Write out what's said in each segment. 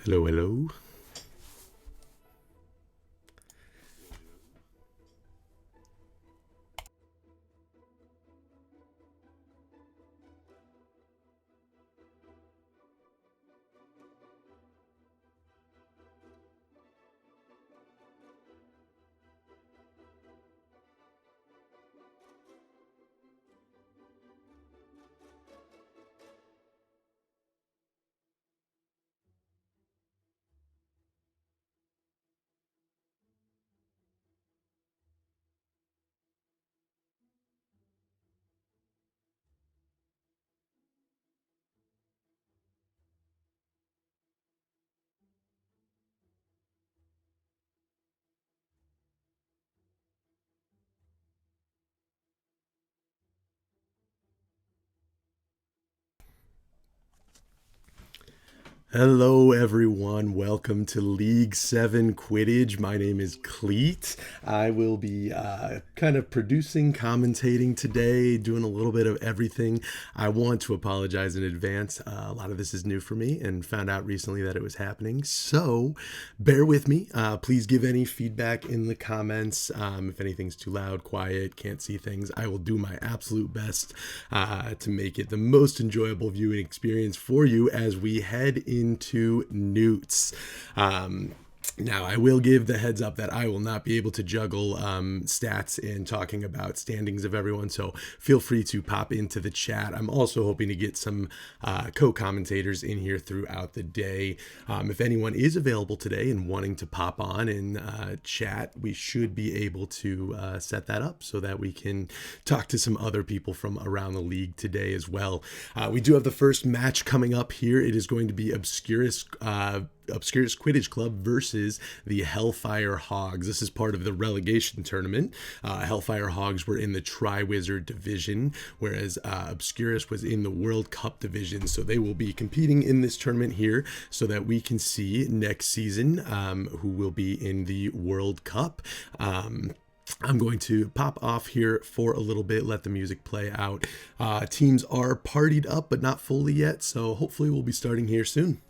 Hello, hello. Hello, everyone. Welcome to League 7 Quidditch. My name is Cleet. I will be kind of producing, commentating today, doing a little bit of everything. I want to apologize in advance. A lot of this is new for me and found out recently that it was happening. So bear with me. Please give any feedback in the comments. If anything's too loud, quiet, can't see things, I will do my absolute best to make it the most enjoyable viewing experience for you as we head into NEWTs. Now, I will give the heads up that I will not be able to juggle stats and talking about standings of everyone, so feel free to pop into the chat. I'm also hoping to get some co-commentators in here throughout the day. If anyone is available today and wanting to pop on and chat, we should be able to set that up so that we can talk to some other people from around the league today as well. We do have the first match coming up here. It is going to be Obscurus Quidditch Club versus the Hellfire Hogs. This is part of the relegation tournament. Hellfire Hogs were in the Triwizard division, whereas Obscurus was in the World Cup division. So they will be competing in this tournament here so that we can see next season who will be in the World Cup. I'm going to pop off here for a little bit, let the music play out. Teams are partied up, but not fully yet, so hopefully we'll be starting here soon.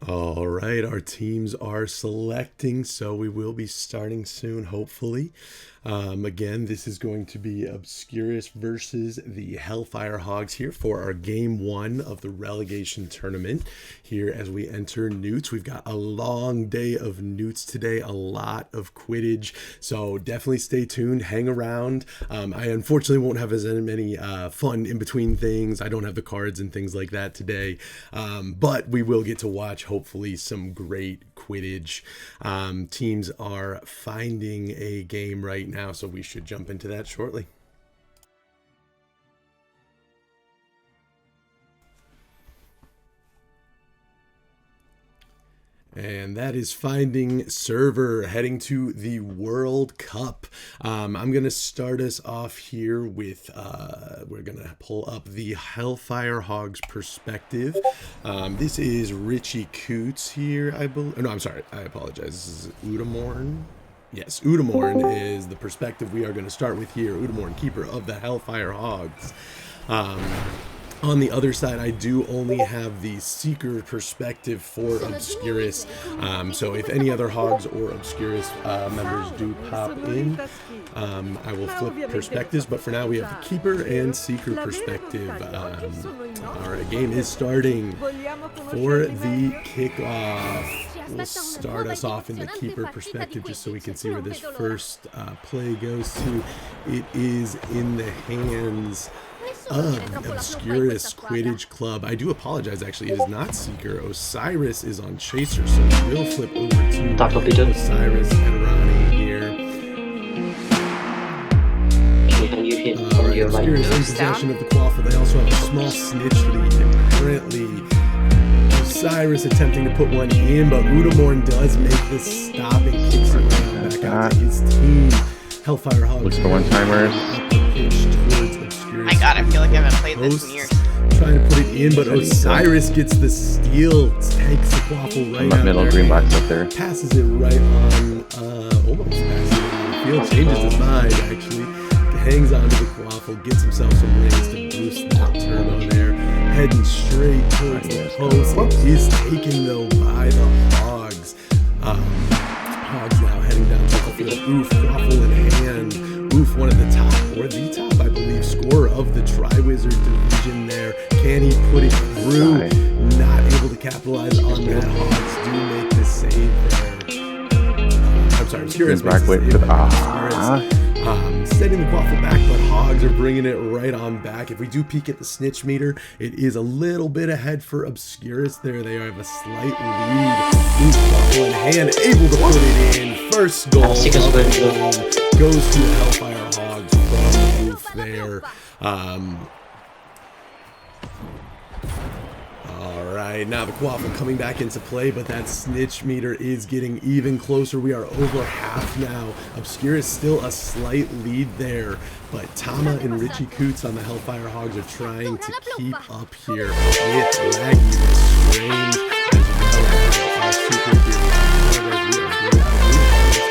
All right, our teams are selecting, so we will be starting soon, hopefully. Again, this is going to be Obscurus versus the Hellfire Hogs here for our game 1 of the relegation tournament here as we enter NEWTs. We've got a long day of NEWTs today, a lot of Quidditch, so definitely stay tuned, hang around. I unfortunately won't have as many fun in between things. I don't have the cards and things like that today, but we will get to watch hopefully some great Quidditch. Teams are finding a game right now, so we should jump into that shortly. And that is finding server, heading to the World Cup. I'm going to start us off here with, we're going to pull up the Hellfire Hogs perspective. This is Richie Coots here, I believe. No, I'm sorry. I apologize. This is Udamorn. Yes, Udamorn is the perspective we are going to start with here. Udamorn, keeper of the Hellfire Hogs. On the other side, I do only have the Seeker perspective for Obscurus. So if any other Hogs or Obscurus members do pop in, I will flip perspectives. But for now, we have the Keeper and Seeker perspective. Our game is starting for the kickoff. We'll start us off in the Keeper perspective just so we can see where this first play goes to. It is in the hands of Obscurus Quidditch Club. I do apologize, actually, it is not Seeker. Osiris is on Chaser, so we'll flip over to Osiris and Ronnie here. Obscurus in possession of the Quaffle. They also have a small snitch lead, and currently Osiris attempting to put one in, but Udamorn does make this stop and kicks it back out to his team. Hellfire Hogs. Looks for one-timers. My god, I feel like I haven't played this in years. Trying to put it in, but Osiris gets the steal, takes the Quaffle right out middle there, green box up there. passes it right on, almost passes it on the field, changes his mind actually, hangs on to the Quaffle, gets himself some rings to boost that turbo there, heading straight towards the post. It is taken though by the Hogs. Hogs now heading down to the field. Oof, Quaffle in hand. Oof, one of the top, or the top, I believe, scorer of the Triwizard division there. Can he put it through? Not able to capitalize on that. Hogs do make the save there. I'm sorry, Obscurus makes the save. Setting the Quaffle back, but Hogs are bringing it right on back. If we do peek at the snitch meter, it is a little bit ahead for Obscurus there. They have a slight lead. Oof, Quaffle in hand, able to put it in. First goal goes to Hellfire Hogs from Oof there. Alright, now the Quaffle coming back into play, but that snitch meter is getting even closer. We are over half now. Obscurus still a slight lead there, but Tama and Richie Coots on the Hellfire Hogs are trying to keep up here with lagginess, range, as well as Super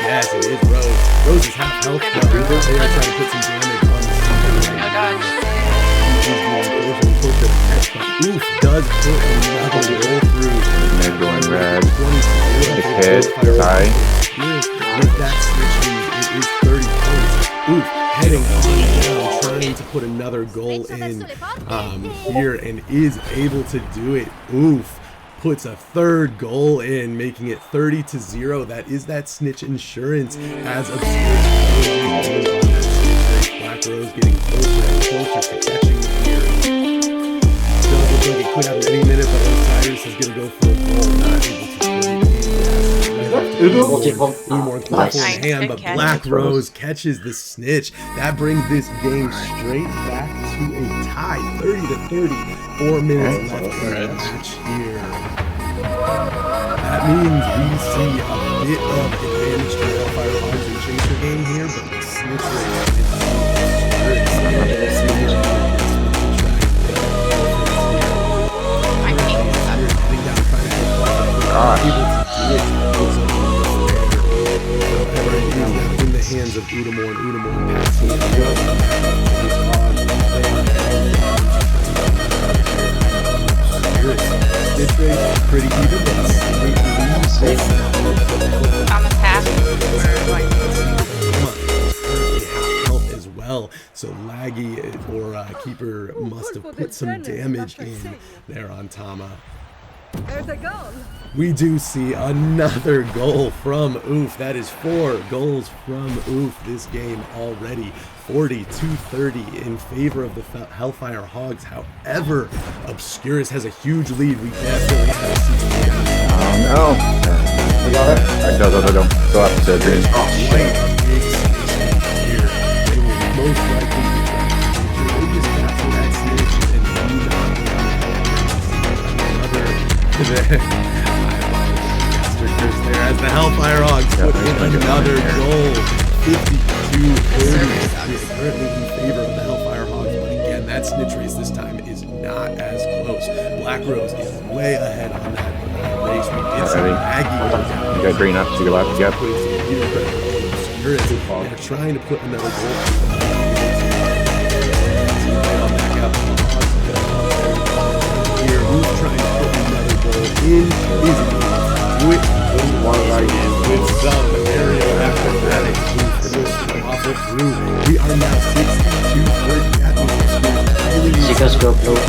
Yes, it is Rose. Rose is half health now. They are trying to put some damage on the Super. No dodge. Oof, does put another roll through. They're going red. Nice hit, tie. With that switch lead, it is 30 points. Oof, heading on down, trying to put another goal in here, and is able to do it. Oof. Puts a third goal in, making it 30-0. That is that snitch insurance as Obscurus. Black Rose getting closer and closer to catching here. Does look like it could happen any minute, but Osiris is going to go for a goal. Not able to put it in. More Quaffle in hand, but Black Rose catches the snitch. That brings this game straight back to a tie, 30-30. 4 minutes left in the match here. That means we see a bit of advantage to Hellfire Hogs and Chaser game here, but the snitch rate in the hands of Udamorn. Udamorn passing it up. Snitch rate pretty even, but Maggie or keeper must have put some damage in there on Tama. We do see another goal from Oof. That is 4 goals from Oof this game already. 40-30 in favor of the Hellfire Hogs. However, Obscurus has a huge lead. We definitely have to see it. Oh no. We got it? Alright, go. Go up to green. Quite a big situation here. They will most likely be trying to just capture that snitch and do not there as the Hellfire Hogs put in another goal. 52-30. Currently in favor of the Hellfire Hogs, but again, that snitch race this time is not as close. Black Rose is way ahead on that race. We did see Maggie. You got green up to your left. Yep. They're trying to put another goal. Here, who's trying to put another goal in? Is with some aerial acrobatics for this waffle through. We are now 62-30 at the Chicas go blue.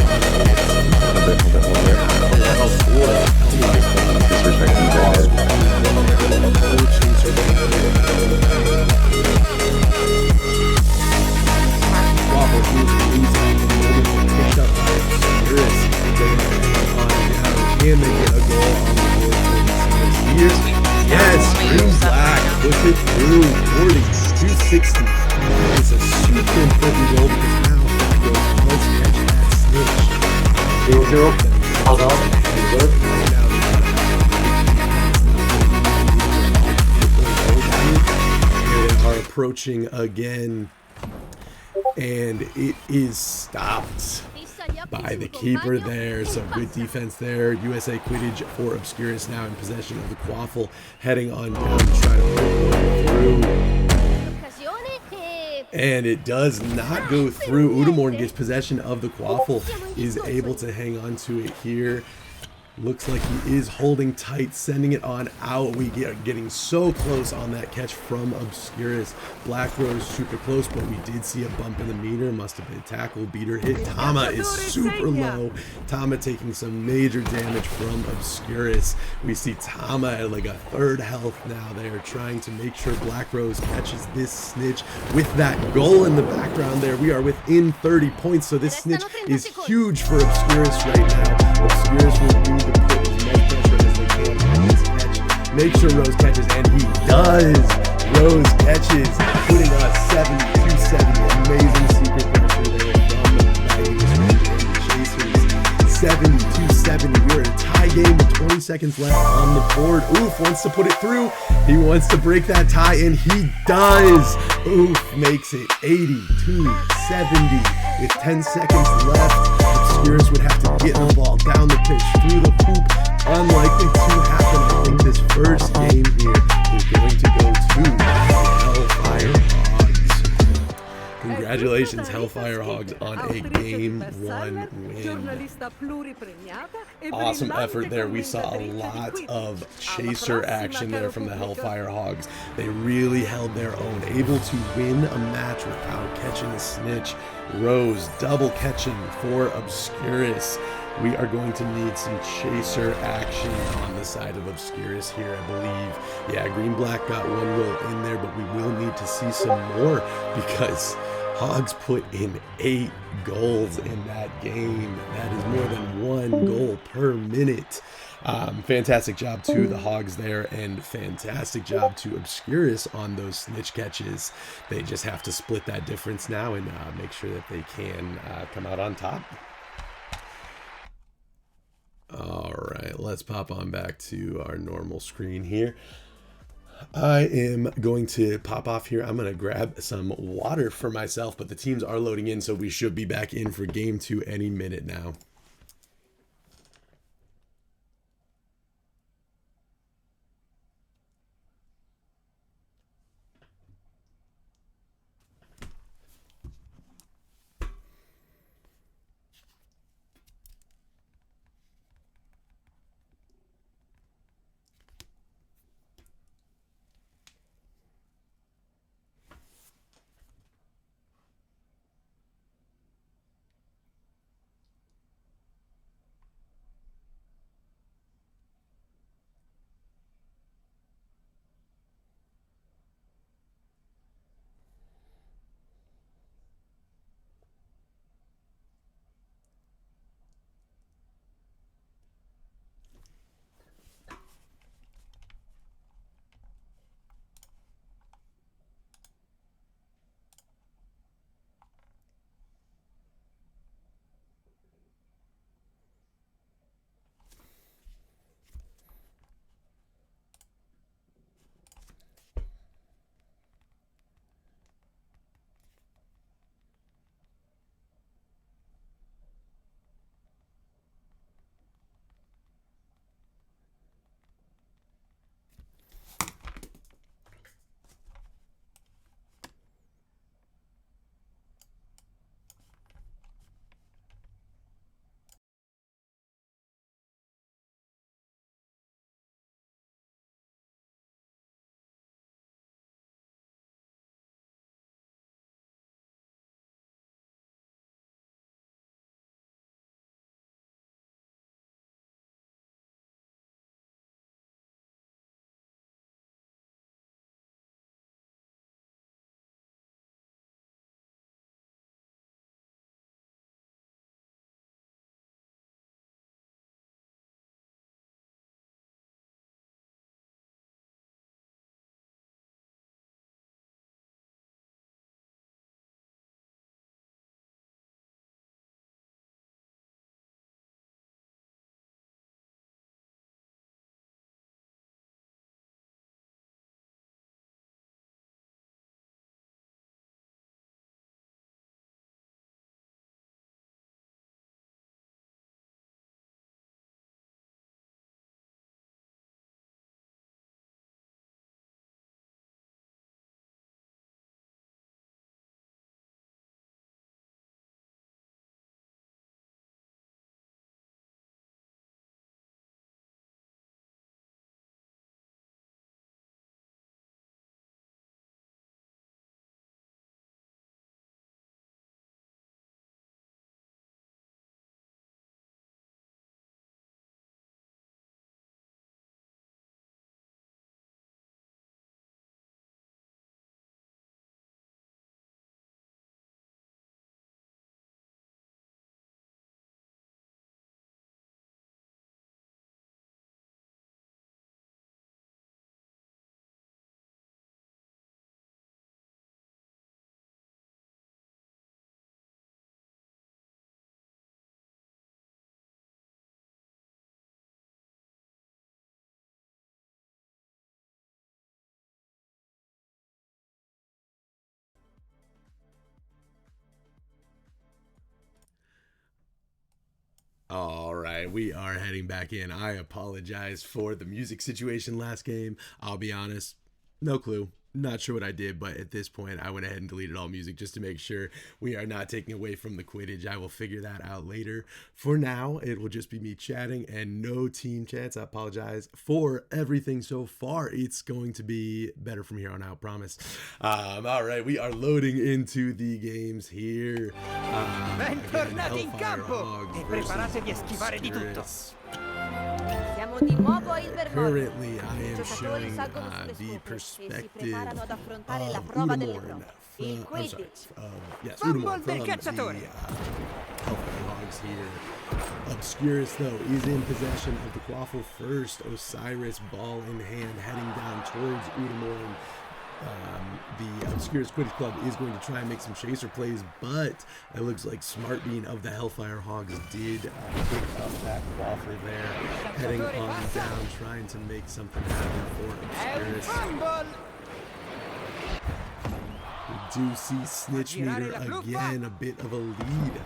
Can they get a goal on the board for years? Yes, green black push it through 40-60. It's a super important goal because now Black Rose does catch that snitch. 0-0. Hold on. They are approaching again, and it is stopped by the keeper there. So good defense there. USA Quidditch for Obscurus now in possession of the Quaffle, heading on down to try to put one through. And it does not go through. Udamorn gets possession of the Quaffle, is able to hang on to it here. Looks like he is holding tight, sending it on out. We get getting so close on that catch from Obscurus. Black Rose super close, but we did see a bump in the meter. Must have been a tackle, beater hit. Tama is super low. Tama taking some major damage from Obscurus. We see Tama at like a 3rd health now. They are trying to make sure Black Rose catches this snitch with that goal in the background there. We are within 30 points, so this snitch is huge for Obscurus right now. Obscurus will do to put as much pressure as they can on this catch. Make sure Rose catches, and he does. Rose catches, putting us 70-70. Amazing secret pressure there from Magnus and the Chasers. 70-70. We're in a tie game with 20 seconds left on the board. Oof wants to put it through. He wants to break that tie, and he does. Oof makes it 82-70 with 10 seconds left. Obscurus would have to get the ball down the pitch, through the hoop. Unlikely to happen. I think this first game here is going to go to the Hellfire Hogs. Congratulations, Hellfire Hogs, on a Game 1 win. Awesome effort there. We saw a lot of chaser action there from the Hellfire Hogs. They really held their own, able to win a match without catching a snitch. Rose double catching for Obscurus. We are going to need some chaser action on the side of Obscurus here, I believe. Yeah, Green-Black got 1 goal in there, but we will need to see some more because Hogs put in 8 goals in that game. That is more than 1 goal per minute. Fantastic job to the Hogs there, and fantastic job to Obscurus on those snitch catches. They just have to split that difference now and make sure that they can come out on top. All right, let's pop on back to our normal screen here. I am going to pop off here. I'm going to grab some water for myself, but the teams are loading in, so we should be back in for game 2 any minute now. All right, we are heading back in. I apologize for the music situation last game. I'll be honest, no clue. Not sure what I did, but at this point, I went ahead and deleted all music just to make sure we are not taking away from the Quidditch. I will figure that out later. For now, it will just be me chatting and no team chats. I apologize for everything so far. It's going to be better from here on out, promise. All right, we are loading into the games here. Bentornati in campo e preparatevi a schivare di tutto. Siamo di nuovo a Ilvermorny. Currently, I am showing the perspective ad affrontare la of prova delle Udamorn prove. from, Il I'm sorry, Quidditch. yes, Fumble Udamorn del from cacciatore. the Hellfire Hogs here. Obscurus, though, is in possession of the Quaffle first. Osiris, ball in hand, heading down towards Udamorn. The Obscurus Quidditch Club is going to try and make some chaser plays, but it looks like Smart Bean of the Hellfire Hogs did pick up that Quaffle there, heading on down, trying to make something happen for Obscurus. Fumble! We do see Snitch Meter again, a bit of a lead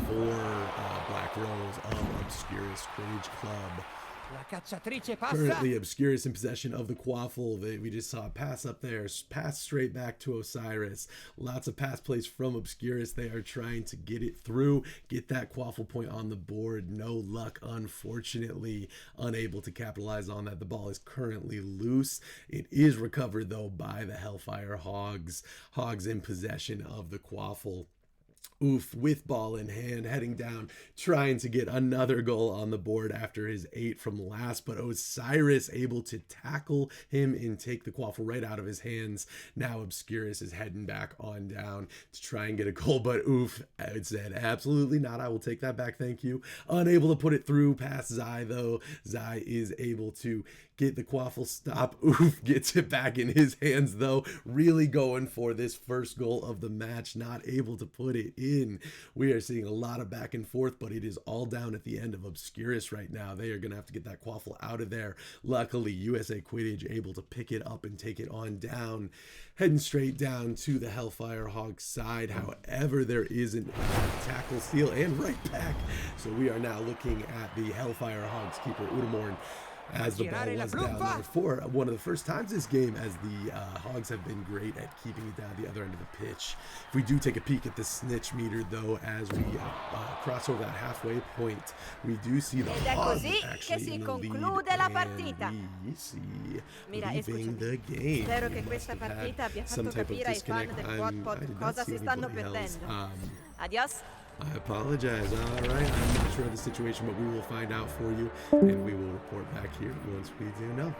for Black Rose of Obscurus Quidditch Club. La cacciatrice passa. Currently, Obscurus in possession of the Quaffle. We just saw a pass up there, pass straight back to Osiris. Lots of pass plays from Obscurus. They are trying to get it through, get that Quaffle point on the board. No luck, unfortunately. Unable to capitalize on that. The ball is currently loose. It is recovered, though, by the Hellfire Hogs. Hogs in possession of the Quaffle. Oof, with ball in hand, heading down, trying to get another goal on the board after his 8 from last, but Osiris able to tackle him and take the Quaffle right out of his hands. Now Obscurus is heading back on down to try and get a goal, but oof, it said absolutely not. I will take that back, thank you. Unable to put it through past Zai, though. Zai is able to get the Quaffle stop. Oof, gets it back in his hands, though. Really going for this first goal of the match, not able to put it in. We are seeing a lot of back and forth, but it is all down at the end of Obscurus right now. They are going to have to get that Quaffle out of there. Luckily, USA Quidditch able to pick it up and take it on down, heading straight down to the Hellfire Hog side. However, there is a tackle, steal, and right back. So we are now looking at the Hellfire Hogs keeper, Udamorn, as the ball was down there for one of the first times this game, as the Hogs have been great at keeping it down the other end of the pitch. If we do take a peek at the snitch meter, though, as we cross over that halfway point, we do see the Hogs actually in the lead, and we see leaving the game. Spero che questa partita abbia fatto capire ai fan del Quadpot cosa si stanno perdendo. Adios. I apologize. All right, I'm not sure of the situation, but we will find out for you, and we will report back here once we do know.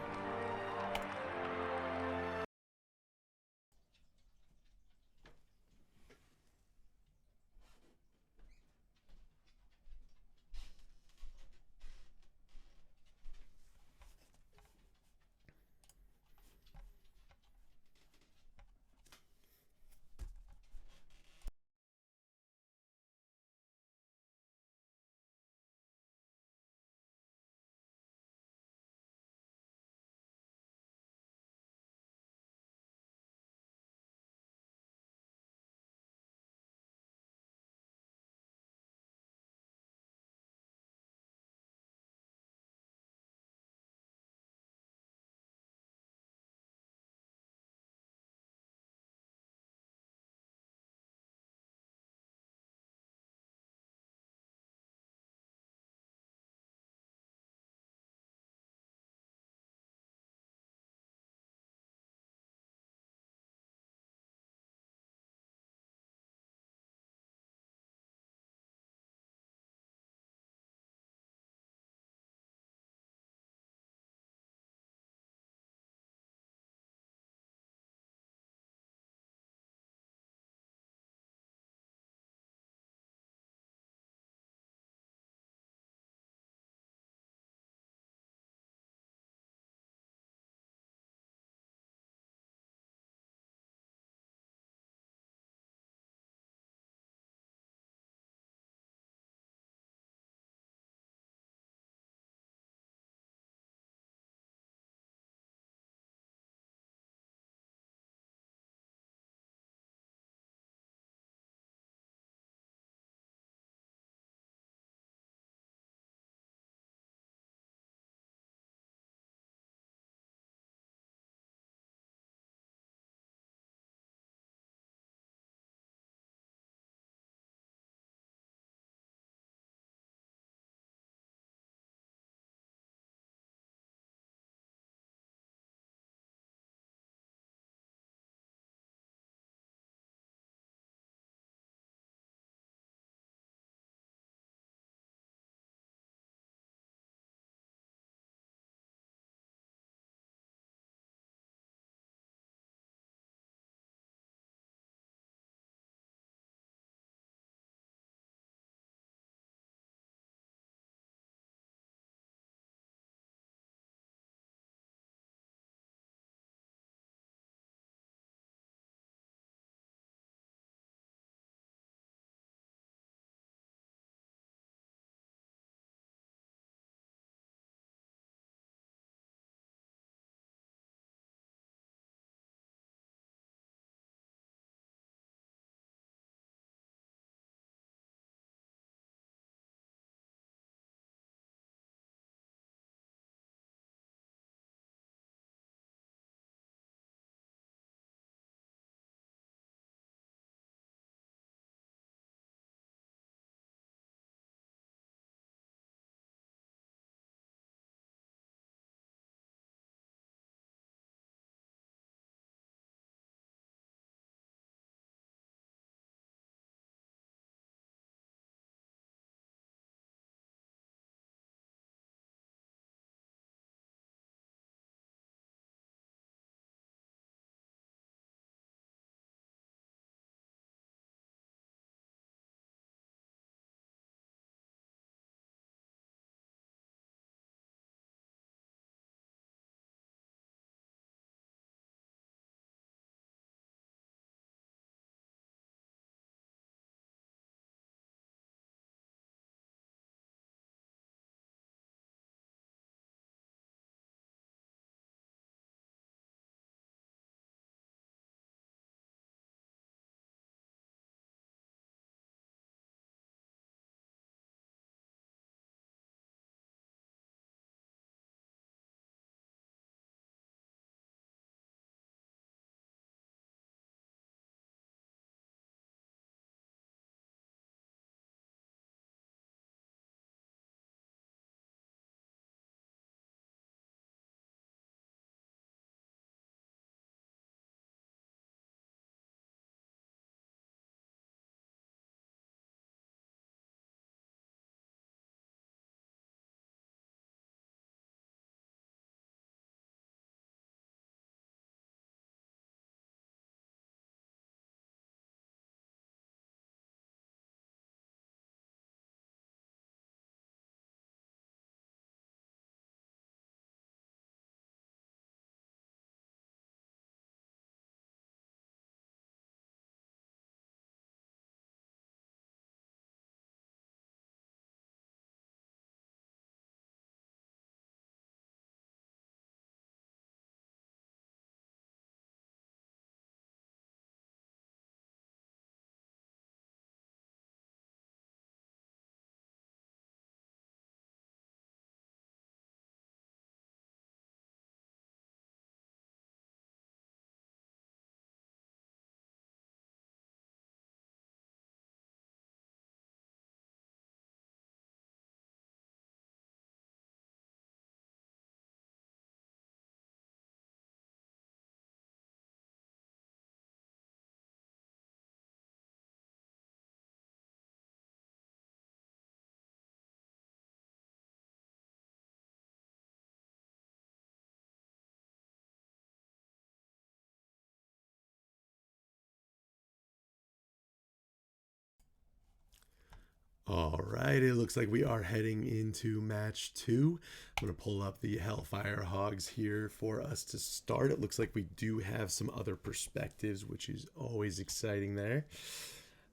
All right, it looks like we are heading into match 2. I'm going to pull up the Hellfire Hogs here for us to start. It looks like we do have some other perspectives, which is always exciting there.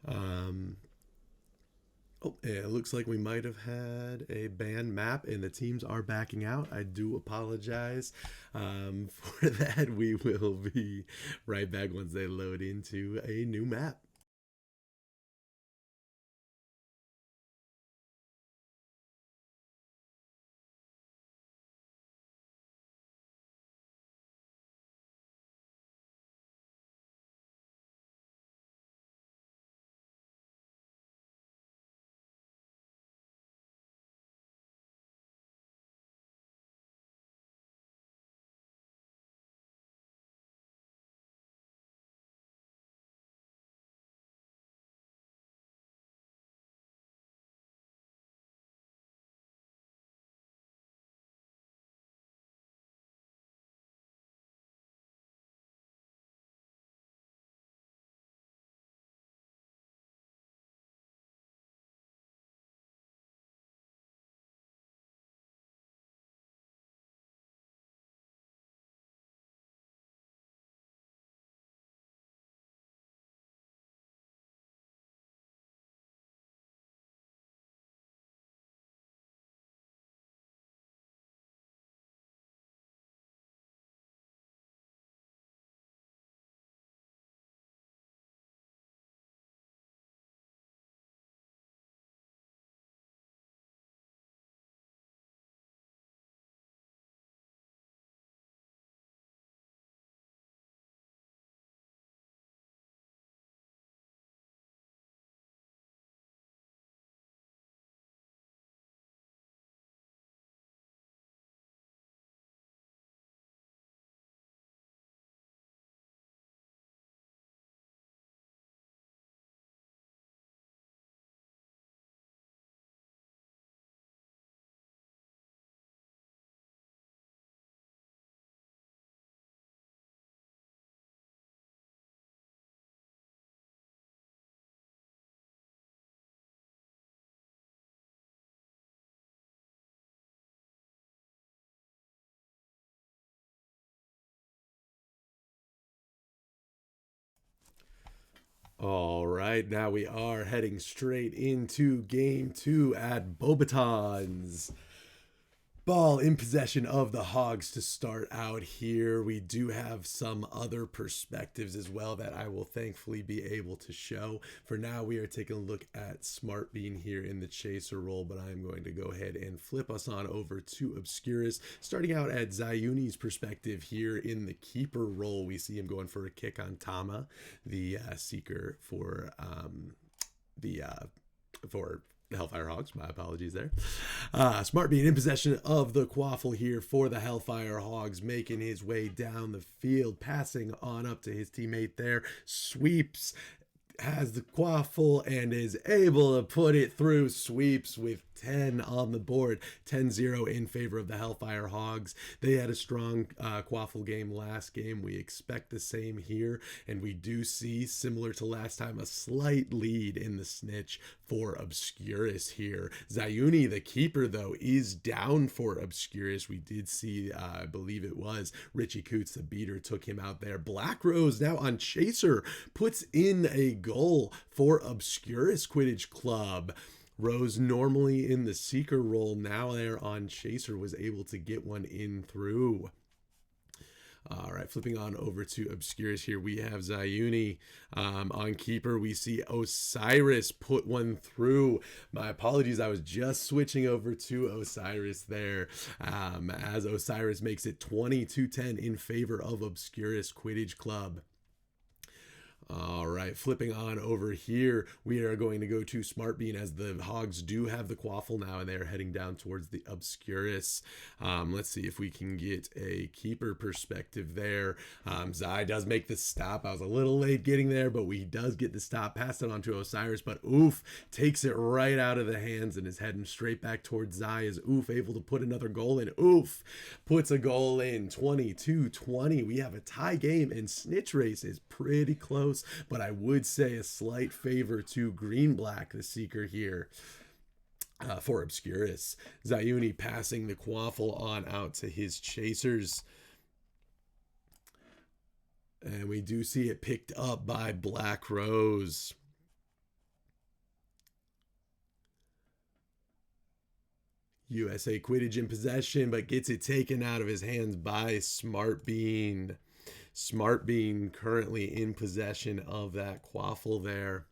Oh, it looks like we might have had a banned map and the teams are backing out. I do apologize for that. We will be right back once they load into a new map. All right, now we are heading straight into game 2 at Bobaton's. Ball in possession of the Hogs to start out here. We do have some other perspectives as well that I will thankfully be able to show. For now, we are taking a look at Smart Bean here in the chaser role, but I'm going to go ahead and flip us on over to Obscurus. Starting out at Zayuni's perspective here in the keeper role, we see him going for a kick on Tama, the seeker for the Hellfire Hogs. My apologies there. Smart Bean in possession of the quaffle here for the Hellfire Hogs, making his way down the field, passing on up to his teammate there, sweeps, has the quaffle and is able to put it through, sweeps with 10 on the board, 10-0 in favor of the Hellfire Hogs. They had a strong quaffle game last game. We expect the same here, and we do see, similar to last time, a slight lead in the snitch for Obscurus here. Zayuni, the keeper, though, is down for Obscurus. We did see, I believe it was Richie Coots, the beater, took him out there. Black Rose now on Chaser puts in a goal for Obscurus Quidditch Club. Rose, normally in the seeker role, now there on Chaser, was able to get one in through. All right, flipping on over to Obscurus here, we have Zayuni on keeper. We see Osiris put one through. My apologies, I was just switching over to Osiris there, as Osiris makes it 22-10 in favor of Obscurus Quidditch Club. All right, flipping on over here, we are going to go to Smart Bean as the Hogs do have the quaffle now, and they're heading down towards the Obscurus. Let's see if we can get a keeper perspective there. Zai does make the stop. I was a little late getting there, but he does get the stop. Pass it on to Osiris, but Oof takes it right out of the hands and is heading straight back towards Zai. Is Oof able to put another goal in? Oof puts a goal in, 22-20. We have a tie game, and Snitch Race is pretty close, but I would say a slight favor to Green Black, the seeker here. for Obscurus. Zayuni passing the quaffle on out to his chasers. And we do see it picked up by Black Rose. USA Quidditch in possession, but gets it taken out of his hands by Smart Bean. Smart Bean currently in possession of that quaffle there.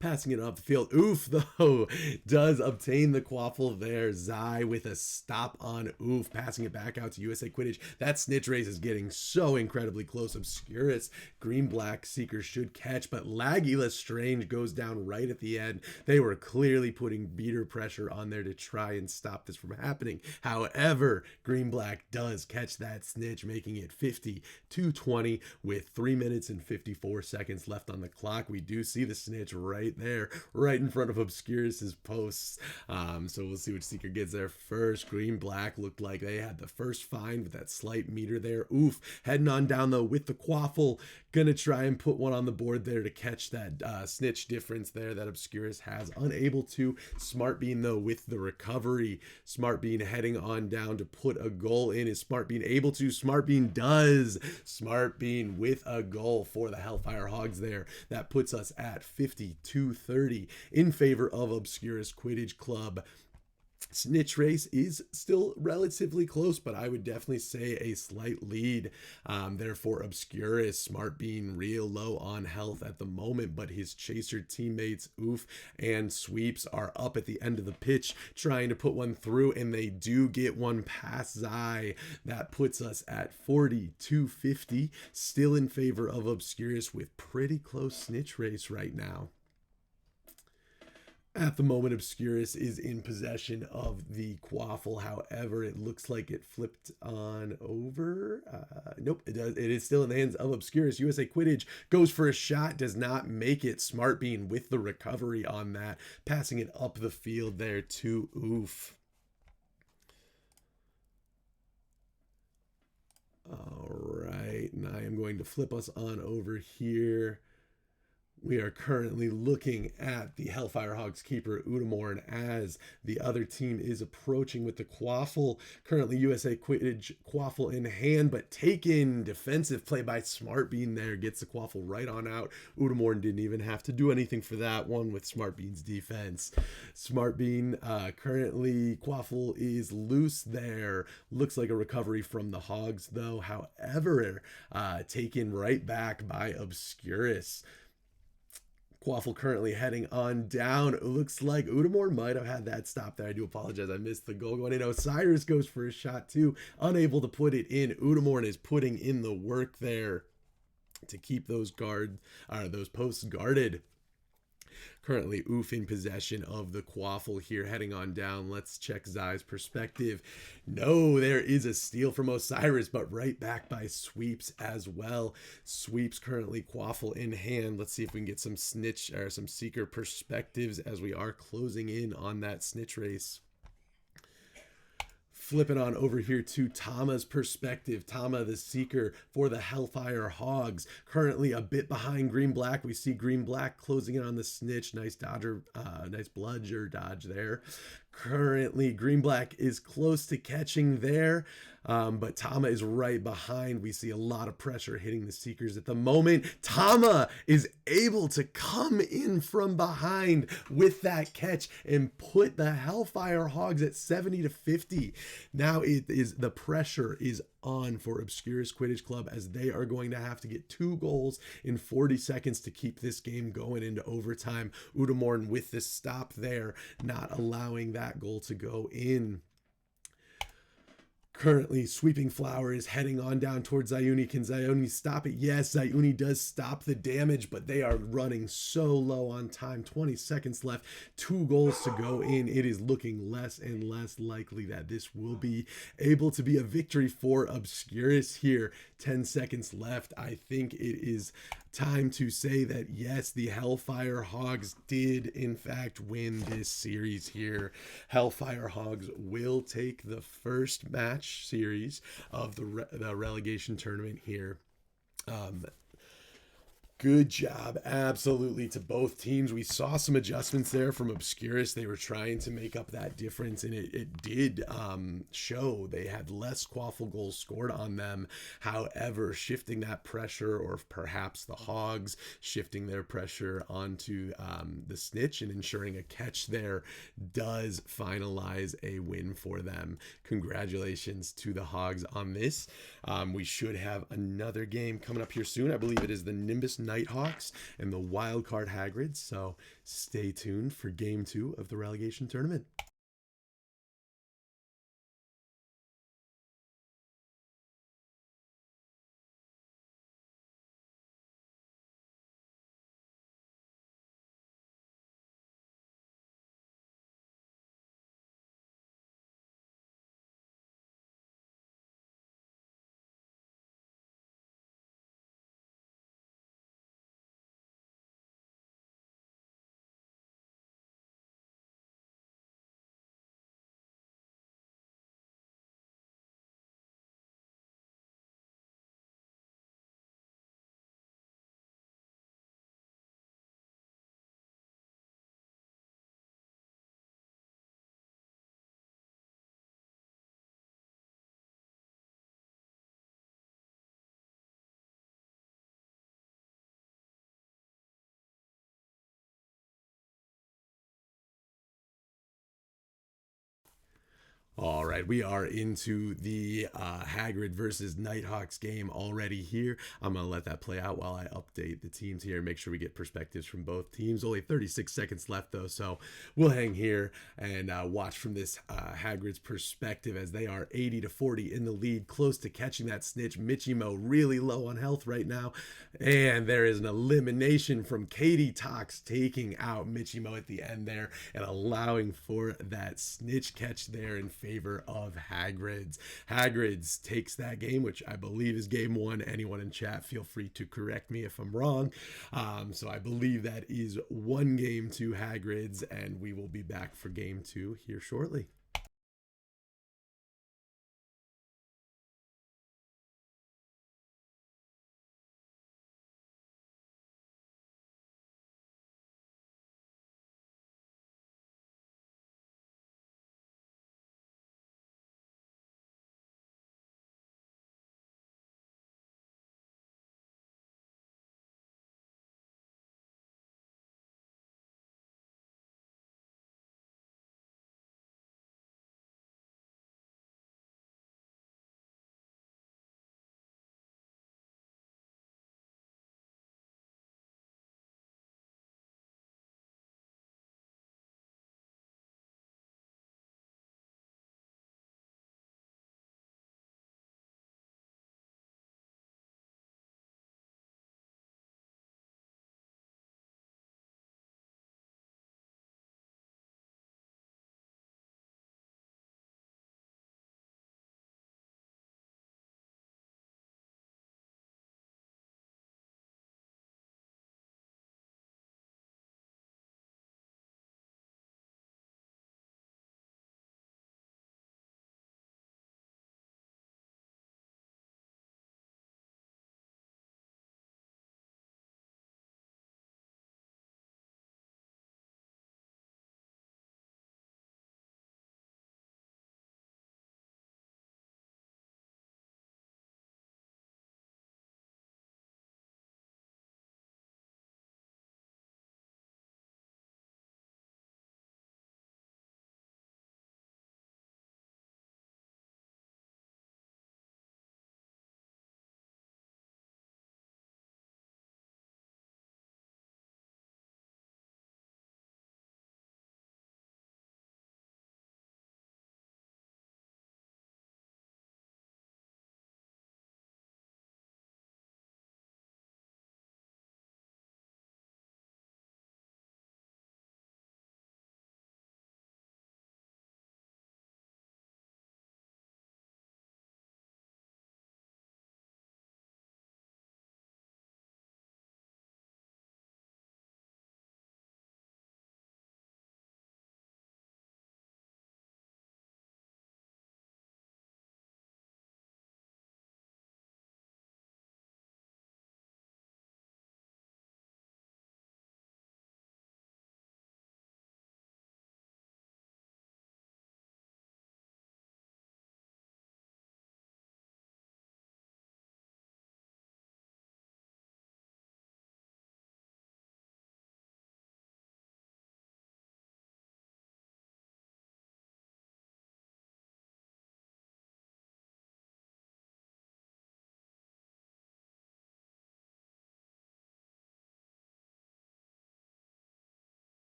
Passing it up the field. Oof, though, does obtain the quaffle there. Zai with a stop on Oof, passing it back out to USA Quidditch. That snitch race is getting so incredibly close. Obscurus, Green-Black Seeker should catch, but Laggy Lestrange goes down right at the end. They were clearly putting beater pressure on there to try and stop this from happening. However, Green-Black does catch that snitch, making it 50-20 with 3 minutes and 54 seconds left on the clock. We do see the snitch right there, right in front of Obscurus's posts. So we'll see which Seeker gets there first. Green-Black looked like they had the first find with that slight meter there. Oof, heading on down though with the quaffle. Gonna try and put one on the board there to catch that snitch difference there that Obscurus has. Unable to. Smart Bean though with the recovery. Smart Bean heading on down to put a goal in. Is Smart Bean able to? Smart Bean does. Smart Bean with a goal for the Hellfire Hogs there. That puts us at 52-30 in favor of Obscurus Quidditch Club. Snitch race is still relatively close, but I would definitely say a slight lead. Therefore, Obscurus, Smart Bean real low on health at the moment, but his chaser teammates, Oof and Sweeps, are up at the end of the pitch trying to put one through, and they do get one past Zai. That puts us at 42-50, still in favor of Obscurus with pretty close snitch race right now. At the moment, Obscurus is in possession of the quaffle. However, it looks like it flipped on over. Nope, it does. It is still in the hands of Obscurus. USA Quidditch goes for a shot, does not make it. Smart Bean with the recovery on that, passing it up the field there to Oof. All right, and I am going to flip us on over here. We are currently looking at the Hellfire Hogs keeper, Udamorn, as the other team is approaching with the quaffle. Currently, USA Quidditch quaffle in hand, but taken. Defensive play by Smart Bean there. Gets the quaffle right on out. Udamorn didn't even have to do anything for that one with Smart Bean's defense. Smart Bean, currently, quaffle is loose there. Looks like a recovery from the Hogs, though. However, taken right back by Obscurus. Quaffle currently heading on down. It looks like Udamore might have had that stop there. I do apologize. I missed the goal going in. Osiris goes for a shot too. Unable to put it in. Udamore is putting in the work there to keep those posts guarded. Currently, Oof in possession of the quaffle here, heading on down. Let's check Zai's perspective. No, there is a steal from Osiris, but right back by Sweeps as well. Sweeps currently quaffle in hand. Let's see if we can get some snitch or some Seeker perspectives as we are closing in on that snitch race. Flipping on over here to Tama's perspective. Tama, the Seeker for the Hellfire Hogs. Currently a bit behind Green-Black. We see Green-Black closing in on the snitch. Nice bludger dodge there. Currently, Green-Black is close to catching there, but Tama is right behind. We see a lot of pressure hitting the Seekers at the moment. Tama is able to come in from behind with that catch and put the Hellfire Hogs at 70-50. Now the pressure is on for Obscurus Quidditch Club, as they are going to have to get 2 goals in 40 seconds to keep this game going into overtime. Udamorn with the stop there, not allowing that goal to go in. Currently, Sweeping Flower is heading on down towards Zayuni. Can Zayuni stop it? Yes, Zayuni does stop the damage, but they are running so low on time. 20 seconds left, 2 goals to go in. It is looking less and less likely that this will be able to be a victory for Obscurus here. 10 seconds left. I think it is time to say that yes, the Hellfire Hogs did in fact win this series here. Hellfire Hogs will take the first match series of the relegation tournament here. Good job, absolutely, to both teams. We saw some adjustments there from Obscurus. They were trying to make up that difference, and it did show. They had less quaffle goals scored on them. However, shifting that pressure, or perhaps the Hogs shifting their pressure onto the Snitch and ensuring a catch there, does finalize a win for them. Congratulations to the Hogs on this. We should have another game coming up here soon. I believe it is the Nimbus Nighthawks and the Wildcard Hagrids. So stay tuned for game 2 of the relegation tournament. All right, we are into the Hagrid versus Nighthawks game already here. I'm going to let that play out while I update the teams here and make sure we get perspectives from both teams. Only 36 seconds left, though, so we'll hang here and watch from this Hagrid's perspective as they are 80-40 in the lead, close to catching that Snitch. Michimo really low on health right now, and there is an elimination from Katie Tox taking out Michimo at the end there and allowing for that Snitch catch there in favor of Hagrid's. Hagrid's takes that game, which I believe is game 1. Anyone in chat, feel free to correct me if I'm wrong. So I believe that is 1 game to Hagrid's, and we will be back for game 2 here shortly.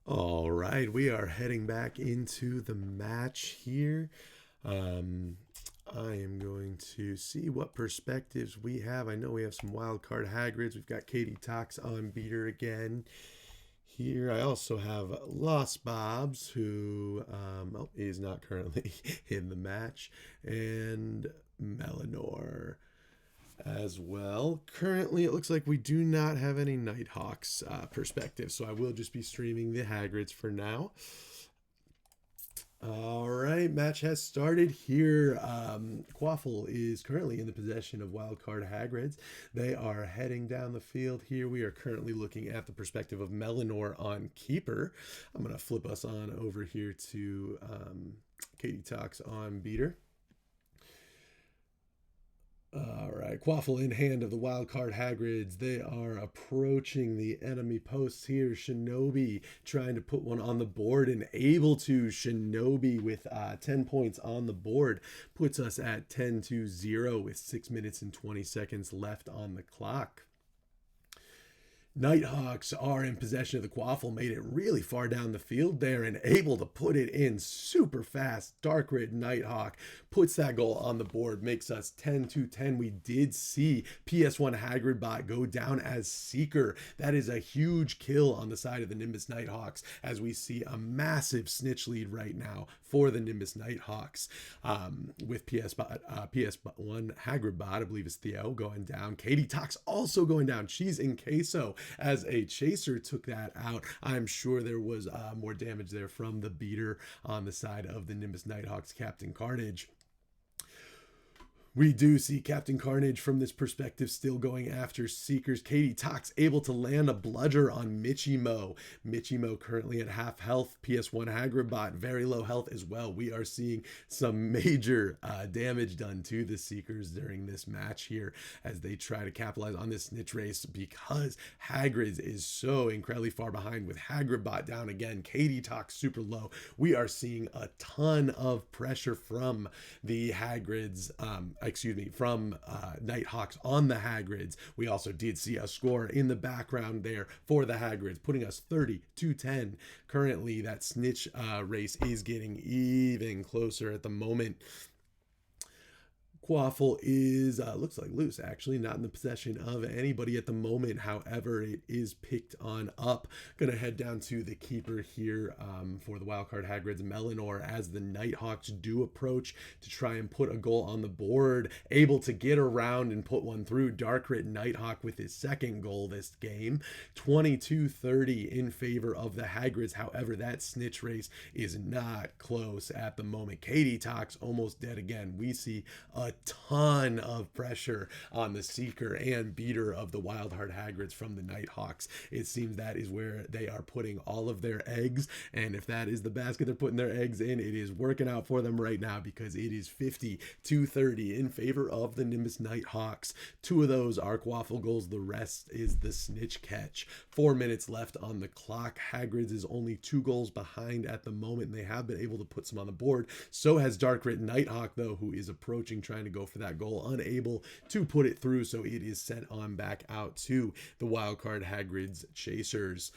All right, we are heading back into the match here. I am going to see what perspectives we have. I know we have some wild card Hagrids. We've got Katie Tox on beater again. Here, I also have Lost Bobs, who is not currently in the match, and Melanor as well. Currently, it looks like we do not have any Nighthawks perspective, so I will just be streaming the Hagrids for now. All right, match has started here. Quaffle is currently in the possession of Wildcard Hagrids. They are heading down the field here. We are currently looking at the perspective of Melanor on Keeper. I'm going to flip us on over here to Katie Tox on beater. All right, Quaffle in hand of the wildcard Hagrids. They are approaching the enemy posts here. Shinobi trying to put one on the board and able to. Shinobi with 10 points on the board puts us at 10-0 with 6 minutes and 20 seconds left on the clock. Nighthawks are in possession of the Quaffle, made it really far down the field there and able to put it in super fast. Dark Red Nighthawk puts that goal on the board, makes us 10-10. We did see PS1 Hagrid bot go down as Seeker. That is a huge kill on the side of the Nimbus Nighthawks, as we see a massive snitch lead right now for the Nimbus Nighthawks. With PS1 Hagrid bot, I believe it's Theo, going down. Katie Tox also going down. She's in queso. As a chaser took that out. I'm sure there was more damage there from the beater on the side of the Nimbus Nighthawks, Captain Carnage. We do see Captain Carnage from this perspective still going after Seekers. Katie Tox able to land a bludger on Michimo. Michimo currently at half health. PS1 Hagrabot very low health as well. We are seeing some major damage done to the Seekers during this match here as they try to capitalize on this snitch race because Hagrid's is so incredibly far behind with Hagrabot down again. Katie Tox super low. We are seeing a ton of pressure from the Hagrids, from Nighthawks on the Hagrids. We also did see a score in the background there for the Hagrids, putting us 30-10. Currently, that snitch race is getting even closer at the moment. Quaffle is, looks like loose actually, not in the possession of anybody at the moment. However, it is picked on up. Gonna head down to the keeper here for the wildcard Hagrid's Melanor as the Nighthawks do approach to try and put a goal on the board. Able to get around and put one through. Darkrit Nighthawk with his second goal this game. 22-30 in favor of the Hagrids. However, that snitch race is not close at the moment. Katie Tox almost dead again. We see a ton of pressure on the Seeker and beater of the Wildheart Hagrids from the Nighthawks. It seems that is where they are putting all of their eggs, and if that is the basket they're putting their eggs in, it is working out for them right now because it is 50-30 in favor of the Nimbus Nighthawks. 2 of those are Quaffle goals, the rest is the snitch catch. 4 minutes left on the clock. Hagrids is only 2 goals behind at the moment, and they have been able to put some on the board. So has Darkrit Nighthawk, though, who is approaching, trying to go for that goal, unable to put it through, so it is sent on back out to the wildcard Hagrid's chasers.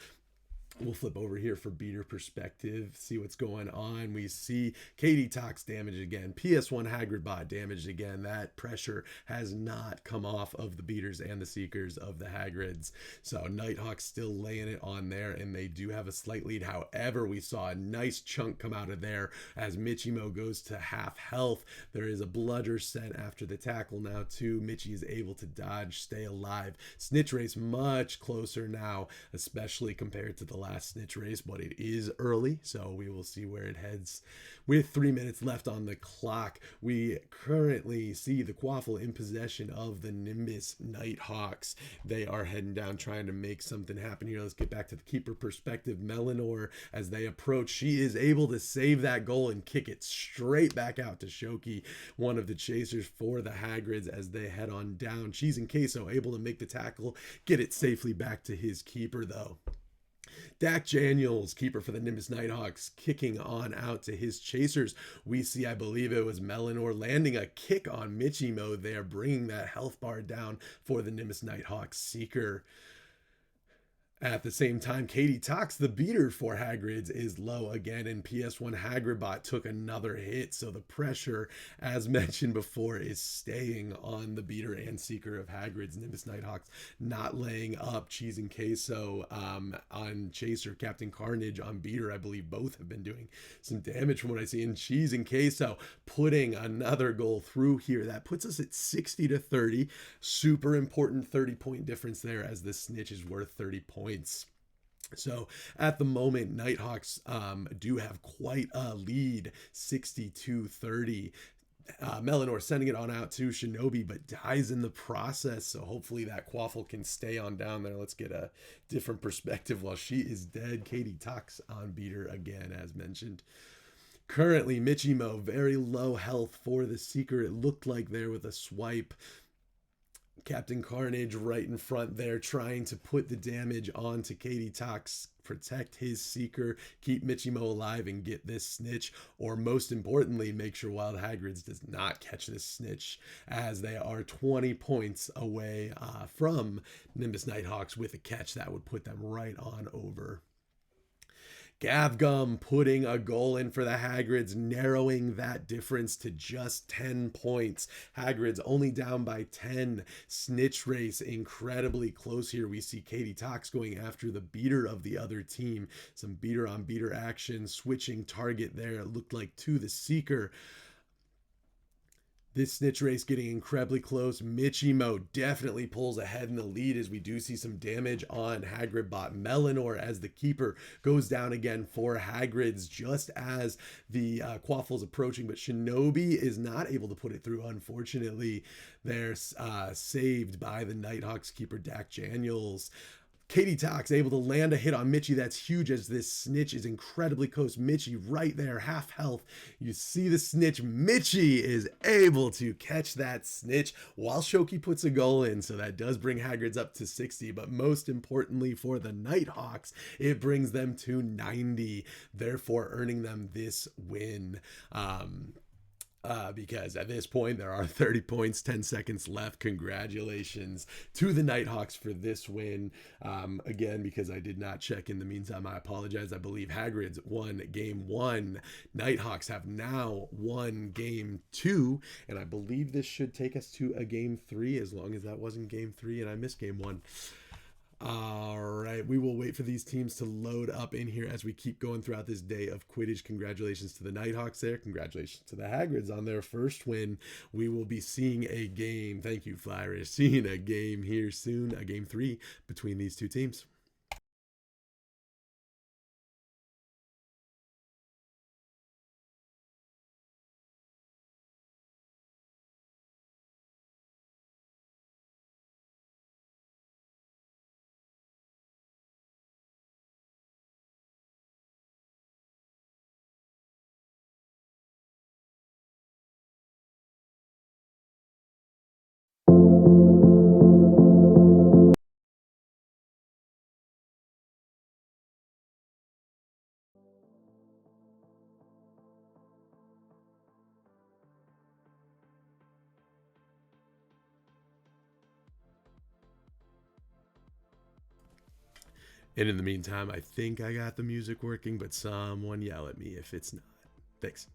We'll flip over here for beater perspective, see what's going on. We see Katie Tox damaged again. PS1 Hagrid bot damaged again. That pressure has not come off of the beaters and the Seekers of the Hagrids. So Nighthawks still laying it on there, and they do have a slight lead. However, we saw a nice chunk come out of there as Michimo goes to half health. There is a bludger sent after the tackle now too. Michi is able to dodge, stay alive. Snitch race much closer now, especially compared to the last snitch race, but it is early, so we will see where it heads. With 3 minutes left on the clock, we currently see the Quaffle in possession of the Nimbus Nighthawks. They are heading down, trying to make something happen here. Let's get back to the keeper perspective. Melanor, as they approach, she is able to save that goal and kick it straight back out to Shoki, one of the chasers for the Hagrids, as they head on down. She's in queso, able to make the tackle, get it safely back to his keeper, though. Dak Daniels, keeper for the Nimbus Nighthawks, kicking on out to his chasers. We see, I believe it was Melanor, landing a kick on Michimo there, bringing that health bar down for the Nimbus Nighthawks Seeker. At the same time, Katie Tox, the beater for Hagrid's, is low again, and PS1 Hagridbot took another hit. So the pressure, as mentioned before, is staying on the beater and seeker of Hagrid's. Nimbus Nighthawks not laying up. Cheese and Queso on Chaser. Captain Carnage on beater. I believe both have been doing some damage from what I see. And Cheese and Queso putting another goal through here. That puts us at 60-30. Super important 30-point difference there, as the snitch is worth 30 points. So at the moment, Nighthawks do have quite a lead, 62-30. Melanor sending it on out to Shinobi, but dies in the process. So hopefully that Quaffle can stay on down there. Let's get a different perspective while she is dead. Katie Tox on beater again, as mentioned. Currently, Michimo, very low health for the Seeker. It looked like there with a swipe. Captain Carnage right in front there, trying to put the damage onto Katie Tox, protect his Seeker, keep Michimo alive, and get this snitch. Or most importantly, make sure Wild Hagrid's does not catch this snitch, as they are 20 points away from Nimbus Nighthawks with a catch that would put them right on over. Gavgum putting a goal in for the Hagrids, narrowing that difference to just 10 points. Hagrids only down by 10. Snitch race incredibly close here. We see Katie Tox going after the beater of the other team. Some beater on beater action, switching target there. It looked like to the Seeker. This snitch race getting incredibly close. Michimo definitely pulls ahead in the lead, as we do see some damage on Hagridbot. Melanor, as the keeper, goes down again for Hagrid's just as the Quaffle's approaching, but Shinobi is not able to put it through, unfortunately. They're saved by the Nighthawks keeper, Dak Daniels. Katie Tox able to land a hit on Mitchie. That's huge, as this snitch is incredibly close. Mitchie right there, half health. You see the snitch. Mitchie is able to catch that snitch while Shoki puts a goal in. So that does bring Hagrid's up to 60. But most importantly for the Nighthawks, it brings them to 90, therefore earning them this win. Because at this point there are 30 points, 10 seconds left. Congratulations to the Nighthawks for this win. Again, because I did not check in the meantime, I apologize. I believe Hagrid's won game 1. Nighthawks have now won game 2, and I believe this should take us to a game 3, as long as that wasn't game 3 and I missed game 1. All right, we will wait for these teams to load up in here as we keep going throughout this day of Quidditch. Congratulations to the Nighthawks there. Congratulations to the Hagrids on their first win. We will be seeing a game. Thank you, Flyers. Seeing a game here soon, a game 3 between these two teams. And in the meantime, I think I got the music working, but someone yell at me if it's not. Thanks.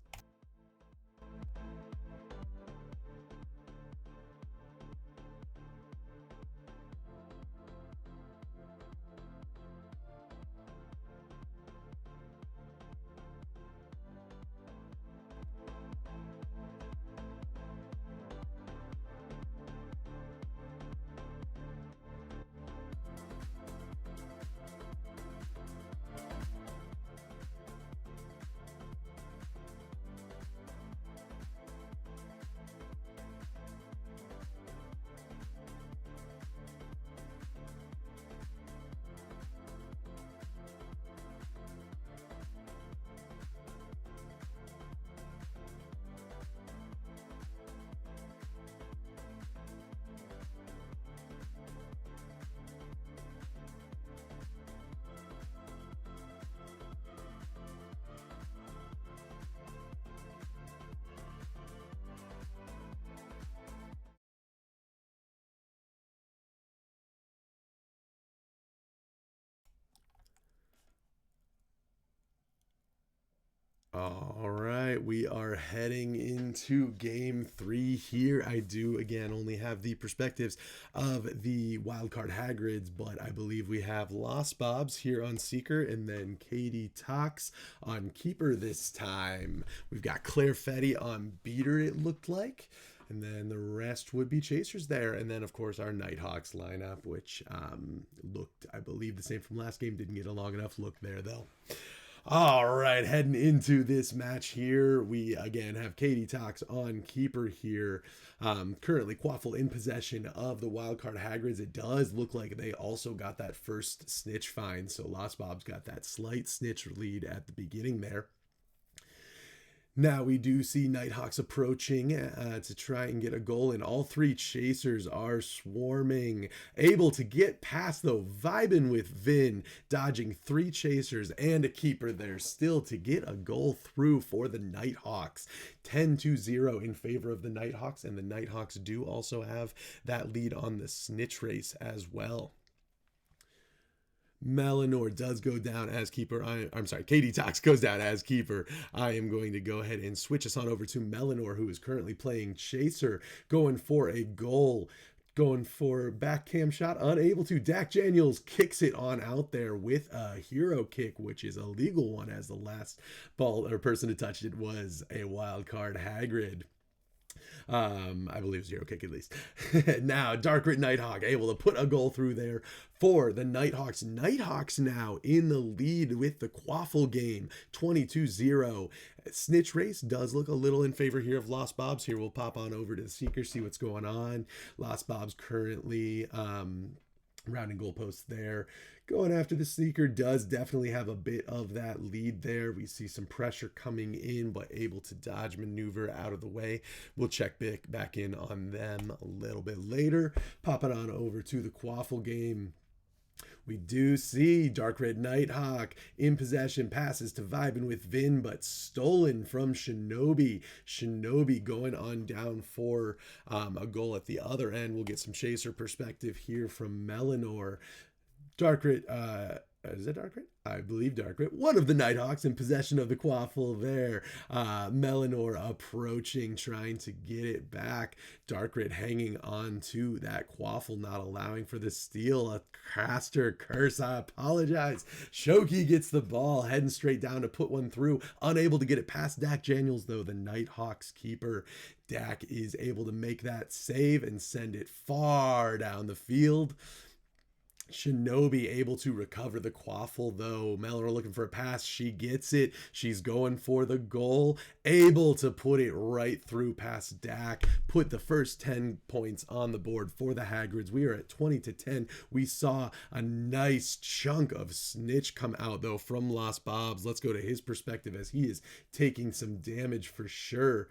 All right, we are heading into game 3 here. I do, again, only have the perspectives of the wildcard Hagrids, but I believe we have Lost Bobs here on Seeker and then Katie Tox on Keeper this time. We've got Claire Fetty on Beater, it looked like. And then the rest would be Chasers there. And then, of course, our Nighthawks lineup, which looked, I believe, the same from last game. Didn't get a long enough look there, though. All right, heading into this match here, we again have Katie Tox on Keeper here. Currently, Quaffle in possession of the wildcard Hagrids. It does look like they also got that first snitch find, so Lost Bob's got that slight snitch lead at the beginning there. Now we do see Nighthawks approaching to try and get a goal, and all 3 Chasers are swarming. Able to get past, though, vibing with Vin, dodging 3 Chasers and a Keeper there still to get a goal through for the Nighthawks. 10-0 in favor of the Nighthawks, and the Nighthawks do also have that lead on the snitch race as well. Melanor does go down as Keeper. I'm sorry, Katie Tox goes down as Keeper. I am going to go ahead and switch us on over to Melanor, who is currently playing Chaser, going for a goal. Going for back cam shot, unable to. Dak Daniels kicks it on out there with a hero kick, which is a legal one, as the last ball or person to touch it was a wild card Hagrid. I believe zero kick at least. Now, Darkrit Nighthawk able to put a goal through there for the Nighthawks. Nighthawks now in the lead with the Quaffle game, 22-0. Snitch race does look a little in favor here of Lost Bobs. Here we'll pop on over to the Seeker, see what's going on. Lost Bobs currently rounding goalposts there. Going after the Seeker does definitely have a bit of that lead there. We see some pressure coming in, but able to dodge maneuver out of the way. We'll check back in on them a little bit later. Popping on over to the Quaffle game. We do see Dark Red Nighthawk in possession, passes to Vibin with Vin, but stolen from Shinobi. Shinobi going on down for a goal at the other end. We'll get some Chaser perspective here from Melanor. Dark Red, is it Dark Red? I believe Dark Red. One of the Nighthawks in possession of the Quaffle there. Melanor approaching, trying to get it back. Dark Red hanging on to that Quaffle, not allowing for the steal. A caster curse. I apologize. Shoki gets the ball, heading straight down to put one through. Unable to get it past Dak Daniels, though, the Nighthawks keeper. Dak is able to make that save and send it far down the field. Shinobi able to recover the Quaffle, though. Melanor looking for a pass. She gets it. She's going for the goal. Able to put it right through past Dak. Put the first 10 points on the board for the Hagrids. We are at 20-10. We saw a nice chunk of snitch come out, though, from Lost Bobs. Let's go to his perspective as he is taking some damage for sure.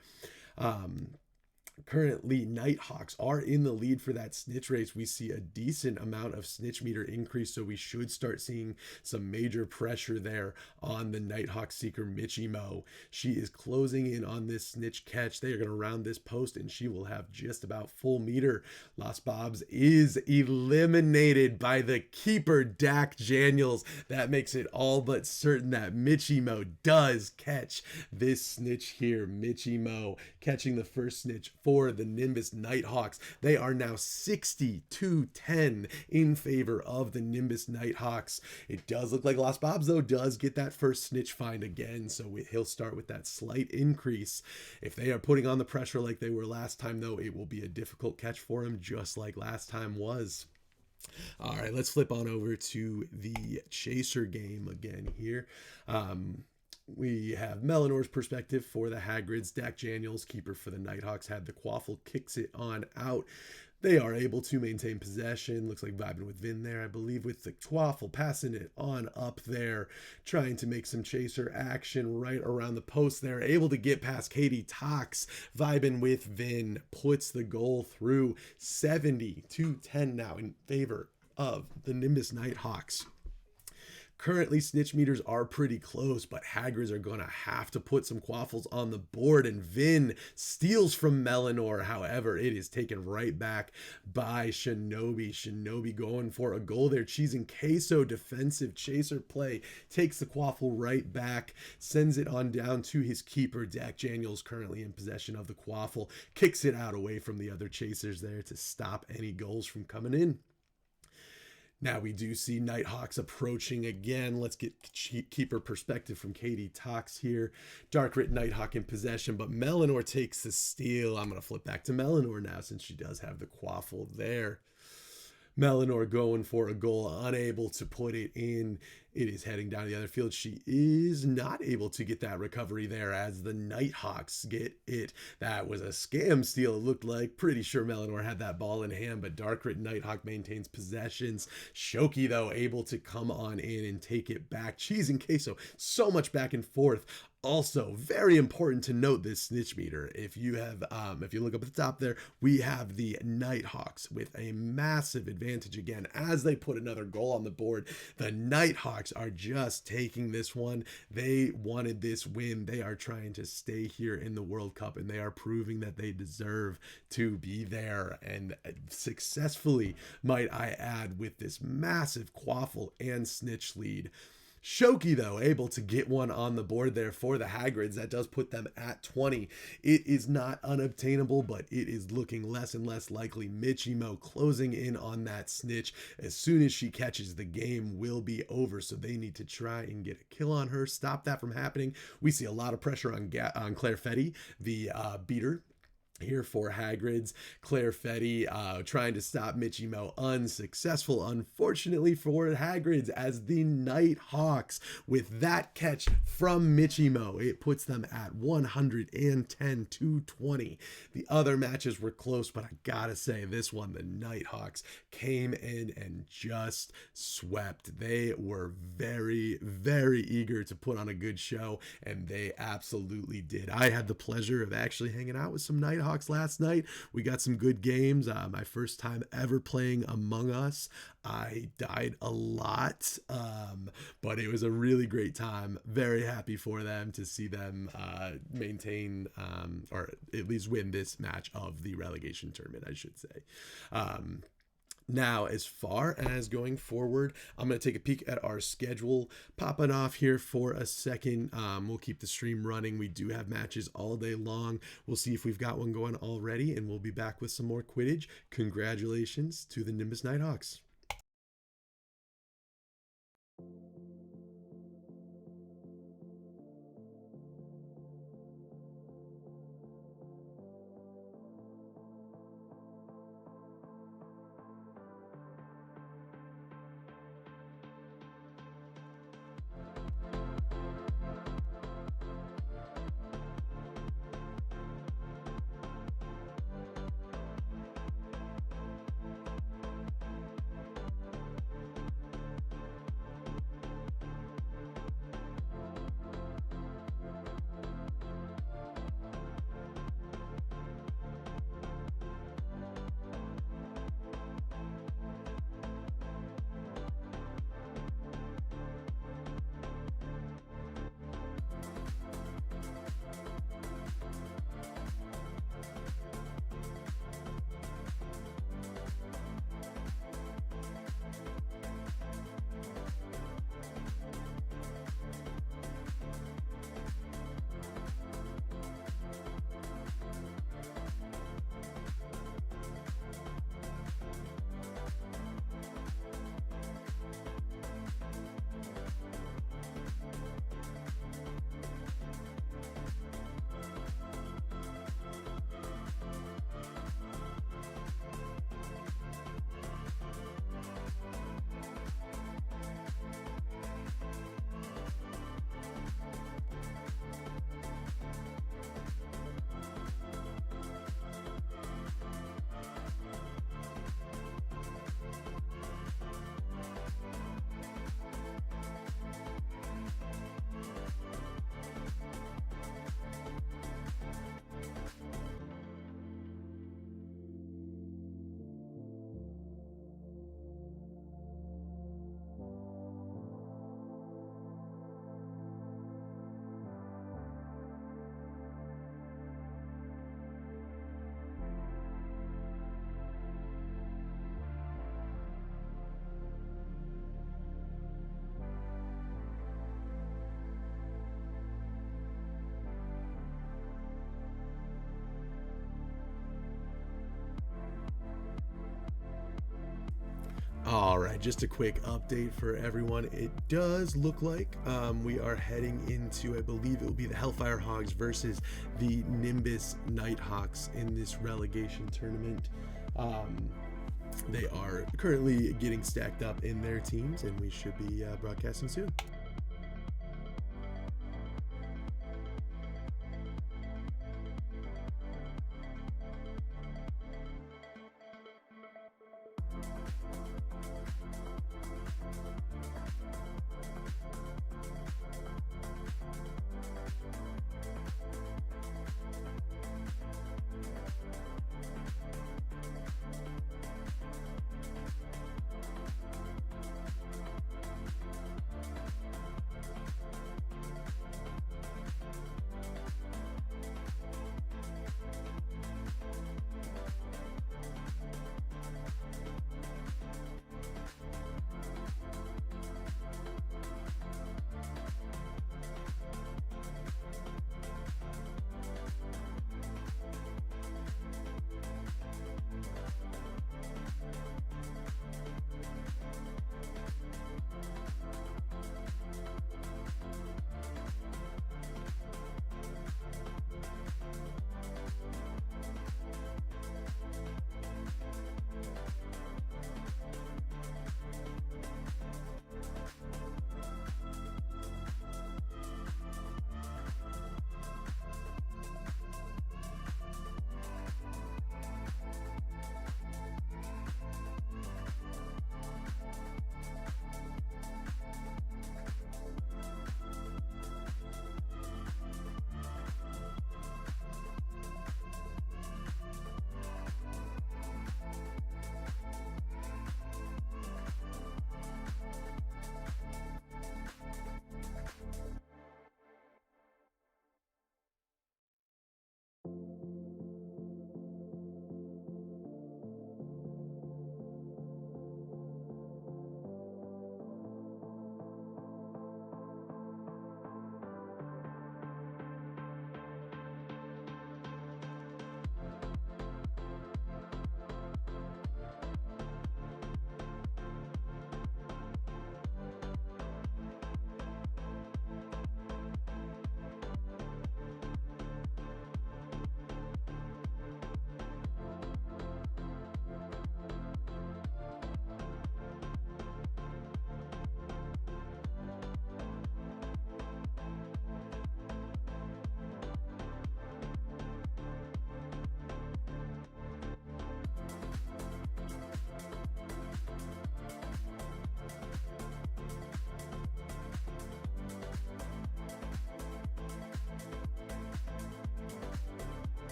Currently, Nighthawks are in the lead for that snitch race. We see a decent amount of snitch meter increase, so we should start seeing some major pressure there on the Nighthawk Seeker Michimo. She is closing in on this snitch catch. They are going to round this post, and she will have just about full meter. Lost Bobs is eliminated by the keeper, Dak Daniels. That makes it all but certain that Michimo does catch this snitch here. Michimo catching the first snitch for the Nimbus Nighthawks. They are now 60-10 in favor of the Nimbus Nighthawks. It does look like Lost Bobs, though, does get that first snitch find again, so he'll start with that slight increase. If they are putting on the pressure like they were last time, though, it will be a difficult catch for him, just like last time was. All right, let's flip on over to the Chaser game again here. We have Melanor's perspective for the Hagrids. Dak Daniels, keeper for the Nighthawks, had the Quaffle, kicks it on out. They are able to maintain possession. Looks like vibing with Vin there, I believe, with the Quaffle, passing it on up there, trying to make some Chaser action right around the post there. Able to get past Katie Tox, vibing with Vin, puts the goal through. 70-10 now in favor of the Nimbus Nighthawks. Currently, snitch meters are pretty close, but Hagrids are going to have to put some quaffles on the board, and Vin steals from Melanor. However, it is taken right back by Shinobi. Shinobi going for a goal there. Cheese and Queso, defensive chaser play, takes the quaffle right back, sends it on down to his keeper. Dak Daniels currently in possession of the quaffle, kicks it out away from the other chasers there to stop any goals from coming in. Now we do see Nighthawks approaching again. Let's get keeper perspective from Katie Tox here. Darkrit Nighthawk in possession, but Melanor takes the steal. I'm going to flip back to Melanor now since she does have the quaffle there. Melanor going for a goal, unable to put it in. It is heading down the other field. She is not able to get that recovery there as the Nighthawks get it. That was a scam steal, it looked like. Pretty sure Melanor had that ball in hand, but Darkrit Nighthawk maintains possessions. Shoki, though, able to come on in and take it back. Cheese and Queso, so much back and forth. Also, very important to note this snitch meter. If you look up at the top there, we have the Nighthawks with a massive advantage again as they put another goal on the board. The Nighthawks are just taking this one. They wanted this win. They are trying to stay here in the World Cup, and they are proving that they deserve to be there, and successfully, might I add, with this massive quaffle and snitch lead. Shoki, though, able to get one on the board there for the Hagrids. That does put them at 20. It is not unobtainable, but it is looking less and less likely. Michimo closing in on that snitch. As soon as she catches, the game will be over, so they need to try and get a kill on her, stop that from happening. We see a lot of pressure on Claire Fetty, the beater here for Hagrids. Claire Fetty trying to stop Michimo, unsuccessful, unfortunately for Hagrids, as the Nighthawks, with that catch from Michimo, it puts them at 110-20. The other matches were close, but I gotta say, this one, the Nighthawks came in and just swept. They were very, very eager to put on a good show, and they absolutely did. I had the pleasure of actually hanging out with some Nighthawks last night. We got some good games. My first time ever playing Among Us. I died a lot, but it was a really great time. Very happy for them to see them maintain or at least win this match of the relegation tournament, I should say. Now, as far as going forward, I'm going to take a peek at our schedule, popping off here for a second. We'll keep the stream running. We do have matches all day long. We'll see if we've got one going already, and we'll be back with some more Quidditch. Congratulations to the Nimbus Nighthawks. right, just a quick update for everyone. It does look like we are heading into, I believe it will be the Hellfire Hogs versus the Nimbus Nighthawks in this relegation tournament. They are currently getting stacked up in their teams, and we should be broadcasting soon.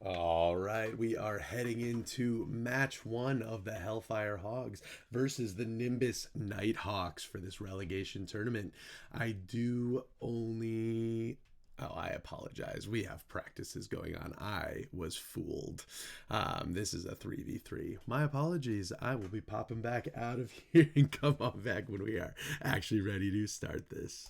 All right, we are heading into match one of the Hellfire Hogs versus the Nimbus Nighthawks for this relegation tournament. I apologize. We have practices going on. I was fooled. This is a 3v3. My apologies. I will be popping back out of here and come on back when we are actually ready to start this.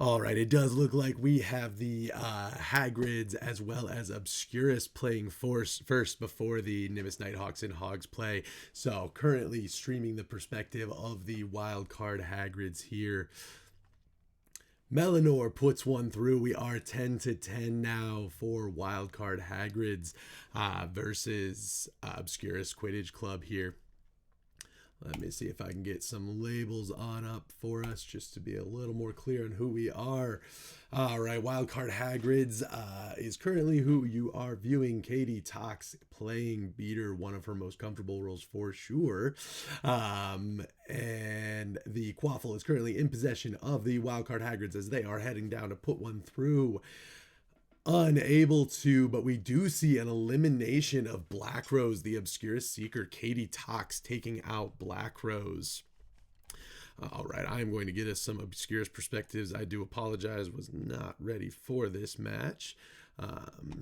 All right, it does look like we have the Hagrids as well as Obscurus playing first before the Nimbus Nighthawks and Hogs play. So currently streaming the perspective of the wildcard Hagrids here. Melanor puts one through. We are 10-10 now for wildcard Hagrids versus Obscurus Quidditch Club here. Let me see if I can get some labels on up for us just to be a little more clear on who we are. All right, Wildcard Hagrids is currently who you are viewing. Katie Tox playing Beater, one of her most comfortable roles for sure. And the Quaffle is currently in possession of the Wildcard Hagrids as they are heading down to put one through. Unable to, but we do see an elimination of Black Rose, the Obscurus Seeker. Katie Tox taking out Black Rose. All right, I am going to get us some Obscurus perspectives. I do apologize, was not ready for this match.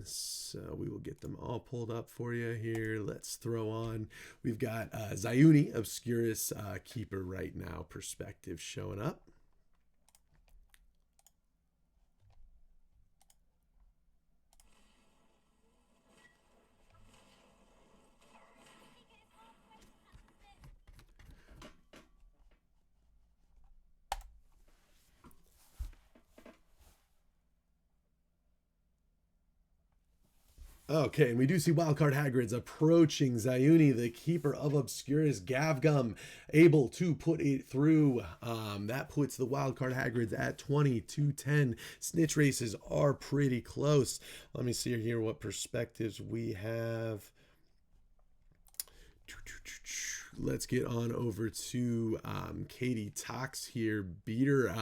So we will get them all pulled up for you here. Let's throw on. We've got Zayuni, Obscurus Keeper right now, perspective showing up. Okay, and we do see Wildcard Hagrids approaching Zayuni, the keeper of Obscurus. Gavgum able to put it through. That puts the Wildcard Hagrids at 20-10. Snitch races are pretty close. Let me see here what perspectives we have. Let's get on over to Katie Tox here. Beater,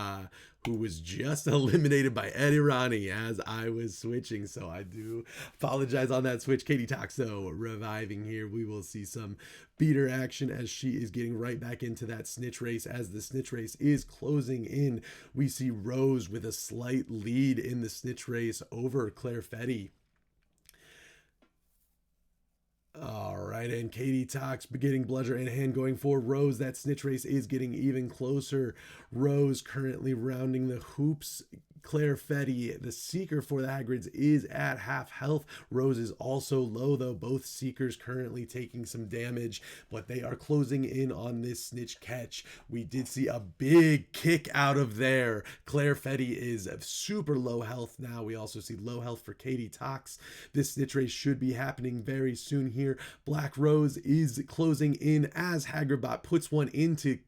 who was just eliminated by Eddie Ronnie as I was switching. So I do apologize on that switch. Katie Tox, though, reviving here. We will see some Beater action as she is getting right back into that snitch race. As the snitch race is closing in, we see Rose with a slight lead in the snitch race over Claire Fetty. All right, and Katie Tox getting bludger in hand going for Rose. That snitch race is getting even closer. Rose currently rounding the hoops. Claire Fetty, the Seeker for the Hagrids, is at half health. Rose is also low, though. Both Seekers currently taking some damage, but they are closing in on this snitch catch. We did see a big kick out of there. Claire Fetty is super low health now. We also see low health for Katie Tox. This snitch race should be happening very soon here. Black Rose is closing in as Hagridbot puts one into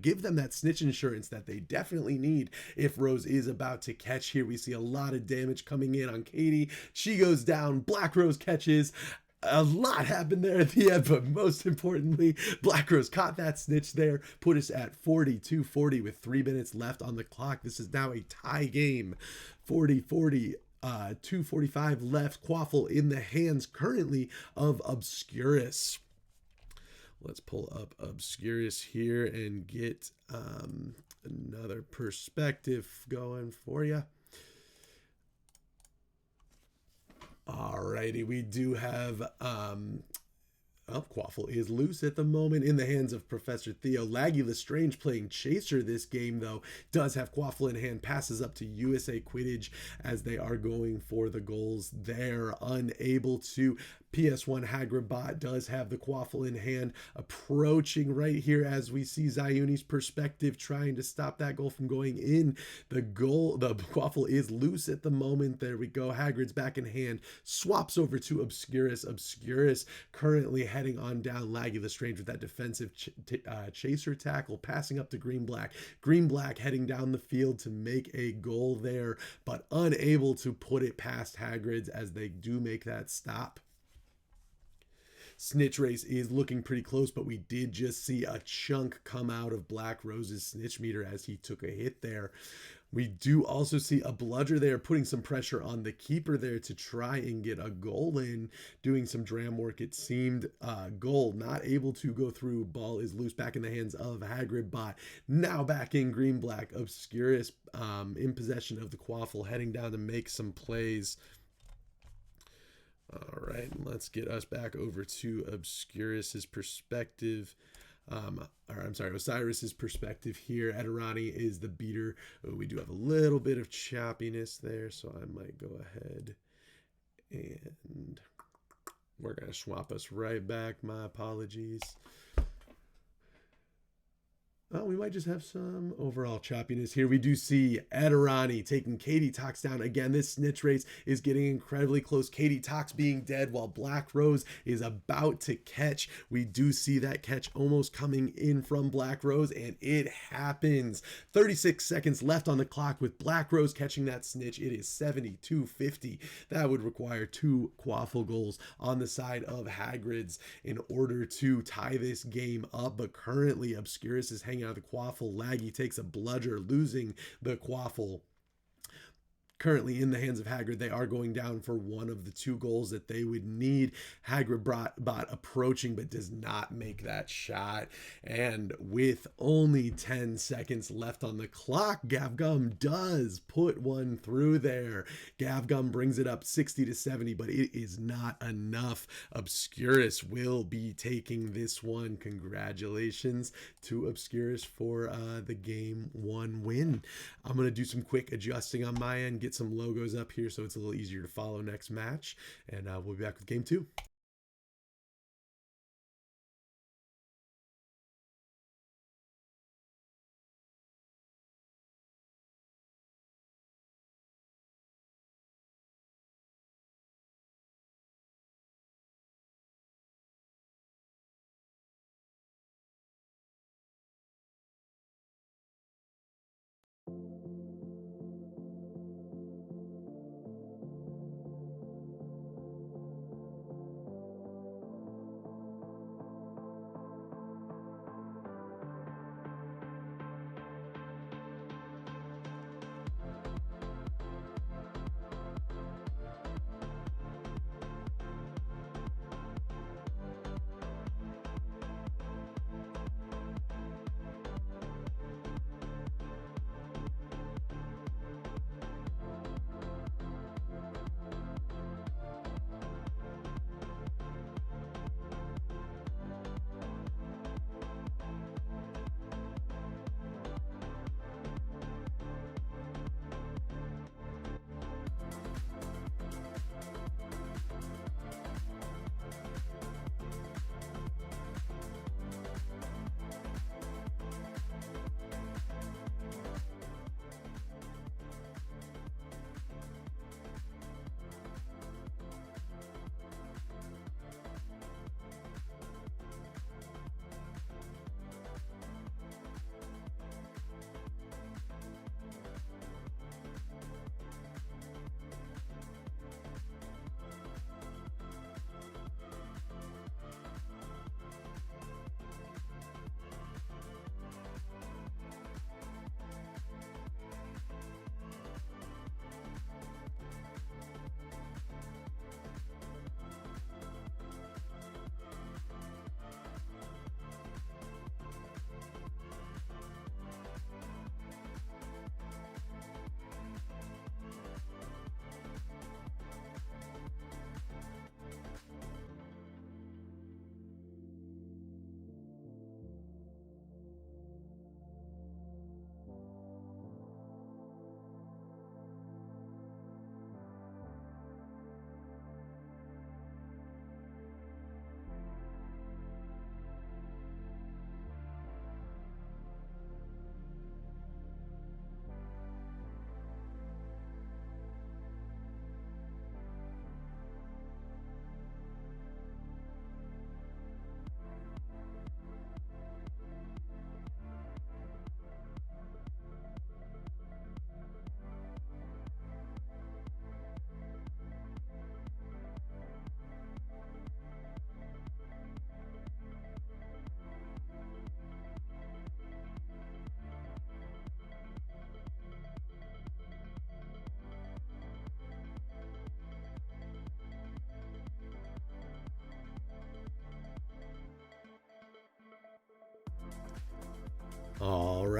give them that snitch insurance that they definitely need if Rose is about to catch here. We see a lot of damage coming in on Katie. She goes down. Black Rose catches. A lot happened there at the end, but most importantly, Black Rose caught that snitch there, put us at 42-40 with 3 minutes left on the clock. This is now a tie game. 40-40. 2:45 left. Quaffle in the hands currently of Obscurus. Let's pull up Obscurus here and get another perspective going for you. Alrighty, we do have Quaffle is loose at the moment in the hands of Professor Theo. Laggy Lestrange playing Chaser this game, though, does have Quaffle in hand, passes up to USA Quidditch as they are going for the goals. They're unable to. PS1 Hagridbot does have the Quaffle in hand, approaching right here as we see Zayuni's perspective trying to stop that goal from going in. The Quaffle is loose at the moment. There we go. Hagrid's back in hand, swaps over to Obscurus. Obscurus currently heading on down. Laggy Lestrange with that defensive chaser tackle, passing up to Green Black. Green Black heading down the field to make a goal there, but unable to put it past Hagrid's as they do make that stop. Snitch race is looking pretty close, but we did just see a chunk come out of Black Rose's snitch meter as he took a hit there. We do also see a bludger there, putting some pressure on the keeper there to try and get a goal in, doing some dram work. It seemed goal not able to go through. Ball is loose back in the hands of Hagridbot. Now back in Green Black. Obscurus in possession of the Quaffle, heading down to make some plays. All right, let's get us back over to Obscurus's perspective. or I'm sorry, Osiris's perspective here. Edirani is the beater. We do have a little bit of choppiness there, so I might go ahead and we're going to swap us right back. My apologies. Oh, we might just have some overall choppiness here. We do see Edirani taking Katie Tox down. Again, this snitch race is getting incredibly close. Katie Tox being dead while Black Rose is about to catch. We do see that catch almost coming in from Black Rose, and it happens. 36 seconds left on the clock with Black Rose catching that snitch. It is 72-50. That would require 2 Quaffle goals on the side of Hagrid's in order to tie this game up. But currently, Obscurus is hanging out of the Quaffle. Laggy takes a bludger, losing the Quaffle. Currently in the hands of Hagrid. They are going down for one of the 2 goals that they would need. Hagrid bot approaching, but does not make that shot. And with only 10 seconds left on the clock, Gavgum does put one through there. Gavgum brings it up 60-70, but it is not enough. Obscurus will be taking this one. Congratulations to Obscurus for the game 1 win. I'm going to do some quick adjusting on my end, get some logos up here so it's a little easier to follow next match, and we'll be back with game 2.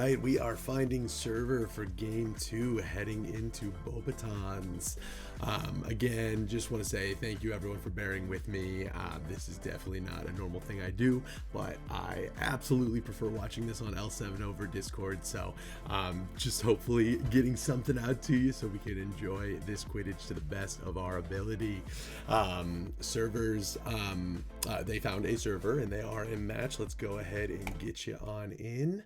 right, we are finding server for game 2 heading into Bobatons. Again, just want to say thank you everyone for bearing with me. This is definitely not a normal thing I do, but I absolutely prefer watching this on L7 over Discord, so just hopefully getting something out to you so we can enjoy this Quidditch to the best of our ability. Servers, they found a server and they are in match. Let's go ahead and get you on in.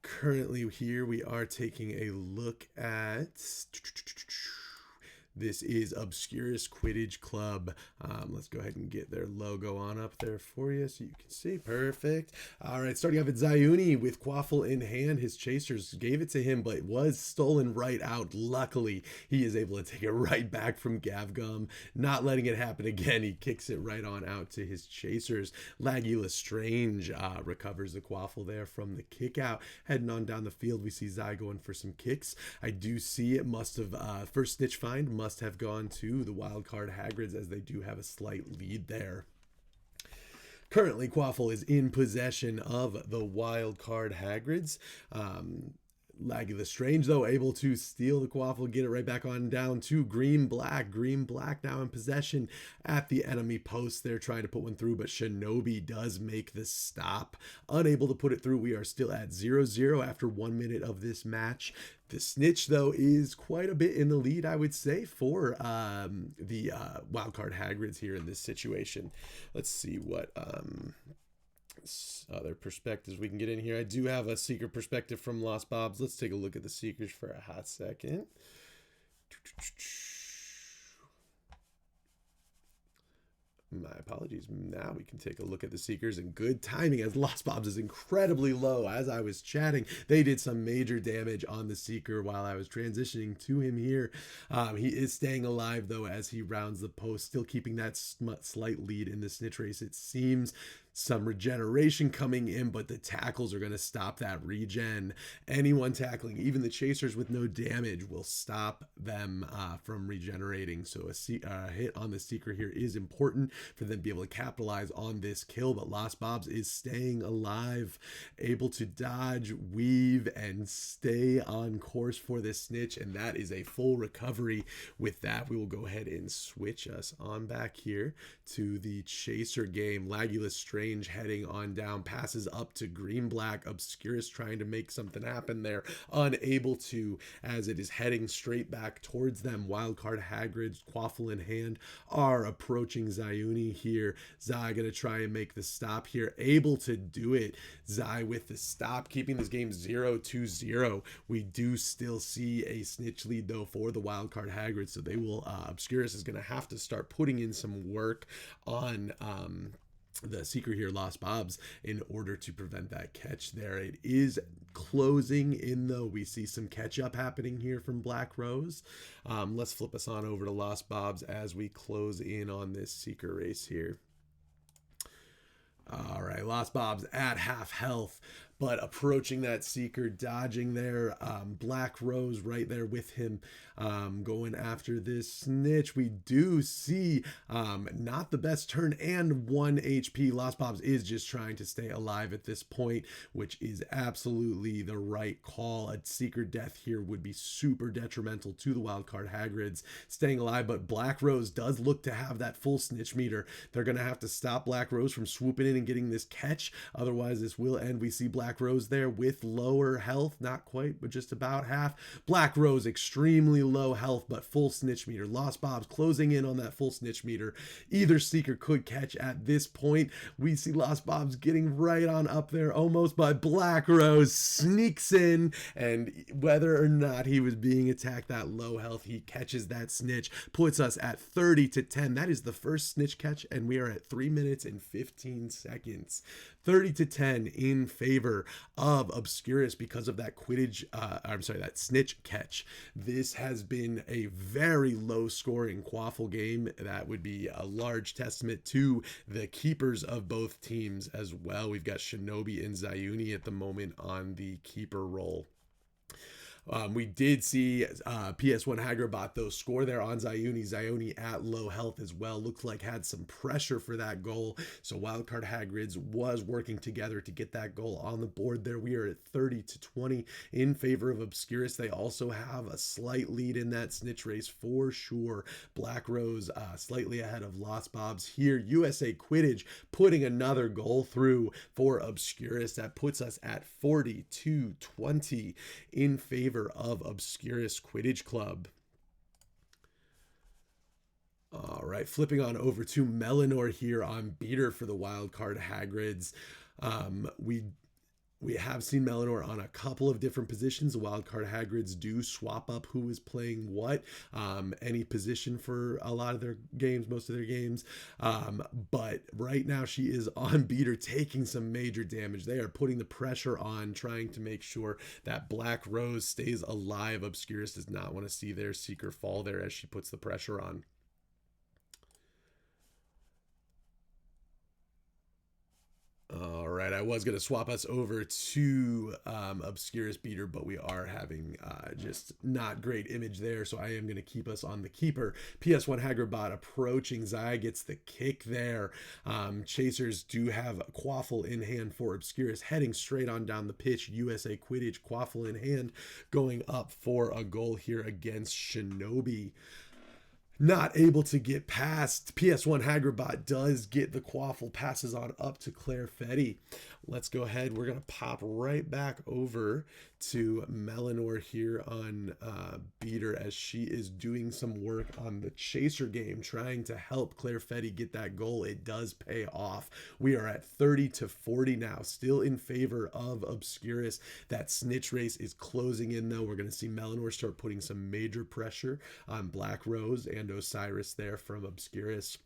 Currently here we are taking a look at, this is Obscurus Quidditch Club. Let's go ahead and get their logo on up there for you so you can see. Perfect. All right, starting off at Zayuni with Quaffle in hand. His chasers gave it to him, but it was stolen right out. Luckily, he is able to take it right back from Gavgum, not letting it happen again. He kicks it right on out to his chasers. Laggy Lestrange recovers the Quaffle there from the kick out. Heading on down the field, we see Zai going for some kicks. I do see it must have, first snitch find must have gone to the wildcard Hagrids, as they do have a slight lead there. Currently, Quaffle is in possession of the wildcard Hagrids. Laggy Lestrange, though, able to steal the Quaffle, get it right back on down to Green Black. Green Black now in possession at the enemy post. They're trying to put one through, but Shinobi does make the stop. Unable to put it through. We are still at 0-0 after 1 minute of this match. The snitch, though, is quite a bit in the lead, I would say, for the wildcard Hagrids here in this situation. Let's see what other perspectives we can get in here. I do have a Seeker perspective from Lost Bobs. Let's take a look at the Seekers for a hot second. My apologies. Now we can take a look at the Seekers, and good timing as Lost Bobs is incredibly low. As I was chatting, they did some major damage on the Seeker while I was transitioning to him here. He is staying alive, though, as he rounds the post, still keeping that slight lead in the snitch race. It seems some regeneration coming in, but the tackles are going to stop that regen. Anyone tackling, even the chasers with no damage, will stop them from regenerating. So a hit on the Seeker here is important for them to be able to capitalize on this kill, but Lost Bobs is staying alive, able to dodge, weave, and stay on course for this snitch, and that is a full recovery. With that, we will go ahead and switch us on back here to the chaser game. Laggy Lestrange heading on down, passes up to Green Black. Obscurus trying to make something happen there, unable to, as it is heading straight back towards them. Wildcard Hagrid's Quaffle in hand are approaching Zayuni here. Zai gonna try and make the stop here, able to do it. Zai with the stop, keeping this game 0-0. We do still see a snitch lead, though, for the wildcard Hagrid, so they will, Obscurus is gonna have to start putting in some work on the Seeker here, Lost Bobs, in order to prevent that catch there. It is closing in, though. We see some catch up happening here from Black Rose. Let's flip us on over to Lost Bobs as we close in on this Seeker race here. All right, Lost Bobs at half health, but approaching that Seeker, dodging there. Black Rose right there with him, going after this snitch. We do see not the best turn and 1 HP. Lost Bobs is just trying to stay alive at this point, which is absolutely the right call. A Seeker death here would be super detrimental to the wildcard Hagrids staying alive, but Black Rose does look to have that full snitch meter. They're going to have to stop Black Rose from swooping in and getting this catch. Otherwise, this will end. We see Black Rose there with lower health, not quite, but just about half. Black Rose extremely low health, but full snitch meter. Lost Bobs closing in on that full snitch meter. Either Seeker could catch at this point. We see Lost Bobs getting right on up there almost, but Black Rose sneaks in, and whether or not he was being attacked that low health, he catches that snitch, puts us at 30-10. That is the first snitch catch, and we are at 3 minutes and 15 seconds. 30-10 in favor of Obscurus because of that that snitch catch. This has been a very low scoring Quaffle game. That would be a large testament to the keepers of both teams as well. We've got Shinobi and Zayuni at the moment on the keeper role. We did see PS1 Hagerbot, though, score there on Zioni. Zioni at low health as well. Looked like had some pressure for that goal. So Wildcard Hagrids was working together to get that goal on the board there. We are at 30-20 in favor of Obscurus. They also have a slight lead in that snitch race for sure. Black Rose slightly ahead of Lost Bobs here. USA Quidditch putting another goal through for Obscurus. That puts us at 40-20 in favor of Obscurus Quidditch Club. All right, flipping on over to Melanor here on beater for the Wildcard Hagrids. We have seen Melanor on a couple of different positions. The Wildcard Hagrids do swap up who is playing what, any position for a lot of their games, most of their games. But right now she is on beater, taking some major damage. They are putting the pressure on, trying to make sure that Black Rose stays alive. Obscurus does not want to see their Seeker fall there as she puts the pressure on. All right, I was going to swap us over to Obscurus Beater, but we are having just not great image there, so I am going to keep us on the keeper. PS1 Hagerbot approaching. Zaya gets the kick there. Chasers do have Quaffle in hand for Obscurus, heading straight on down the pitch. USA Quidditch, Quaffle in hand, going up for a goal here against Shinobi. Not able to get past. PS1 Hagerbot does get the Quaffle, passes on up to Claire Fetty. Let's go ahead. We're going to pop right back over to Melanor here on beater as she is doing some work on the Chaser game, trying to help Claire Fetty get that goal. It does pay off. We are at 30-40 now, still in favor of Obscurus. That snitch race is closing in, though. We're going to see Melanor start putting some major pressure on Black Rose and Osiris there from Obscurus.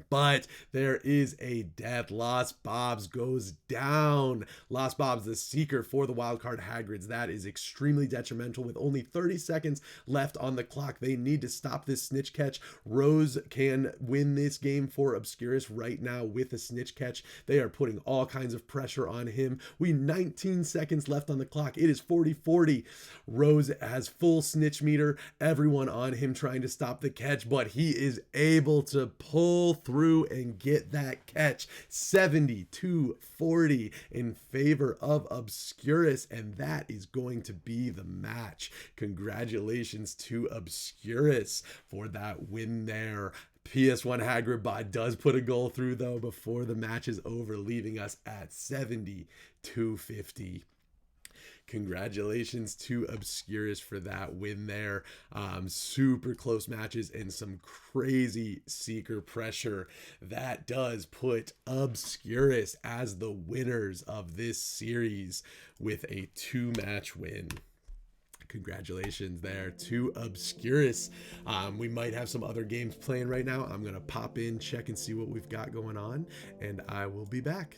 But there is a death. Lost Bobs goes down. Lost Bobs, the Seeker for the Wildcard Hagrids. That is extremely detrimental. With only 30 seconds left on the clock, they need to stop this snitch catch. Rose can win this game for Obscurus right now with a snitch catch. They are putting all kinds of pressure on him. 19 seconds left on the clock. It is 40-40. Rose has full snitch meter. Everyone on him trying to stop the catch, but he is able to pull through and get that catch. 70-40 in favor of Obscurus, and that is going to be the match. Congratulations to Obscurus for that win there. PS1 Hagerbot does put a goal through, though, before the match is over, leaving us at 70-50. Congratulations to Obscurus for that win there. Super close matches and some crazy Seeker pressure. That does put Obscurus as the winners of this series with a 2-match win. Congratulations there to Obscurus. We might have some other games playing right now. I'm going to pop in, check and see what we've got going on, and I will be back.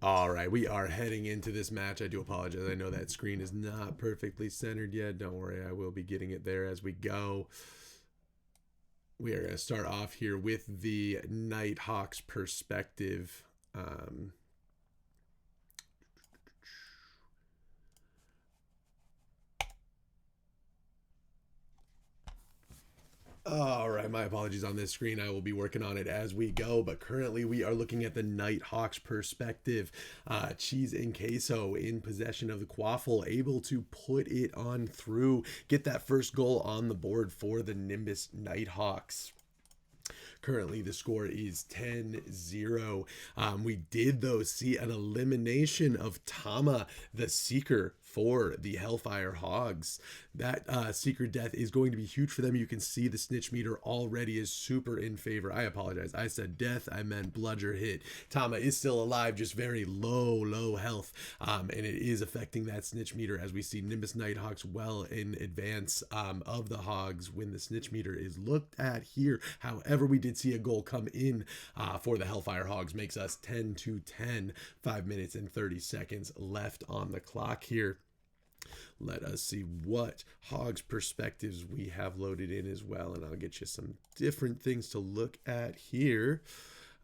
All right, we are heading into this match. I do apologize. I know that screen is not perfectly centered yet. Don't worry, I will be getting it there as we go. We are going to start off here with the Nighthawks perspective. All right, my apologies on this screen. I will be working on it as we go, but currently we are looking at the Nighthawks perspective. Cheese and Queso in possession of the Quaffle, able to put it on through, get that first goal on the board for the Nimbus Nighthawks. Currently, the score is 10-0. We did, though, see an elimination of Tama, the Seeker, for the Hellfire Hogs. That Seeker death is going to be huge for them. You can see the snitch meter already is super in favor. I apologize. I said death. I meant bludger hit. Tama is still alive, just very low health. And it is affecting that snitch meter as we see Nimbus Nighthawks well in advance of the Hogs when the snitch meter is looked at here. However, we did see a goal come in for the Hellfire Hogs. Makes us 10-10. 5 minutes and 30 seconds left on the clock here. Let us see what Hogs perspectives we have loaded in as well, and I'll get you some different things to look at here.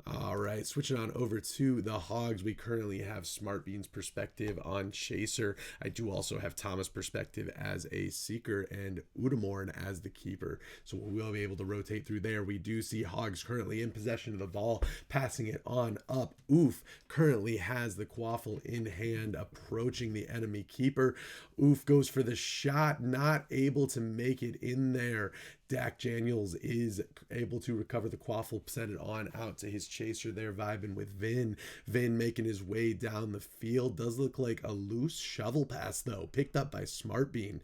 All right, switching on over to the Hogs, we currently have Smart Bean's perspective on Chaser. I do also have Thomas' perspective as a Seeker and Udamorn as the Keeper. So we'll be able to rotate through there. We do see Hogs currently in possession of the ball, passing it on up. Oof currently has the Quaffle in hand, approaching the enemy Keeper. Oof goes for the shot, not able to make it in there. Dak Daniels is able to recover the Quaffle, send it on out to his Chaser there, vibing with Vin. Vin making his way down the field. Does look like a loose shovel pass, though, picked up by Smart Bean.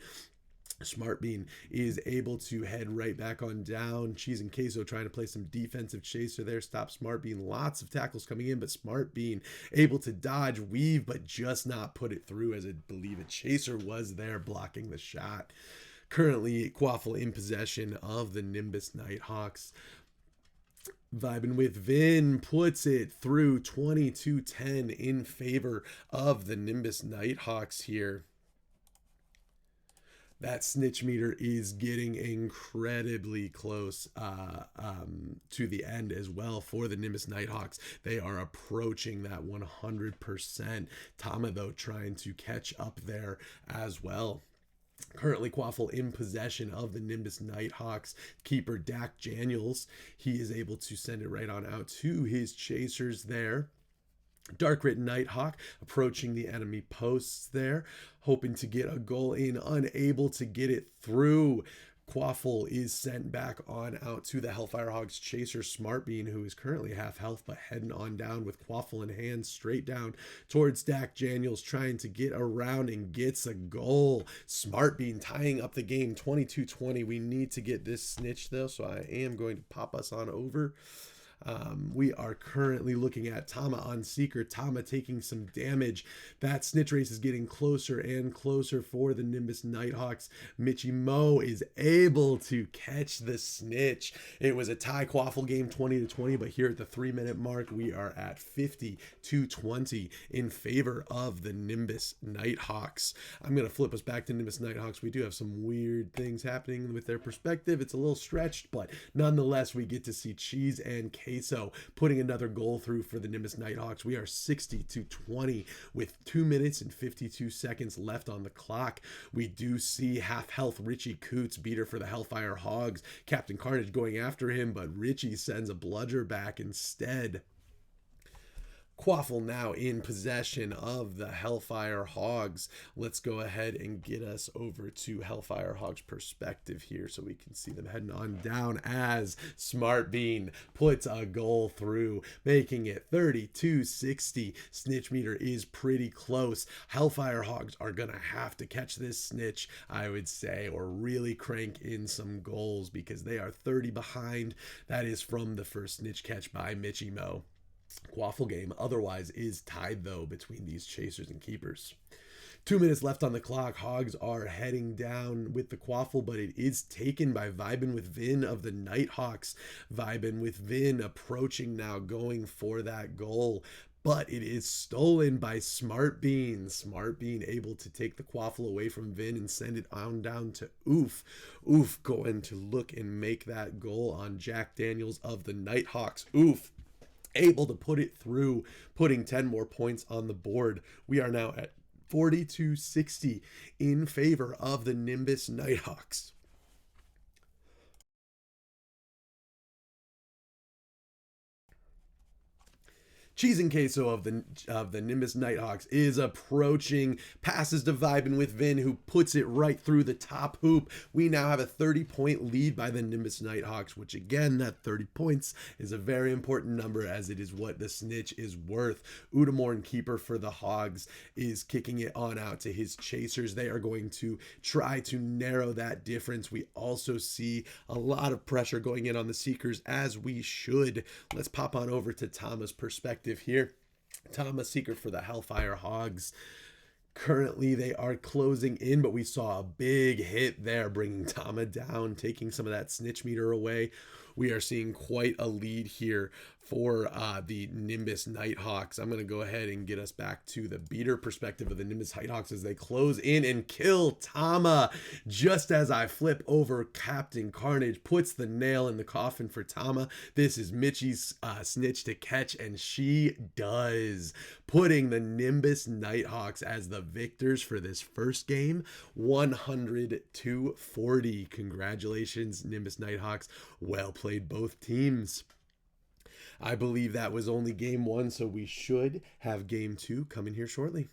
Smart Bean is able to head right back on down. Cheese and Queso trying to play some defensive chaser there. Stop Smart Bean. Lots of tackles coming in, but Smart Bean able to dodge, weave, but just not put it through, as I believe a chaser was there blocking the shot. Currently, Quaffle in possession of the Nimbus Nighthawks. Vibing with Vin, puts it through 22-10 in favor of the Nimbus Nighthawks here. That snitch meter is getting incredibly close to the end as well for the Nimbus Nighthawks. They are approaching that 100%. Tama, though, trying to catch up there as well. Currently, Quaffle in possession of the Nimbus Nighthawks. Keeper Dak Daniels, he is able to send it right on out to his chasers there. Dark Rit Nighthawk approaching the enemy posts there, hoping to get a goal in, unable to get it through. Quaffle is sent back on out to the Hellfire Hogs chaser Smart Bean, who is currently half health, but heading on down with Quaffle in hand, straight down towards Dak Daniels, trying to get around and gets a goal. Smart Bean tying up the game 22-20. We need to get this snitch, though, so I am going to pop us on over. We are currently looking at Tama on Seeker. Tama taking some damage. That snitch race is getting closer and closer for the Nimbus Nighthawks. Mitchie Mo is able to catch the snitch. It was a tie Quaffle game 20-20, but here at the 3-minute mark, we are at 50-20 in favor of the Nimbus Nighthawks. I'm going to flip us back to Nimbus Nighthawks. We do have some weird things happening with their perspective. It's a little stretched, but nonetheless, we get to see Cheese and Queso putting another goal through for the Nimbus Nighthawks. We are 60-20 with 2 minutes and 52 seconds left on the clock. We do see half health Richie Coots beater for the Hellfire Hogs. Captain Carnage going after him, but Richie sends a bludger back instead. Quaffle now in possession of the Hellfire Hogs. Let's go ahead and get us over to Hellfire Hogs perspective here so we can see them heading on down as Smart Bean puts a goal through, making it 32-60. Snitch meter is pretty close. Hellfire Hogs are going to have to catch this snitch, I would say, or really crank in some goals because they are 30 behind. That is from the first snitch catch by Mitchie Mo. Quaffle game otherwise is tied, though, between these chasers and keepers. 2 minutes left on the clock. Hogs are heading down with the Quaffle, but it is taken by Vibin with Vin of the Nighthawks. Vibin with Vin approaching now, going for that goal. but it is stolen by Smart Bean. Smart Bean able to take the quaffle away from Vin and send it on down to Oof. Oof going to look and make that goal on Jack Daniels of the Nighthawks. Oof able to put it through, putting 10 more points on the board. We are now at 42-60 in favor of the Nimbus Nighthawks. Cheese and Queso of the Nimbus Nighthawks is approaching, passes to Vibin with Vin, who puts it right through the top hoop. We now have a 30-point lead by the Nimbus Nighthawks, which again, that 30 points is a very important number as it is what the snitch is worth. Udamorn, keeper for the Hogs, is kicking it on out to his chasers. They are going to try to narrow that difference. We also see a lot of pressure going in on the Seekers, as we should. Let's pop on over to Tama's perspective here. Tama, Seeker for the Hellfire Hogs. Currently, they are closing in, but we saw a big hit there, bringing Tama down, taking some of that snitch meter away. We are seeing quite a lead here for the Nimbus Nighthawks. I'm going to go ahead and get us back to the beater perspective of the Nimbus Nighthawks as they close in and kill Tama. Just as I flip over, Captain Carnage puts the nail in the coffin for Tama. This is Mitchie's snitch to catch, and she does, putting the Nimbus Nighthawks as the victors for this first game, 100-40. Congratulations, Nimbus Nighthawks. Well played, both teams. I believe that was only game one, so we should have game two coming here shortly.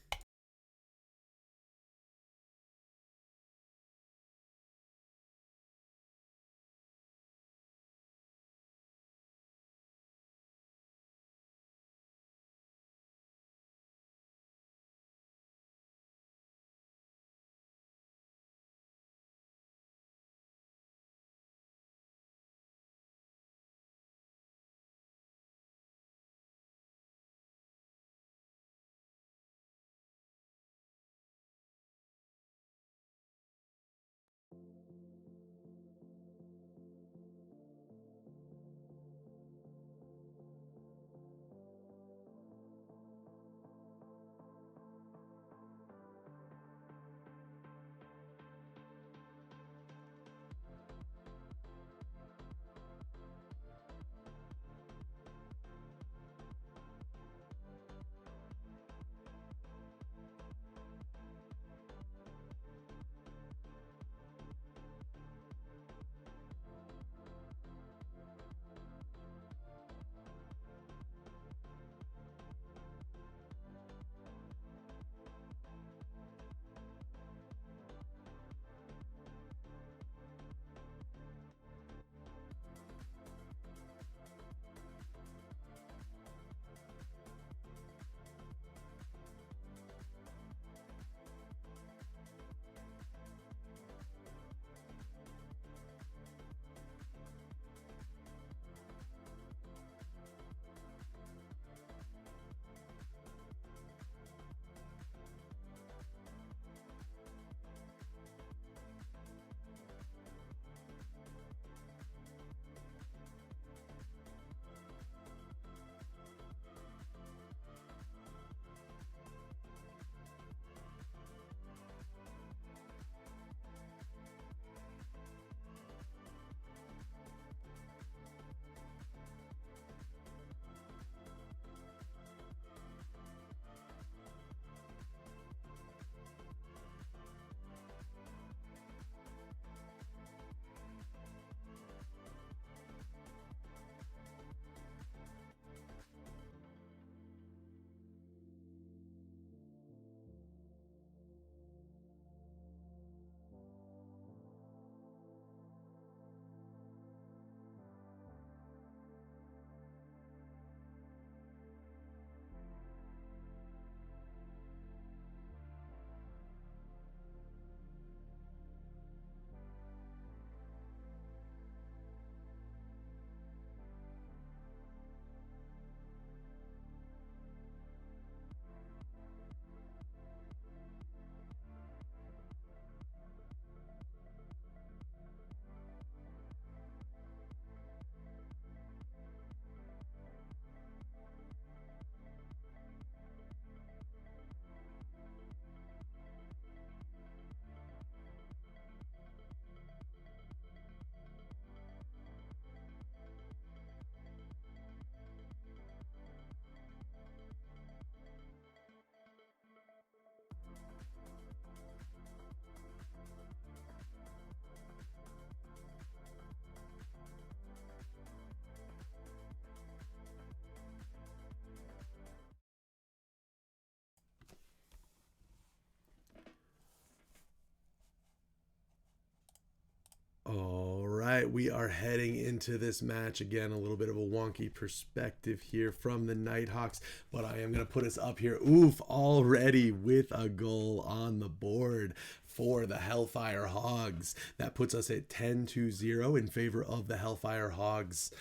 right, we are heading into this match. Again, a little bit of a wonky perspective here from the Nighthawks, but I am going to put us up here. Oof, already with a goal on the board for the Hellfire Hogs. That puts us at 10-0 in favor of the Hellfire Hogs.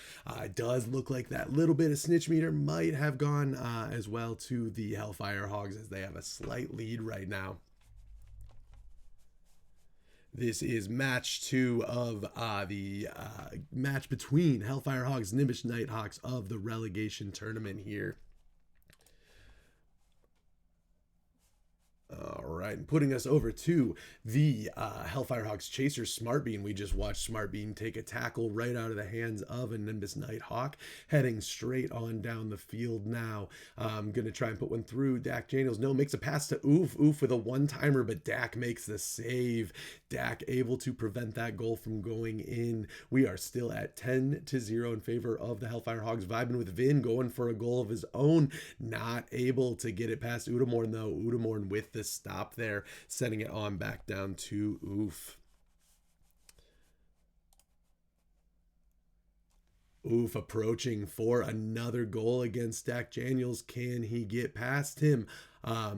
It does look like that little bit of snitch meter might have gone as well to the Hellfire Hogs, as they have a slight lead right now. This is match 2 of the match between Hellfire Hogs and Nimbus Nighthawks of the relegation tournament here. All right, and putting us over to the Hellfire Hogs Chaser Smartbean. We just watched Smartbean take a tackle right out of the hands of a Nimbus Nighthawk, heading straight on down the field now. I'm going to try and put one through. Dak Daniels, no, makes a pass to Oof with a one-timer, but Dak makes the save. Dak able to prevent that goal from going in. We are still at 10-0 in favor of the Hellfire Hogs. Vibing with Vin, going for a goal of his own. Not able to get it past Udamorn, though. Udamorn with the stop there, sending it on back down to Oof. Oof approaching for another goal against Dak Daniels. Can he get past him?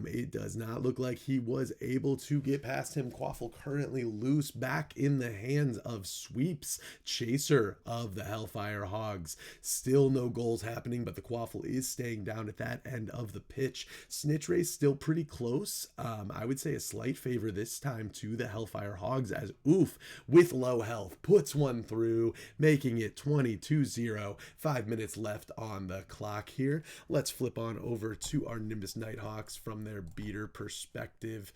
It does not look like he was able to get past him. Quaffle currently loose, back in the hands of Sweeps, Chaser of the Hellfire Hogs. Still no goals happening, but the Quaffle is staying down at that end of the pitch. Snitch race still pretty close. I would say a slight favor this time to the Hellfire Hogs, as Oof, with low health, puts one through, making it 22-0. 5 minutes left on the clock here. Let's flip on over to our Nimbus Nighthawks from their beater perspective.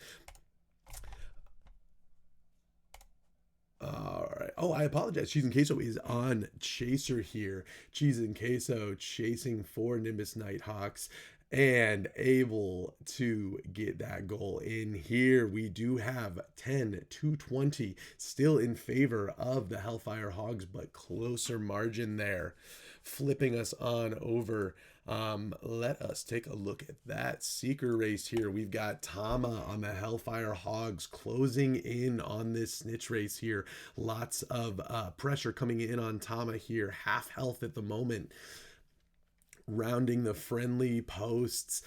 All right. Oh, I apologize. Cheese and Queso is on Chaser here. Cheese and Queso chasing for Nimbus Nighthawks and able to get that goal in here. We do have 10-20 still in favor of the Hellfire Hogs, but closer margin there. Flipping us on over. Let us take a look at that Seeker race here. We've got Tama on the Hellfire Hogs closing in on this snitch race here. Lots of pressure coming in on Tama here. Half health at the moment. Rounding the friendly posts.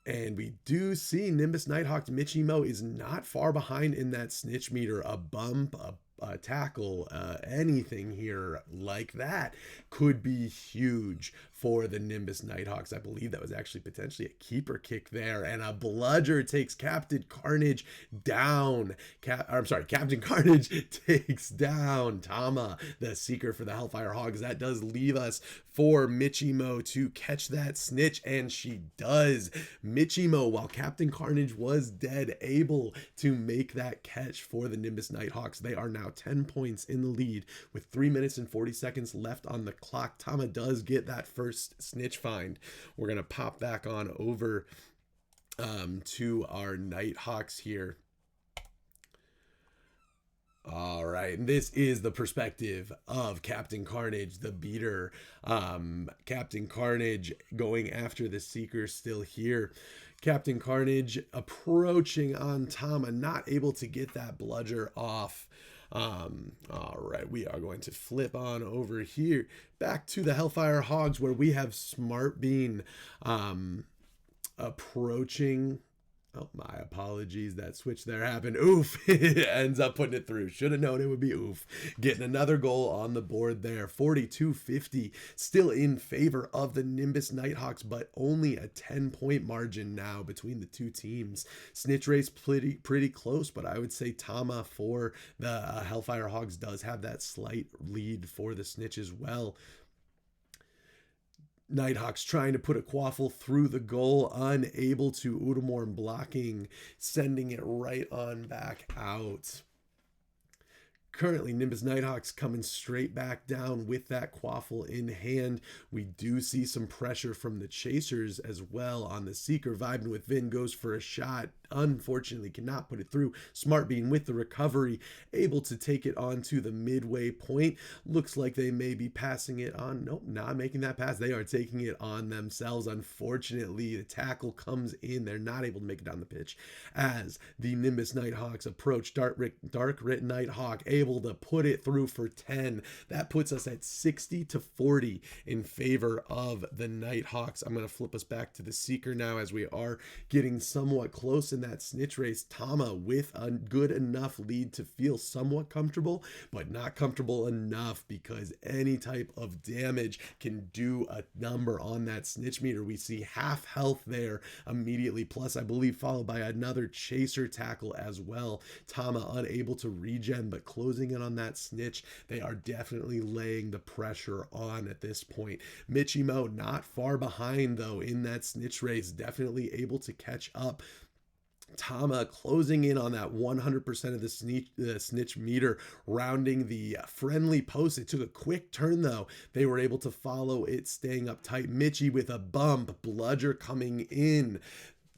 And we do see Nimbus Nighthawk Michimo is not far behind in that snitch meter. A bump, a tackle, anything here like that could be huge for the Nimbus Nighthawks. I believe that was actually potentially a keeper kick there, and a bludger takes Captain Carnage down. Captain Carnage takes down Tama, the Seeker for the Hellfire Hogs. That does leave us for Michimo to catch that snitch, and she does. Michimo, while Captain Carnage was dead, able to make that catch for the Nimbus Nighthawks. They are now 10 points in the lead with 3 minutes and 40 seconds left on the clock. Tama does get that first snitch find. We're going to pop back on over to our Nighthawks here. All right, and this is the perspective of Captain Carnage, the beater. Captain Carnage going after the Seeker still here. Captain Carnage approaching on Tama, not able to get that bludger off. All right, we are going to flip on over here back to the Hellfire Hogs, where we have Smartbean approaching. Oh, my apologies. That switch there happened. Oof. Ends up putting it through. Should have known it would be Oof. Getting another goal on the board there. 42-50. Still in favor of the Nimbus Nighthawks, but only a 10-point margin now between the two teams. Snitch race pretty close, but I would say Tama for the Hellfire Hogs does have that slight lead for the Snitch as well. Nighthawks trying to put a Quaffle through the goal, unable to. Udamorn blocking, sending it right on back out. Currently, Nimbus Nighthawks coming straight back down with that Quaffle in hand. We do see some pressure from the Chasers as well on the Seeker. Vibing with Vin goes for a shot. unfortunately cannot put it through. Smart Bean with the recovery, able to take it on to the midway point. Looks like they may be passing it on. Nope, not making that pass. They are taking it on themselves. Unfortunately, the tackle comes in. They're not able to make it down the pitch as the Nimbus Nighthawks approach. Dark Rit Nighthawk able to put it through for 10. That puts us at 60-40 in favor of the Nighthawks. I'm going to flip us back to the Seeker now as we are getting somewhat close in that snitch race. Tama with a good enough lead to feel somewhat comfortable, but not comfortable enough because any type of damage can do a number on that snitch meter. We see half health there immediately, plus I believe followed by another chaser tackle as well. Tama unable to regen, but closing in on that snitch. They are definitely laying the pressure on at this point. Michimo not far behind though in that snitch race, definitely able to catch up. Tama closing in on that 100% of the snitch meter, rounding the friendly post. It took a quick turn though. They were able to follow it, staying up tight. Michi with a bump, bludger coming in.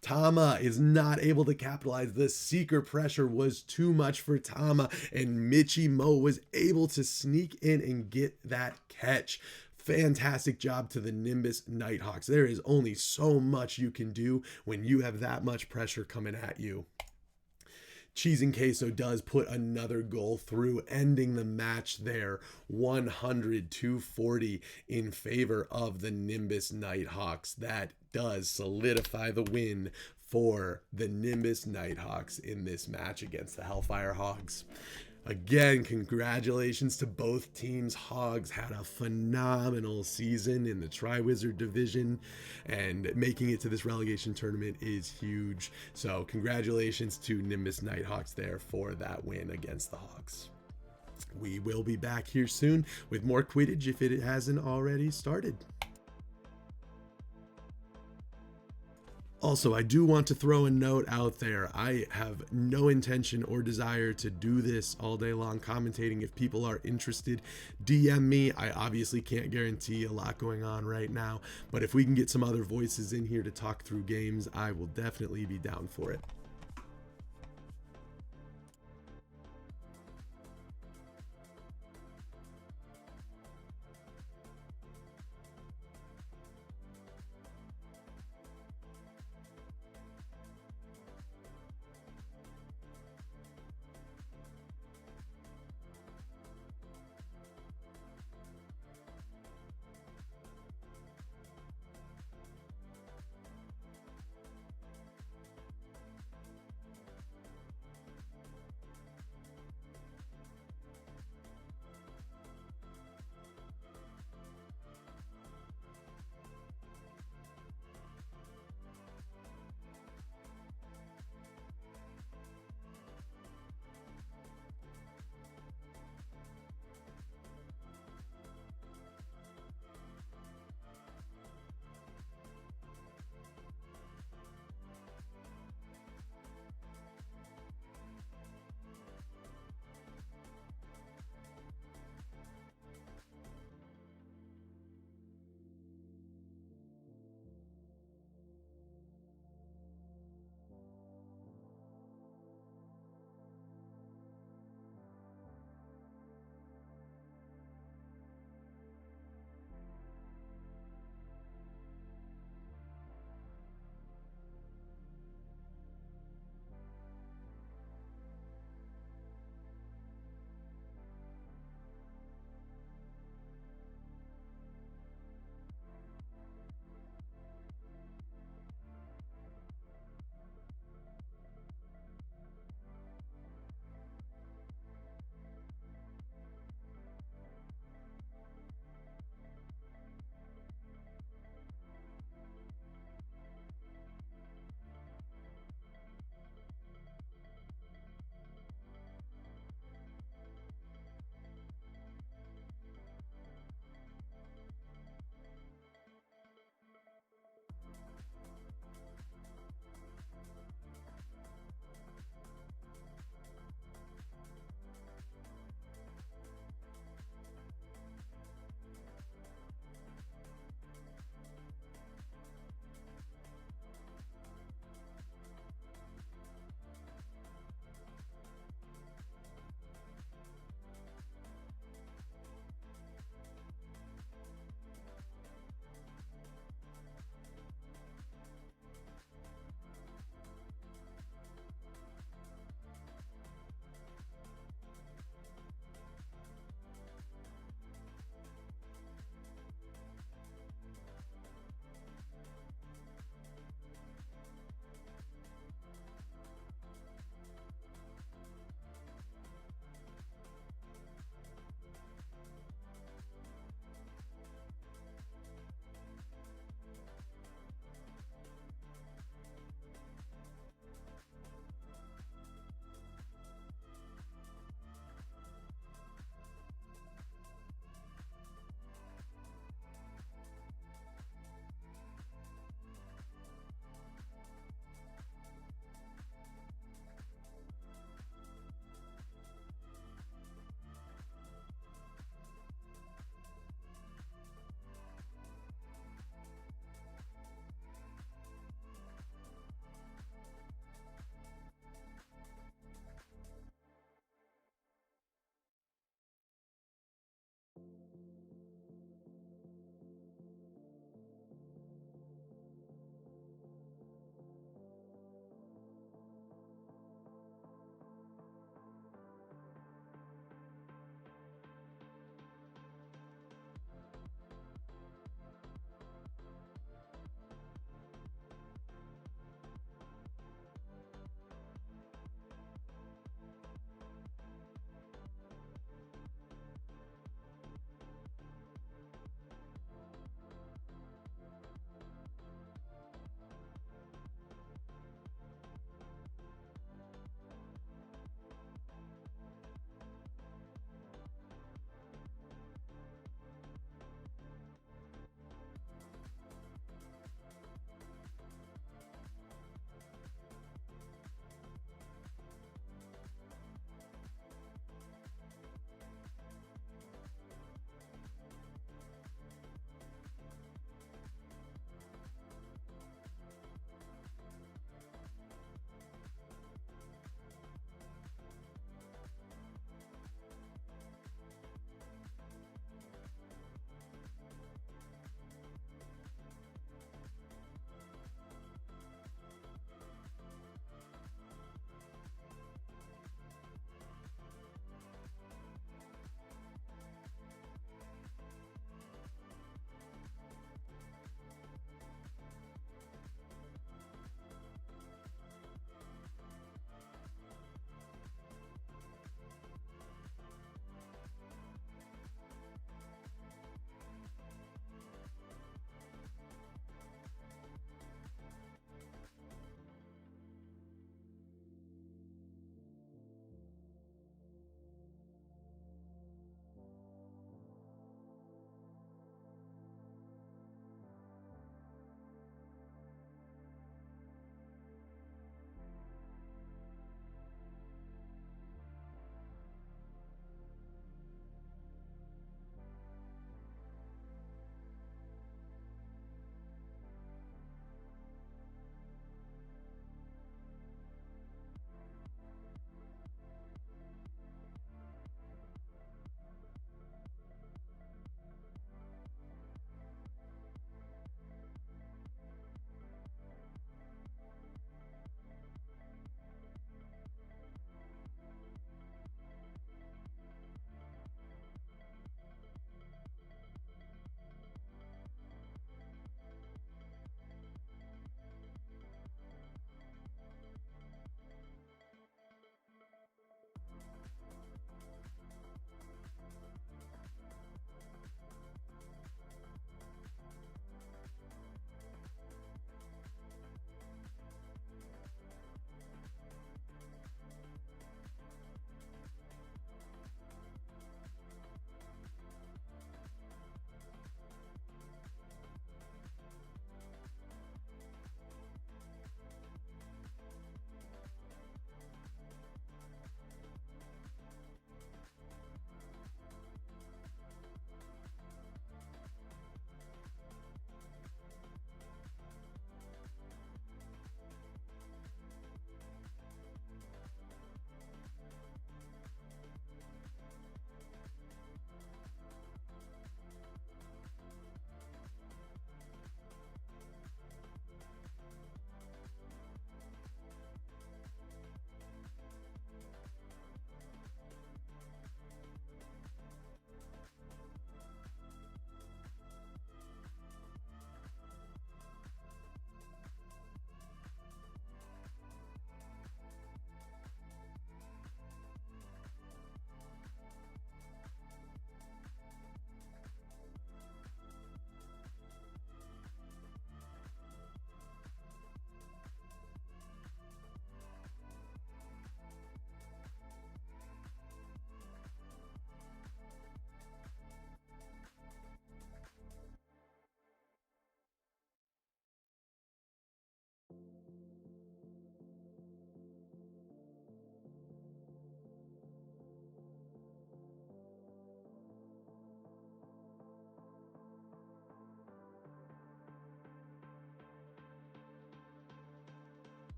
Tama is not able to capitalize. The Seeker pressure was too much for Tama, and Michimo was able to sneak in and get that catch. Fantastic job to the Nimbus Nighthawks. There is only so much you can do when you have that much pressure coming at you. Cheese and Queso does put another goal through, ending the match there 100-40 in favor of the Nimbus Nighthawks. That does solidify the win for the Nimbus Nighthawks in this match against the Hellfire Hogs. Again, congratulations to both teams. Hogs had a phenomenal season in the Triwizard division, and making it to this relegation tournament is huge. So congratulations to Nimbus Nighthawks there for that win against the Hogs. We will be back here soon with more Quidditch if it hasn't already started. Also, I do want to throw a note out there. I have no intention or desire to do this all day long commentating. If people are interested, DM me. I obviously can't guarantee a lot going on right now, but if we can get some other voices in here to talk through games, I will definitely be down for it.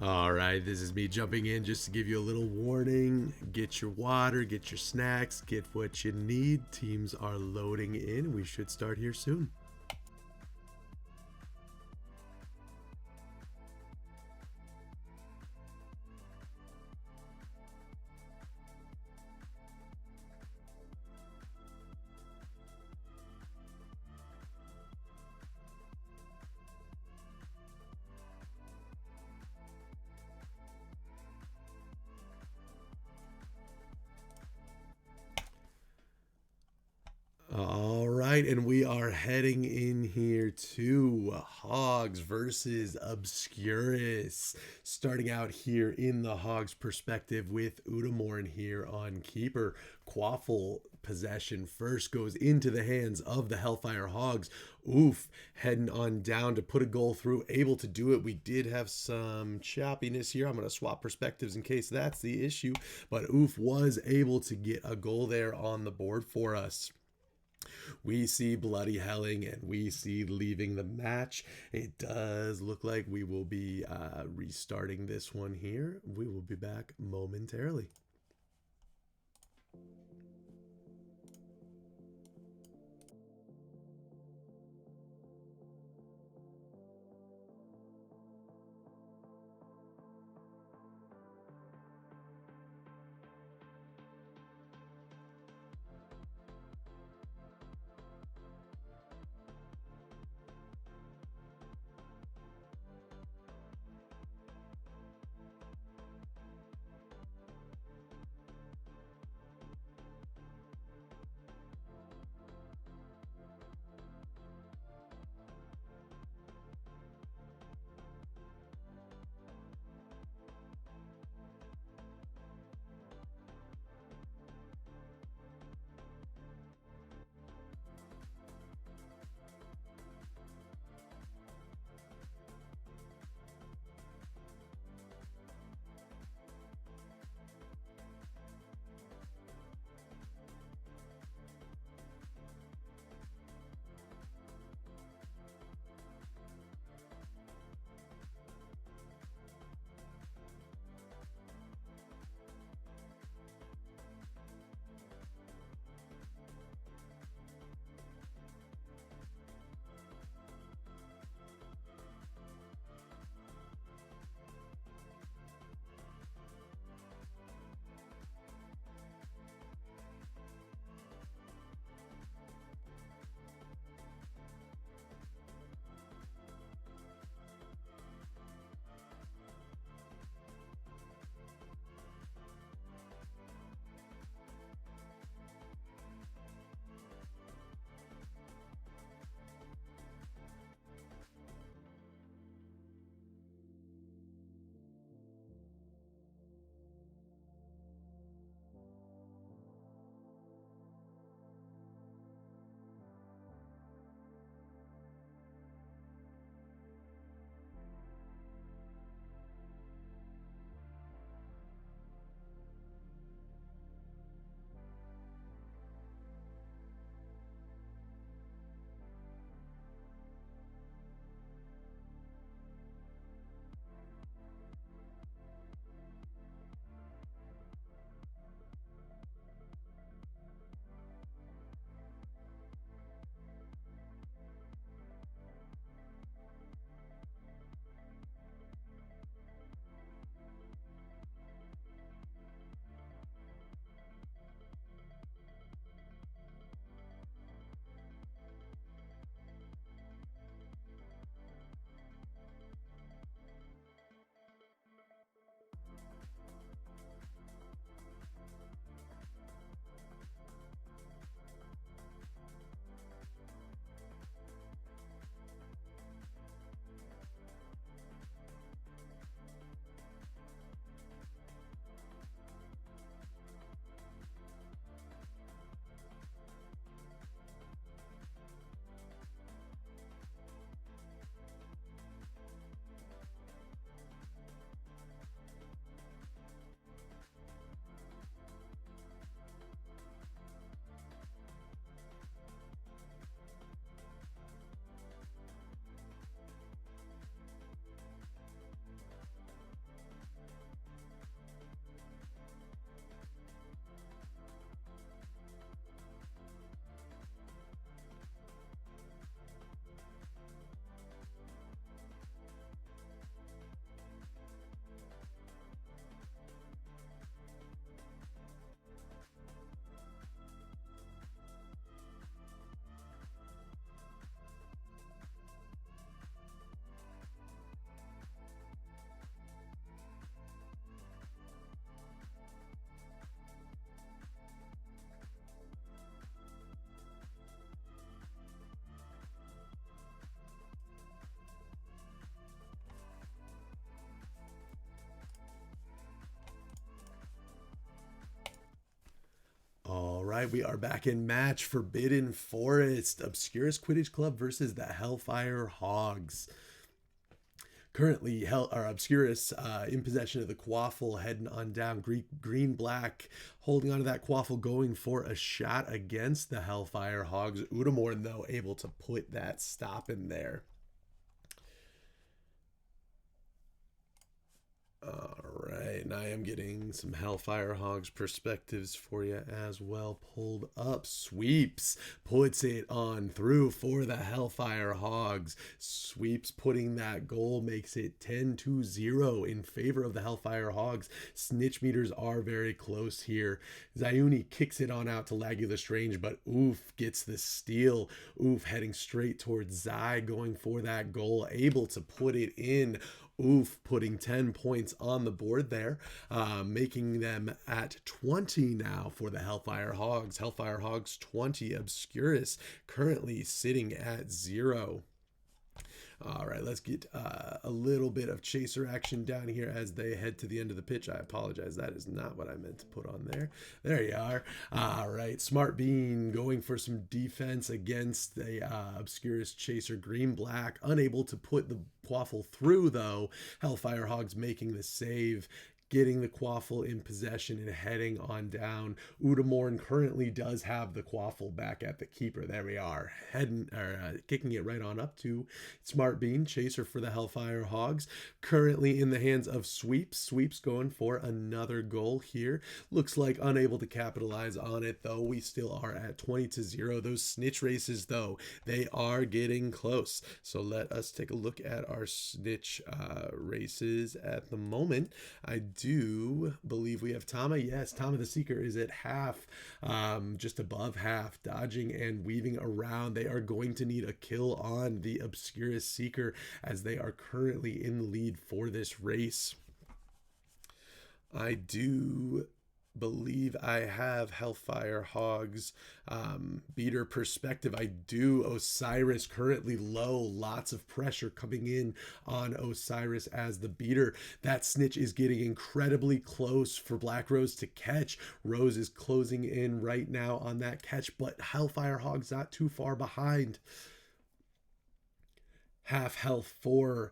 All right, this is me jumping in just to give you a little warning. Get your water, get your snacks, get what you need. Teams are loading in. We should start here soon. All right, and we are heading in here to Hogs versus Obscurus. Starting out here in the Hogs perspective with Udamorn here on Keeper. Quaffle possession first goes into the hands of the Hellfire Hogs. Oof, heading on down to put a goal through, able to do it. We did have some choppiness here. I'm going to swap perspectives in case that's the issue, but Oof was able to get a goal there on the board for us. We see Bloody Helling and we see leaving the match. It does look like we will be restarting this one here. We will be back momentarily. right, we are back in match. Forbidden Forest, Obscurus Quidditch Club versus the Hellfire Hogs. Currently, Obscurus in possession of the Quaffle, heading on down. Green-black, holding onto that Quaffle, going for a shot against the Hellfire Hogs. Udamorn, though, able to put that stop in there. All right, and I am getting some Hellfire Hogs perspectives for you as well pulled up. Sweeps puts it on through for the Hellfire Hogs. Sweeps putting that goal, makes it 10-0 in favor of the Hellfire Hogs. Snitch meters are very close here. Zayuni kicks it on out to Laggy Lestrange, but Oof gets the steal. Oof heading straight towards Zai, going for that goal, able to put it in. Oof putting 10 points on the board there, making them at 20 now for the Hellfire Hogs. Hellfire Hogs 20, Obscurus currently sitting at 0. All right, let's get a little bit of chaser action down here as they head to the end of the pitch. I apologize. That is not what I meant to put on there. There you are. All right, Smart Bean going for some defense against the Obscurus chaser. Green-black, unable to put the Quaffle through, though. Hellfire Hogs making the save, getting the Quaffle in possession and heading on down. Udamorn currently does have the Quaffle back at the keeper. There we are, kicking it right on up to Smart Bean, chaser for the Hellfire Hogs. Currently in the hands of Sweeps. Sweeps going for another goal here. Looks like unable to capitalize on it, though. We still are at 20-0. Those snitch races, though, they are getting close. So let us take a look at our snitch races at the moment. I do believe we have Tama. Yes, Tama the Seeker is at half, just above half, dodging and weaving around. They are going to need a kill on the Obscurus Seeker as they are currently in the lead for this race. I do believe I have Hellfire Hogs beater perspective. I do. Osiris currently low, lots of pressure coming in on Osiris as the beater. That snitch is getting incredibly close for Black Rose to catch. Rose is closing in right now on that catch, but Hellfire Hogs not too far behind. Half health for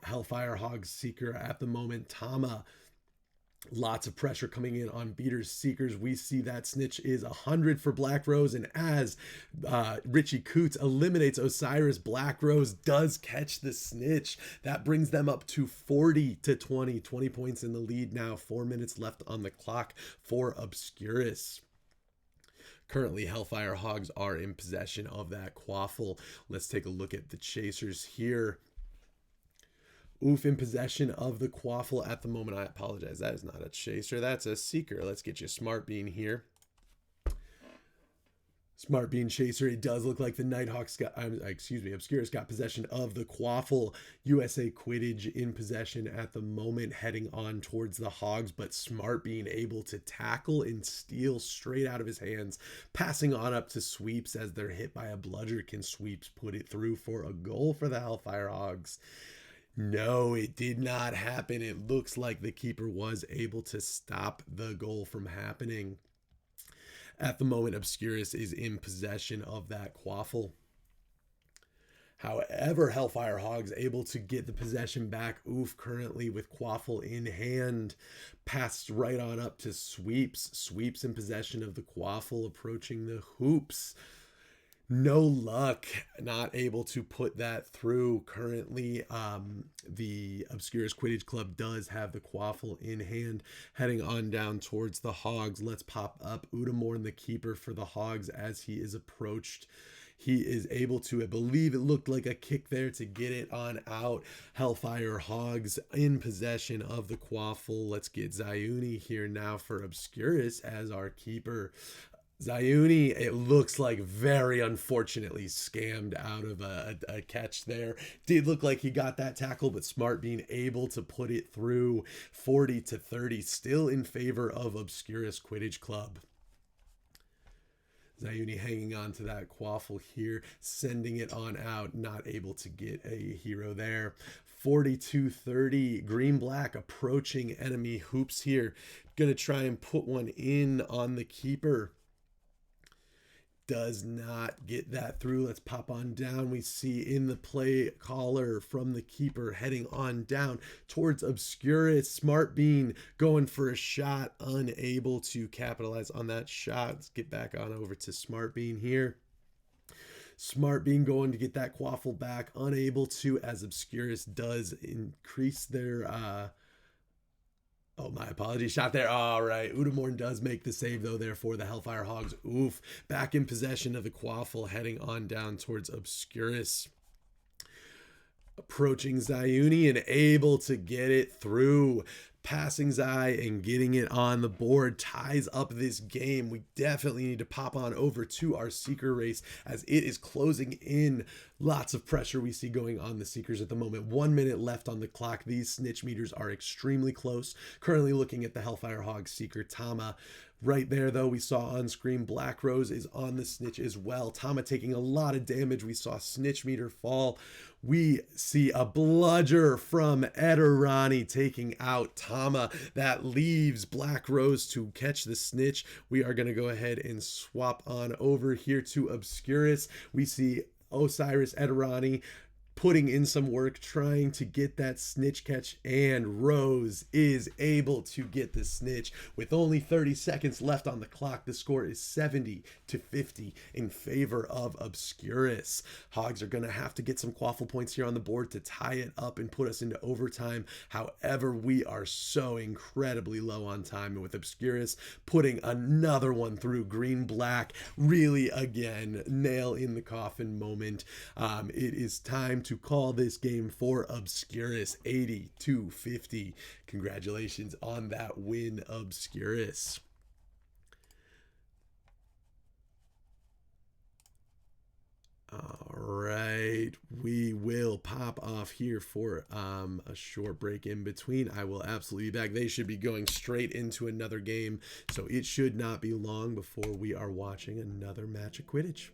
Hellfire Hogs Seeker at the moment. Tama, lots of pressure coming in on beaters, seekers. We see that snitch is 100 for Black Rose, and as Richie Coots eliminates Osiris, Black Rose does catch the snitch. That brings them up to 40-20. 20 points in the lead now. 4 minutes left on the clock for Obscurus. Currently, Hellfire Hogs are in possession of that Quaffle. Let's take a look at the chasers here. Oof in possession of the Quaffle at the moment. I apologize. That is not a chaser. That's a seeker. Let's get you Smart Bean here. Smart Bean chaser. It does look like the Nighthawks got, Obscurus got possession of the Quaffle. USA Quidditch in possession at the moment, heading on towards the Hogs, but Smart Bean able to tackle and steal straight out of his hands, passing on up to Sweeps as they're hit by a bludger. Can Sweeps put it through for a goal for the Hellfire Hogs? No, it did not happen. It looks like the keeper was able to stop the goal from happening. At the moment, Obscurus is in possession of that Quaffle. However, Hellfire Hogs able to get the possession back. Oof currently with Quaffle in hand. Passed right on up to Sweeps. Sweeps in possession of the Quaffle, approaching the hoops. No luck, not able to put that through. Currently, the Obscurus Quidditch Club does have the Quaffle in hand, heading on down towards the Hogs. Let's pop up Udamorn, the keeper for the Hogs, as he is approached. He is able to, I believe it looked like a kick there to get it on out. Hellfire Hogs in possession of the Quaffle. Let's get Zayuni here now for Obscurus as our keeper. Zayuni, it looks like very unfortunately scammed out of a catch there. Did look like he got that tackle, but Smart Bean able to put it through. 40-30, still in favor of Obscurus Quidditch Club. Zayuni hanging on to that Quaffle here, sending it on out, not able to get a hero there. 42-30, Green-Black approaching enemy hoops here. Gonna try and put one in on the keeper. does not get that through. Let's pop on down. We see in the play caller from the keeper heading on down towards Obscurus. Smart Bean going for a shot, unable to capitalize on that shot. Let's get back on over to Smart Bean here. Smart Bean going to get that quaffle back, unable to, as Obscurus does increase their oh, my apologies. Shot there. All right. Udamorn does make the save, though, there for the Hellfire Hogs. Oof. Back in possession of the quaffle, heading on down towards Obscurus. Approaching Zayuni and able to get it through. Passing Zai and getting it on the board ties up this game. We definitely need to pop on over to our Seeker race as it is closing in. Lots of pressure we see going on the Seekers at the moment. 1 minute left on the clock. These snitch meters are extremely close. Currently looking at the Hellfire Hog Seeker Tama. Right there, though, we saw on screen Black Rose is on the snitch as well. Tama taking a lot of damage. We saw snitch meter fall. We see a bludger from Ederani taking out Tama. That leaves Black Rose to catch the snitch. We are going to go ahead and swap on over here to Obscurus. We see Osiris Ederani putting in some work, trying to get that snitch catch, and Rose is able to get the snitch. With only 30 seconds left on the clock, the score is 70-50 in favor of Obscurus. Hogs are going to have to get some quaffle points here on the board to tie it up and put us into overtime. However, we are so incredibly low on time, and with Obscurus putting another one through green-black, really, again, nail in the coffin moment. It is time to call this game for Obscurus. 80-50. Congratulations on that win, Obscurus. All right, we will pop off here for a short break in between. I will absolutely be back. They should be going straight into another game, so it should not be long before we are watching another match of Quidditch.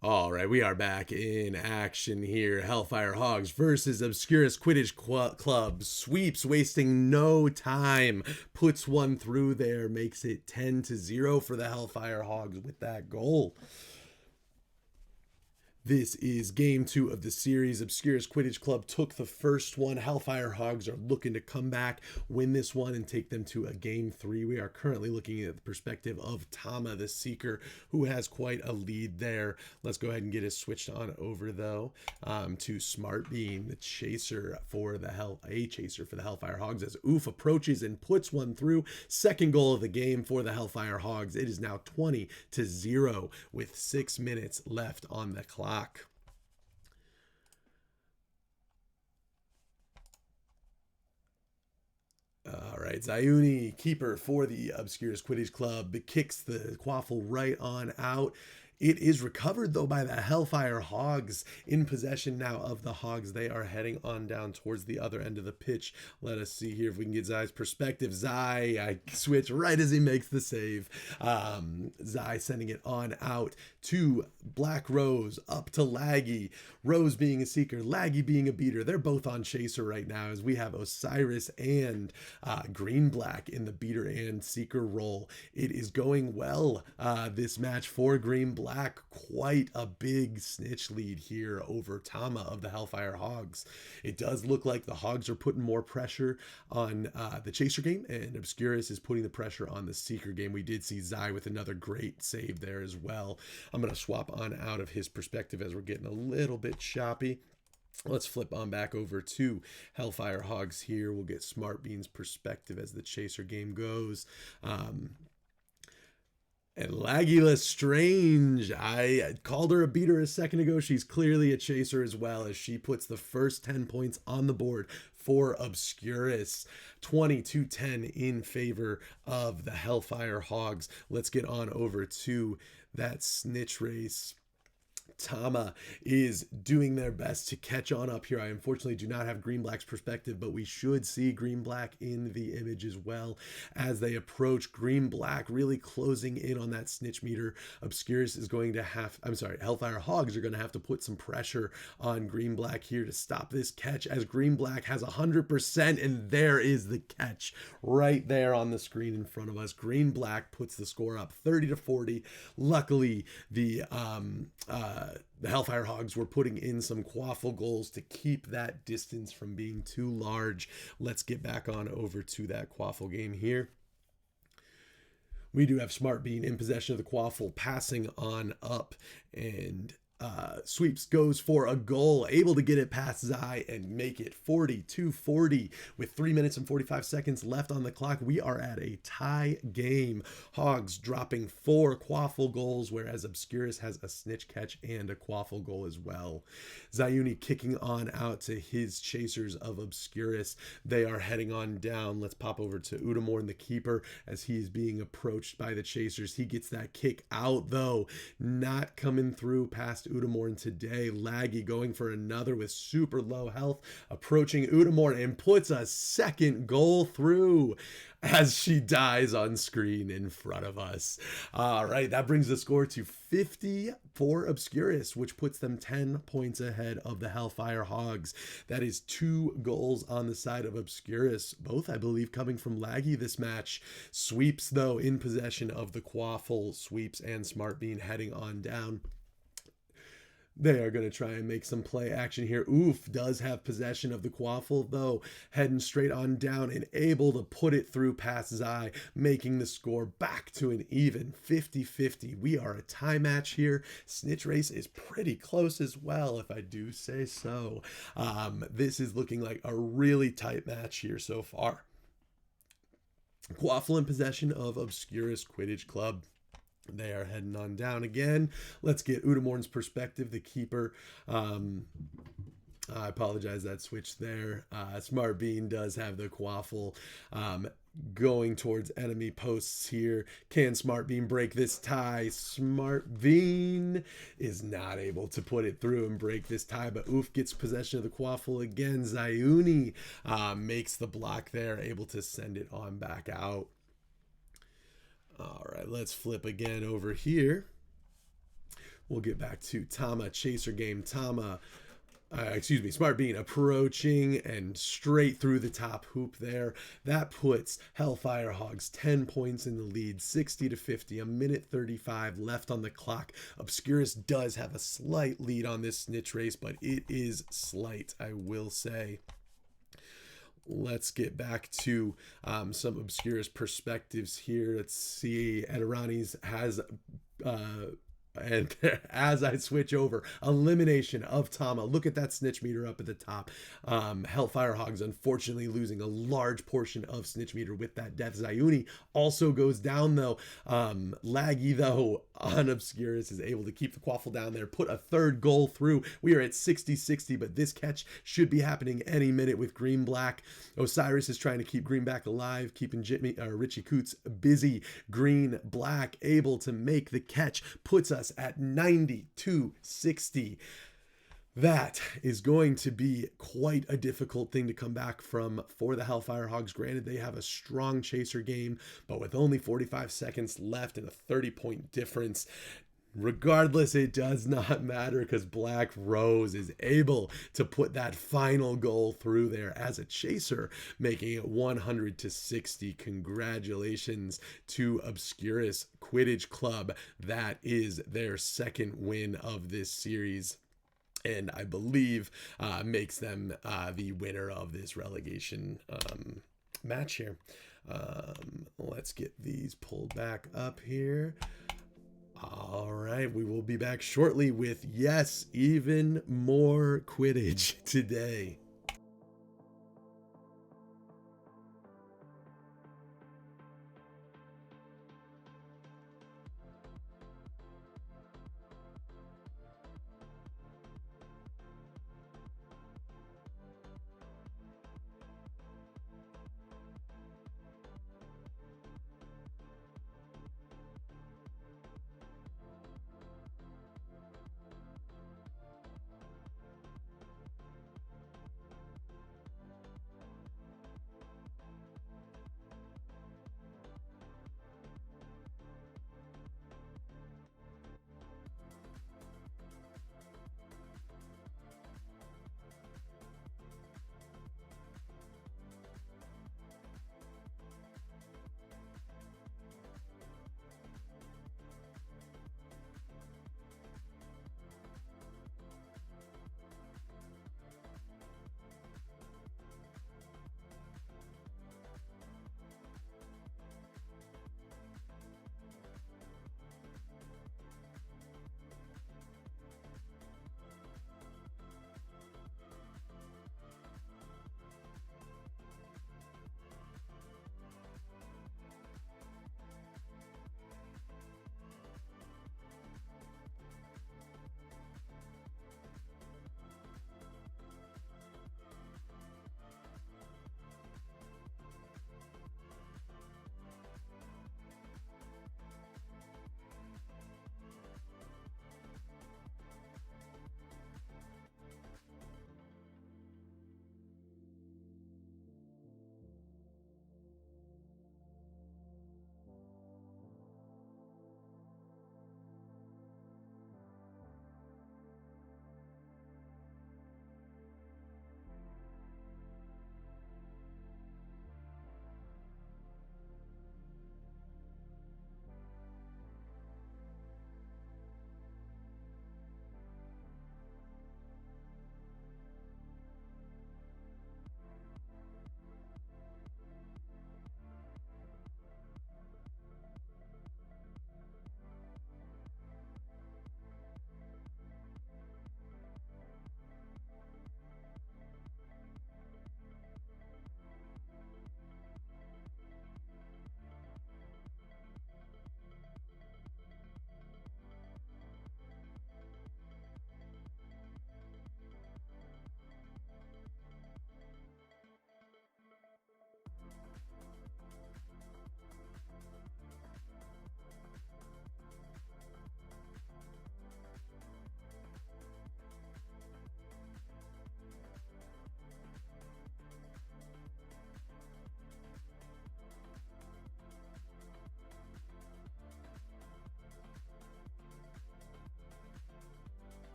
All right, we are back in action here. Hellfire Hogs versus Obscurus Quidditch Club. Sweeps, wasting no time. Puts one through there, makes it 10-0 for the Hellfire Hogs with that goal. This is game 2 of the series. Obscurus Quidditch Club took the first one. Hellfire Hogs are looking to come back, win this one, and take them to a game 3. We are currently looking at the perspective of Tama, the Seeker, who has quite a lead there. Let's go ahead and get it switched on over, though, to Smart Bean, the chaser for the Hellfire Hogs, as Oof approaches and puts one through. Second goal of the game for the Hellfire Hogs. It is now 20-0 with 6 minutes left on the clock. All right, Zayuni, keeper for the Obscurus Quidditch Club, kicks the quaffle right on out. It is recovered, though, by the Hellfire Hogs, in possession now of the Hogs. They are heading on down towards the other end of the pitch. Let us see here if we can get Zai's perspective. Zai, I switch right as he makes the save. Zai sending it on out to Black Rose, up to Laggy. Rose being a seeker, Laggy being a beater. They're both on chaser right now, as we have Osiris and Green Black in the beater and seeker role. It is going well, this match for Green Black. Quite a big snitch lead here over Tama of the Hellfire Hogs. It does look like the Hogs are putting more pressure on the chaser game, and Obscurus is putting the pressure on the seeker game. We did see Zai with another great save there as well. I'm going to swap on out of his perspective as we're getting a little bit choppy. Let's flip on back over to Hellfire Hogs here. We'll get Smart Bean's perspective as the chaser game goes. And Laggy Lestrange, I called her a beater a second ago. She's clearly a chaser as well, as she puts the first 10 points on the board for Obscurus. 20-10 in favor of the Hellfire Hogs. Let's get on over to that snitch race. Tama is doing their best to catch on up here. I unfortunately do not have Green Black's perspective, but we should see Green Black in the image as well as they approach. Green Black really closing in on that snitch meter. Obscurus is going to have, Hellfire Hogs are going to have to put some pressure on Green Black here to stop this catch, as Green Black has 100%, and there is the catch right there on the screen in front of us. Green Black puts the score up 30-40. Luckily, the Hellfire Hogs were putting in some quaffle goals to keep that distance from being too large. Let's get back on over to that quaffle game here. We do have Smart Bean in possession of the quaffle, passing on up, and Sweeps goes for a goal, able to get it past Zai and make it 40-40 with 3 minutes and 45 seconds left on the clock. We are at a tie game. Hogs dropping 4 quaffle goals, whereas Obscurus has a snitch catch and a quaffle goal as well. Zayuni kicking on out to his chasers of Obscurus. They are heading on down. Let's pop over to Udamorn, the keeper, as he is being approached by the chasers. He gets that kick out, though, not coming through past Udamorn today. Laggy going for another with super low health, approaching Udamorn and puts a second goal through as she dies on screen in front of us. All right, that brings the score to 50 for Obscurus, which puts them 10 points ahead of the Hellfire Hogs. That is 2 goals on the side of Obscurus, both, I believe, coming from Laggy this match. Sweeps, though, in possession of the quaffle. Sweeps and Smart Bean heading on down. They are going to try and make some play action here. Oof does have possession of the quaffle, though, heading straight on down and able to put it through past Zai, making the score back to an even 50-50. We are a tie match here. Snitch race is pretty close as well, if I do say so. This is looking like a really tight match here so far. Quaffle in possession of Obscurus Quidditch Club. They are heading on down again. Let's get Udamorn's perspective, the keeper. I apologize, that switch there. Smart Bean does have the quaffle going towards enemy posts here. Can Smart Bean break this tie? Smart Bean is not able to put it through and break this tie, but Oof gets possession of the quaffle again. Zayuni makes the block there, able to send it on back out. All right, let's flip again over here. We'll get back to Tama, chaser game. Tama, Smart Bean approaching and straight through the top hoop there. That puts Hellfire Hogs 10 points in the lead, 60-50, a minute 35 left on the clock. Obscurus does have a slight lead on this snitch race, but it is slight, I will say. Let's get back to some Obscurus perspectives here. Let's see. Edirani's has... and as I switch over, elimination of Tama. Look at that snitch meter up at the top. Hellfire Hogs unfortunately losing a large portion of snitch meter with that death. Zayuni also goes down though. Laggy though on Obscurus is able to keep the quaffle down there, put a third goal through. We are at 60-60, but this catch should be happening any minute with Green Black. Osiris is trying to keep Green Black alive, keeping Richie Coots busy. Green Black able to make the catch, puts us at 90-60. That is going to be quite a difficult thing to come back from for the Hellfire Hogs. Granted, they have a strong chaser game, but with only 45 seconds left and a 30-point difference, regardless, it does not matter because Black Rose is able to put that final goal through there as a chaser, making it 100-60. Congratulations to Obscurus Quidditch Club. That is their second win of this series, and I believe makes them the winner of this relegation match here. Let's get these pulled back up here. All right, we will be back shortly with, yes, even more Quidditch today.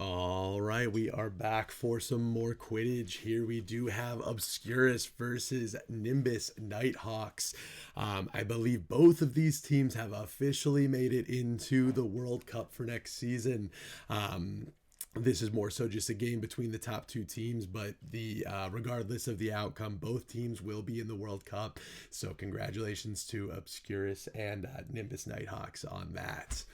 All right, we are back for some more Quidditch. Here we do have Obscurus versus Nimbus Nighthawks. I believe both of these teams have officially made it into the World Cup for next season. This is more so just a game between the top two teams, but regardless of the outcome, both teams will be in the World Cup. So congratulations to Obscurus and Nimbus Nighthawks on that.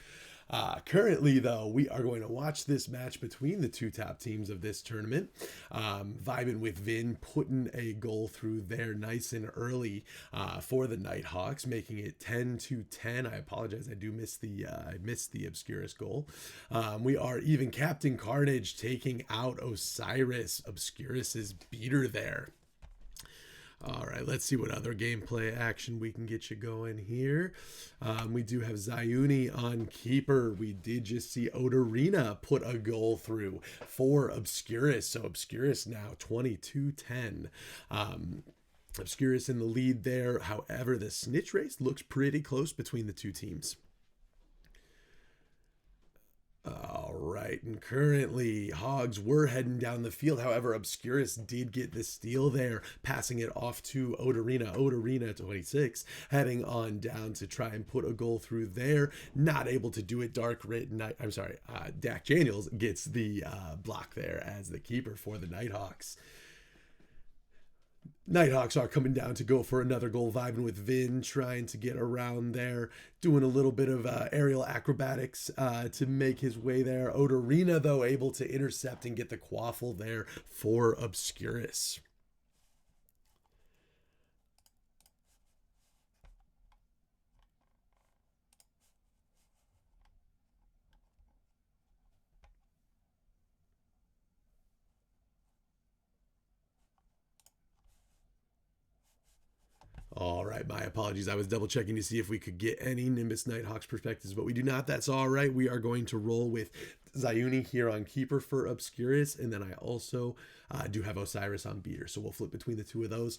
Currently, though, we are going to watch this match between the two top teams of this tournament. Vibing with Vin putting a goal through there nice and early for the Nighthawks, making it 10-10. I apologize, I do miss the Obscurus goal. We are even Captain Carnage taking out Osiris, Obscurus's beater there. All right, let's see what other gameplay action we can get you going here. We do have Zayuni on keeper. We did just see Odorina put a goal through for Obscurus. So Obscurus now 22-10. Obscurus in the lead there. However, the snitch race looks pretty close between the two teams. All right, and currently Hogs were heading down the field. However, Obscurus did get the steal there, passing it off to Odorina. Odorina, 26, heading on down to try and put a goal through there. Not able to do it. Dak Daniels gets the block there as the keeper for the Nighthawks. Nighthawks are coming down to go for another goal, vibing with Vin, trying to get around there, doing a little bit of aerial acrobatics to make his way there. Odorina, though, able to intercept and get the quaffle there for Obscurus. All right, my apologies. I was double checking to see if we could get any Nimbus Nighthawks perspectives, but we do not. That's all right. We are going to roll with Zayuni here on keeper for Obscurus, and then I also do have Osiris on beater, so we'll flip between the two of those.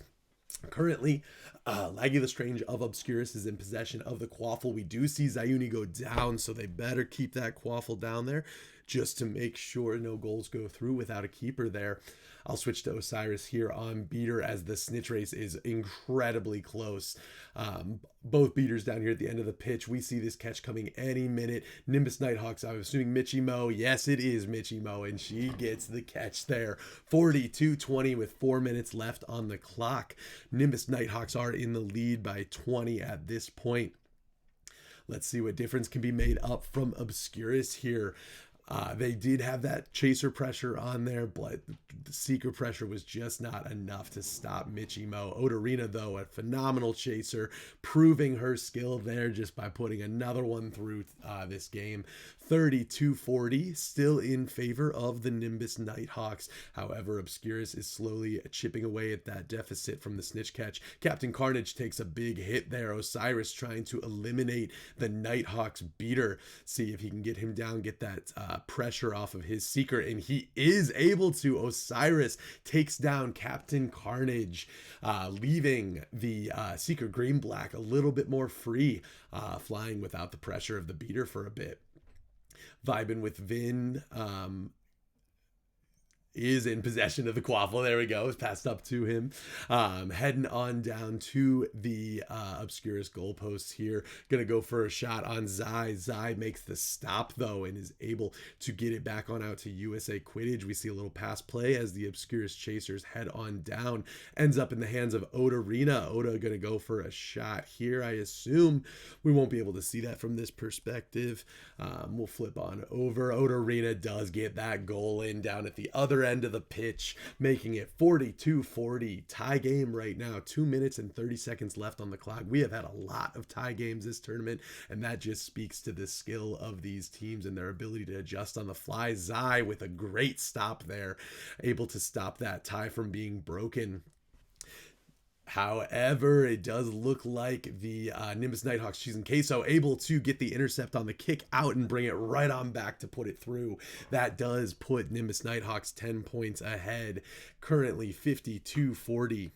Currently, Laggy Lestrange of Obscurus is in possession of the quaffle. We do see Zayuni go down, so they better keep that quaffle down there just to make sure no goals go through without a keeper there. I'll switch to Osiris here on beater as the snitch race is incredibly close. Both beaters down here at the end of the pitch. We see this catch coming any minute. Nimbus Nighthawks, I'm assuming Mitchie Mo. Yes, it is Mitchie Mo, and she gets the catch there. 42-20 with 4 minutes left on the clock. Nimbus Nighthawks are in the lead by 20 at this point. Let's see what difference can be made up from Obscurus here. They did have that chaser pressure on there, but the seeker pressure was just not enough to stop Mitchie Mo. Odorina, though, a phenomenal chaser, proving her skill there just by putting another one through this game. 32-40, still in favor of the Nimbus Nighthawks. However, Obscurus is slowly chipping away at that deficit from the snitch catch. Captain Carnage takes a big hit there. Osiris trying to eliminate the Nighthawks beater. See if he can get him down, get that pressure off of his seeker, and he is able to. Osiris takes down Captain Carnage, leaving the seeker green black a little bit more free, flying without the pressure of the beater for a bit. Vibing with Vin is in possession of the quaffle. There we go. It's passed up to him. Heading on down to the Obscurus goalposts here. Gonna go for a shot on Zai. Zai makes the stop, though, and is able to get it back on out to USA Quidditch. We see a little pass play as the Obscurus chasers head on down. Ends up in the hands of Odorina. Oda gonna go for a shot here. I assume we won't be able to see that from this perspective. We'll flip on over. Odorina does get that goal in down at the other end of the pitch, making it 42-40. Tie game right now. 2 minutes and 30 seconds left on the clock. We have had a lot of tie games this tournament, and that just speaks to the skill of these teams and their ability to adjust on the fly. Zai with a great stop there, able to stop that tie from being broken. However, it does look like the Nimbus Nighthawks, Cheese and Queso, able to get the intercept on the kick out and bring it right on back to put it through. That does put Nimbus Nighthawks 10 points ahead, currently 52-40.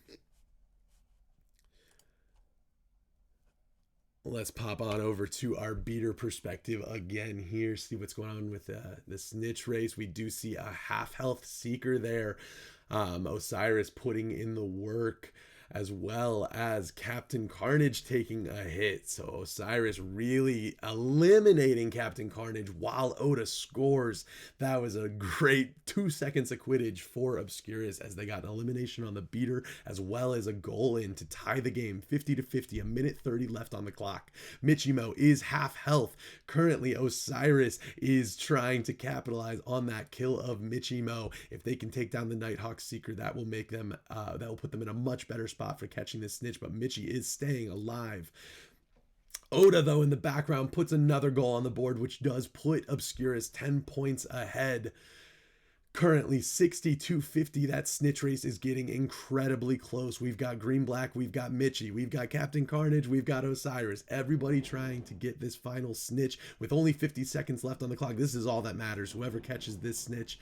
Let's pop on over to our beater perspective again here, see what's going on with the snitch race. We do see a half health seeker there. Osiris putting in the work, as well as Captain Carnage taking a hit. So Osiris really eliminating Captain Carnage while Oda scores. That was a great 2 seconds of quidditch for Obscurus, as they got an elimination on the beater as well as a goal in to tie the game 50-50, a minute 30 left on the clock. Michimo is half health. Currently Osiris is trying to capitalize on that kill of Michimo. If they can take down the Nighthawk Seeker, that will make them that will put them in a much better spot for catching this snitch, but Michi is staying alive. Oda, though, in the background puts another goal on the board, which does put Obscurus 10 points ahead. Currently 62-50. That snitch race is getting incredibly close. We've got Green Black, we've got Michi, we've got Captain Carnage, we've got Osiris. Everybody trying to get this final snitch with only 50 seconds left on the clock. This is all that matters. Whoever catches this snitch.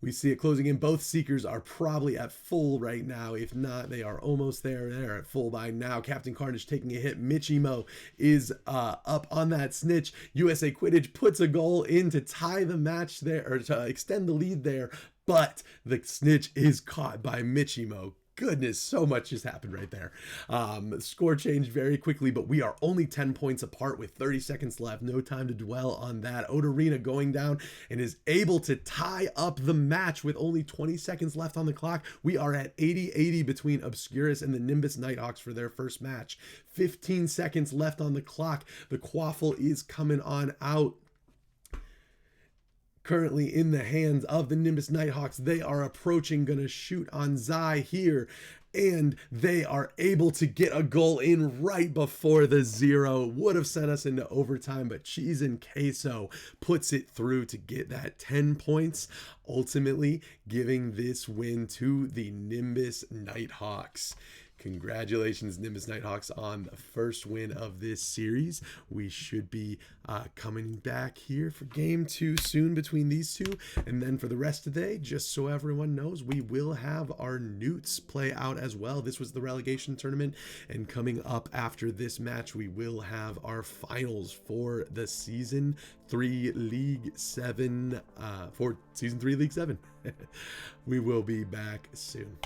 We see it closing in. Both Seekers are probably at full right now. If not, they are almost there. They're at full by now. Captain Carnage taking a hit. Michimo is up on that snitch. USA Quidditch puts a goal in to tie the match there, or to extend the lead there, but the snitch is caught by Michimo. Goodness, so much just happened right there. Score changed very quickly, but we are only 10 points apart with 30 seconds left. No time to dwell on that. Odarina going down and is able to tie up the match with only 20 seconds left on the clock. We are at 80-80 between Obscurus and the Nimbus Nighthawks for their first match. 15 seconds left on the clock. The quaffle is coming on out. Currently in the hands of the Nimbus Nighthawks. They are approaching, gonna shoot on Zai here, and they are able to get a goal in right before the 0. Would have sent us into overtime, but Cheese and Queso puts it through to get that 10 points, ultimately giving this win to the Nimbus Nighthawks. Congratulations, Nimbus Nighthawks, on the first win of this series. We should be coming back here for game 2 soon between these two. And then for the rest of the day, just so everyone knows, we will have our NEWTs play out as well. This was the relegation tournament. And coming up after this match, we will have our finals for the Season 3 League 7. For Season 3 League 7. We will be back soon.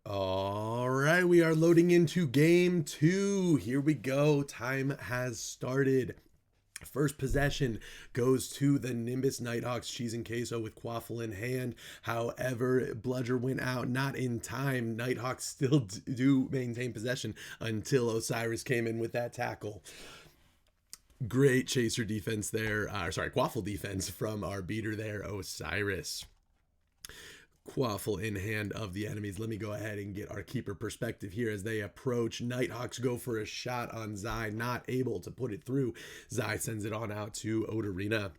All right, we are loading into game 2. Here we go. Time has started. First possession goes to the Nimbus Nighthawks, cheese and queso with quaffle in hand. However, Bludger went out, not in time. Nighthawks still do maintain possession until Osiris came in with that tackle. Great chaser defense there. Quaffle defense from our beater there, Osiris. Quaffle in hand of the enemies. Let me go ahead and get our keeper perspective here as they approach. Nighthawks go for a shot on Zai, not able to put it through. Zai sends it on out to Odarina.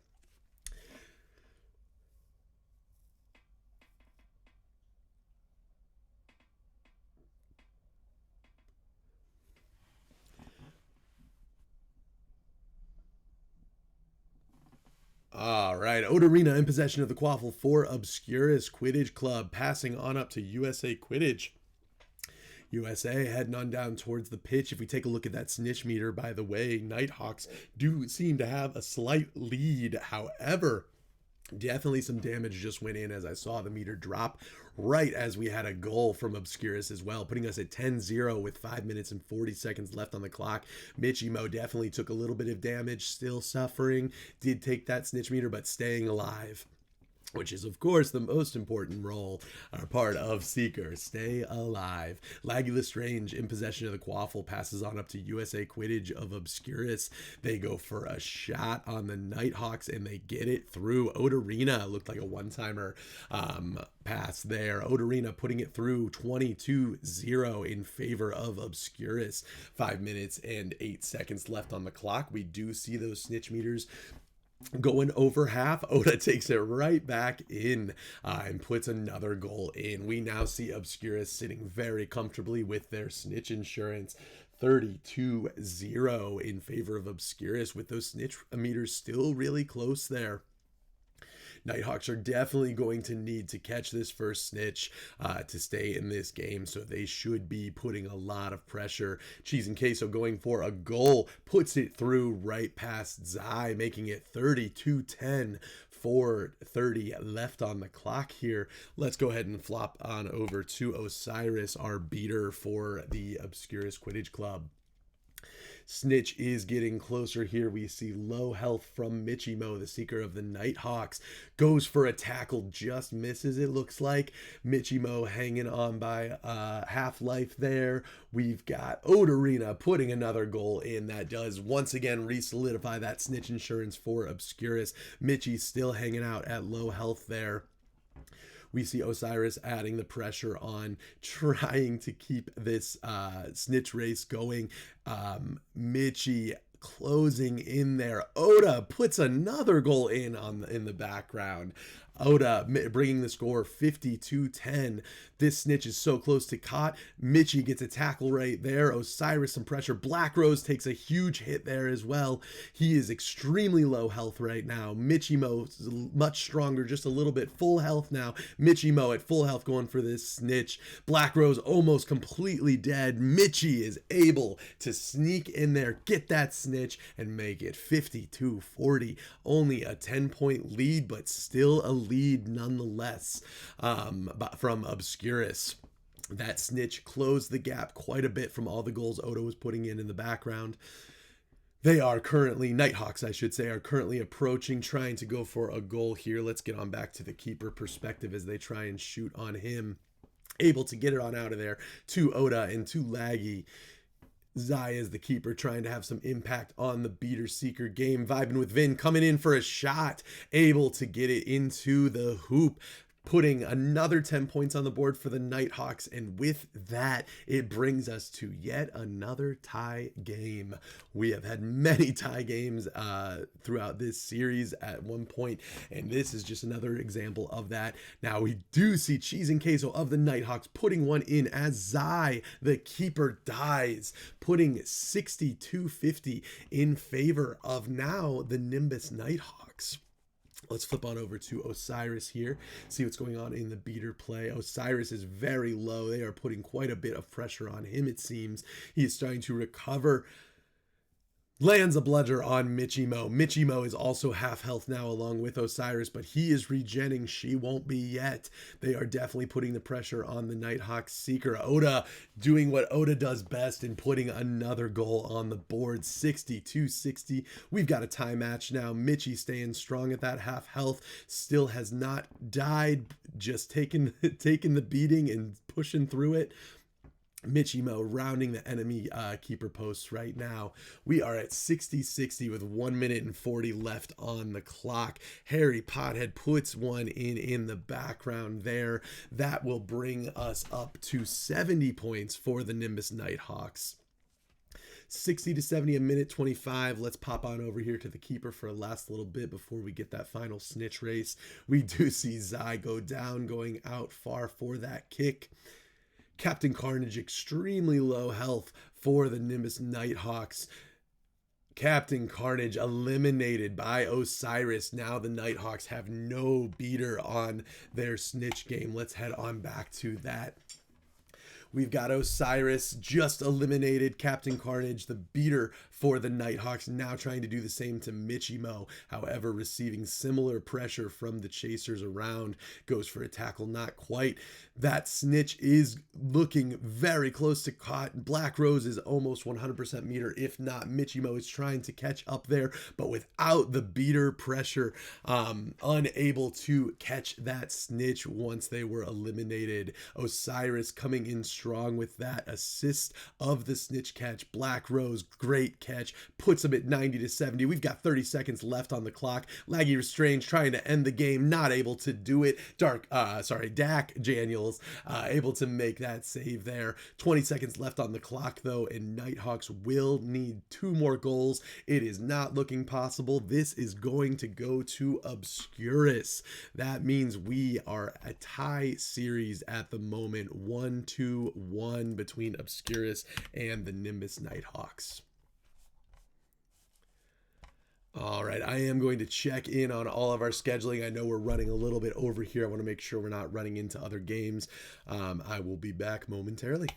All right, Odarina in possession of the quaffle for Obscurus Quidditch Club, passing on up to USA Quidditch. USA heading on down towards the pitch. If we take a look at that snitch meter, by the way, Nighthawks do seem to have a slight lead. However, definitely some damage just went in as I saw the meter drop right as we had a goal from Obscurus as well, putting us at 10-0 with 5 minutes and 40 seconds left on the clock. Michimo definitely took a little bit of damage, still suffering, did take that snitch meter, but staying alive, which is, of course, the most important role or part of Seeker. Stay alive. Laggy Lestrange in possession of the quaffle passes on up to USA Quidditch of Obscurus. They go for a shot on the Nighthawks, and they get it through. Odarina looked like a one-timer pass there. Odarina putting it through 22-0 in favor of Obscurus. 5 minutes and 8 seconds left on the clock. We do see those snitch meters going over half. Oda takes it right back in and puts another goal in. We now see Obscurus sitting very comfortably with their snitch insurance. 32-0 in favor of Obscurus, with those snitch meters still really close there. Nighthawks are definitely going to need to catch this first snitch to stay in this game, so they should be putting a lot of pressure. Cheese and Queso going for a goal, puts it through right past Zai, making it 32-10, 4:30 left on the clock here. Let's go ahead and flop on over to Osiris, our beater for the Obscurus Quidditch Club. Snitch is getting closer here. We see low health from Michimo, the Seeker of the Nighthawks. Goes for a tackle, just misses, it looks like. Michimo hanging on by half life there. We've got Odarina putting another goal in. That does once again re-solidify that snitch insurance for Obscurus. Michi still hanging out at low health there. We see Osiris adding the pressure on, trying to keep this snitch race going. Michi closing in there. Oda puts another goal in the background. Oda bringing the score 52-10. This snitch is so close to caught. Michi gets a tackle right there. Osiris some pressure. Black Rose takes a huge hit there as well. He is extremely low health right now. Michimo much stronger, just a little bit. Full health now. Michimo at full health going for this snitch. Black Rose almost completely dead. Michi is able to sneak in there, get that snitch, and make it 52-40. Only a 10-point lead, but still a lead nonetheless from Obscurus. That snitch closed the gap quite a bit from all the goals Oda was putting in the background. They are currently, Nighthawks I should say, are currently approaching, trying to go for a goal here. Let's get on back to the keeper perspective as they try and shoot on him. Able to get it on out of there to Oda and to Laggy. Zai is the keeper, trying to have some impact on the beater seeker game. Vibing with Vin, coming in for a shot, able to get it into the hoop, putting another 10 points on the board for the Nighthawks. And with that, it brings us to yet another tie game. We have had many tie games throughout this series at one point, and this is just another example of that. Now we do see Cheese and Queso of the Nighthawks putting one in as Zai, the keeper, dies, putting 62-50 in favor of now the Nimbus Nighthawks. Let's flip on over to Osiris here, see what's going on in the beater play. Osiris is very low. They are putting quite a bit of pressure on him, it seems. He is starting to recover. Lands a bludger on Michimo. Michimo is also half health now along with Osiris, but he is regenning. She won't be yet. They are definitely putting the pressure on the Nighthawk Seeker. Oda doing what Oda does best and putting another goal on the board. 62-60. We've got a tie match now. Michi staying strong at that half health. Still has not died. Just taking the beating and pushing through it. Michimo rounding the enemy keeper posts right now. We are at 60-60 with 1 minute and 40 left on the clock. Harry Pothead puts one in the background there. That will bring us up to 70 points for the Nimbus Nighthawks. 60-70, a minute 25. Let's pop on over here to the keeper for a last little bit before we get that final snitch race. We do see Zai go down, going out far for that kick. Captain Carnage, extremely low health for the Nimbus Nighthawks. Captain Carnage eliminated by Osiris. Now the Nighthawks have no beater on their snitch game. Let's head on back to that. We've got Osiris just eliminated Captain Carnage, the beater for the Nighthawks, now trying to do the same to Michimo. However, receiving similar pressure from the chasers around. Goes for a tackle, not quite. That snitch is looking very close to caught. Black Rose is almost 100% meter, if not. Michimo is trying to catch up there, but without the beater pressure, unable to catch that snitch once they were eliminated. Osiris coming in strong with that assist of the snitch catch. Black Rose, great catch, puts him at 90-70. We've got 30 seconds left on the clock. Laggy Restrained trying to end the game, not able to do it. Dak Daniels able to make that save there. 20 seconds left on the clock though, and Nighthawks will need 2 more goals. It is not looking possible. This is going to go to Obscurus. That means we are a tie series at the moment, 1-1 between Obscurus and the Nimbus Nighthawks. All right, I am going to check in on all of our scheduling. I know we're running a little bit over here. I want to make sure we're not running into other games. I will be back momentarily.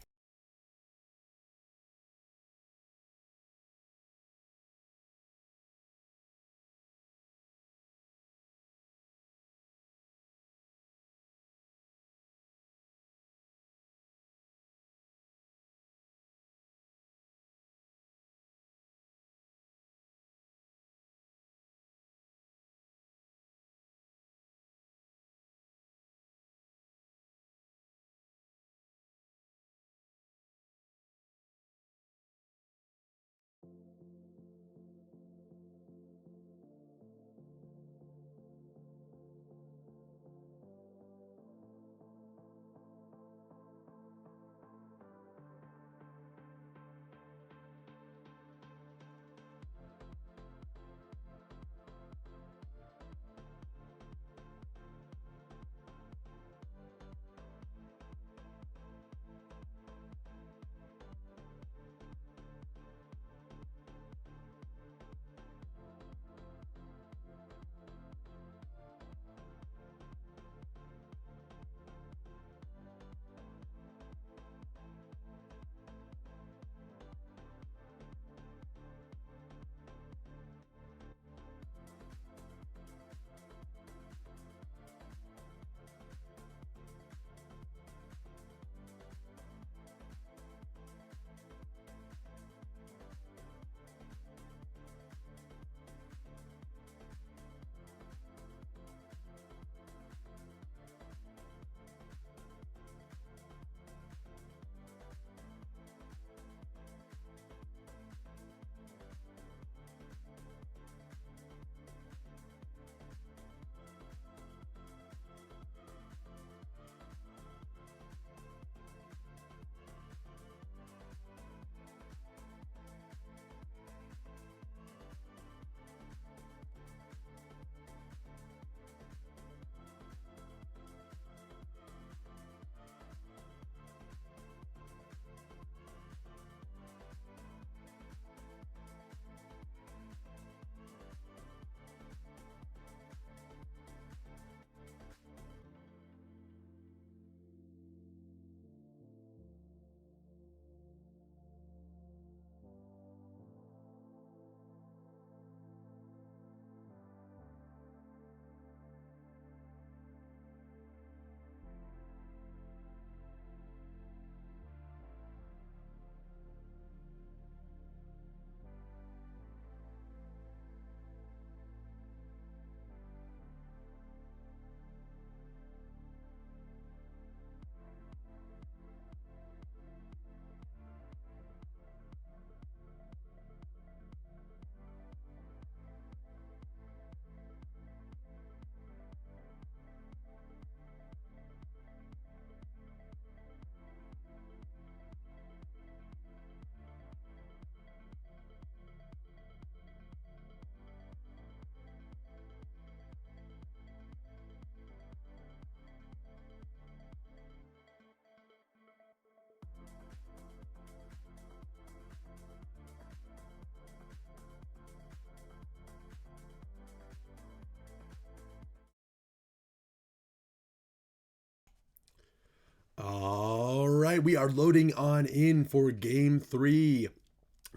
right, we are loading on in for game 3.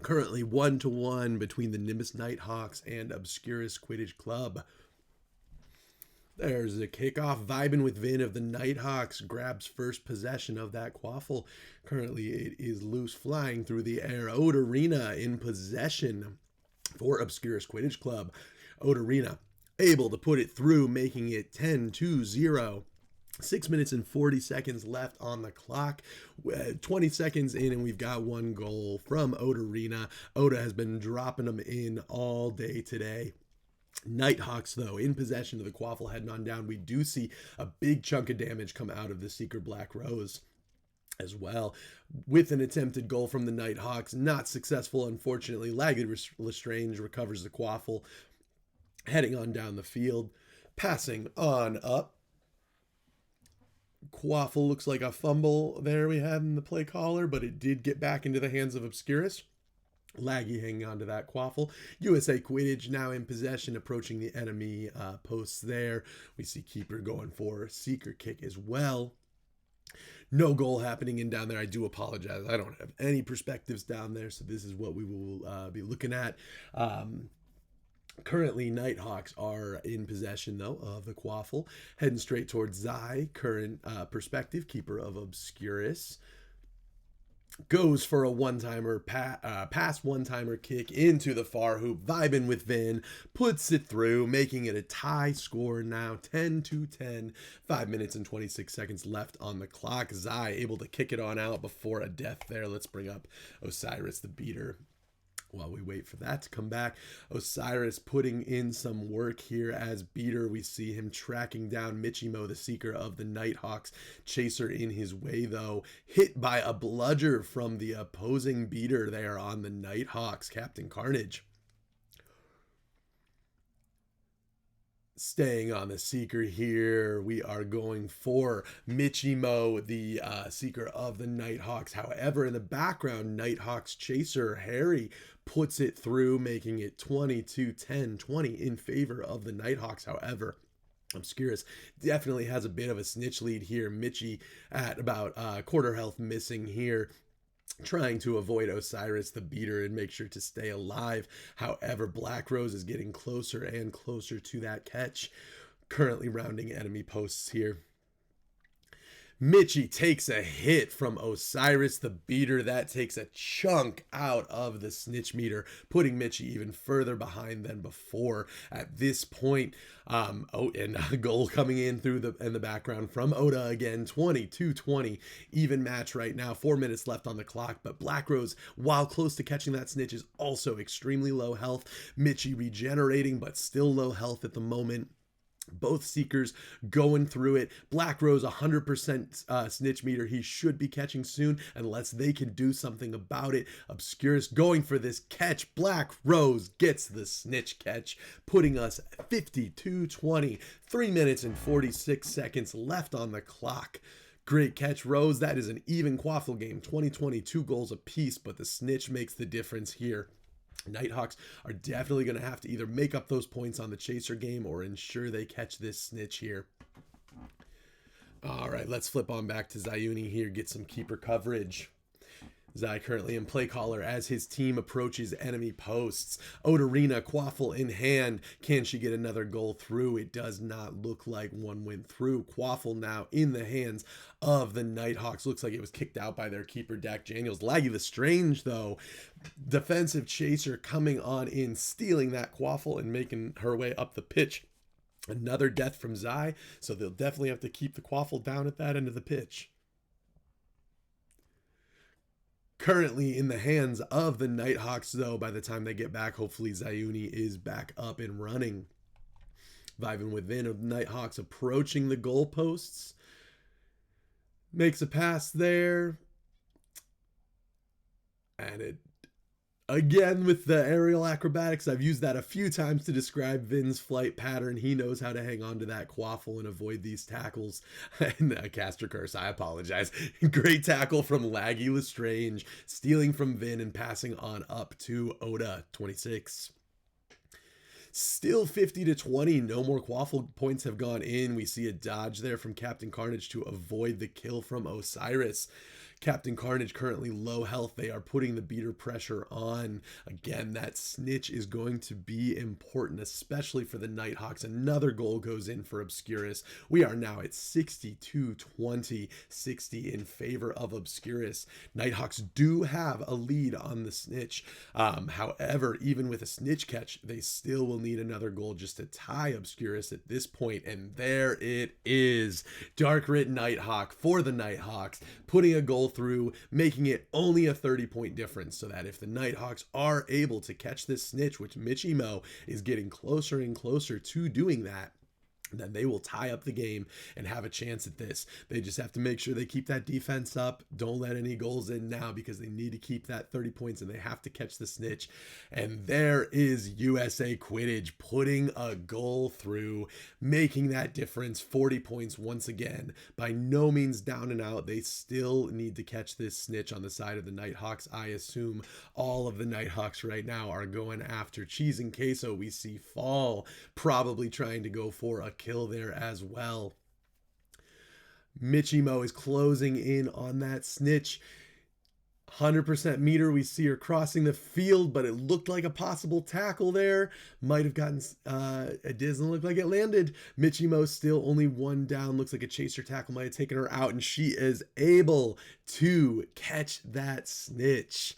Currently 1-1 between the Nimbus Nighthawks and Obscurus Quidditch Club. There's a kickoff. Vibing with Vin of the Nighthawks grabs first possession of that quaffle. Currently it is loose, flying through the air. Odorina in possession for Obscurus Quidditch Club. Odorina able to put it through, making it 10-0. 6 minutes and 40 seconds left on the clock. 20 seconds in, and we've got 1 goal from Odorina. Oda has been dropping them in all day today. Nighthawks, though, in possession of the quaffle, heading on down. We do see a big chunk of damage come out of the Seeker Black Rose as well, with an attempted goal from the Nighthawks. Not successful, unfortunately. Laggy Lestrange recovers the quaffle, heading on down the field. Passing on up. Quaffle looks like a fumble there we had in the play caller, but it did get back into the hands of Obscurus. Laggy hanging on to that quaffle. USA Quidditch now in possession, approaching the enemy posts there. We see Keeper going for Seeker kick as well. No goal happening in down there. I do apologize. I don't have any perspectives down there, so this is what we will be looking at. Currently, Nighthawks are in possession, though, of the quaffle. Heading straight towards Zai, current perspective, keeper of Obscurus. Goes for a one-timer, pass one-timer kick into the far hoop. Vibing with Vin, puts it through, making it a tie score now, 10-10. 5 minutes and 26 seconds left on the clock. Zai able to kick it on out before a death there. Let's bring up Osiris, the beater. While we wait for that to come back, Osiris putting in some work here as beater. We see him tracking down Michimo, the Seeker of the Nighthawks. Chaser in his way, though. Hit by a bludger from the opposing beater there on the Nighthawks, Captain Carnage. Staying on the Seeker here, we are going for Michimo, the Seeker of the Nighthawks. However, in the background, Nighthawks Chaser Harry puts it through, making it 22-10, 20 in favor of the Nighthawks. However, Obscurus definitely has a bit of a snitch lead here. Mitchie at about quarter health missing here, trying to avoid Osiris, the beater, and make sure to stay alive. However, Black Rose is getting closer and closer to that catch. Currently rounding enemy posts here. Mitchie takes a hit from Osiris, the beater. That takes a chunk out of the snitch meter, putting Mitchie even further behind than before. At this point, and a goal coming in through the background from Oda again, 22-20. Even match right now, 4 minutes left on the clock, but Black Rose, while close to catching that snitch, is also extremely low health. Mitchie regenerating, but still low health at the moment. Both Seekers going through it. Black Rose 100% snitch meter. He should be catching soon unless they can do something about it. Obscurus going for this catch. Black Rose gets the snitch catch, putting us 52-20. 3 minutes and 46 seconds left on the clock. Great catch, Rose. That is an even quaffle game. 20-22 goals apiece, but the snitch makes the difference here. Nighthawks are definitely going to have to either make up those points on the Chaser game or ensure they catch this snitch here. All right, let's flip on back to Zayuni here, get some keeper coverage. Zai currently in play caller as his team approaches enemy posts. Odorina, quaffle in hand. Can she get another goal through? It does not look like one went through. Quaffle now in the hands of the Nighthawks. Looks like it was kicked out by their keeper, Dak Daniels. Laggy Lestrange, though. Defensive Chaser coming on in, stealing that quaffle and making her way up the pitch. Another death from Zai, so they'll definitely have to keep the quaffle down at that end of the pitch. Currently in the hands of the Nighthawks, though. By the time they get back, hopefully Zayuni is back up and running. Vibing within of Nighthawks approaching the goalposts. Makes a pass there. And it, again with the aerial acrobatics, I've used that a few times to describe Vin's flight pattern. He knows how to hang on to that quaffle and avoid these tackles. And caster curse, I apologize. Great tackle from Laggy Lestrange, stealing from Vin and passing on up to Oda, 26. Still 50-20, no more quaffle points have gone in. We see a dodge there from Captain Carnage to avoid the kill from Osiris. Captain Carnage currently low health. They are putting the beater pressure on. Again, that snitch is going to be important, especially for the Nighthawks. Another goal goes in for Obscurus. We are now at 62-20, 60 in favor of Obscurus. Nighthawks do have a lead on the snitch. However, even with a snitch catch, they still will need another goal just to tie Obscurus at this point. And there it is. Dark Rit Nighthawk for the Nighthawks, putting a goal through, making it only a 30-point difference, so that if the Nighthawks are able to catch this snitch, which Mitch Emo is getting closer and closer to doing that, then they will tie up the game and have a chance at this. They just have to make sure they keep that defense up. Don't let any goals in now, because they need to keep that 30 points and they have to catch the snitch. And there is USA Quidditch putting a goal through, making that difference, 40 points once again. By no means down and out. They still need to catch this snitch on the side of the Nighthawks. I assume all of the Nighthawks right now are going after Cheese and Queso. We see Fall probably trying to go for a kill there as well. Michimo is closing in on that snitch. 100% meter, we see her crossing the field, but it looked like a possible tackle there. Might have gotten, it doesn't look like it landed. Michimo still only one down. Looks like a chaser tackle might have taken her out, and she is able to catch that snitch.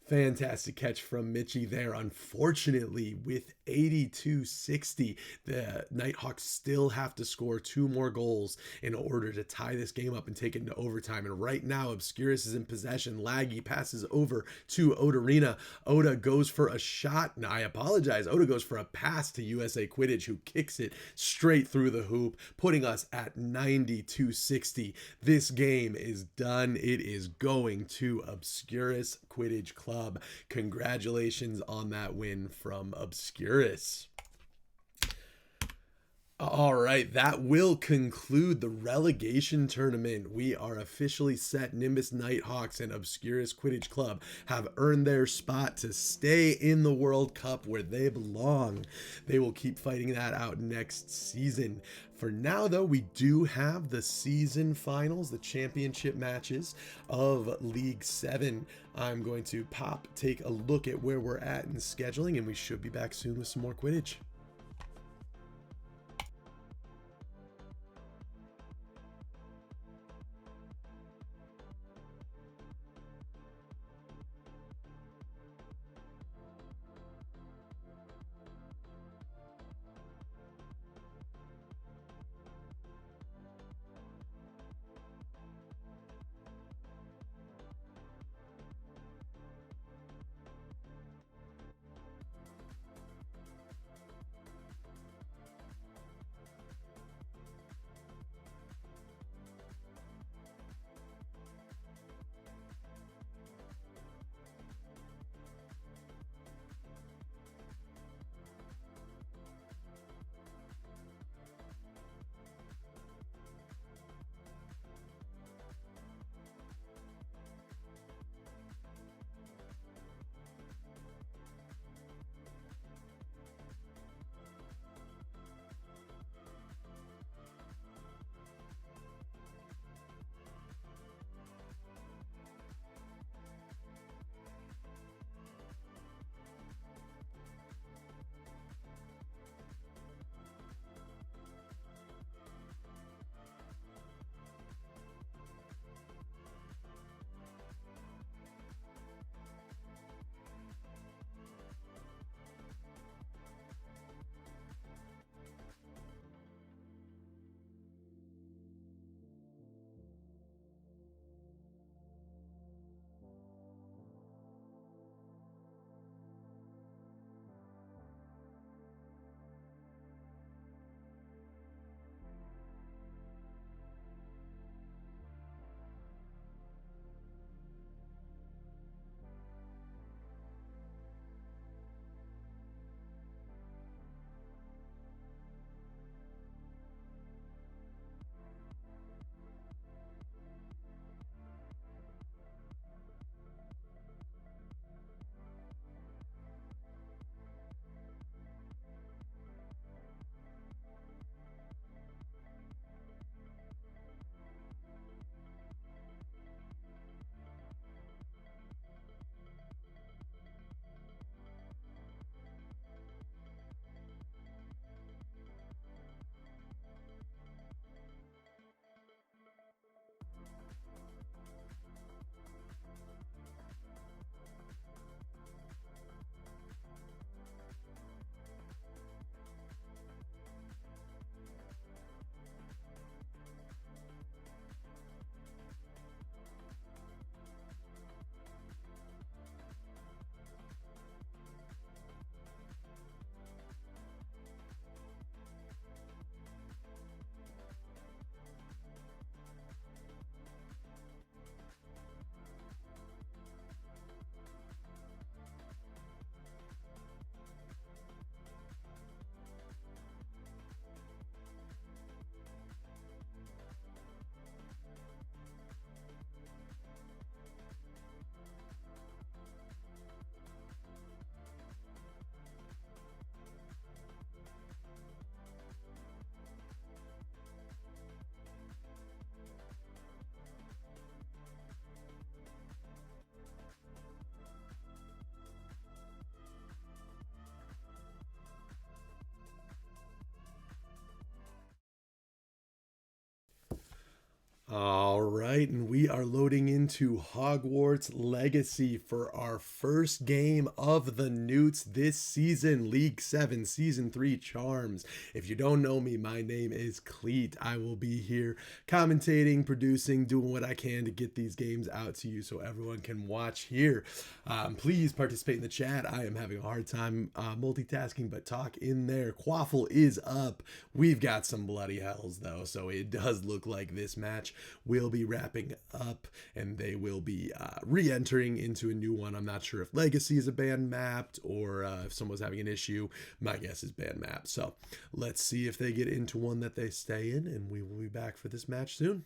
Fantastic catch from Mitchie there. Unfortunately, with 82-60, the Nighthawks still have to score 2 more goals in order to tie this game up and take it into overtime. And right now, Obscurus is in possession. Laggy passes over to Odarina. Oda goes for a shot. No, I apologize. Oda goes for a pass to USA Quidditch, who kicks it straight through the hoop, putting us at 92-60. This game is done. It is going to Obscurus Quidditch Club. Congratulations on that win from Obscurus. All right, that will conclude the relegation tournament. We are officially set. Nimbus Nighthawks and Obscurus Quidditch Club have earned their spot to stay in the World Cup where they belong. They will keep fighting that out next season. For now, though, we do have the season finals, the championship matches of League 7. I'm going to take a look at where we're at in scheduling, and we should be back soon with some more Quidditch. into Hogwarts Legacy for our first game of the NEWTs this season, League 7 Season 3 Charms. If you don't know me, my name is Cleet. I will be here commentating, producing, doing what I can to get these games out to you so everyone can watch here. Please participate in the chat. I am having a hard time multitasking, but talk in there. Quaffle is up. We've got some bloody hells though, so it does look like this match will be wrapping up and they will be re-entering into a new one. I'm not sure if Legacy is a banned mapped or if someone's having an issue. My guess is banned mapped. So let's see if they get into one that they stay in, and we will be back for this match soon.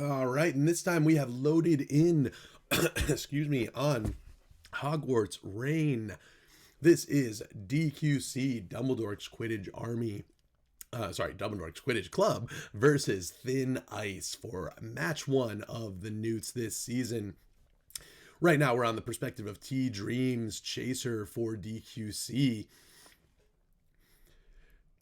All right, and this time we have loaded in, excuse me, on Hogwarts Reign. This is DQC, Dumbledore's Quidditch Army. Dumbledore's Quidditch Club versus Thin Ice for match 1 of the NEWTs this season. Right now, we're on the perspective of T Dreams, Chaser for DQC.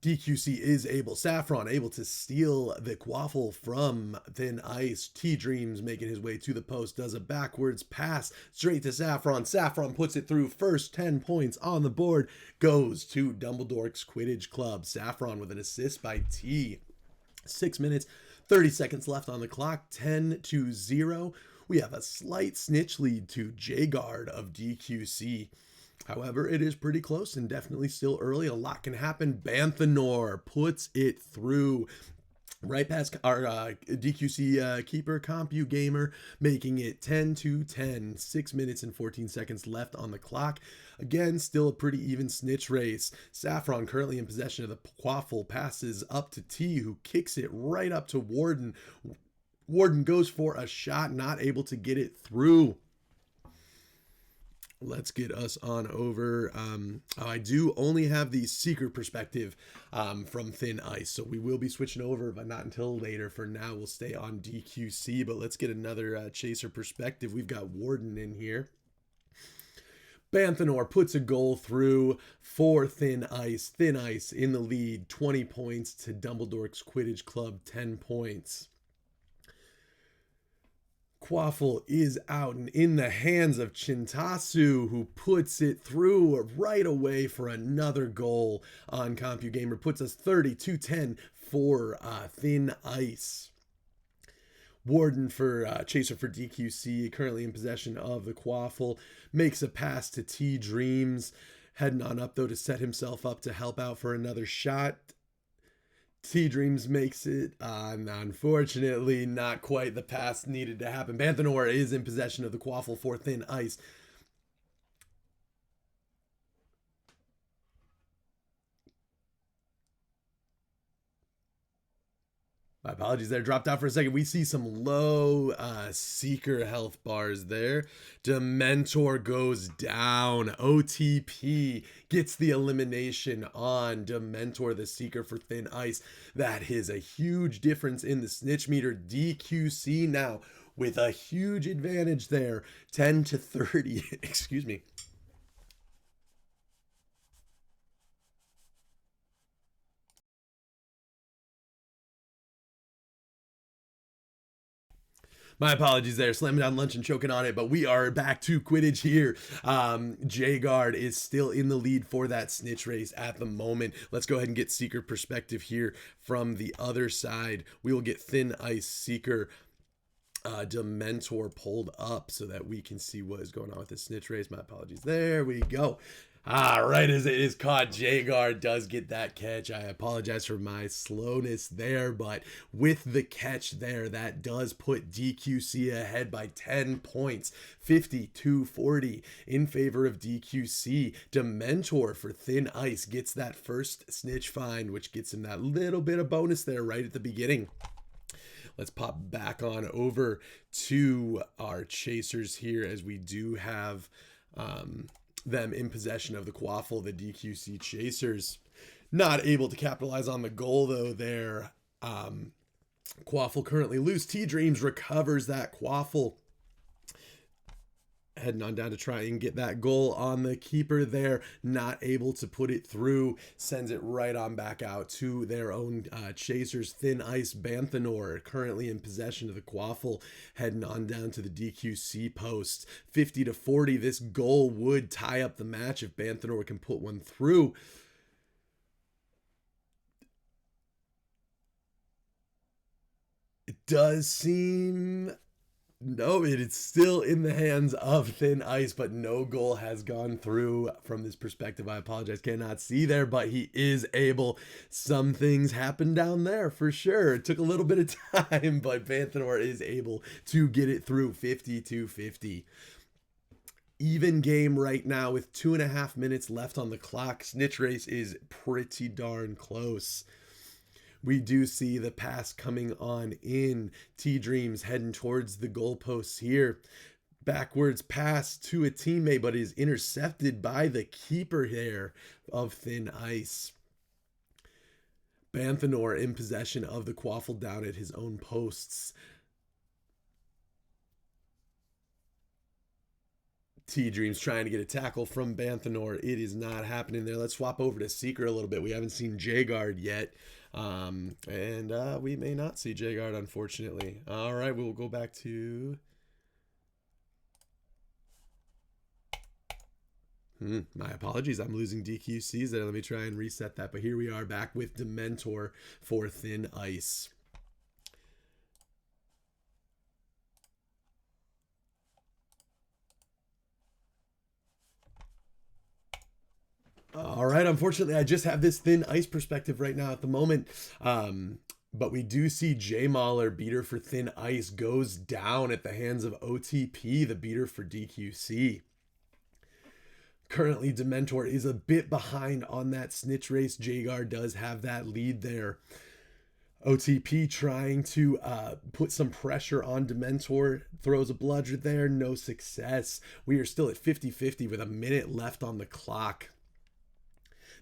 DQC is Saffron able to steal the Quaffle from Thin Ice. T-Dreams making his way to the post, does a backwards pass straight to Saffron. Saffron puts it through. First 10 points on the board goes to Dumbledore's Quidditch Club. Saffron with an assist by T. 6 minutes, 30 seconds left on the clock, 10-0. We have a slight snitch lead to J-Guard of DQC. However, it is pretty close and definitely still early. A lot can happen. Banthanor puts it through right past our DQC keeper, CompuGamer, making it 10-10. 6 minutes and 14 seconds left on the clock. Again, still a pretty even snitch race. Saffron currently in possession of the Quaffle, passes up to T, who kicks it right up to Warden. Warden goes for a shot, not able to get it through. Let's get us on over. I do only have the secret perspective from Thin Ice, so we will be switching over, but not until later. For now, we'll stay on DQC, but let's get another Chaser perspective. We've got Warden in here. Banthanor puts a goal through for Thin Ice. Thin Ice in the lead, 20 points to Dumbledore's Quidditch Club, 10 points. Quaffle is out and in the hands of Chintasu, who puts it through right away for another goal on CompuGamer. Puts us 30-10 for Thin Ice. Warden for Chaser for DQC, currently in possession of the Quaffle, makes a pass to T Dreams, heading on up though to set himself up to help out for another shot. T Dreams makes it, unfortunately, not quite the pass needed to happen. Banthanor is in possession of the Quaffle for Thin Ice. My apologies there. Dropped out for a second. We see some low Seeker health bars there. Dementor goes down. OTP gets the elimination on Dementor, the Seeker for Thin Ice. That is a huge difference in the snitch meter. DQC now with a huge advantage there. 10 to 30. Excuse me. My apologies there, slamming down lunch and choking on it, but we are back to Quidditch here. J-Guard is still in the lead for that snitch race at the moment. Let's go ahead and get Seeker perspective here from the other side. We will get Thin Ice, Seeker, Dementor pulled up so that we can see what is going on with the snitch race. My apologies. There we go. Right as it is caught, J-Guard does get that catch. I apologize for my slowness there, but with the catch there, that does put DQC ahead by 10 points, 50-40 in favor of DQC. Dementor for Thin Ice gets that first snitch find, which gets him that little bit of bonus there right at the beginning. Let's pop back on over to our chasers here, as we do have them in possession of the Quaffle, the DQC chasers. Not able to capitalize on the goal though there. Quaffle currently loose. T-Dreams recovers that Quaffle. Heading on down to try and get that goal on the keeper there. Not able to put it through. Sends it right on back out to their own chasers. Thin Ice Banthanor currently in possession of the Quaffle. Heading on down to the DQC post. 50-40. This goal would tie up the match if Banthanor can put one through. It does seem... No, it's still in the hands of Thin Ice, but no goal has gone through from this perspective. I apologize, cannot see there, but he is able. Some things happen down there for sure. It took a little bit of time, but Banthanor is able to get it through. 50-50. Even game right now with 2.5 minutes left on the clock. Snitch race is pretty darn close. We do see the pass coming on in. T-Dreams heading towards the goalposts here. Backwards pass to a teammate, but is intercepted by the keeper here of Thin Ice. Banthanor in possession of the Quaffle down at his own posts. T-Dreams trying to get a tackle from Banthanor. It is not happening there. Let's swap over to Seeker a little bit. We haven't seen J-Guard yet. We may not see J-Guard, unfortunately. All right, we'll go back to... my apologies. I'm losing DQCs there. Let me try and reset that. But here we are back with Dementor for Thin Ice. All right, unfortunately, I just have this Thin Ice perspective right now at the moment. But we do see J Mauler, beater for Thin Ice, goes down at the hands of OTP, the beater for DQC. Currently, Dementor is a bit behind on that snitch race. J-Guard does have that lead there. OTP trying to put some pressure on Dementor. Throws a bludger there, no success. We are still at 50-50 with a minute left on the clock.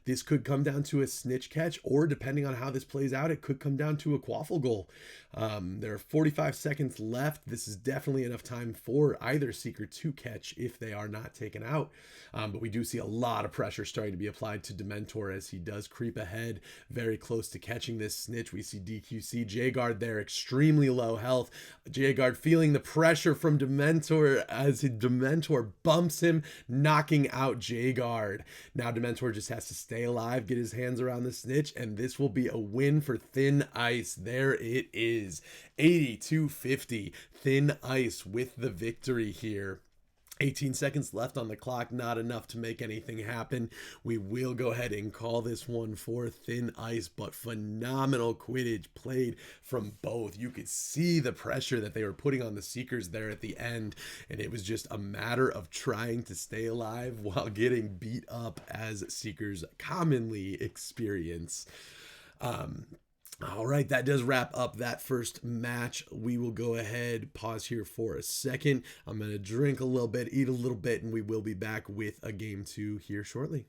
This could come down to a snitch catch, or depending on how this plays out, it could come down to a Quaffle goal. There are 45 seconds left. This is definitely enough time for either Seeker to catch if they are not taken out. But we do see a lot of pressure starting to be applied to Dementor as he does creep ahead, very close to catching this snitch. We see DQC, J-Guard there, extremely low health. J-Guard feeling the pressure from Dementor as Dementor bumps him, knocking out J-Guard. Now Dementor just has to stay alive, get his hands around the snitch, and this will be a win for Thin Ice. There it is, 80-50. Thin Ice with the victory here. 18 seconds left on the clock, not enough to make anything happen. We will go ahead and call this one for Thin Ice, but phenomenal Quidditch played from both. You could see the pressure that they were putting on the Seekers there at the end, and it was just a matter of trying to stay alive while getting beat up, as Seekers commonly experience. All right, that does wrap up that first match. We will go ahead, pause here for a second. I'm going to drink a little bit, eat a little bit, and we will be back with a game 2 here shortly.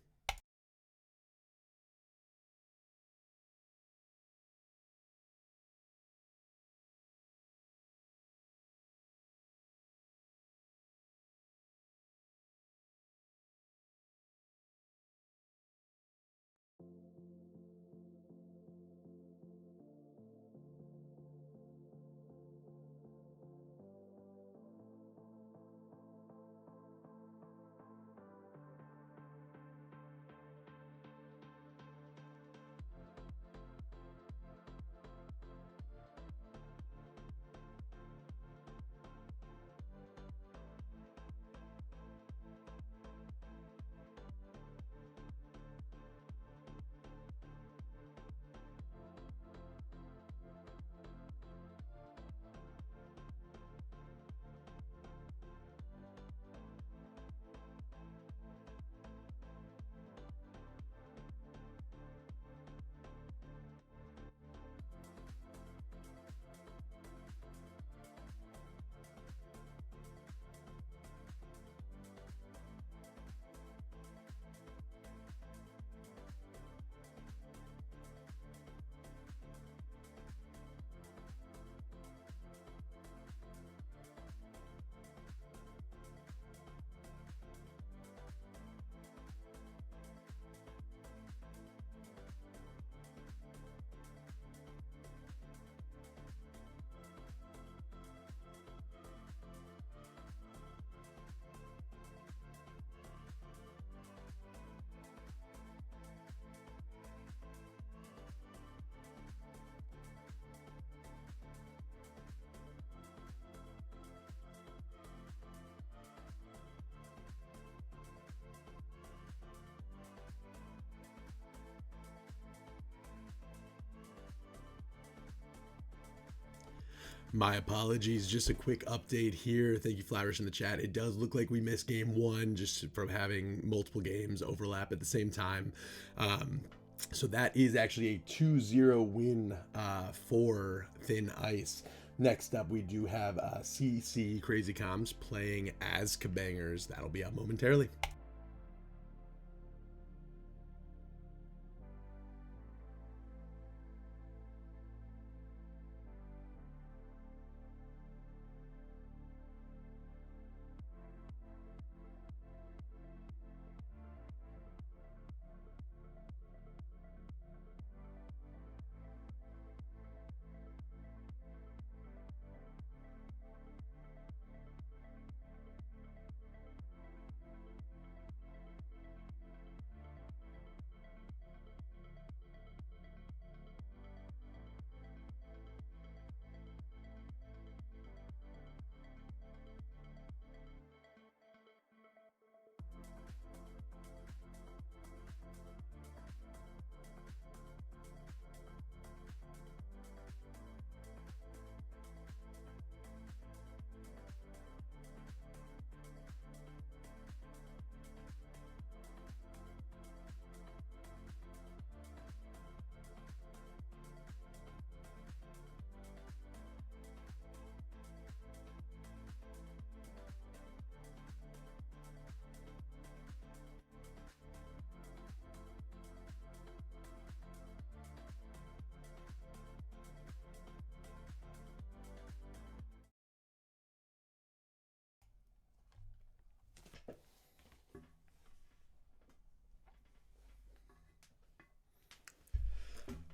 My apologies. Just a quick update here. Thank you, Flowers, in the chat. It does look like we missed game 1 just from having multiple games overlap at the same time. So that is actually a 2-0 win for Thin Ice. Next up, we do have CC Crazy Comms playing as Kabangers. That'll be out momentarily.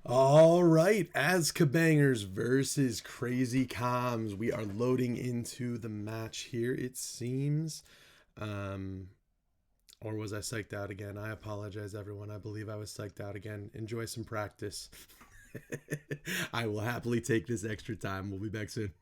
All right, as Kabangers versus Crazy Comms, we are loading into the match here, it seems. Or was I psyched out again? I apologize, everyone. I believe I was psyched out again. Enjoy some practice. I will happily take this extra time. We'll be back soon.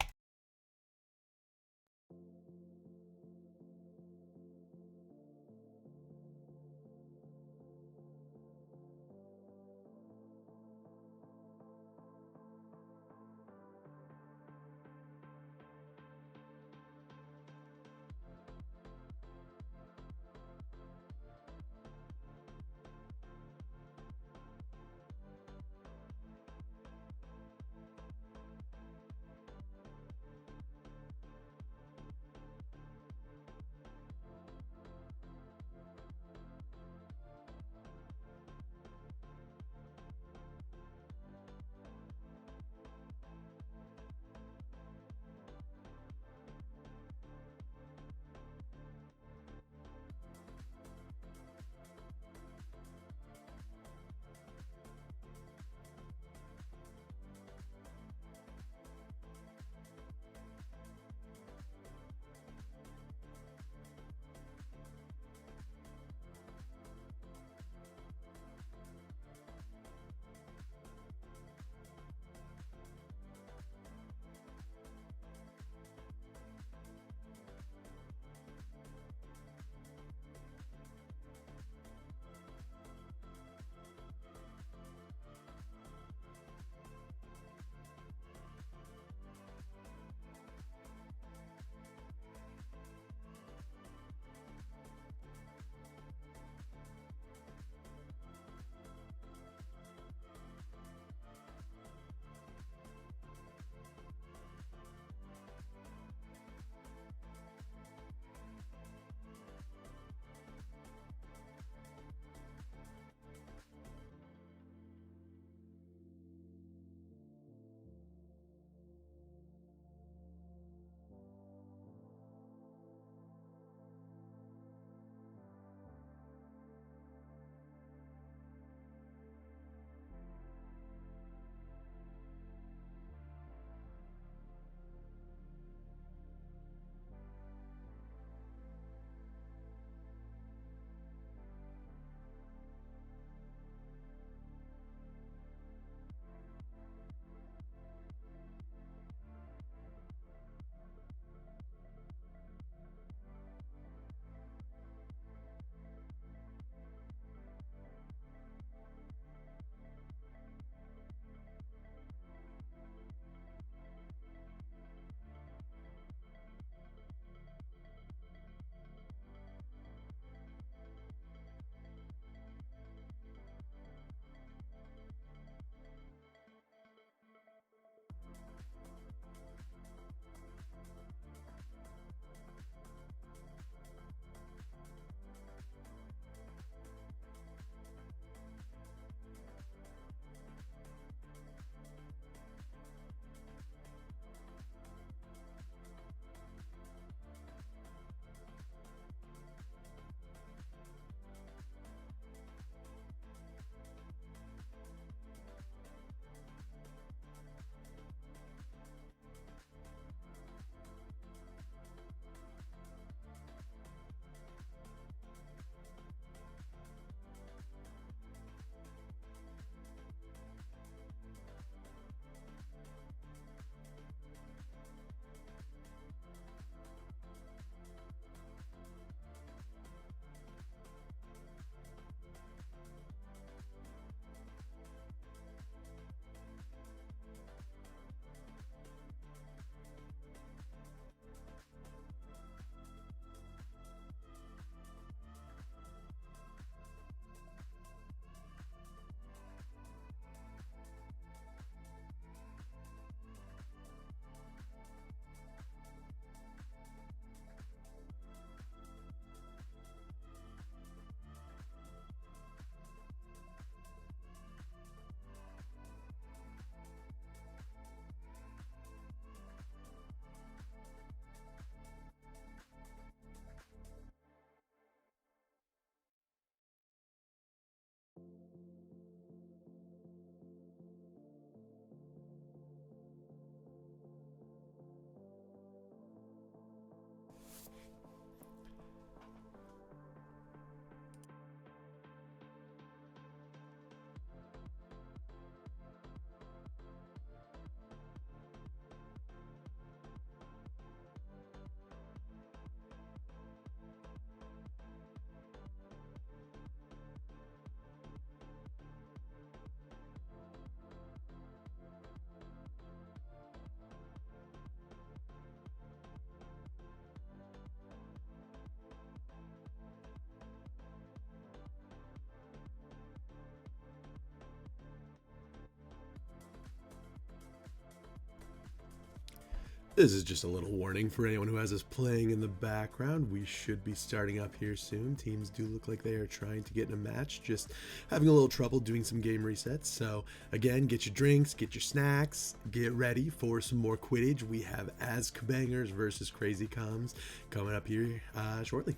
This is just a little warning for anyone who has us playing in the background. We should be starting up here soon. Teams do look like they are trying to get in a match, just having a little trouble doing some game resets. So again, get your drinks, get your snacks, get ready for some more Quidditch. We have Azkabangers versus Crazy Comms coming up here shortly.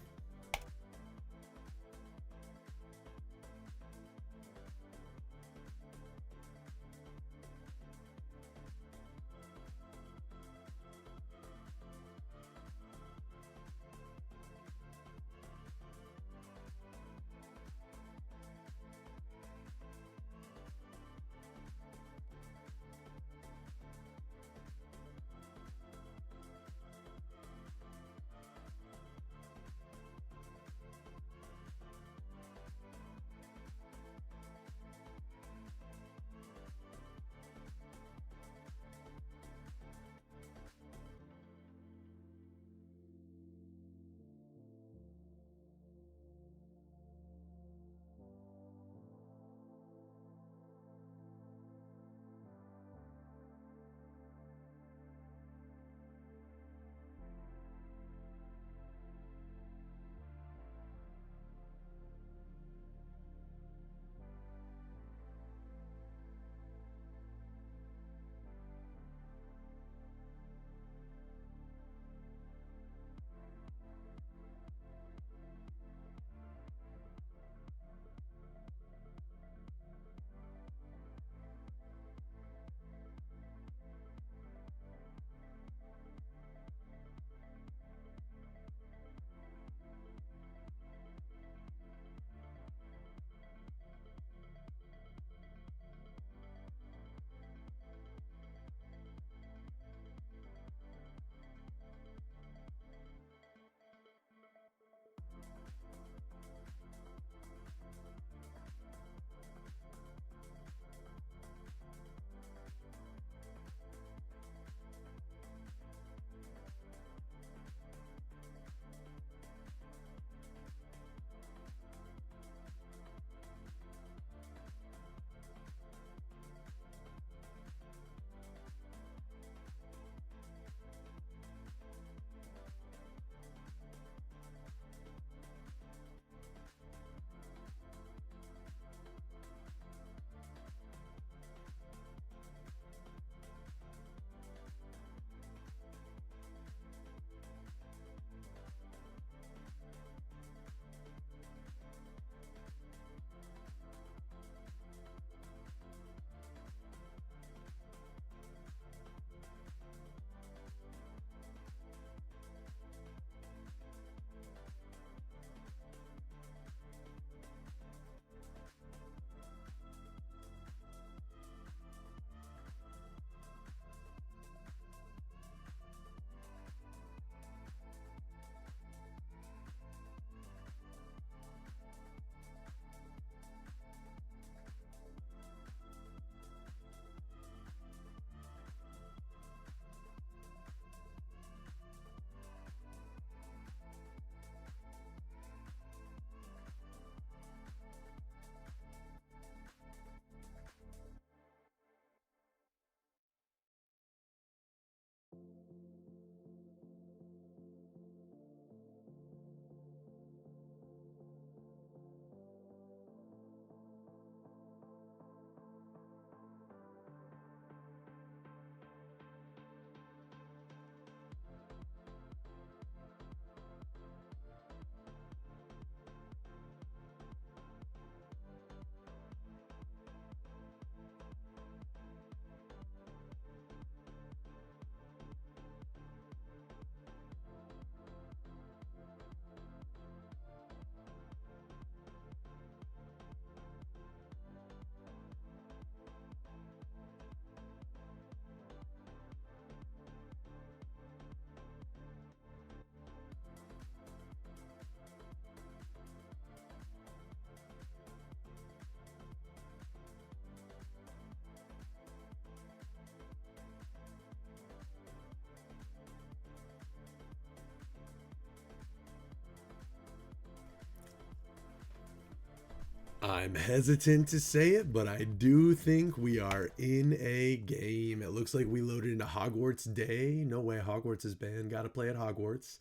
I'm hesitant to say it, but I do think we are in a game. It looks like we loaded into Hogwarts Day. No way, Hogwarts is banned. Gotta play at Hogwarts.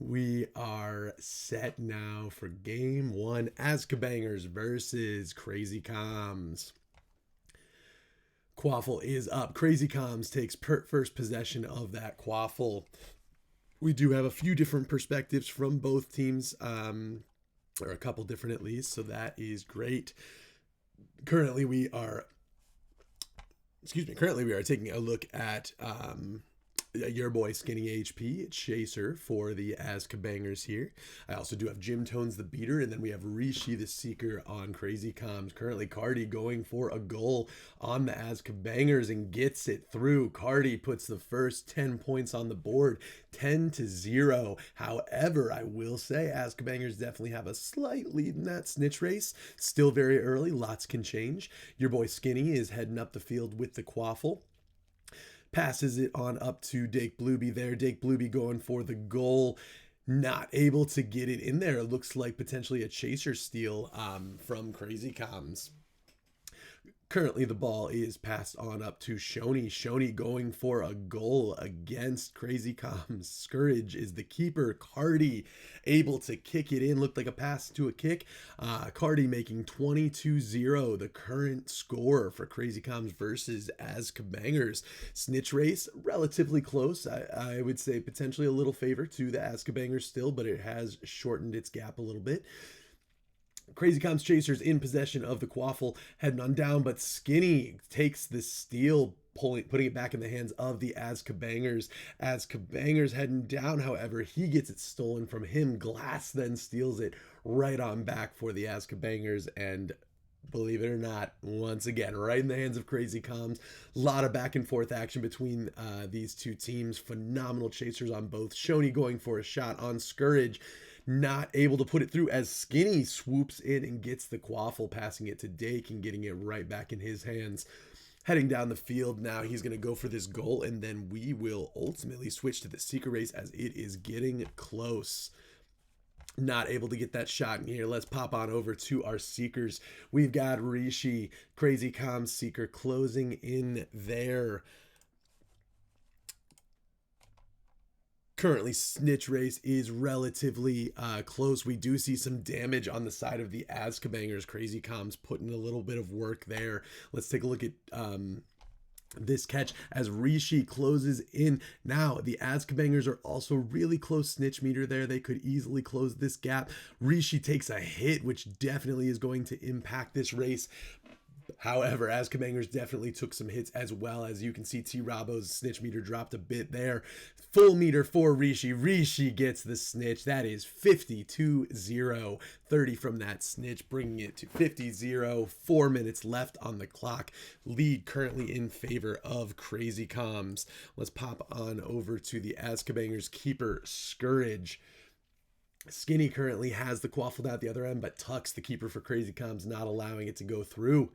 We are set now for game one. Azkabangers versus Crazy Comms. Quaffle is up. Crazy Comms takes first possession of that Quaffle. We do have a few different perspectives from both teams. Or a couple different at least, so that is great. Currently we are taking a look at your boy Skinny HP Chaser for the Azkabangers here. I also do have Jim Tones the Beater, and then we have Rishi the Seeker on Crazy Comms. Currently Cardi going for a goal on the Azkabangers and gets it through. Cardi puts the first 10 points on the board, 10-0. However, I will say Azkabangers definitely have a slight lead in that snitch race. Still very early, lots can change. Your boy Skinny is heading up the field with the Quaffle. Passes it on up to Dake Blueby there. Dake Blueby going for the goal. Not able to get it in there. It looks like potentially a chaser steal from Crazy Comms. Currently, the ball is passed on up to Shoney. Shoney going for a goal against Crazy Comms. Scourge is the keeper. Cardi able to kick it in. Looked like a pass to a kick. Cardi making 22-0, the current score for Crazy Comms versus Azkabangers. Snitch race, relatively close. I would say potentially a little favor to the Azkabangers still, but it has shortened its gap a little bit. Crazy Comms Chasers in possession of the Quaffle, heading on down, but Skinny takes the steal, putting it back in the hands of the Azkabangers. Azkabangers heading down, however, he gets it stolen from him. Glass then steals it right on back for the Azkabangers, and believe it or not, once again, right in the hands of Crazy Comms. A lot of back and forth action between these two teams. Phenomenal chasers on both. Shoney going for a shot on Scourge. Not able to put it through as Skinny swoops in and gets the Quaffle, passing it to Dake and getting it right back in his hands. Heading down the field now, he's going to go for this goal, and then we will ultimately switch to the Seeker race as it is getting close. Not able to get that shot in here. Let's pop on over to our Seekers. We've got Rishi, Crazy Comms Seeker closing in there. Currently, snitch race is relatively close. We do see some damage on the side of the Azkabangers. Crazy Comms putting a little bit of work there. Let's take a look at this catch as Rishi closes in. Now, the Azkabangers are also really close snitch meter there. They could easily close this gap. Rishi takes a hit, which definitely is going to impact this race. However, Azkabangers definitely took some hits as well. As you can see, T-Rabo's snitch meter dropped a bit there. Full meter for Rishi. Rishi gets the snitch. That is 50-0. 30 from that snitch, bringing it to 50-0. 4 minutes left on the clock. Lead currently in favor of Crazy Comms. Let's pop on over to the Azkabangers keeper, Scourge. Skinny currently has the Quaffle at the other end, but Tux, the keeper for Crazy Comms, not allowing it to go through.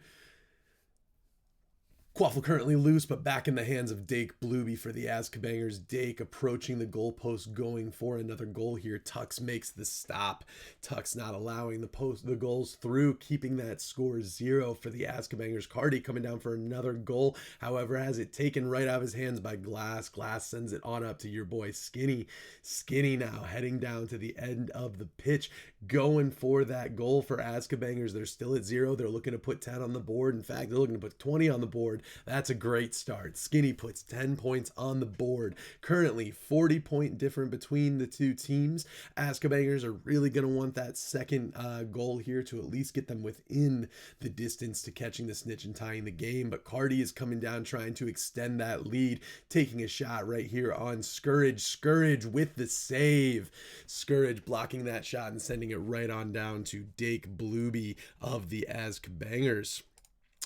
Quaffle currently loose, but back in the hands of Dake Blueby for the Azkabangers. Dake approaching the goalpost, going for another goal here. Tux makes the stop. Tux not allowing the goals through, keeping that score 0 for the Azkabangers. Cardi coming down for another goal, however, has it taken right out of his hands by Glass. Glass sends it on up to your boy Skinny. Skinny now heading down to the end of the pitch, going for that goal for Azkabangers. They're still at 0. They're looking to put 10 on the board. In fact, they're looking to put 20 on the board. That's a great start. Skinny puts 10 points on the board. Currently 40-point difference between the two teams. Azkabangers are really going to want that second goal here to at least get them within the distance to catching the snitch and tying the game. But Cardi is coming down trying to extend that lead, taking a shot right here on Scourge. Scourge with the save. Scourge blocking that shot and sending it right on down to Dake Blueby of the Azkabangers.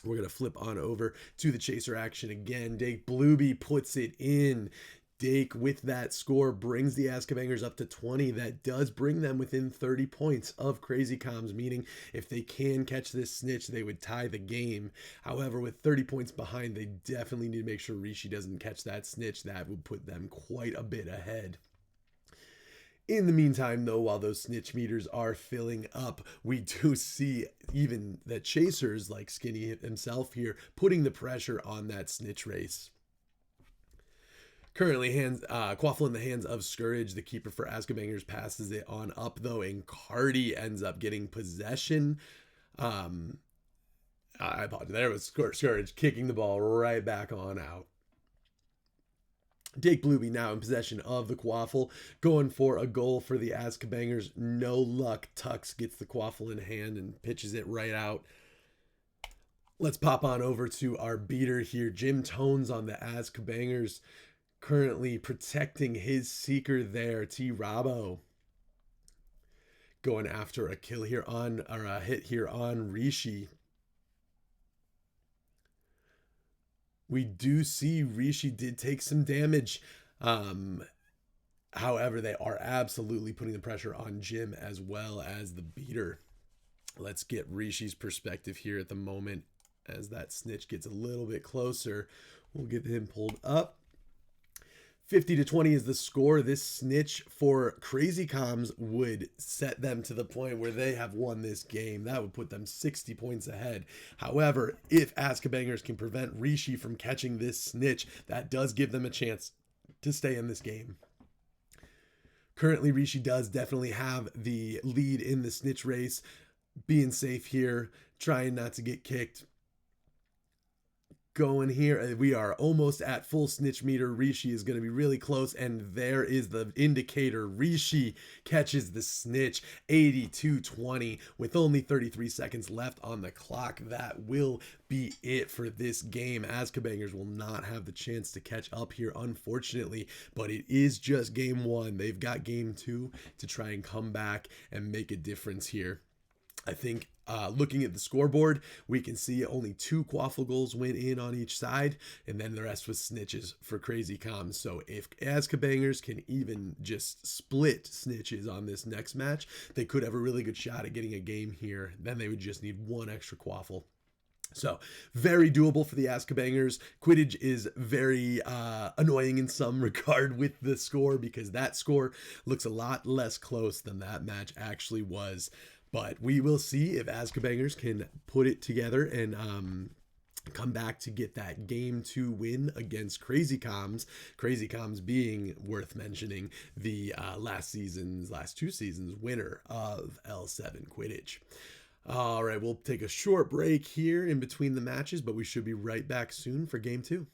We're going to flip on over to the chaser action again. Dake Blueby puts it in. Dake with that score brings the Azkabangers up to 20. That does bring them within 30 points of Crazy Comms, meaning if they can catch this snitch, they would tie the game. However, with 30 points behind, they definitely need to make sure Rishi doesn't catch that snitch. That would put them quite a bit ahead. In the meantime, though, while those snitch meters are filling up, we do see even the chasers like Skinny himself here putting the pressure on that snitch race. Currently, Quaffle in the hands of Scourge. The keeper for Azkabangers passes it on up, though, and Cardi ends up getting possession. I apologize. There was Scourge kicking the ball right back on out. Jake Blueby now in possession of the Quaffle, going for a goal for the Azkabangers. No luck. Tux gets the Quaffle in hand and pitches it right out. Let's pop on over to our beater here. Jim Tones on the Azkabangers, currently protecting his seeker there. T. Robbo going after a kill here on, or a hit here on Rishi. We do see Rishi did take some damage. However, they are absolutely putting the pressure on Jim as well as the beater. Let's get Rishi's perspective here at the moment as that snitch gets a little bit closer. We'll get him pulled up. 50-20 is the score. This snitch for Crazy Comms would set them to the point where they have won this game. That would put them 60 points ahead. However, if Azkabangers can prevent Rishi from catching this snitch, that does give them a chance to stay in this game. Currently, Rishi does definitely have the lead in the snitch race. Being safe here, trying not to get kicked. Going here, we are almost at full snitch meter. Rishi is going to be really close, and there is the indicator. Rishi catches the snitch. 82-20 with only 33 seconds left on the clock. That will be it for this game. Azkabangers will not have the chance to catch up here, unfortunately, but it is just game one. They've got game two to try and come back and make a difference here. I think looking at the scoreboard, we can see only 2 Quaffle goals went in on each side, and then the rest was snitches for Crazy Comms. So if Azkabangers can even just split snitches on this next match, they could have a really good shot at getting a game here. Then they would just need 1 extra Quaffle. So very doable for the Azkabangers. Quidditch is very annoying in some regard with the score, because that score looks a lot less close than that match actually was. But we will see if Azkabangers can put it together and come back to get that game 2 win against Crazy Comms. Crazy Comms being, worth mentioning, the last 2 seasons winner of L7 Quidditch. All right, we'll take a short break here in between the matches, but we should be right back soon for game 2.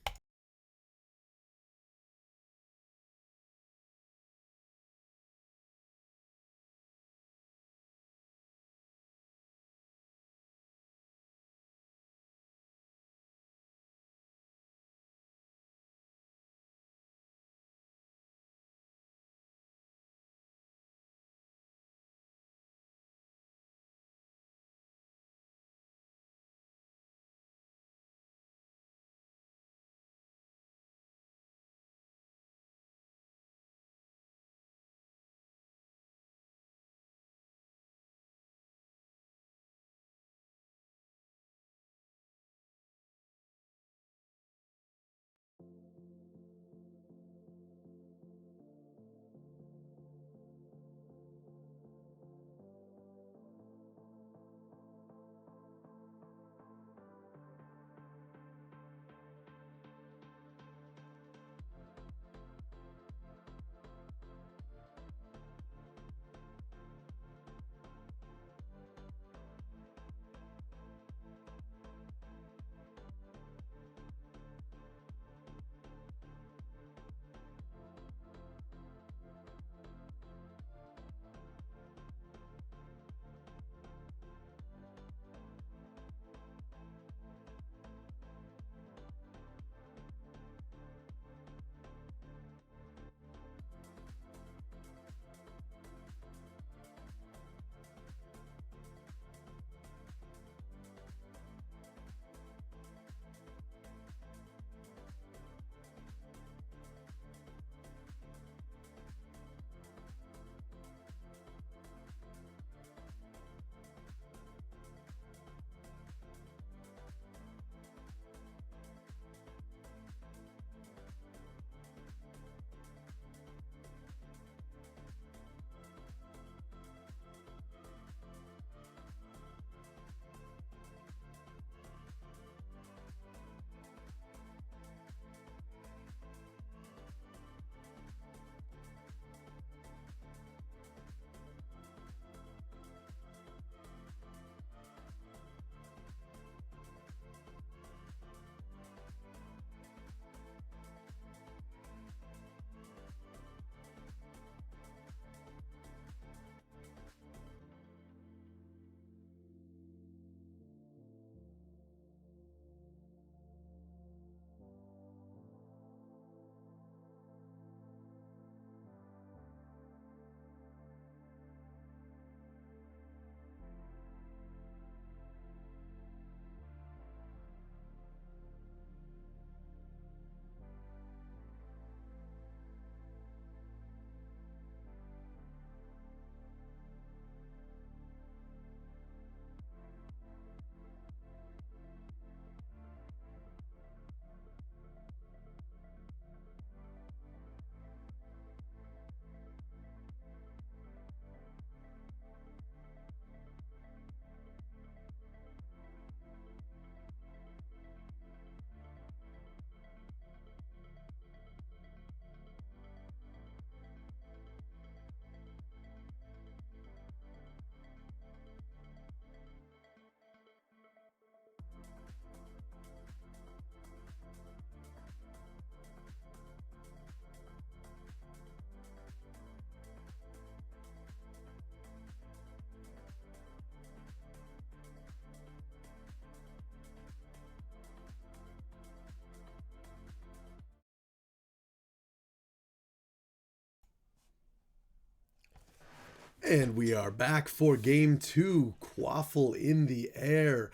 And we are back for game two. Quaffle in the air.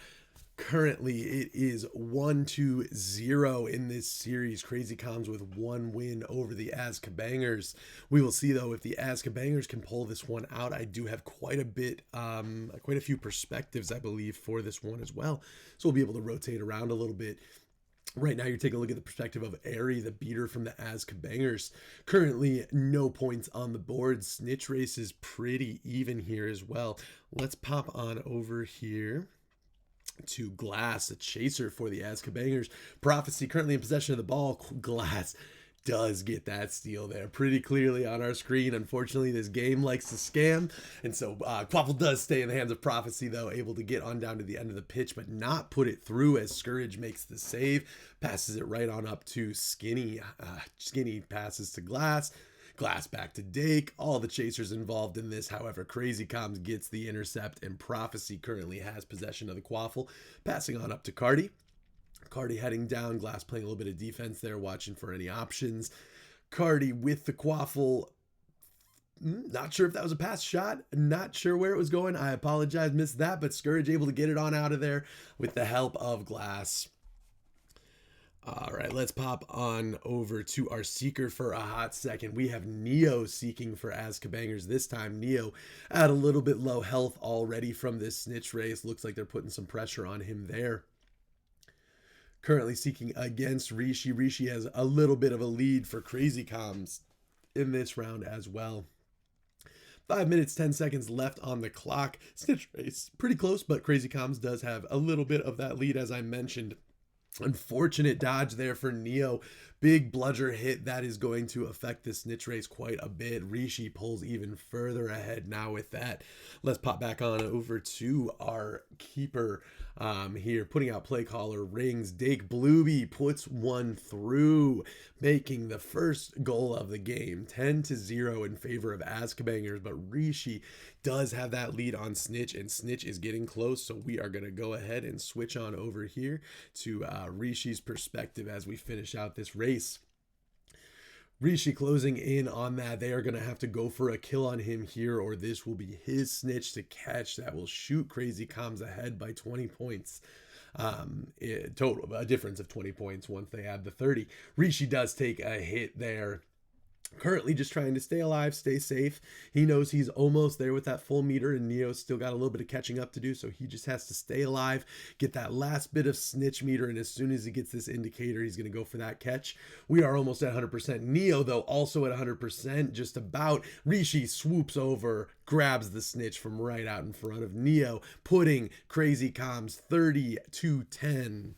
Currently, it is 1-0 in this series. Crazy Comms with one win over the Azkabangers. We will see, though, if the Azkabangers can pull this one out. I do have quite a few perspectives, I believe, for this one as well. So we'll be able to rotate around a little bit. Right now, you're taking a look at the perspective of Airy, the beater from the Azkabangers. Currently, no points on the board. Snitch race is pretty even here as well. Let's pop on over here to Glass, a chaser for the Azkabangers. Prophecy currently in possession of the ball. Glass does get that steal there pretty clearly on our screen. Unfortunately, this game likes to scam, and so Quaffle does stay in the hands of Prophecy, though, able to get on down to the end of the pitch, but not put it through as Scourge makes the save, passes it right on up to Skinny. Skinny passes to Glass. Glass back to Dake. All the chasers involved in this. However, Crazy Comms gets the intercept, and Prophecy currently has possession of the Quaffle, passing on up to Cardi. Cardi heading down. Glass playing a little bit of defense there, watching for any options. Cardi with the Quaffle. Not sure if that was a pass shot. Not sure where it was going. I apologize, missed that, but Scourge able to get it on out of there with the help of Glass. All right, let's pop on over to our seeker for a hot second. We have Neo seeking for Azkabangers this time. Neo at a little bit low health already from this snitch race. Looks like they're putting some pressure on him there. Currently seeking against Rishi. Rishi has a little bit of a lead for Crazy Comms in this round as well. 5 minutes, 10 seconds left on the clock. Snitch race pretty close, but Crazy Comms does have a little bit of that lead, as I mentioned. Unfortunate dodge there for Neo. Big bludger hit that is going to affect the snitch race quite a bit. Rishi pulls even further ahead now with that. Let's pop back on over to our keeper here, putting out play caller rings. Dake Blueby puts one through, making the first goal of the game. 10-0 in favor of Azkabangers, but Rishi does have that lead on Snitch, and Snitch is getting close, so we are going to go ahead and switch on over here to Rishi's perspective as we finish out this race. Rishi closing in on that. They are going to have to go for a kill on him here, or this will be his snitch to catch. That will shoot Crazy Comms ahead by 20 points. Total, a difference of 20 points once they add the 30. Rishi does take a hit there. Currently just trying to stay alive, stay safe. He knows he's almost there with that full meter, and Neo's still got a little bit of catching up to do, so he just has to stay alive, get that last bit of snitch meter, and as soon as he gets this indicator, he's going to go for that catch. We are almost at 100%. Neo, though, also at 100%, just about. Rishi swoops over, grabs the snitch from right out in front of Neo, putting Crazy Comms 30-10.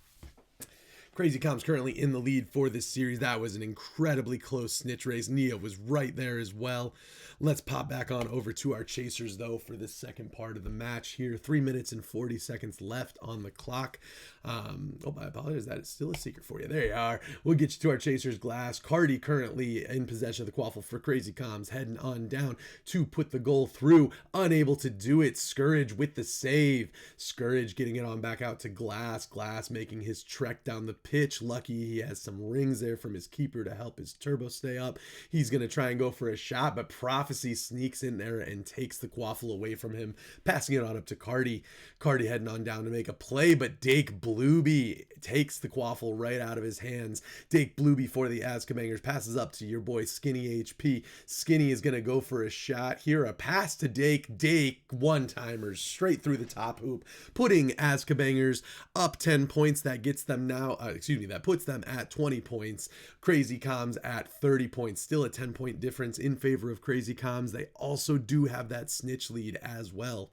Crazy Comms currently in the lead for this series. That was an incredibly close snitch race. Neo was right there as well. Let's pop back on over to our chasers, though, for this second part of the match here. 3 minutes and 40 seconds left on the clock. I apologize. That is still a secret for you. There you are. We'll get you to our chasers. Glass. Cardi currently in possession of the Quaffle for Crazy Comms. Heading on down to put the goal through. Unable to do it. Scourge with the save. Scourge getting it on back out to Glass. Glass making his trek down the pitch. Lucky he has some rings there from his keeper to help his turbo stay up. He's going to try and go for a shot, but Prophecy sneaks in there and takes the Quaffle away from him, passing it on up to Cardi. Cardi heading on down to make a play, but Dake Blueby takes the Quaffle right out of his hands. Dake Blueby for the Azkabangers passes up to your boy Skinny HP. Skinny is going to go for a shot here. A pass to Dake. Dake one-timers straight through the top hoop, putting Azkabangers up 10 points. That gets them now, that puts them at 20 points. Crazy Comms at 30 points. Still a 10-point difference in favor of Crazy Comms. They also do have that snitch lead as well.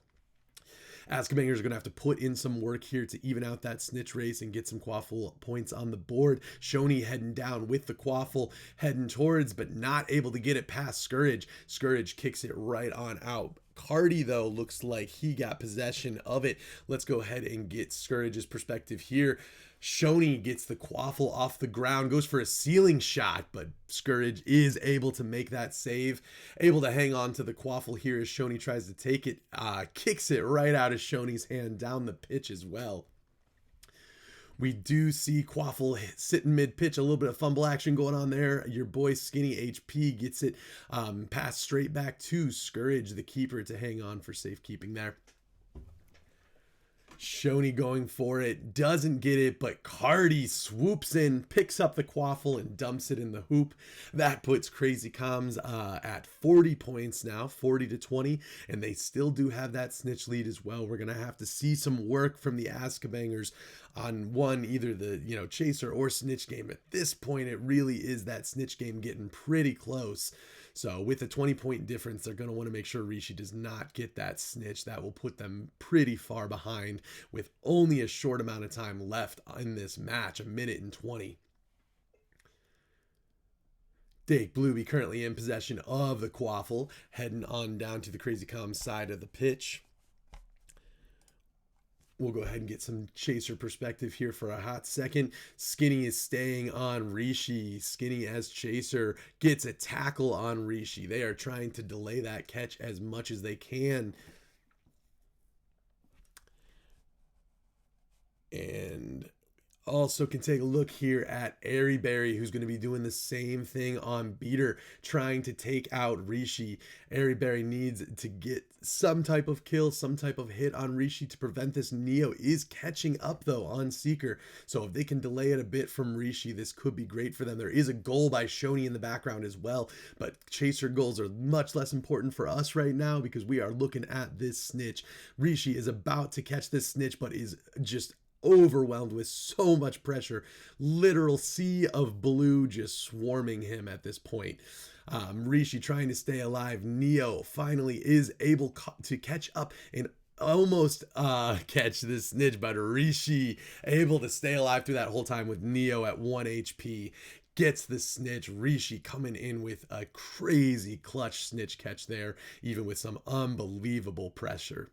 Azkabangers are going to have to put in some work here to even out that snitch race and get some Quaffle points on the board. Shoney heading down with the Quaffle, heading towards, but not able to get it past Scourge. Scourge kicks it right on out. Cardi, though, looks like he got possession of it. Let's go ahead and get Scourge's perspective here. Shoney gets the Quaffle off the ground, goes for a ceiling shot, but Scourge is able to make that save, able to hang on to the Quaffle here as Shoney tries to take it, kicks it right out of Shoney's hand down the pitch as well. We do see Quaffle sitting mid-pitch, a little bit of fumble action going on there. Your boy Skinny HP gets it passed straight back to Scourge, the keeper, to hang on for safekeeping there. Shoney going for it, doesn't get it, but Cardi swoops in, picks up the Quaffle, and dumps it in the hoop. That puts Crazy Comms at 40 points now, 40-20, and they still do have that snitch lead as well. We're going to have to see some work from the Azkabangers on either the chaser or snitch game. At this point, it really is that snitch game getting pretty close. So with a 20-point difference, they're going to want to make sure Rishi does not get that snitch. That will put them pretty far behind with only a short amount of time left in this match, 1:20. Dake Blueby currently in possession of the Quaffle, heading on down to the Crazy Comms side of the pitch. We'll go ahead and get some chaser perspective here for a hot second. Skinny is staying on Rishi. Skinny as chaser gets a tackle on Rishi. They are trying to delay that catch as much as they can. And also can take a look here at Airy Berry, who's going to be doing the same thing on Beater, trying to take out Rishi. Airy Berry needs to get some type of kill, some type of hit on Rishi to prevent this. Neo is catching up, though, on Seeker. So if they can delay it a bit from Rishi, this could be great for them. There is a goal by Shoney in the background as well, but chaser goals are much less important for us right now because we are looking at this snitch. Rishi is about to catch this snitch, but is just overwhelmed with so much pressure. Literal sea of blue just swarming him at this point. Rishi trying to stay alive. Neo finally is able to catch up and almost catch this snitch, but Rishi able to stay alive through that whole time with Neo at 1 HP. Gets the snitch. Rishi coming in with a crazy clutch snitch catch there, even with some unbelievable pressure.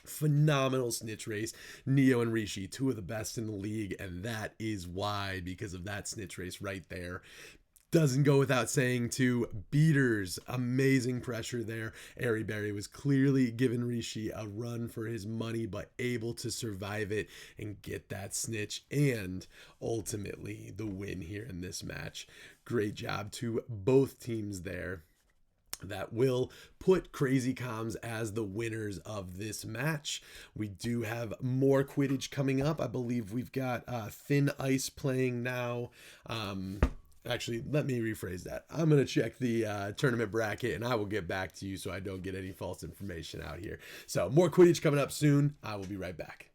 Phenomenal snitch race. Neo and Rishi, two of the best in the league, and that is why, because of that snitch race right there. Doesn't go without saying too, Beaters, amazing pressure there. Airy Berry was clearly giving Rishi a run for his money, but able to survive it and get that snitch and ultimately the win here in this match. Great job to both teams there. That will put Crazy Comms as the winners of this match. We do have more Quidditch coming up. I believe we've got Thin Ice playing now. Actually, let me rephrase that. I'm going to check the tournament bracket, and I will get back to you so I don't get any false information out here. So more Quidditch coming up soon. I will be right back.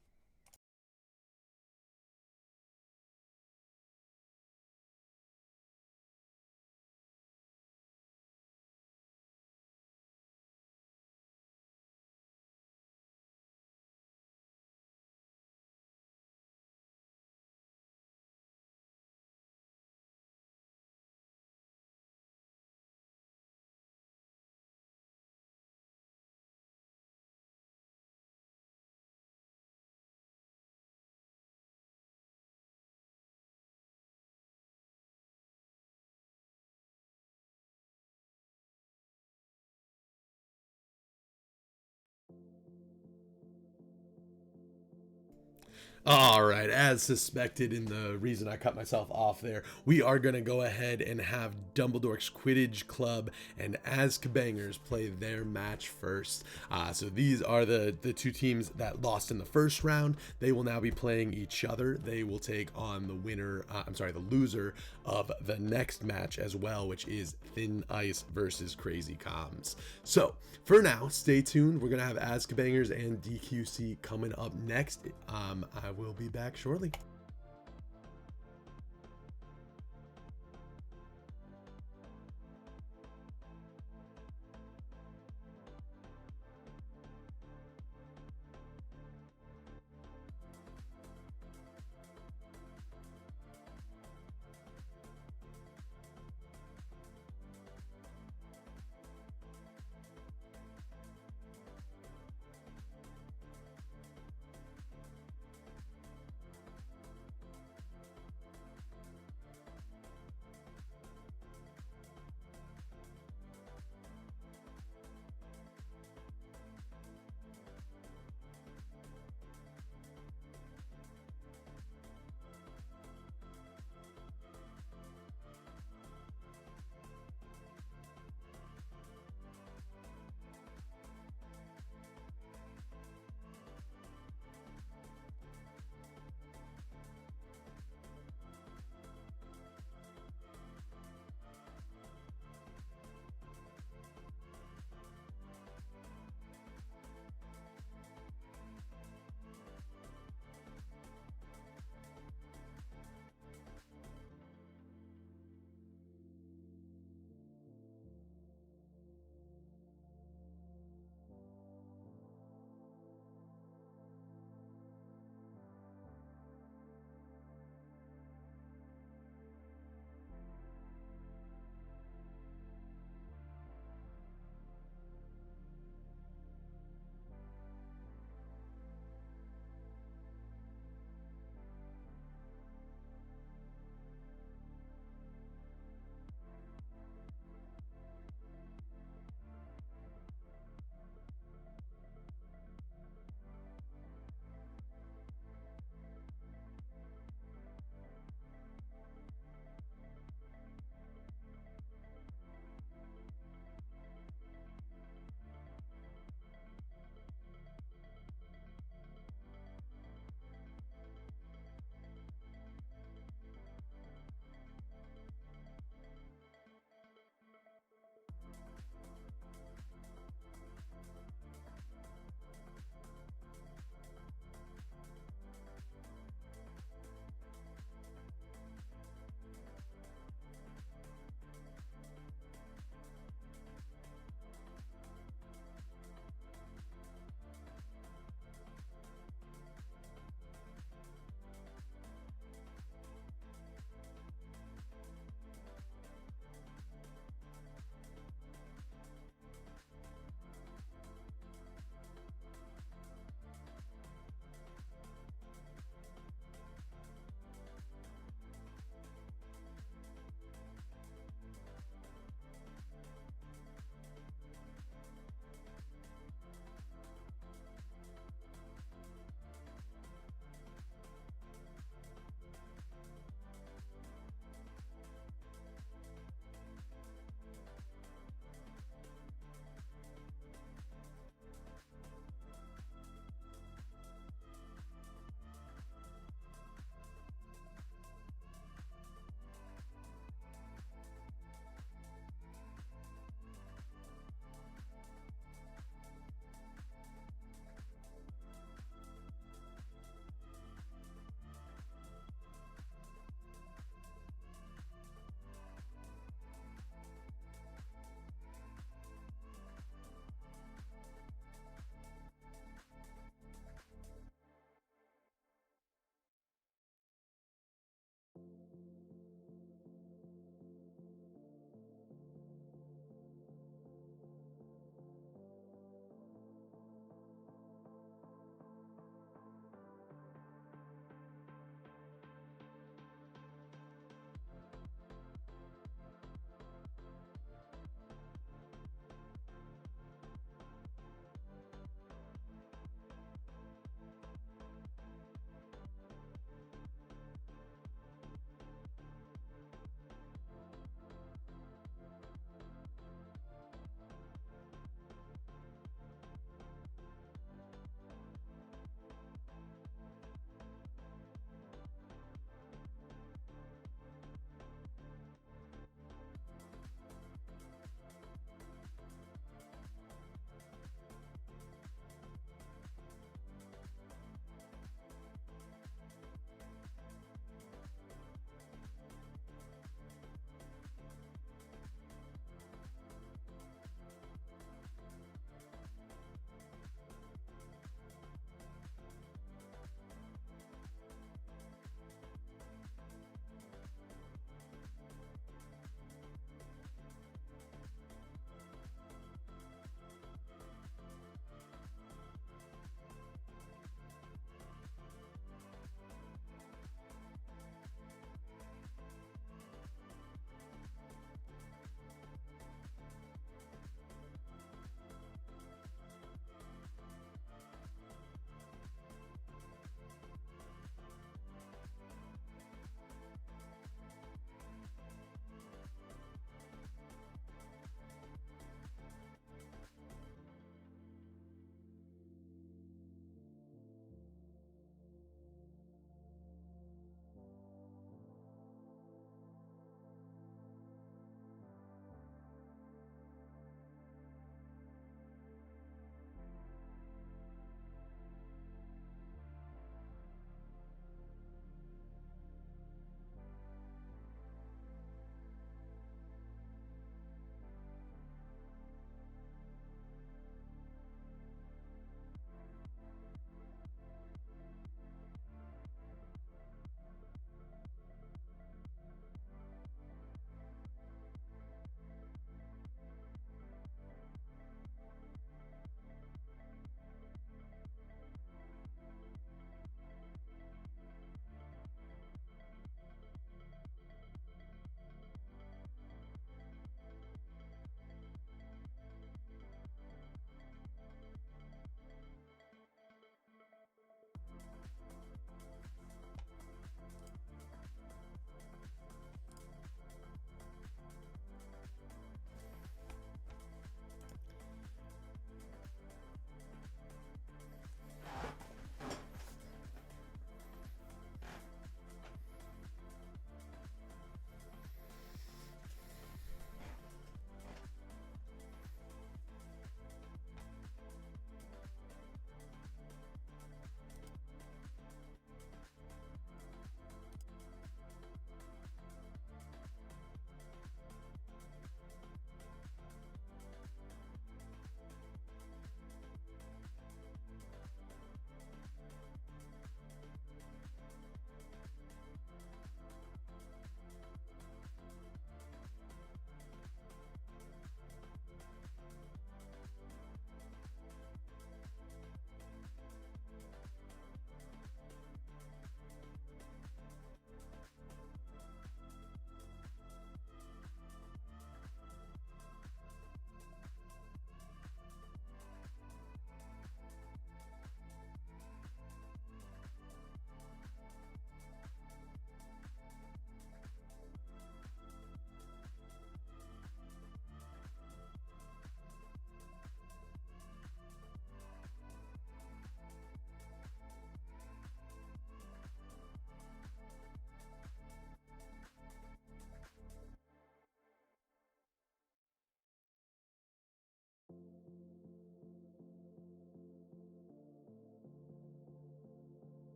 All right, as suspected in the reason I cut myself off there, we are going to go ahead and have Dumbledore's Quidditch Club and Azkabangers play their match first. So these are the two teams that lost in the first round. They will now be playing each other. They will take on the winner, the loser of the next match as well, which is Thin Ice versus Crazy Comms. So for now, stay tuned. We're going to have Azkabangers and DQC coming up next. I will be back shortly.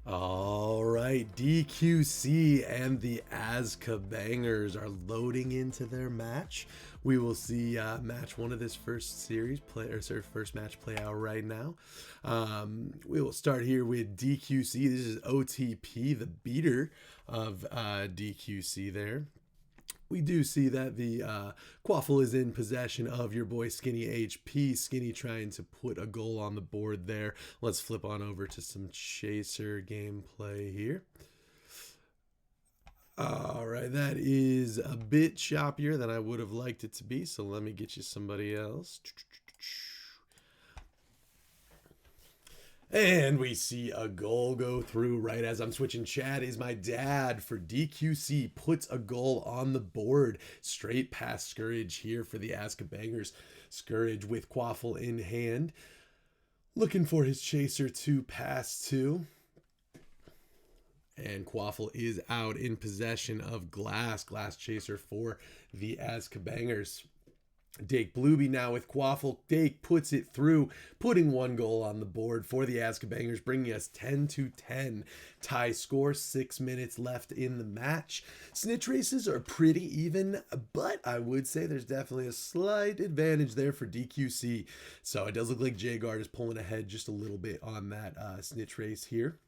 All right, DQC and the Azka Bangers are loading into their match. We will see match one of this first series play, or sorry, first match play out right now. We will start here with DQC. This is OTP, the beater of DQC there. We do see that the Quaffle is in possession of your boy Skinny HP. Skinny trying to put a goal on the board there. Let's flip on over to some Chaser gameplay here. All right, that is a bit choppier than I would have liked it to be, so let me get you somebody else. And we see a goal go through right as I'm switching. Chad is my dad for DQC. Puts a goal on the board. Straight past Scourge here for the Azka Bangers. Scourge with Quaffle in hand. Looking for his Chaser to pass to. And Quaffle is out in possession of Glass. Glass Chaser for the Azka Bangers. Dake Blueby now with Quaffle. Dake puts it through, putting one goal on the board for the Azka Bangers, bringing us 10-10. Tie score, 6 minutes left in the match. Snitch races are pretty even, but I would say there's definitely a slight advantage there for DQC. So it does look like J-Guard is pulling ahead just a little bit on that snitch race here.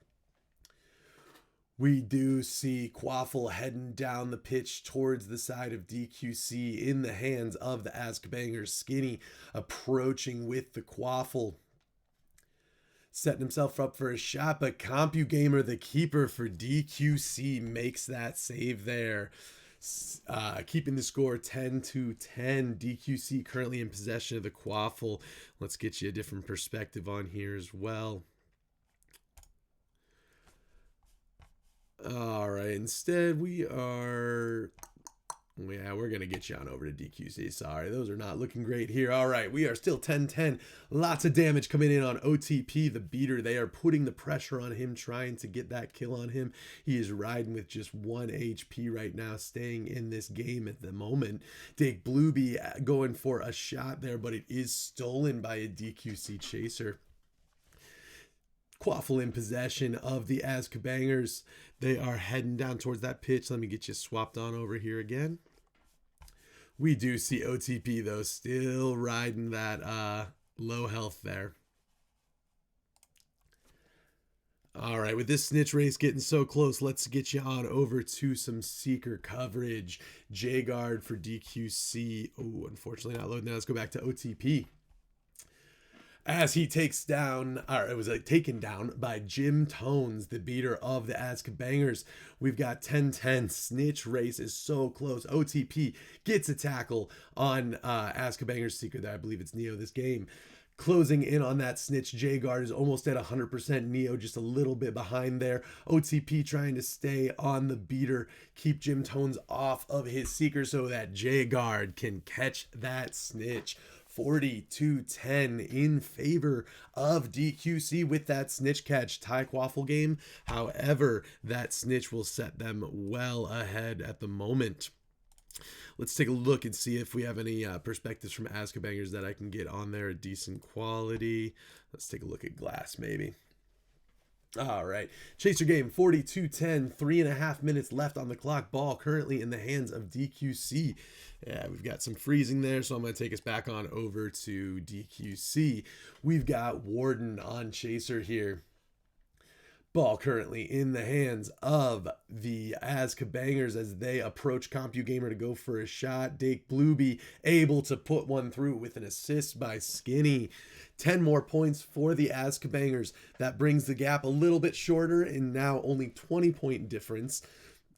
We do see Quaffle heading down the pitch towards the side of DQC in the hands of the Azka Bangers. Skinny approaching with the Quaffle. Setting himself up for a shot, but CompuGamer, the keeper for DQC, makes that save there. Keeping the score 10-10. DQC currently in possession of the Quaffle. Let's get you a different perspective on here as well. All right, instead we are Yeah, we're going to get you on over to DQC. Sorry, those are not looking great here. All right, we are still 10-10. Lots of damage coming in on OTP, the beater. They are putting the pressure on him, trying to get that kill on him. He is riding with just 1 HP right now, staying in this game at the moment. Dake Blueby going for a shot there, but it is stolen by a DQC chaser. Quaffle in possession of the Azkabangers. They are heading down towards that pitch. Let me get you swapped on over here again. We do see OTP, though, still riding that low health there. All right, with this snitch race getting so close, let's get you on over to some Seeker coverage. J-Guard for DQC. Oh, unfortunately not loading now. Let's go back to OTP. As he takes down, or it was taken down by Jim Tones, the beater of the Azkabangers. We've got 10-10. Snitch race is so close. OTP gets a tackle on Azkabangers Seeker there. I believe it's Neo this game. Closing in on that snitch. J-Guard is almost at 100%. Neo just a little bit behind there. OTP trying to stay on the beater, keep Jim Tones off of his Seeker so that J-Guard can catch that snitch. 40-10 in favor of DQC with that snitch catch. Tie Quaffle game. However, that snitch will set them well ahead at the moment. Let's take a look and see if we have any perspectives from Azkabangers that I can get on there. A decent quality. Let's take a look at Glass maybe. All right, chaser game 42-10, 3.5 minutes left on the clock. Ball currently in the hands of DQC. Yeah, we've got some freezing there, so I'm going to take us back on over to DQC. We've got Warden on chaser here. Ball currently in the hands of the Azkabangers as they approach CompuGamer to go for a shot. Dake Blueby able to put one through with an assist by Skinny. 10 more points for the Azkabangers. That brings the gap a little bit shorter, and now only 20-point difference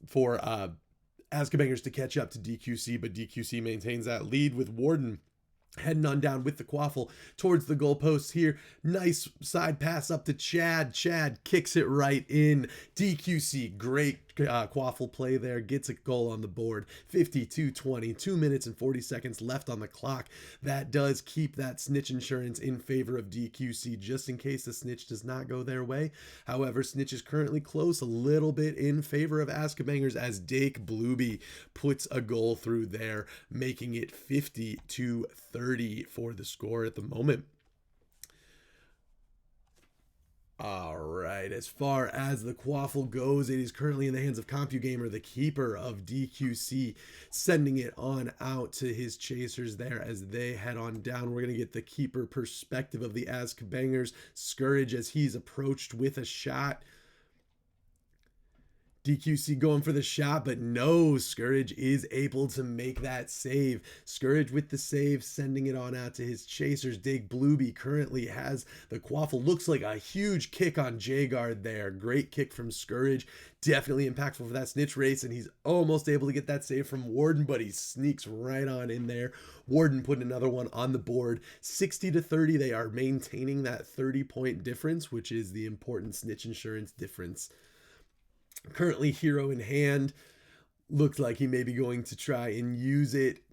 for Azkabangers to catch up to DQC, but DQC maintains that lead with Warden heading on down with the Quaffle towards the goalposts here. Nice side pass up to Chad. Chad kicks it right in. DQC, great Quaffle play there. Gets a goal on the board. 52-20. 2 minutes and 40 seconds left on the clock. That does keep that snitch insurance in favor of DQC just in case the snitch does not go their way. However, snitch is currently close a little bit in favor of Azkabangers as Dake Blueby puts a goal through there, making it 50-30 for the score at the moment. All right, as far as the Quaffle goes, it is currently in the hands of CompuGamer, the keeper of DQC, sending it on out to his chasers there as they head on down. We're going to get the keeper perspective of the Azkabangers. Scourge as he's approached with a shot. DQC going for the shot, but no, Scourge is able to make that save. Scourge with the save, sending it on out to his chasers. Dake Blueby currently has the Quaffle. Looks like a huge kick on J-Guard there. Great kick from Scourge. Definitely impactful for that snitch race, and he's almost able to get that save from Warden, but he sneaks right on in there. Warden putting another one on the board. 60-30, they are maintaining that 30-point difference, which is the important snitch insurance difference. Currently hero in hand. Looks like he may be going to try and use it.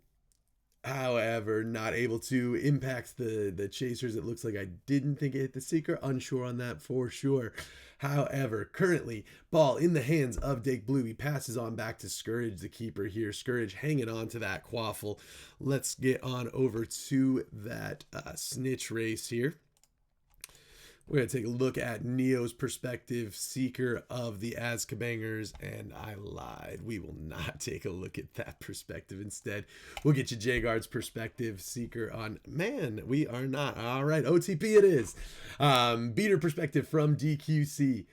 However, not able to. Impact the chasers. It looks like I didn't think it hit the Seeker. Unsure on that for sure. However, currently ball in the hands of Dake Blueby. Passes on back to Scourge, the keeper here. Scourge hanging on to that Quaffle. Let's get on over to that snitch race here. We're going to take a look at Neo's perspective, Seeker of the Azkabangers, and I lied. We will not take a look at that perspective. Instead, we'll get you J-Guard's perspective, Seeker on... Man, we are not. All right, OTP it is. Beater perspective from DQC.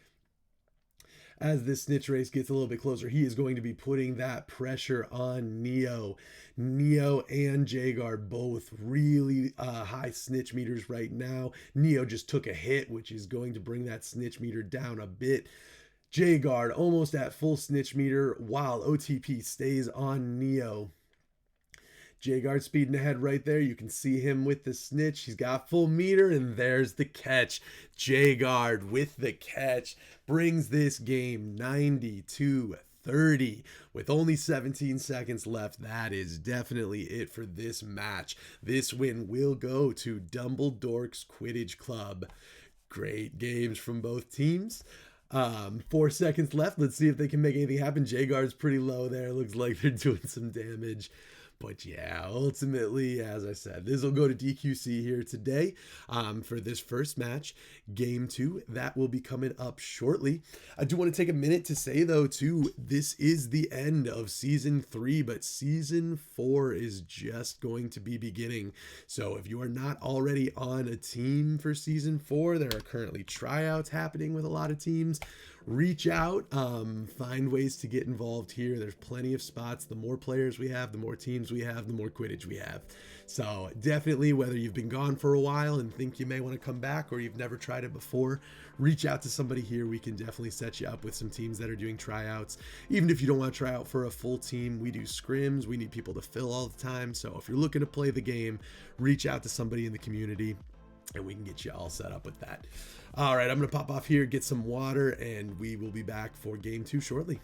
As this snitch race gets a little bit closer, he is going to be putting that pressure on Neo. Neo and J-Guard both really high snitch meters right now. Neo just took a hit, which is going to bring that snitch meter down a bit. J-Guard almost at full snitch meter while OTP stays on Neo. J-Guard speeding ahead right there. You can see him with the snitch. He's got full meter, and there's the catch. J-Guard with the catch brings this game 90-30. 30 with only 17 seconds left. That is definitely it for this match. This win will go to Dumbledork's Quidditch Club. Great games from both teams. 4 seconds left. Let's see if they can make anything happen. Jaguar's pretty low there. Looks like they're doing some damage. But yeah, ultimately, as I said, this will go to DQC here today for this first match. Game 2, that will be coming up shortly. I do want to take a minute to say, though, too, this is the end of Season 3, but Season 4 is just going to be beginning. So if you are not already on a team for Season 4, there are currently tryouts happening with a lot of teams. Reach out, find ways to get involved here. There's plenty of spots. The more players we have, the more teams we have, the more Quidditch we have. So definitely, whether you've been gone for a while and think you may want to come back, or you've never tried it before, reach out to somebody here. We can definitely set you up with some teams that are doing tryouts. Even if you don't want to try out for a full team, we do scrims. We need people to fill all the time. So if you're looking to play the game, reach out to somebody in the community, and we can get you all set up with that. All right, I'm going to pop off here, get some water, and we will be back for Game 2 shortly.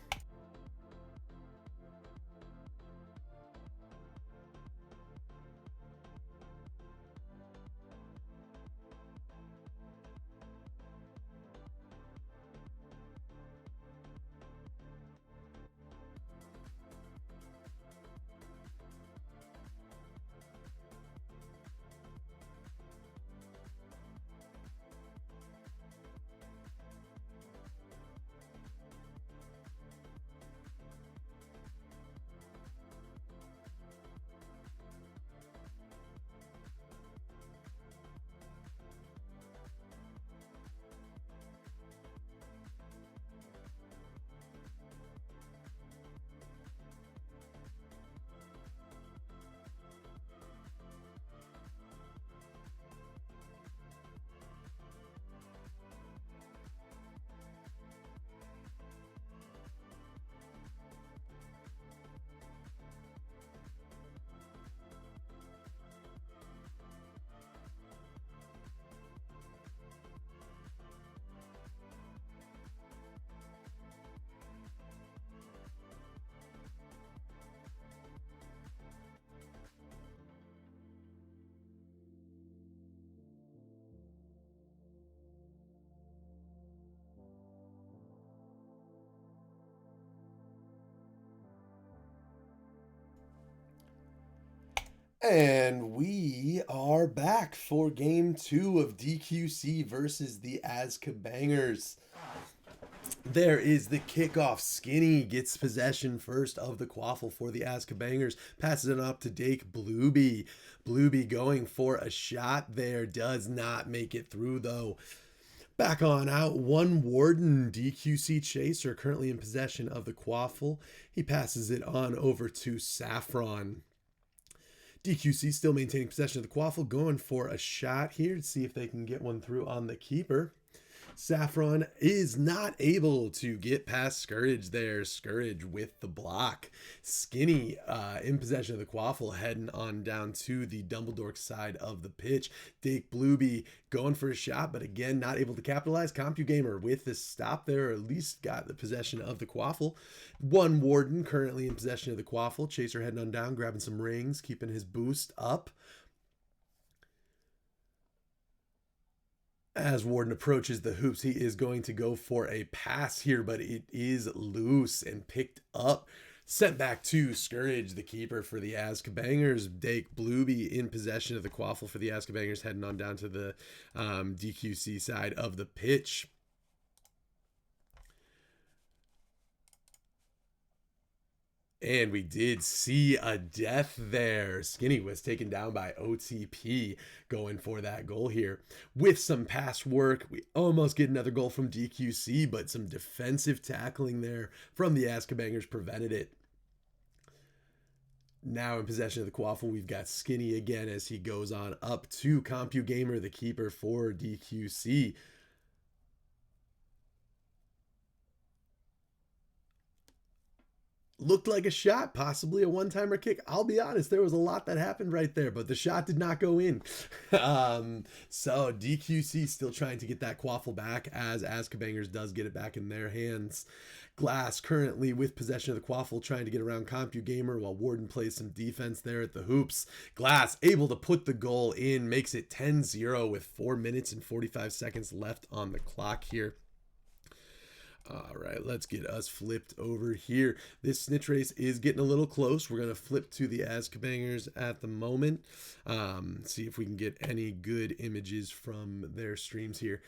And we are back for Game 2 of DQC versus the Azkabangers. There is the kickoff. Skinny gets possession first of the quaffle for the Azkabangers. Passes it up to Dake Blueby. Blueby going for a shot there. Does not make it through, though. Back on out, one Warden, DQC Chaser, currently in possession of the quaffle. He passes it on over to Saffron. DQC still maintaining possession of the quaffle, going for a shot here to see if they can get one through on the keeper. Saffron is not able to get past Scourge there. Scourge with the block. Skinny in possession of the quaffle, heading on down to the Dumbledore side of the pitch. Dake Blueby going for a shot, but again, not able to capitalize. CompuGamer with this stop there, or at least got the possession of the quaffle. One Warden currently in possession of the quaffle. Chaser heading on down, grabbing some rings, keeping his boost up. As Warden approaches the hoops, he is going to go for a pass here, but it is loose and picked up. Sent back to Scourge, the keeper for the Azkabangers. Dake Blueby in possession of the quaffle for the Azkabangers, heading on down to the DQC side of the pitch. And we did see a death there. Skinny was taken down by OTP going for that goal here. With some pass work, we almost get another goal from DQC, but some defensive tackling there from the Azkabangers prevented it. Now in possession of the quaffle, we've got Skinny again as he goes on up to CompuGamer, the keeper for DQC. looked like a shot, possibly a one-timer kick. I'll be honest, there was a lot that happened right there, but the shot did not go in. So DQC still trying to get that quaffle back as Azkabangers does get it back in their hands. Glass currently with possession of the quaffle, trying to get around CompuGamer while Warden plays some defense there at the hoops. Glass able to put the goal in, makes it 10-0 with 4 minutes and 45 seconds left on the clock here. All right, let's get us flipped over here. This snitch race is getting a little close. We're going to flip to the Azkabangers at the moment. See if we can get any good images from their streams here.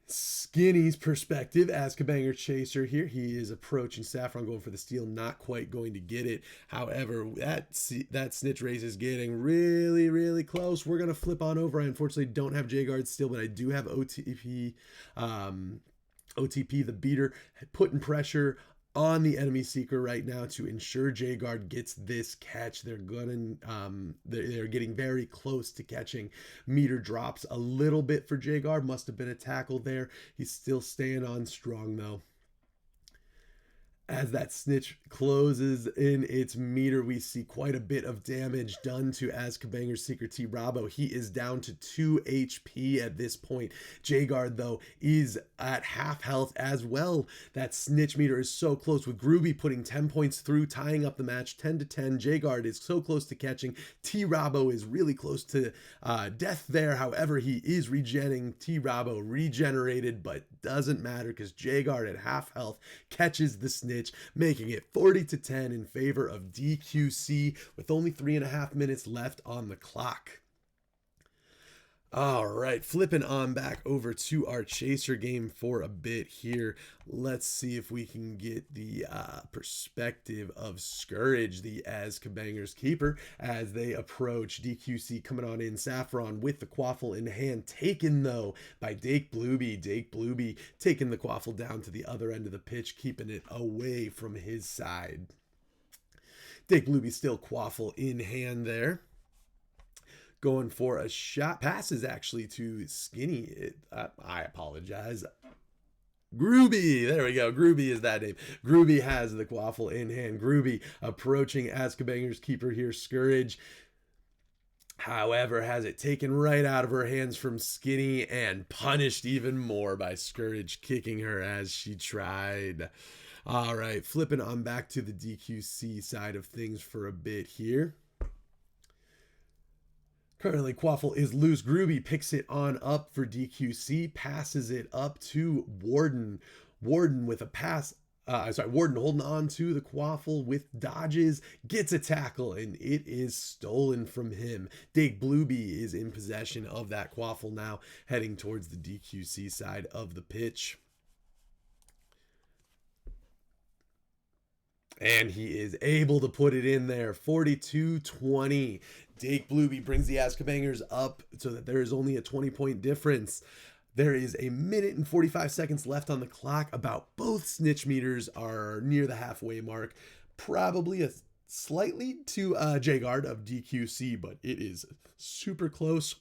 Skinny's perspective, Azkabanger Chaser here. He is approaching Saffron, going for the steal, not quite going to get it. However, that snitch race is getting really, really close. We're going to flip on over. I unfortunately don't have J-Guard still, but I do have OTP. OTP, the beater, putting pressure on the enemy seeker right now to ensure J-Guard gets this catch. They're getting very close to catching. Meter drops a little bit for J-Guard. Must have been a tackle there. He's still staying on strong though. As that snitch closes in its meter, we see quite a bit of damage done to Azkabanger's Seeker T. Rabo. He is down to 2 HP at this point. J-Guard, though, is at half health as well. That snitch meter is so close, with Groovy putting 10 points through, tying up the match 10-10. J-Guard is so close to catching. T. Rabo is really close to death there. However, he is regenning. T. Rabo regenerated, but doesn't matter because J-Guard at half health catches the snitch, making it 40-10 in favor of DQC with only 3.5 minutes left on the clock. All right, flipping on back over to our Chaser game for a bit here. Let's see if we can get the perspective of Scourge, the Azkabangers keeper, as they approach DQC coming on in. Saffron with the quaffle in hand, taken though by Dake Blueby. Dake Blueby taking the quaffle down to the other end of the pitch, keeping it away from his side. Dake Blueby still quaffle in hand there. Going for a shot. Passes actually to Skinny. I apologize. Grooby. There we go. Grooby is that name. Grooby has the quaffle in hand. Grooby approaching Azkabanger's keeper here, Scourge. However, has it taken right out of her hands from Skinny and punished even more by Scourge, kicking her as she tried. All right, flipping on back to the DQC side of things for a bit here. Currently, quaffle is loose. Grooby picks it on up for DQC, passes it up to Warden. Warden with a pass. Warden holding on to the quaffle with dodges, gets a tackle, and it is stolen from him. Dake Blueby is in possession of that quaffle now, heading towards the DQC side of the pitch. And he is able to put it in there, 42-20. Dake Blueby brings the Azkabangers up so that there is only a 20-point difference. There is a minute and 45 seconds left on the clock. About both snitch meters are near the halfway mark. Probably a slightly to J-Guard of DQC, but it is super close.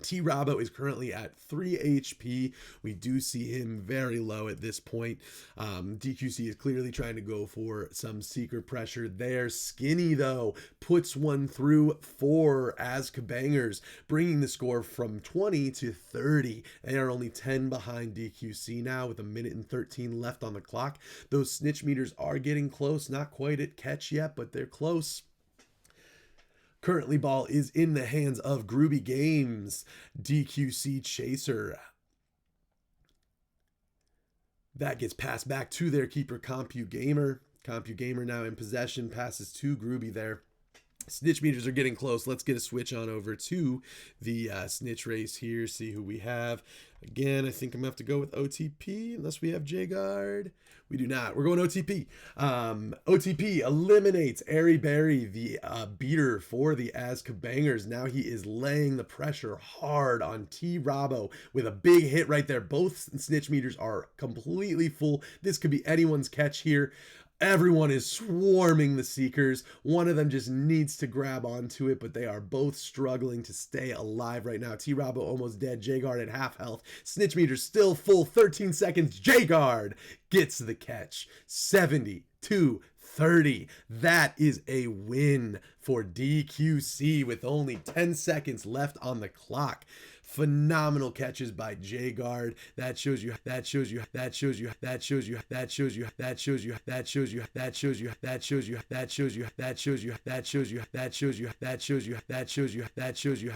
T. Rabo is currently at 3 HP. We do see him very low at this point. DQC is clearly trying to go for some seeker pressure there. Skinny, though, puts one through for Azkabangers, bringing the score from 20 to 30. They are only 10 behind DQC now with a minute and 13 left on the clock. Those snitch meters are getting close. Not quite at catch yet, but they're close. Currently, ball is in the hands of Groovy Games. DQC Chaser. That gets passed back to their keeper, CompuGamer. CompuGamer now in possession, passes to Groovy there. Snitch meters are getting close. Let's get a switch on over to the snitch race here, see who we have. Again, I think I'm going to have to go with OTP unless we have J-Guard. We do not. We're going OTP. OTP eliminates Airy Berry, the beater for the Azkabangers. Now he is laying the pressure hard on T. Rabo with a big hit right there. Both snitch meters are completely full. This could be anyone's catch here. Everyone is swarming the Seekers. One of them just needs to grab onto it, but they are both struggling to stay alive right now. T. Rabo almost dead. J-Guard at half health. Snitch meter still full. 13 seconds. J-Guard gets the catch. 72-30. 30. That is a win for DQC with only 10 seconds left on the clock. Phenomenal catches by J-Guard. That shows you, that shows you, that shows you, that shows you, that shows you, that shows you, that shows you, that shows you, that shows you, that shows you, that shows you, that shows you, that shows you, that shows you, that shows you, that shows you.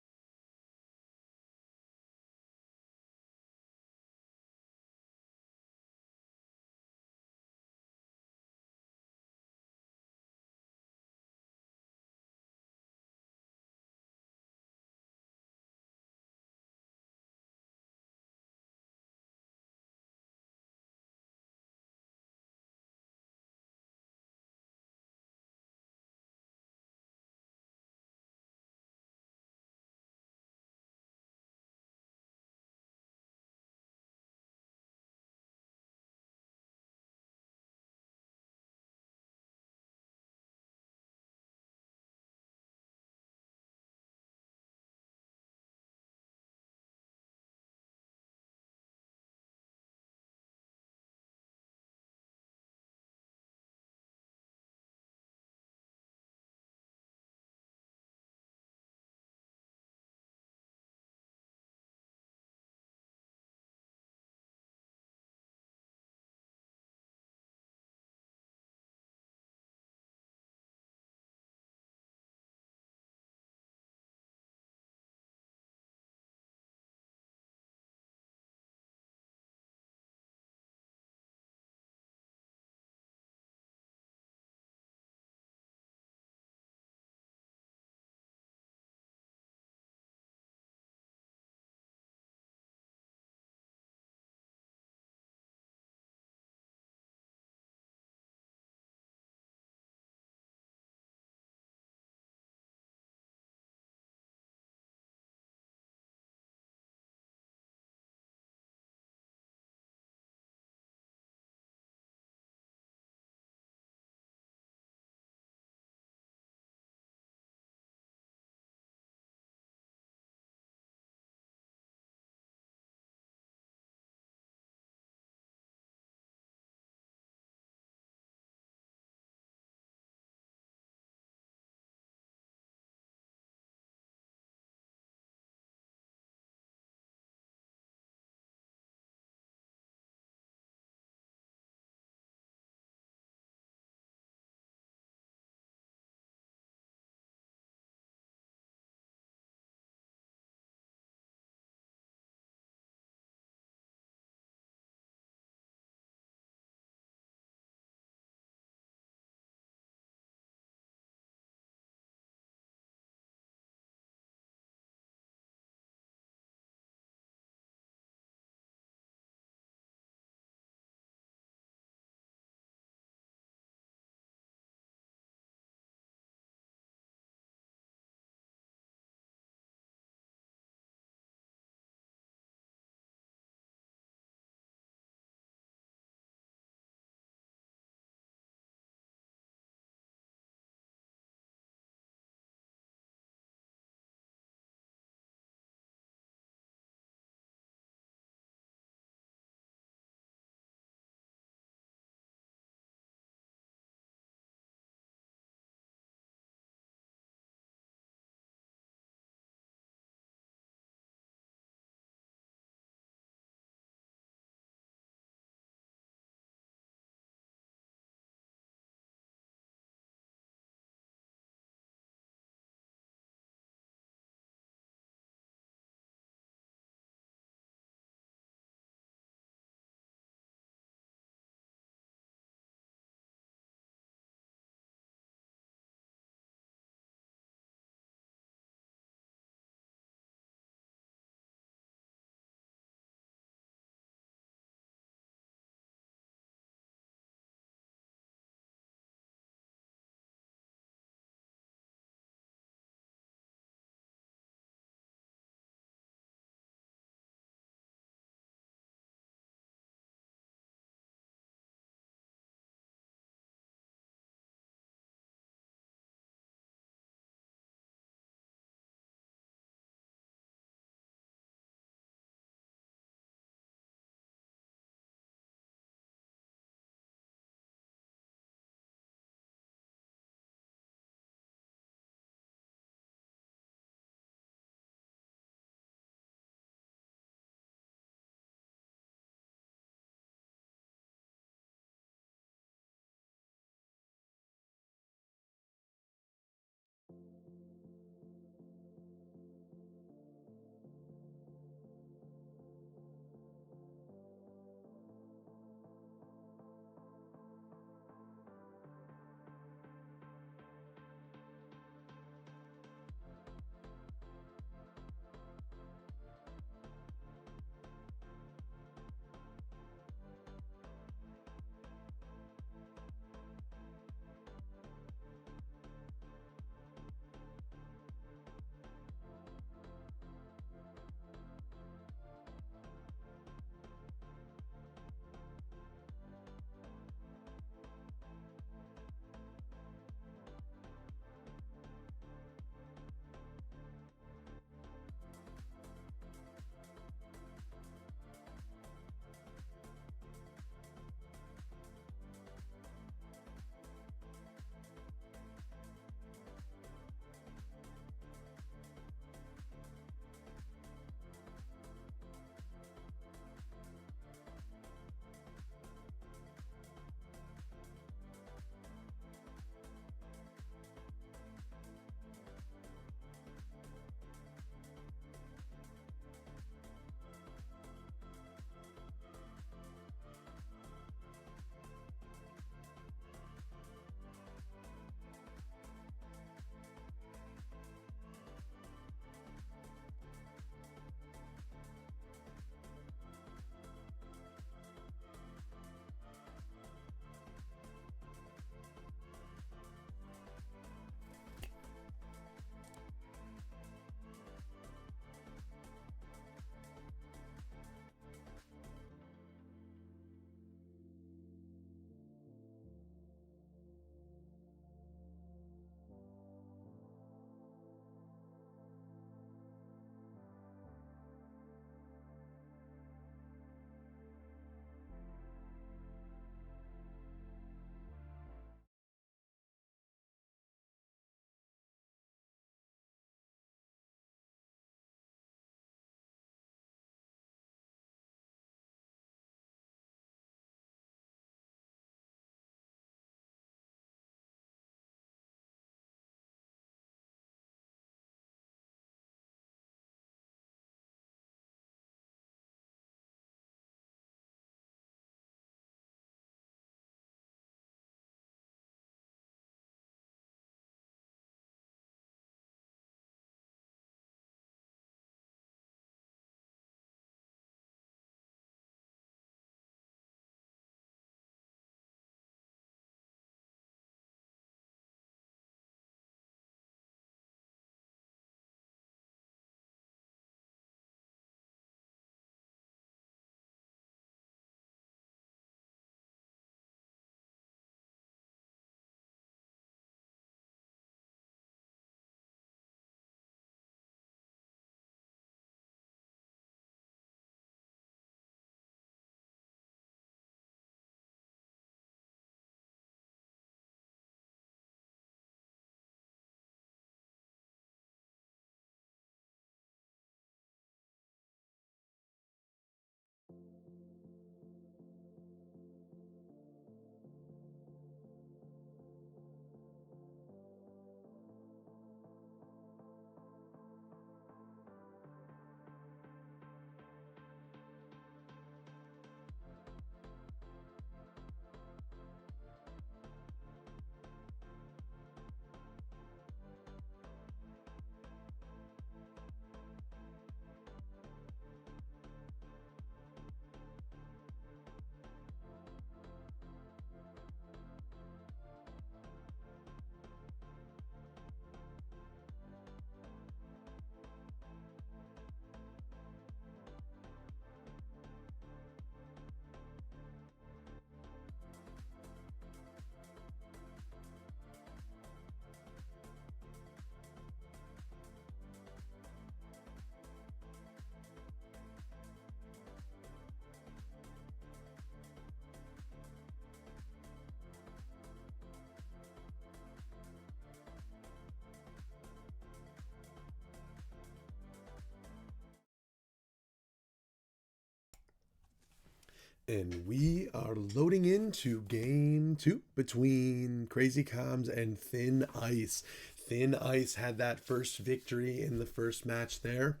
And we are loading into game 2 between Crazy Comms and Thin Ice. Thin Ice had that first victory in the first match there.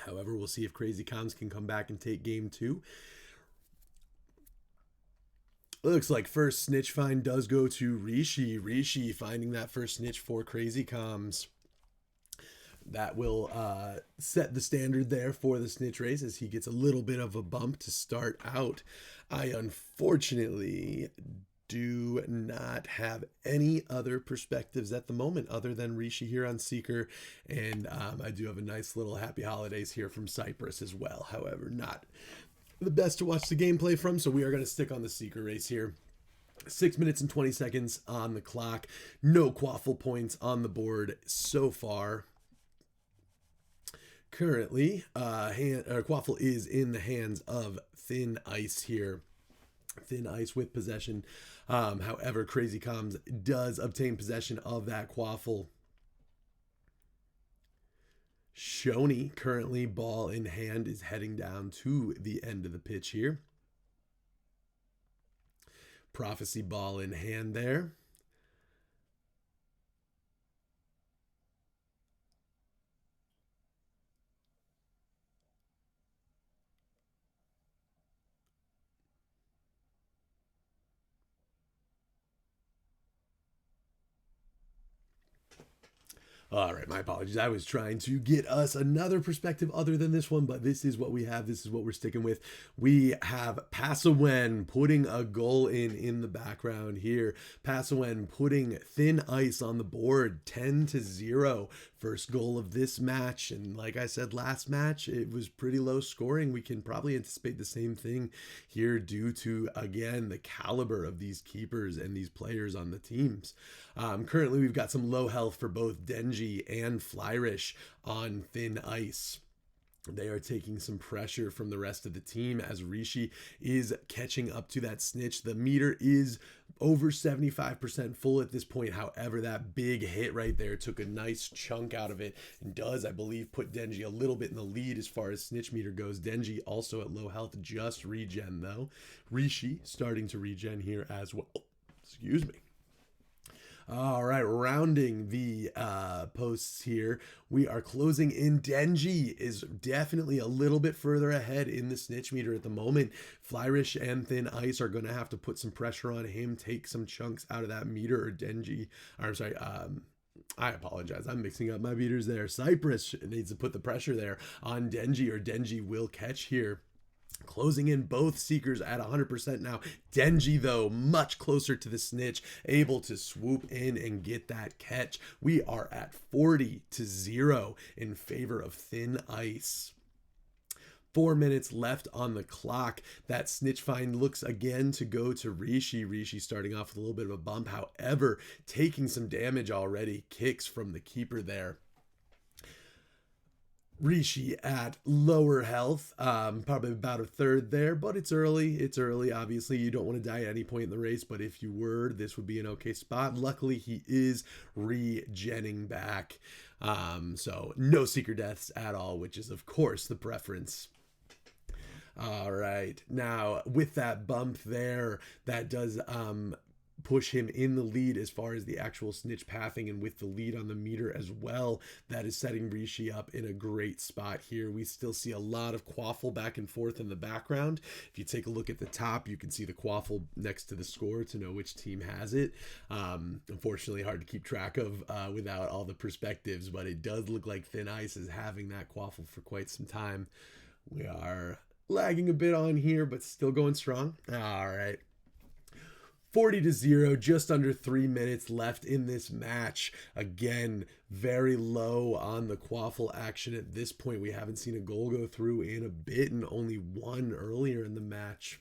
However, we'll see if Crazy Comms can come back and take game 2. Looks like first snitch find does go to Rishi. Rishi finding that first snitch for Crazy Comms. That will set the standard there for the snitch race as he gets a little bit of a bump to start out. I unfortunately do not have any other perspectives at the moment other than Rishi here on Seeker, and I do have a nice little happy holidays here from Cyprus as well. However, not the best to watch the gameplay from, so we are going to stick on the Seeker race here. 6 minutes and 20 seconds on the clock. No quaffle points on the board so far. Currently, quaffle is in the hands of Thin Ice here. Thin Ice with possession. However, Crazy Comms does obtain possession of that quaffle. Shoney, currently ball in hand, is heading down to the end of the pitch here. Prophecy ball in hand there. All right, my apologies. I was trying to get us another perspective other than this one, but this is what we have. This is what we're sticking with. We have Passawen putting a goal in the background here. Passawen putting Thin Ice on the board, 10-0. First goal of this match. And like I said, last match, it was pretty low scoring. We can probably anticipate the same thing here due to, again, the caliber of these keepers and these players on the teams. Currently, we've got some low health for both Denji and Flyrish on Thin Ice. They are taking some pressure from the rest of the team as Rishi is catching up to that snitch. The meter is over 75% full at this point. However, that big hit right there took a nice chunk out of it and does, I believe, put Denji a little bit in the lead as far as snitch meter goes. Denji also at low health, just regen though. Rishi starting to regen here as well. Excuse me. All right, rounding the posts here, we are closing in. Denji is definitely a little bit further ahead in the snitch meter at the moment. Flyrish and Thin Ice are going to have to put some pressure on him, take some chunks out of that meter, or Denji, or I'm sorry, I apologize. I'm mixing up my meters there. Cypress needs to put the pressure there on Denji, or Denji will catch here. Closing in both Seekers at 100% now. Denji, though, much closer to the snitch, able to swoop in and get that catch. We are at 40-0 in favor of Thin Ice. 4 minutes left on the clock. That snitch find looks again to go to Rishi. Rishi starting off with a little bit of a bump. However, taking some damage already. Kicks from the keeper there. Rishi at lower health, probably about a third there, but it's early. It's early. Obviously, you don't want to die at any point in the race, but if you were, this would be an okay spot. Luckily, he is regenning back, so no seeker deaths at all, which is, of course, the preference. All right, now with that bump there, that does push him in the lead as far as the actual snitch pathing, and with the lead on the meter as well, that is setting Rishi up in a great spot here. We still see a lot of quaffle back and forth in the background. If you take a look at the top, you can see the quaffle next to the score to know which team has it. Unfortunately, hard to keep track of without all the perspectives, but it does look like Thin Ice is having that quaffle for quite some time. We are lagging a bit on here, but still going strong. All right. 40-0, just under 3 minutes left in this match. Again, very low on the quaffle action at this point. We haven't seen a goal go through in a bit, and only one earlier in the match.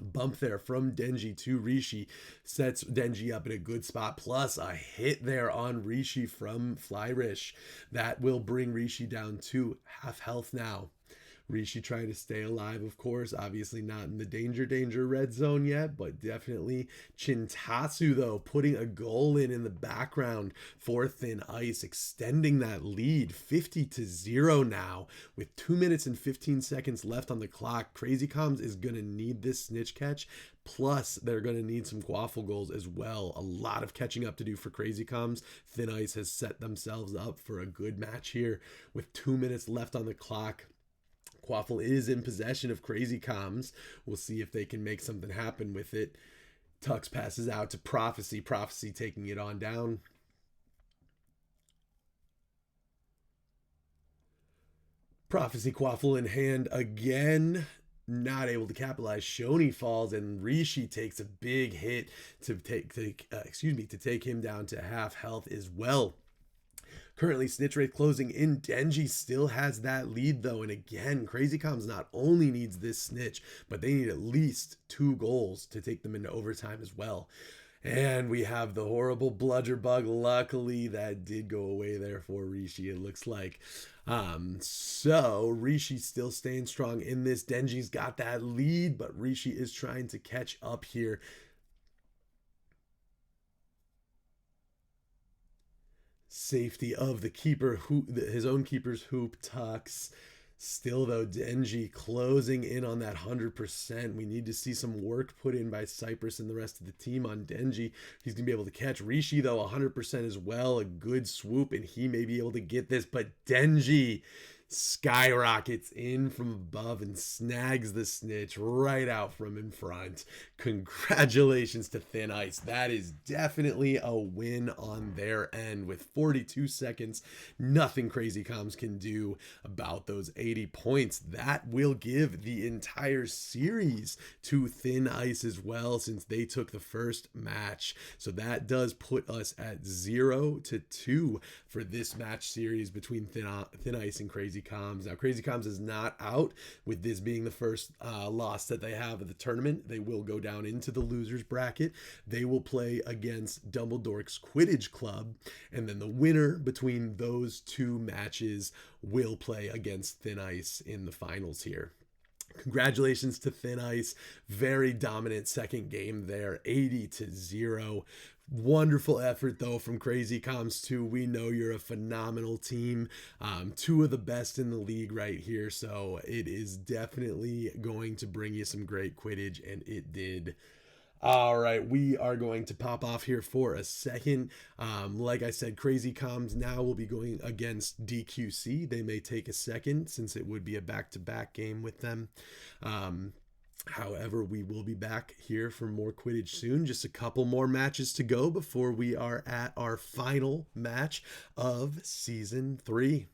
Bump there from Denji to Rishi sets Denji up in a good spot, plus a hit there on Rishi from Flyrish. That will bring Rishi down to half health now. Rishi trying to stay alive, of course. Obviously not in the danger red zone yet, but definitely. Chintatsu, though, putting a goal in the background for Thin Ice, extending that lead 50-0 now with 2 minutes and 15 seconds left on the clock. Crazy Comms is going to need this snitch catch. Plus, they're going to need some quaffle goals as well. A lot of catching up to do for Crazy Comms. Thin Ice has set themselves up for a good match here with 2 minutes left on the clock. Quaffle is in possession of Crazy Comms. We'll see if they can make something happen with it. Tux passes out to Prophecy. Prophecy taking it on down. Prophecy Quaffle in hand again. Not able to capitalize. Shoni falls and Rishi takes a big hit to take him down to half health as well. Currently, snitch rate closing in. Denji still has that lead, though. And again, Crazy Comms not only needs this snitch, but they need at least 2 goals to take them into overtime as well. And we have the horrible bludger bug. Luckily, that did go away there for Rishi, it looks like. So Rishi still staying strong in this. Denji's got that lead, but Rishi is trying to catch up here. Safety of the keeper, his own keeper's hoop. Tux. Still, though, Denji closing in on that 100%. We need to see some work put in by Cypress and the rest of the team on Denji. He's going to be able to catch Rishi, though, 100% as well. A good swoop, and he may be able to get this. But Denji skyrockets in from above and snags the snitch right out from in front. Congratulations to Thin Ice. That is definitely a win on their end. With 42 seconds, nothing Crazy Comms can do about those 80 points. That will give the entire series to Thin Ice as well, since they took the first match. So that does put us at 0-2 for this match series between Thin Ice and Crazy Comms. Now, Crazy Comms is not out, with this being the first loss that they have of the tournament. They will go down into the losers bracket. They will play against Dumbledore's Quidditch Club, and then the winner between those 2 matches will play against Thin Ice in the finals here. Congratulations to Thin Ice. Very dominant second game there, 80-0. Wonderful effort, though, from Crazy Comms too. We know you're a phenomenal team. 2 of the best in the league right here. So it is definitely going to bring you some great Quidditch, and it did. All right, we are going to pop off here for a second. Like I said, Crazy Comms now will be going against DQC. They may take a second, since it would be a back-to-back game with them. However, we will be back here for more Quidditch soon. Just a couple more matches to go before we are at our final match of Season 3.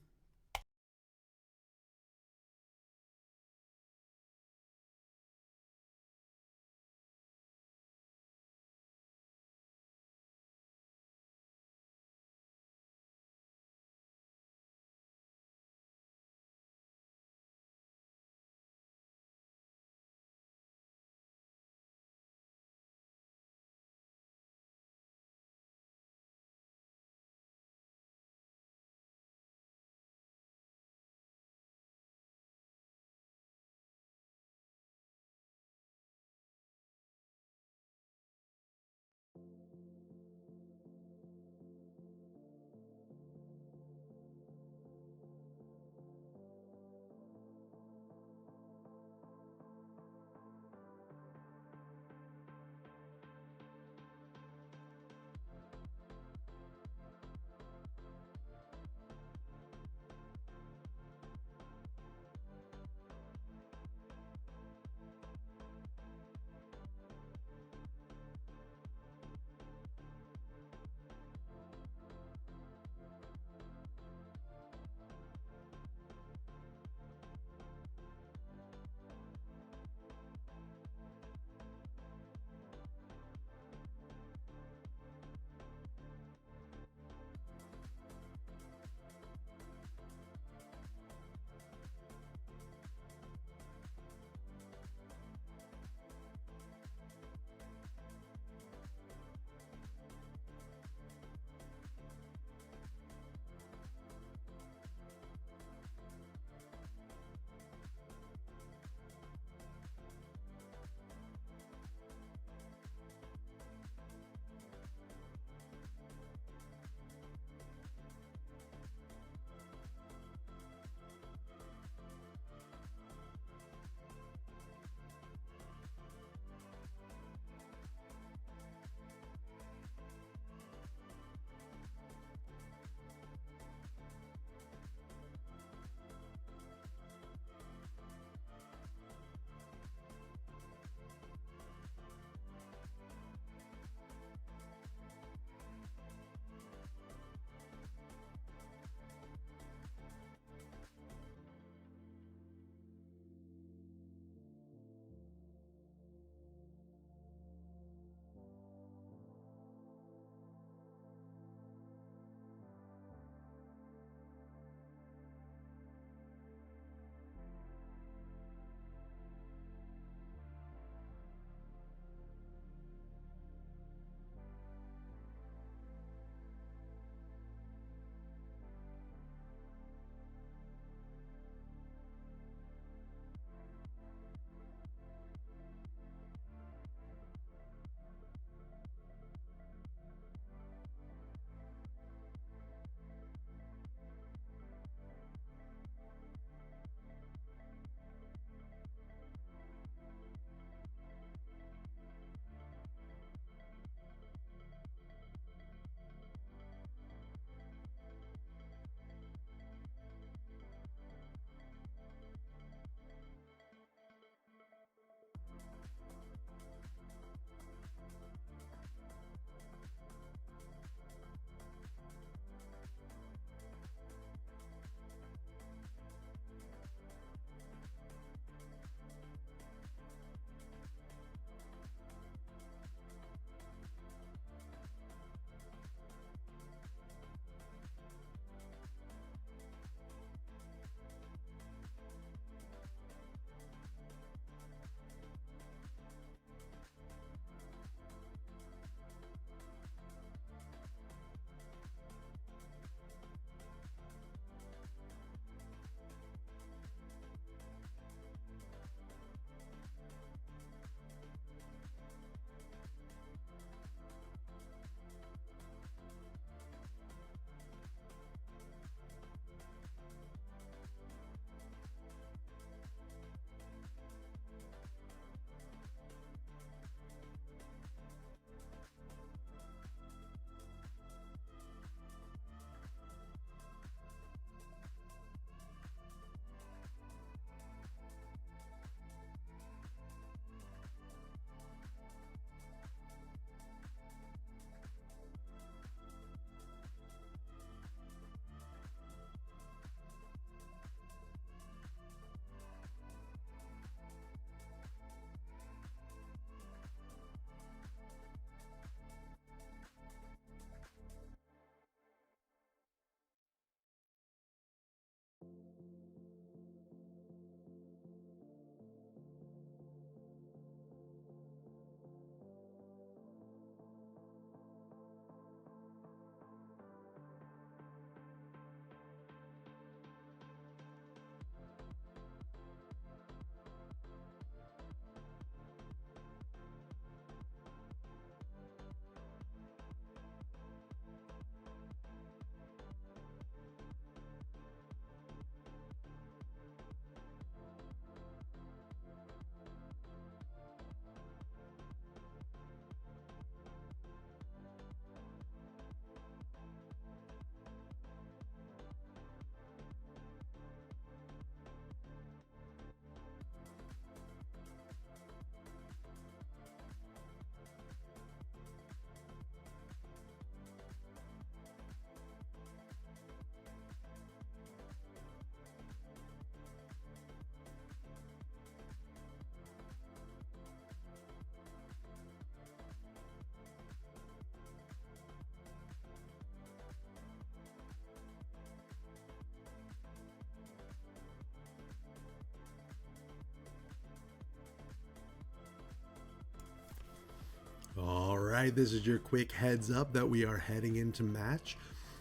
right, this is your quick heads up that we are heading into match.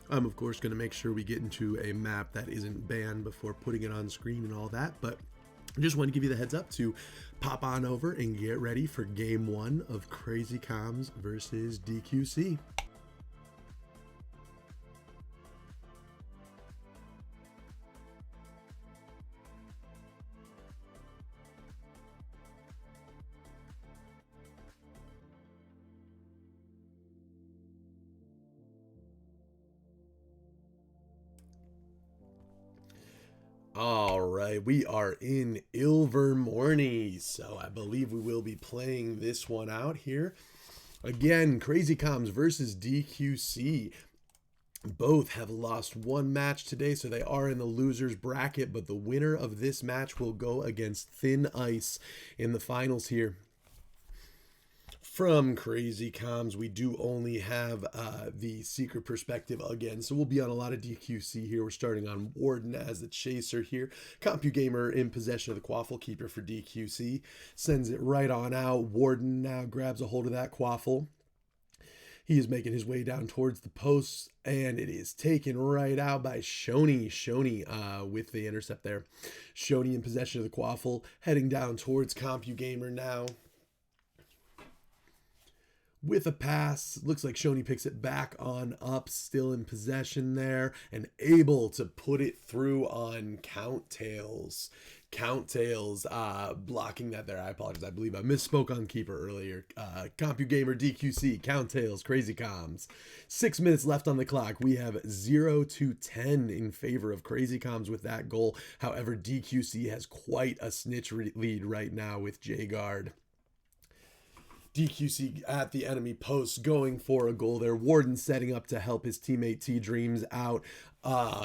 I'm of course going to make sure we get into a map that isn't banned before putting it on screen and all that, but I just want to give you the heads up to pop on over and get ready for game 1 of Crazy Comms versus DQC. All right, we are in Ilvermorny, so I believe we will be playing this one out here. Again, Crazy Comms versus DQC. Both have lost one match today, so they are in the losers bracket, but the winner of this match will go against Thin Ice in the finals here. From Crazy Comms, we do only have the secret perspective again, so we'll be on a lot of DQC here. We're starting on Warden as the chaser here. CompuGamer in possession of the Quaffle Keeper for DQC. Sends it right on out. Warden now grabs a hold of that Quaffle. He is making his way down towards the posts, and it is taken right out by Shoney. Shoney with the intercept there. Shoney in possession of the Quaffle, heading down towards CompuGamer now. With a pass, looks like Shoney picks it back on up, still in possession there, and able to put it through on Counttails. Counttails blocking that there. I apologize. I believe I misspoke on Keeper earlier. CompuGamer, DQC, Counttails, Crazy Comms. 6 minutes left on the clock. We have 0-10 in favor of Crazy Comms with that goal. However, DQC has quite a snitch lead right now with J-Guard. DQC at the enemy post going for a goal there. Warden setting up to help his teammate T-Dreams out.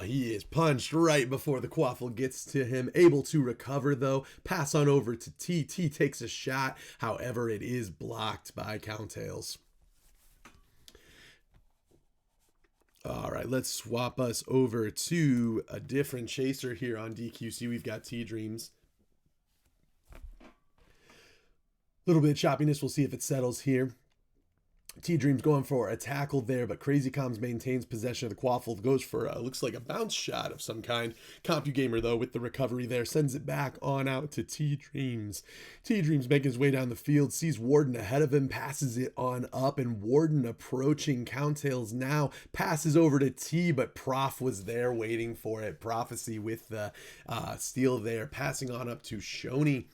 He is punched right before the Quaffle gets to him. Able to recover though. Pass on over to T. T takes a shot. However, it is blocked by Counttails. All right, let's swap us over to a different chaser here on DQC. We've got T-Dreams. Little bit of choppiness. We'll see if it settles here. T-Dreams going for a tackle there, but Crazy Comms maintains possession of the Quaffle. Goes for looks like a bounce shot of some kind. CompuGamer, though, with the recovery there, sends it back on out to T-Dreams. T-Dreams making his way down the field, sees Warden ahead of him, passes it on up, and Warden approaching Counttails now. Passes over to T, but Prof was there waiting for it. Prophecy with the steal there, passing on up to Shoney.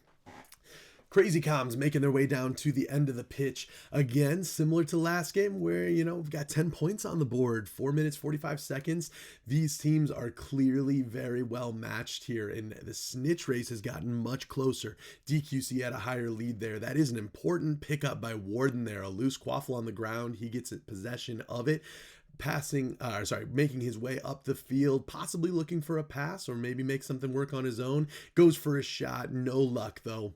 Crazy Comms making their way down to the end of the pitch. Again, similar to last game where, we've got 10 points on the board, 4 minutes, 45 seconds. These teams are clearly very well matched here, and the snitch race has gotten much closer. DQC had a higher lead there. That is an important pickup by Warden there. A loose Quaffle on the ground. He gets possession of it. Making his way up the field, possibly looking for a pass or maybe make something work on his own. Goes for a shot. No luck, though.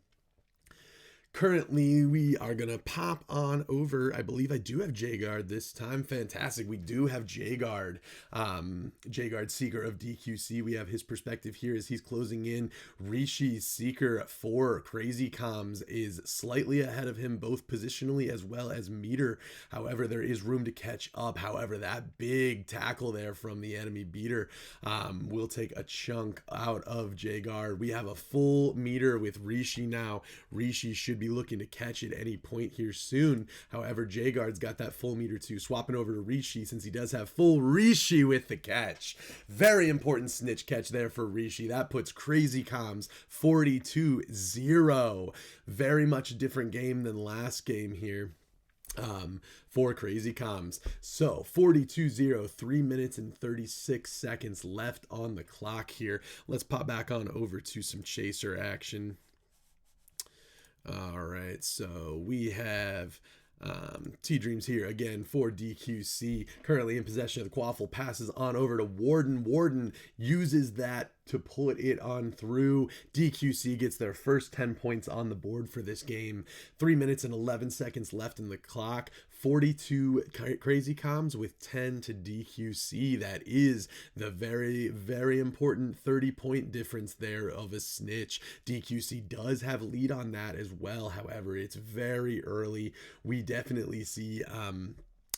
Currently, we are going to pop on over. I believe I do have J-Guard this time. Fantastic. We do have J-Guard. J-Guard Seeker of DQC. We have his perspective here as he's closing in. Rishi's Seeker for Crazy Comms is slightly ahead of him, both positionally as well as meter. However, there is room to catch up. However, that big tackle there from the enemy beater will take a chunk out of J-Guard. We have a full meter with Rishi now. Rishi should be looking to catch at any point here soon. However, J-Guard's got that full meter too. Swapping over to Rishi since he does have full Rishi with the catch. Very important snitch catch there for Rishi. That puts Crazy Comms 42-0. Very much a different game than last game here. For Crazy Comms. So 42-0, 3 minutes and 36 seconds left on the clock here. Let's pop back on over to some chaser action. All right, so we have T-Dreams here again for DQC, currently in possession of the Quaffle, passes on over to Warden. Warden uses that to put it on through. DQC gets their first 10 points on the board for this game. 3 minutes and 11 seconds left in the clock. 42 Crazy Comms with 10 to DQC. That is the very, very important 30-point difference there of a snitch. DQC does have a lead on that as well. However, it's very early. We definitely see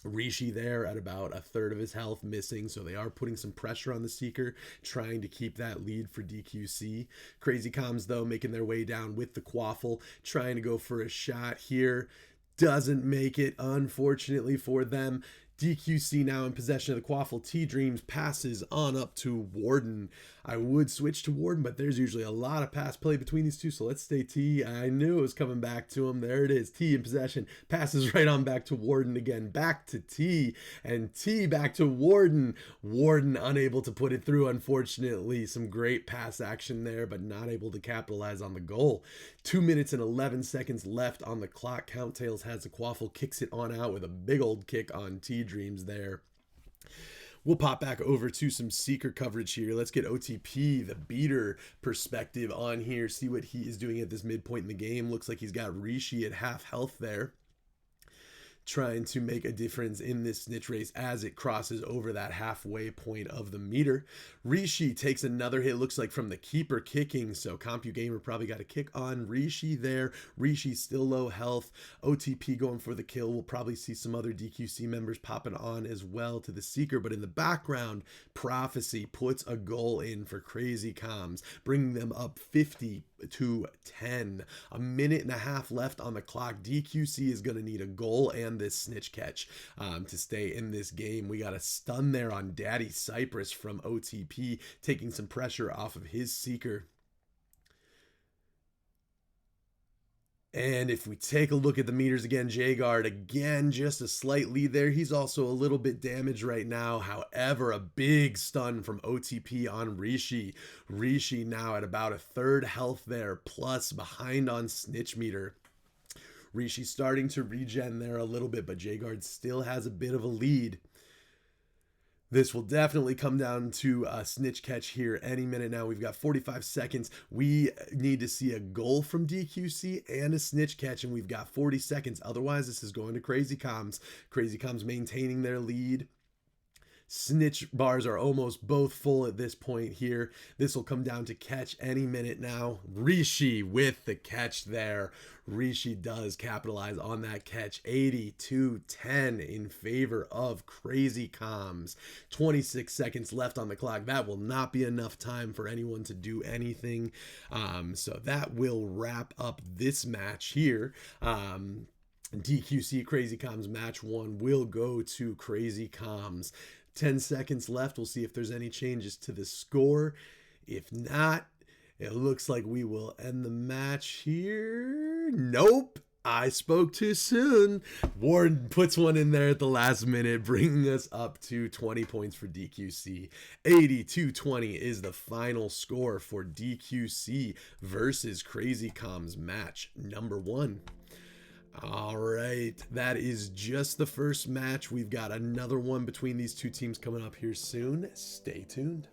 Rishi there at about a third of his health missing, so they are putting some pressure on the Seeker, trying to keep that lead for DQC. Crazy Comms, though, making their way down with the Quaffle, trying to go for a shot here. Doesn't make it, unfortunately for them. DQC now in possession of the Quaffle. T-Dreams passes on up to Warden. I would switch to Warden, but there's usually a lot of pass play between these two, so let's stay T. I knew it was coming back to him. There it is. T in possession. Passes right on back to Warden again. Back to T, and T back to Warden. Warden unable to put it through, unfortunately. Some great pass action there, but not able to capitalize on the goal. 2 minutes and 11 seconds left on the clock. Counttails has the Quaffle, kicks it on out with a big old kick on T-Dreams there. We'll pop back over to some Seeker coverage here. Let's get OTP, the beater perspective on here, see what he is doing at this midpoint in the game. Looks like he's got Rishi at half health there, trying to make a difference in this snitch race as it crosses over that halfway point of the meter. Rishi takes another hit, looks like from the keeper kicking, so CompuGamer probably got a kick on Rishi there. Rishi still low health. OTP going for the kill. We'll probably see some other DQC members popping on as well to the Seeker, but in the background, Prophecy puts a goal in for Crazy Comms, bringing them up 50 to 10. A minute and a half left on the clock. DQC is going to need a goal and this snitch catch to stay in this game. We got a stun there on Daddy Cypress from OTP, taking some pressure off of his Seeker. And if we take a look at the meters again, J-Guard, again, just a slight lead there. He's also a little bit damaged right now. However, a big stun from OTP on Rishi. Rishi now at about a third health there, plus behind on snitch meter. Rishi starting to regen there a little bit, but J-Guard still has a bit of a lead. This will definitely come down to a snitch catch here any minute now. We've got 45 seconds. We need to see a goal from DQC and a snitch catch, and we've got 40 seconds. Otherwise, this is going to Crazy Comms. Crazy Comms maintaining their lead. Snitch bars are almost both full at this point here. This will come down to catch any minute now. Rishi with the catch there. Rishi does capitalize on that catch. 80-10 in favor of Crazy Comms. 26 seconds left on the clock. That will not be enough time for anyone to do anything. So that will wrap up this match here. DQC Crazy Comms match 1 will go to Crazy Comms. 10 seconds left. We'll see if there's any changes to the score. If not, it looks like we will end the match here. Nope. I spoke too soon. Warden puts one in there at the last minute, bringing us up to 20 points for DQC. 80-20 is the final score for DQC versus Crazy Comms match number 1. All right, that is just the first match. We've got another one between these two teams coming up here soon. Stay tuned.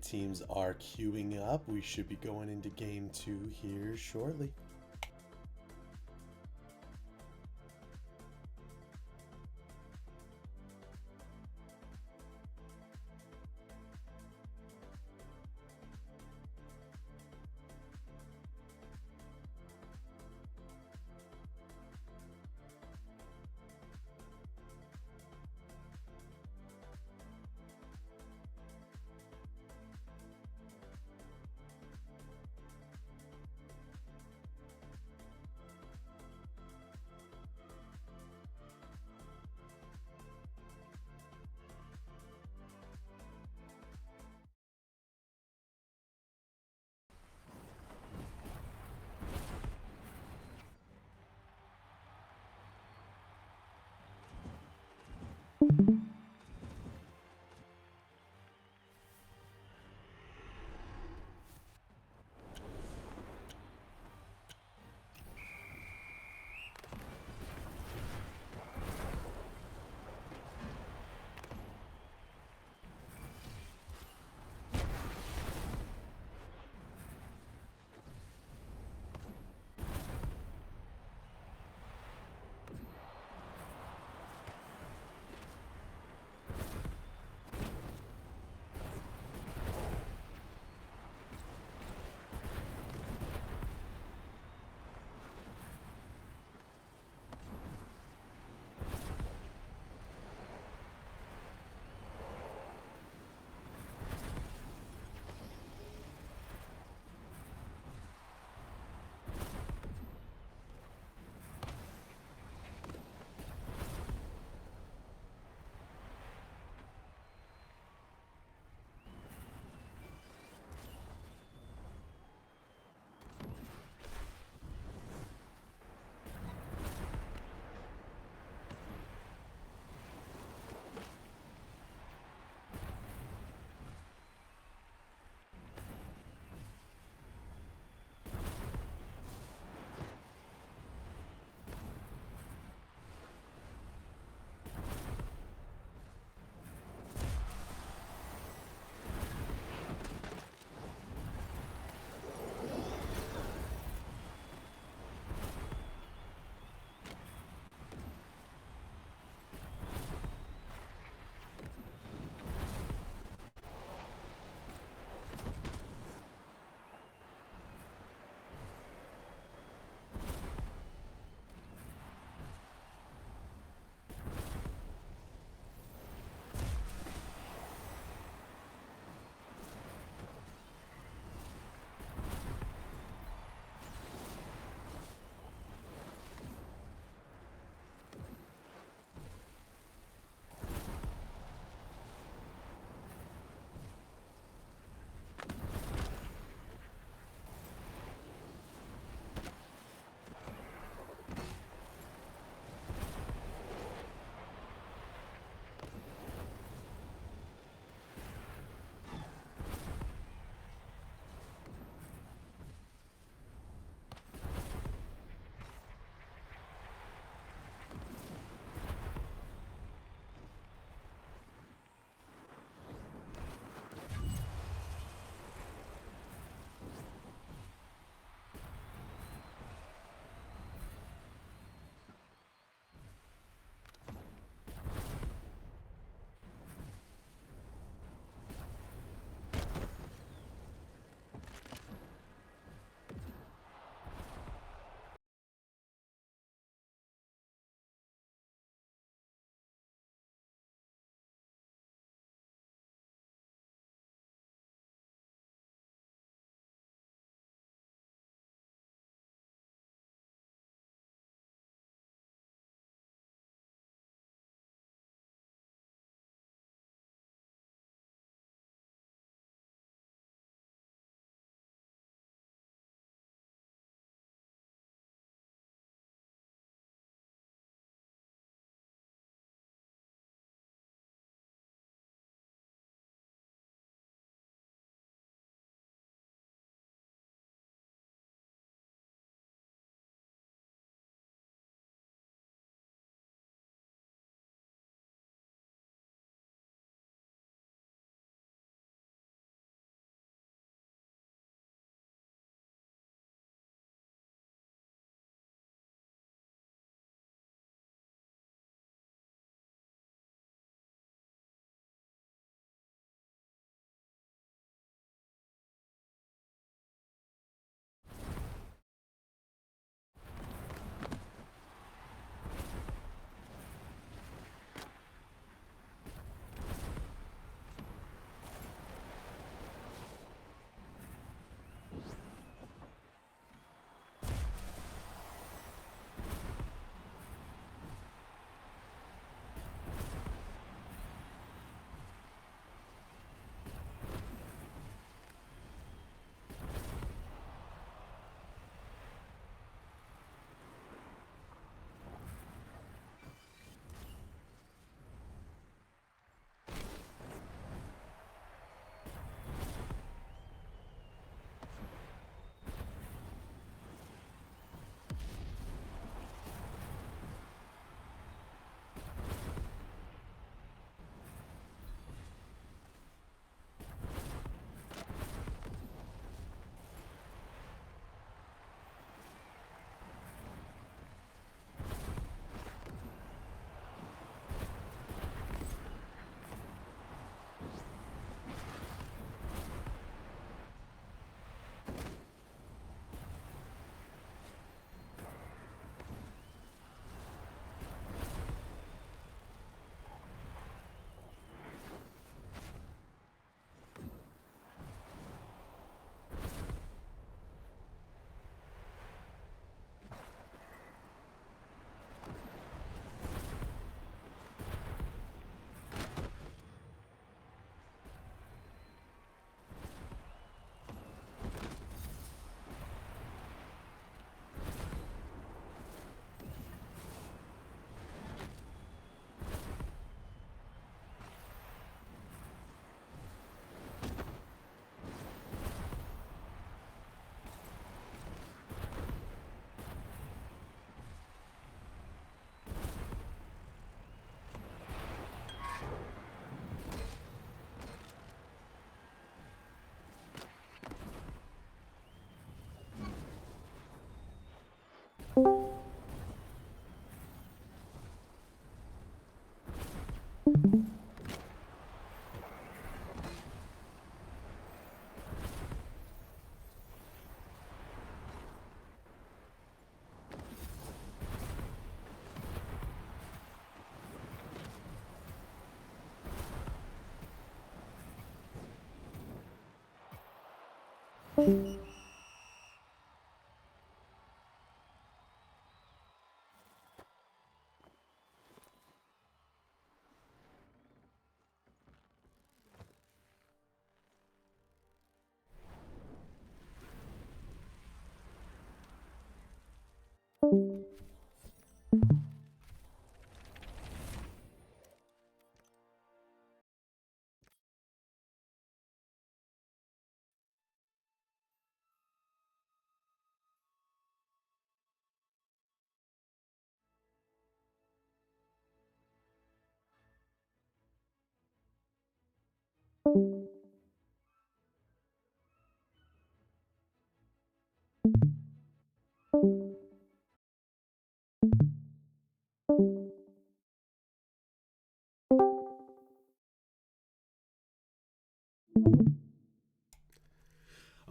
right, teams are queuing up. We should be going into game 2 here shortly.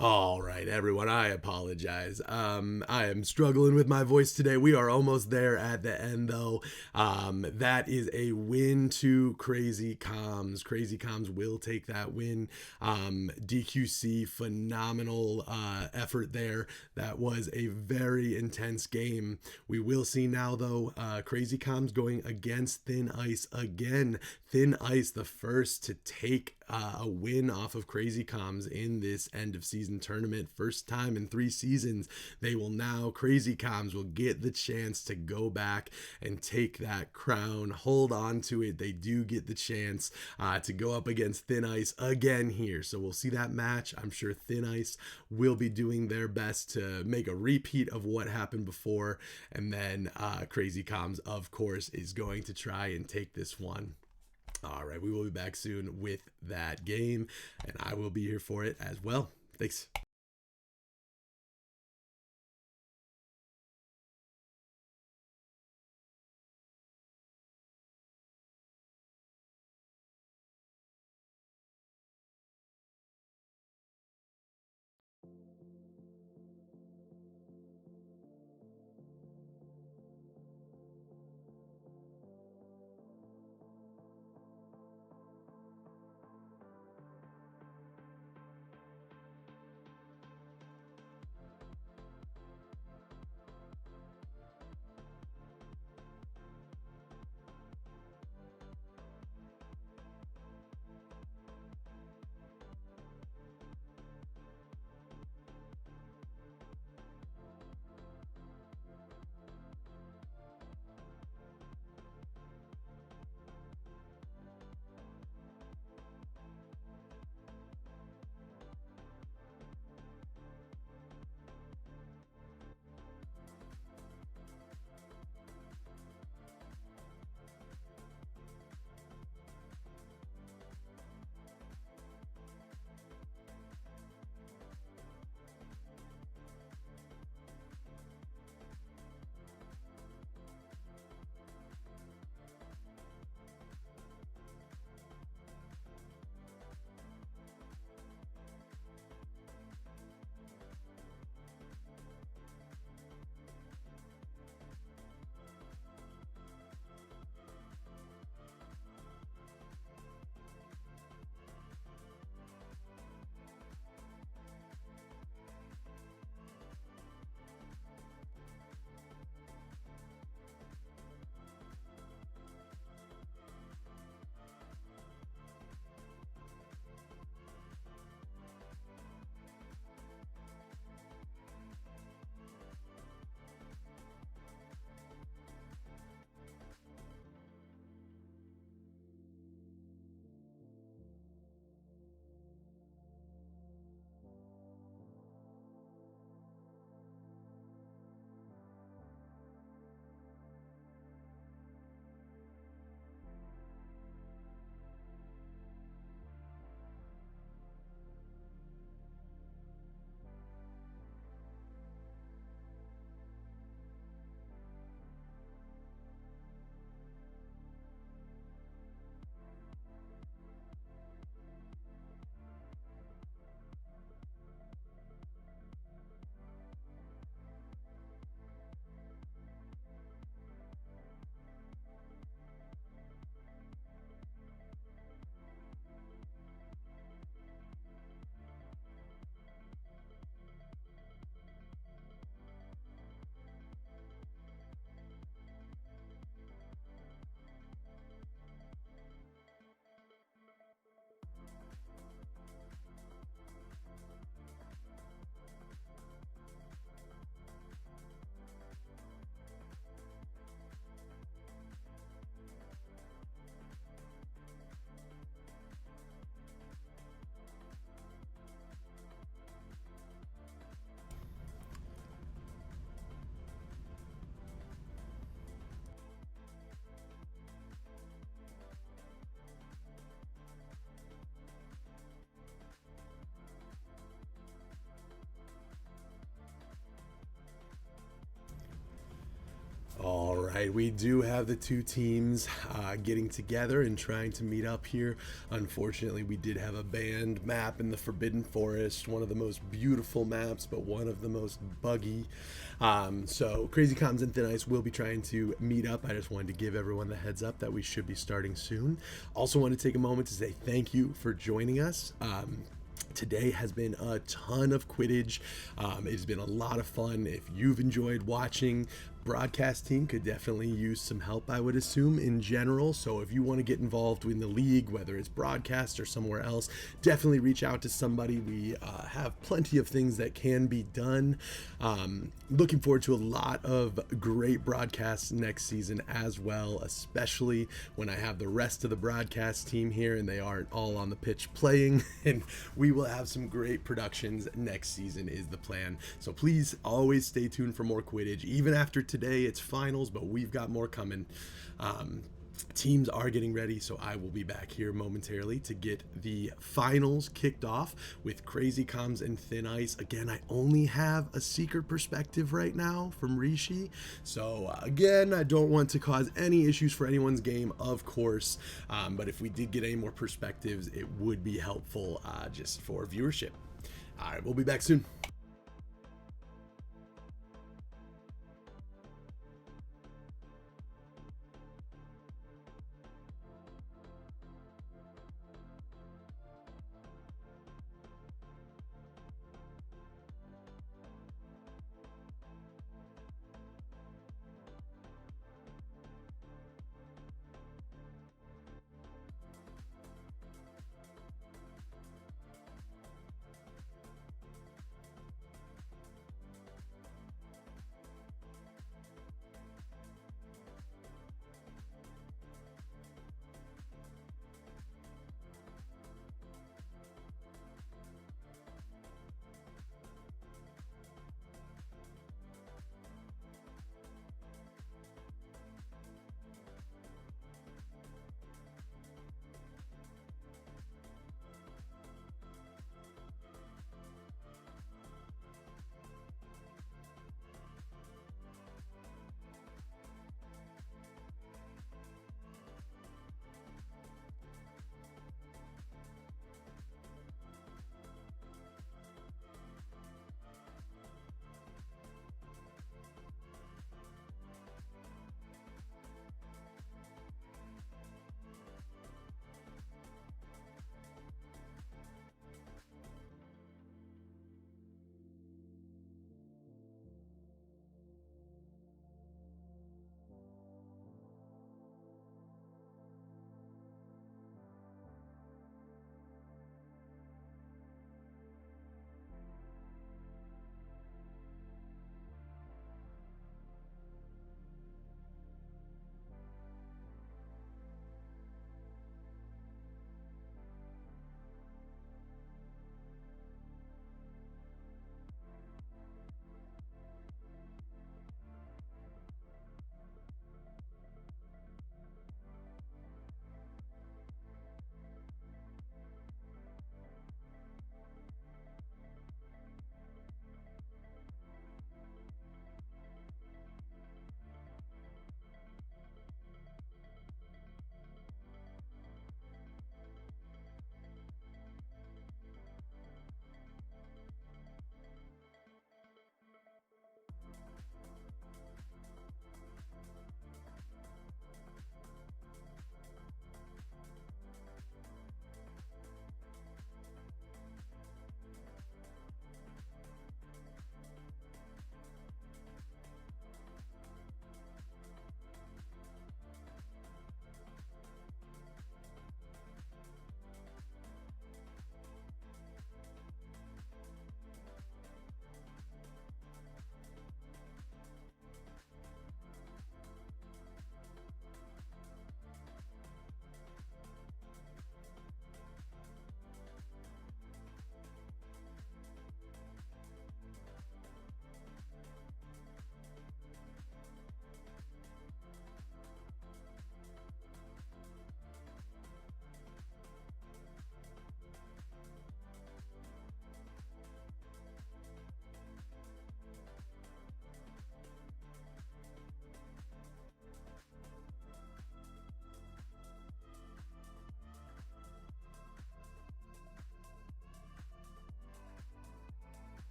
All right, everyone, I apologize. I am struggling with my voice today. We are almost there at the end, though. That is a win to Crazy Comms. Crazy Comms will take that win. DQC, phenomenal effort there. That was a very intense game. We will see now, though, Crazy Comms going against Thin Ice again. Thin Ice, the first to take a win off of Crazy Comms in this end of season tournament. First time in 3 seasons. They will now, Crazy Comms will get the chance to go back and take that crown, hold on to it. They do get the chance to go up against Thin Ice again here. So we'll see that match. I'm sure Thin Ice will be doing their best to make a repeat of what happened before. And then Crazy Comms, of course, is going to try and take this one. All right, we will be back soon with that game, and I will be here for it as well. Thanks. right, we do have the two teams getting together and trying to meet up here. Unfortunately, we did have a banned map in the Forbidden Forest, one of the most beautiful maps, but one of the most buggy. So Crazy Comms and Thin Ice will be trying to meet up. I just wanted to give everyone the heads up that we should be starting soon. Also want to take a moment to say thank you for joining us. Today has been a ton of Quidditch. It's been a lot of fun. If you've enjoyed watching, broadcast team could definitely use some help, I would assume, in general. So if you want to get involved in the league, whether it's broadcast or somewhere else, definitely reach out to somebody. We have plenty of things that can be done. Looking forward to a lot of great broadcasts next season as well, especially when I have the rest of the broadcast team here and they aren't all on the pitch playing. And we will have some great productions next season is the plan. So please always stay tuned for more Quidditch. Even after today, it's finals, but we've got more coming. Teams are getting ready, so I will be back here momentarily to get the finals kicked off with Crazy Comms and Thin Ice. Again, I only have a secret perspective right now from Rishi, so again, I don't want to cause any issues for anyone's game, of course, but if we did get any more perspectives, it would be helpful just for viewership. All right, we'll be back soon.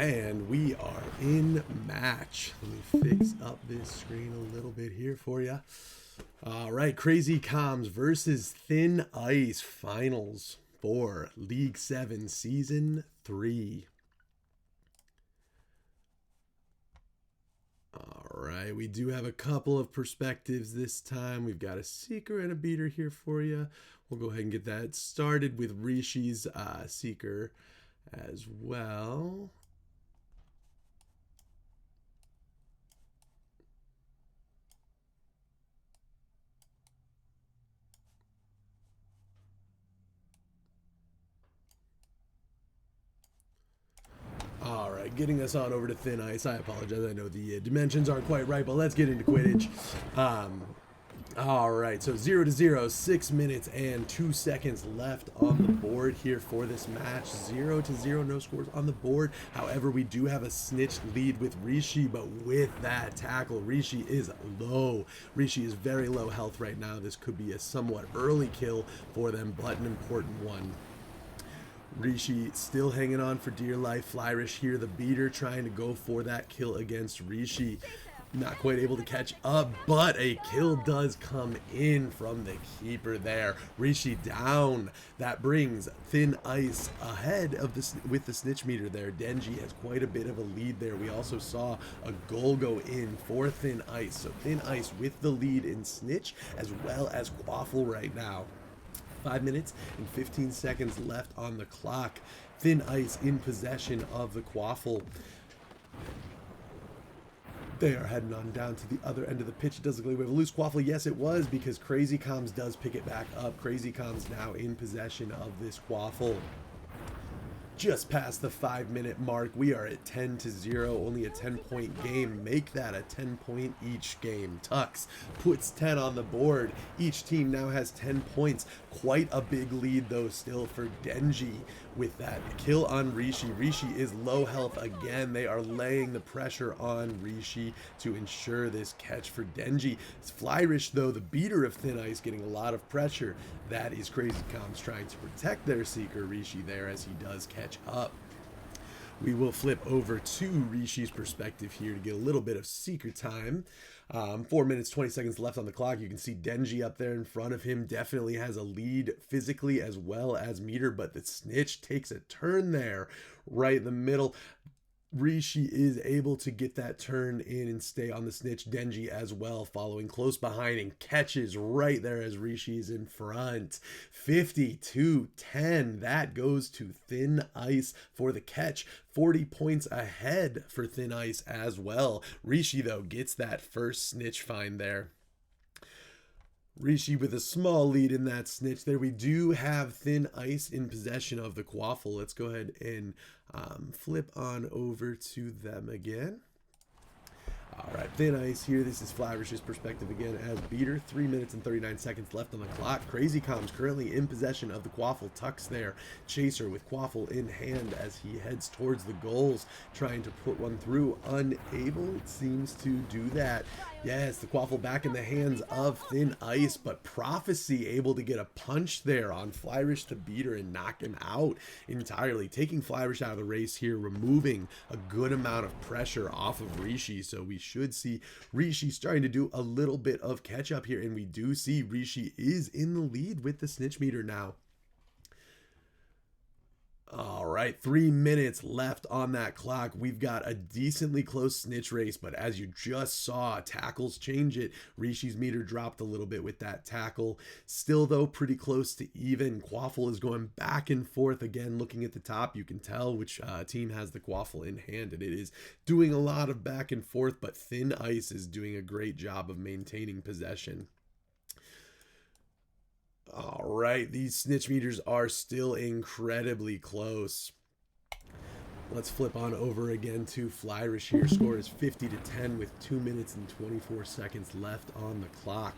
And we are in match. Let me fix up this screen a little bit here for you. All right, Crazy Comms versus Thin Ice finals for League 7 Season 3. All right, we do have a couple of perspectives this time. We've got a Seeker and a Beater here for you. We'll go ahead and get that started with Rishi's Seeker as well. All right, getting us on over to Thin Ice. I apologize. I know the dimensions aren't quite right, but let's get into Quidditch. All right, so 0-0, 6 minutes and 2 seconds left on the board here for this match. 0-0, no scores on the board. However, we do have a snitch lead with Rishi, but with that tackle, Rishi is low. Rishi is very low health right now. This could be a somewhat early kill for them, but an important one. Rishi still hanging on for dear life. Flyrish here, the Beater, trying to go for that kill against Rishi. Not quite able to catch up, but a kill does come in from the keeper there. Rishi down. That brings Thin Ice ahead of this with the snitch meter there. Denji has quite a bit of a lead there. We also saw a goal go in for Thin Ice. So Thin Ice with the lead in snitch as well as Quaffle right now. 5 minutes and 15 seconds left on the clock. Thin Ice in possession of the Quaffle. They are heading on down to the other end of the pitch. It does look like we have a loose Quaffle. Yes, it was, because Crazy Comms does pick it back up. Crazy Comms now in possession of this Quaffle. Just past the 5-minute mark, we are at 10-0, only a 10-point game. Make that a 10-point each game. Tux puts 10 on the board. Each team now has 10 points. Quite a big lead, though, still for Denji with that kill on Rishi. Rishi is low health again. They are laying the pressure on Rishi to ensure this catch for Denji. It's Flyrish, though, the Beater of Thin Ice, getting a lot of pressure. That is Crazy Comms trying to protect their Seeker Rishi there as he does catch up. We will flip over to Rishi's perspective here to get a little bit of Seeker time. 4 minutes, 20 seconds left on the clock. You can see Denji up there in front of him. Definitely has a lead physically as well as meter, but the snitch takes a turn there right in the middle. Rishi is able to get that turn in and stay on the snitch. Denji as well, following close behind and catches right there as Rishi is in front. 52-10. That goes to Thin Ice for the catch. 40 points ahead for Thin Ice as well. Rishi, though, gets that first snitch find there. Rishi with a small lead in that snitch there. We do have Thin Ice in possession of the Quaffle. Let's go ahead and flip on over to them again. All right, Thin Ice here. This is Flyerish's perspective again as Beater. 3 minutes and 39 seconds left on the clock. Crazy Comms currently in possession of the Quaffle. Tux there. Chaser with Quaffle in hand as he heads towards the goals, trying to put one through. Unable, it seems, to do that. Yes, the Quaffle back in the hands of Thin Ice, but Prophecy able to get a punch there on Flyrish the Beater and knock him out entirely. Taking Flyrish out of the race here, removing a good amount of pressure off of Rishi. So we should see Rishi starting to do a little bit of catch up here, and we do see Rishi is in the lead with the snitch meter now. All right, 3 minutes left on that clock. We've got a decently close snitch race, but as you just saw, tackles change it. Rishi's meter dropped a little bit with that tackle. Still, though, pretty close to even. Quaffle is going back and forth again. Looking at the top, you can tell which team has the Quaffle in hand, and it is doing a lot of back and forth, but Thin Ice is doing a great job of maintaining possession. All right, these snitch meters are still incredibly close. Let's flip on over again to Flyrish here. Score is 50-10 with 2 minutes and 24 seconds left on the clock.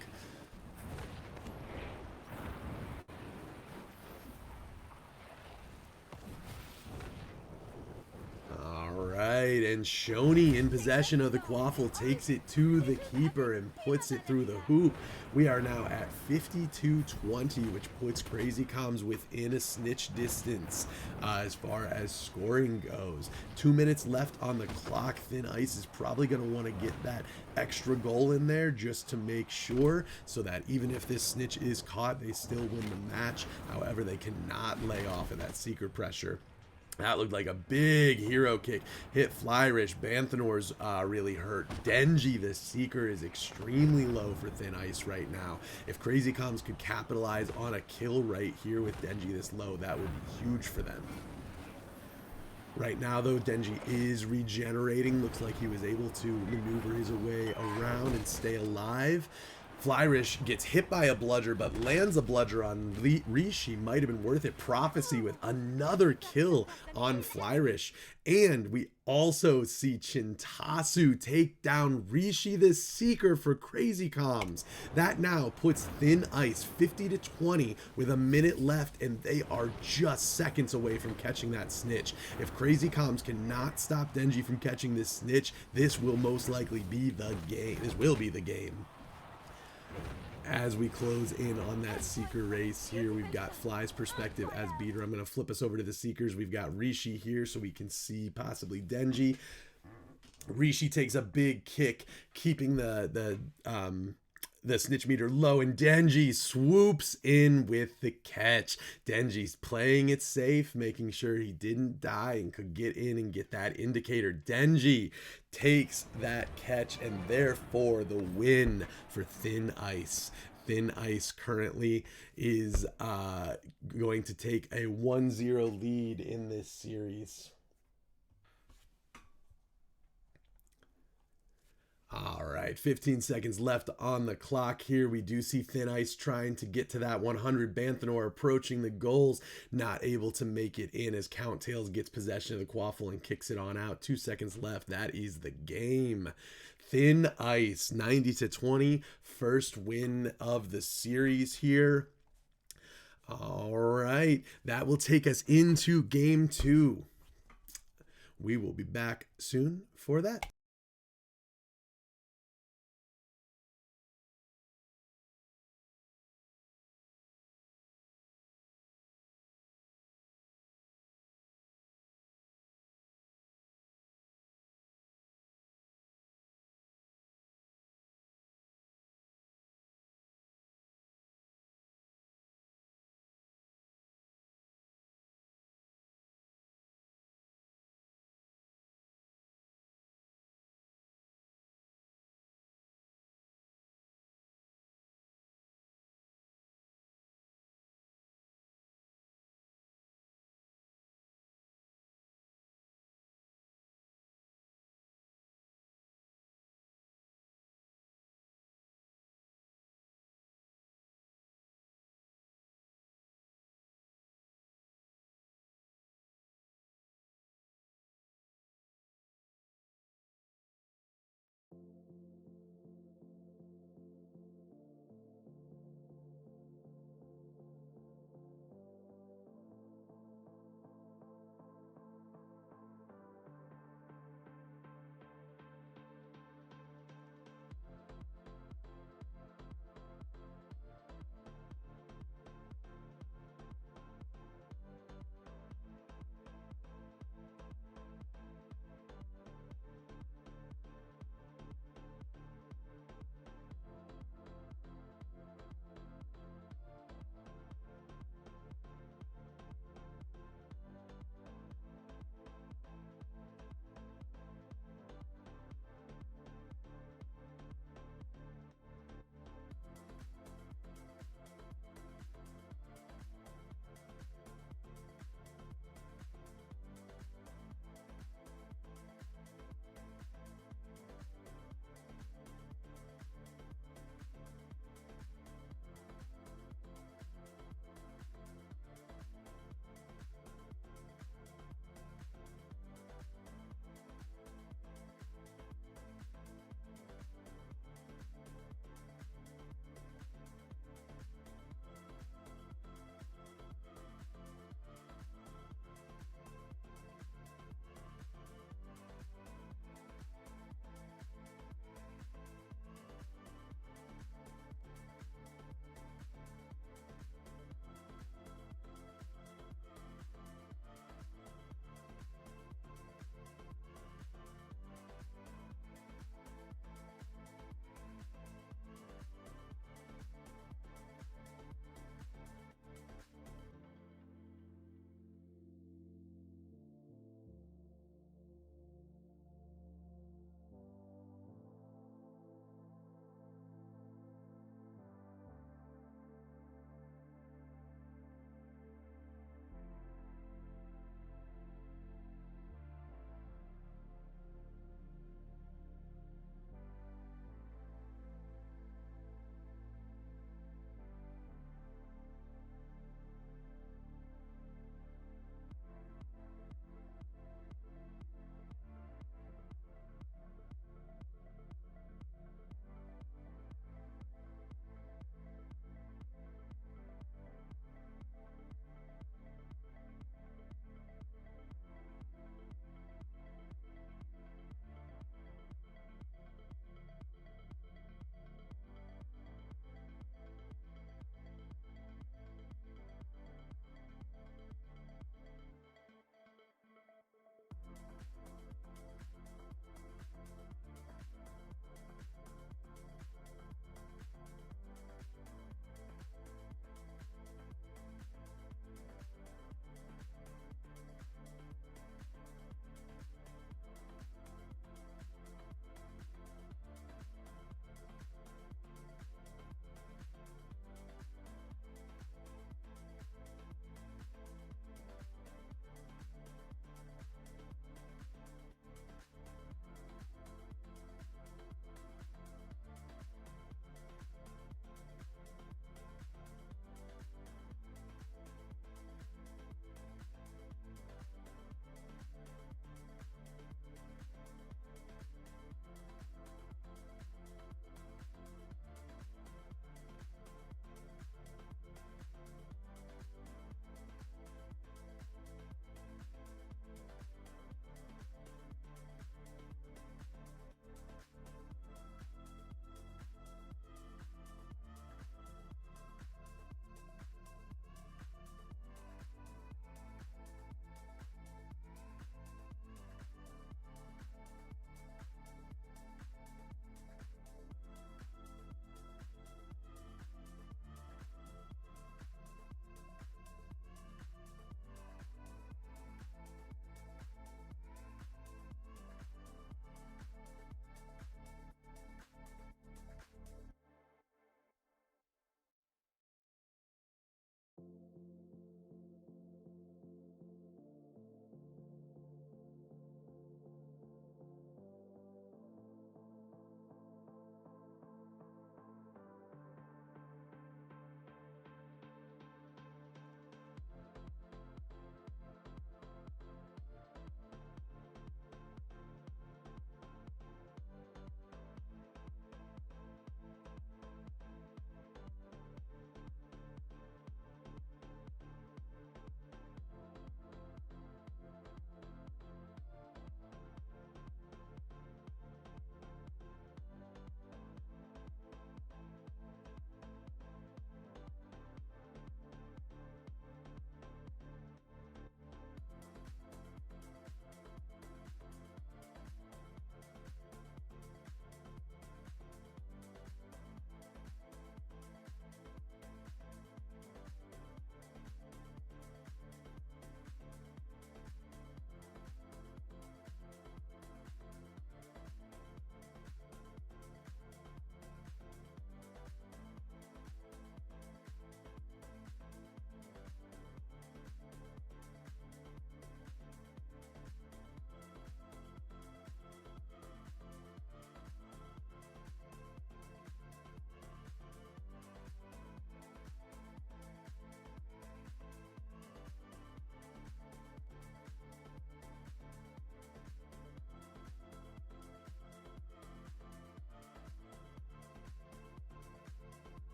All right. right, and Shoney in possession of the quaffle takes it to the keeper and puts it through the hoop. We are now at 52-20, which puts Crazy Comms within a snitch distance as far as scoring goes. 2 minutes left on the clock. Thin Ice is probably going to want to get that extra goal in there just to make sure, so that even if this snitch is caught, they still win the match. However, they cannot lay off of that seeker pressure. That looked like a big hero kick. Hit Flyrish. Banthnor's really hurt. Denji, the Seeker, is extremely low for Thin Ice right now. If Crazy Comms could capitalize on a kill right here with Denji this low, that would be huge for them. Right now, though, Denji is regenerating. Looks like he was able to maneuver his way around and stay alive. Flyrish gets hit by a bludger, but lands a bludger on Rishi. Might have been worth it. Prophecy with another kill on Flyrish. And we also see Chintasu take down Rishi the Seeker for Crazy Comms. That now puts Thin Ice 50-20 with a minute left, and they are just seconds away from catching that snitch. If Crazy Comms cannot stop Denji from catching this snitch, this will most likely be the game. This will be the game. As we close in on that Seeker race here, we've got Fly's perspective as beater. I'm going to flip us over to the Seekers. We've got Rishi here so we can see possibly Denji. Rishi takes a big kick, keeping the snitch meter low, and Denji swoops in with the catch. Denji's playing it safe, making sure he didn't die and could get in and get that indicator. Denji takes that catch, and therefore the win for Thin Ice. Thin Ice currently is going to take a 1-0 lead in this series. All right, 15 seconds left on the clock here. We do see Thin Ice trying to get to that 100. Banthanor approaching the goals, not able to make it in as Count Tails gets possession of the quaffle and kicks it on out. 2 seconds left. That is the game. Thin Ice, 90-20, first win of the series here. All right, that will take us into game 2. We will be back soon for that.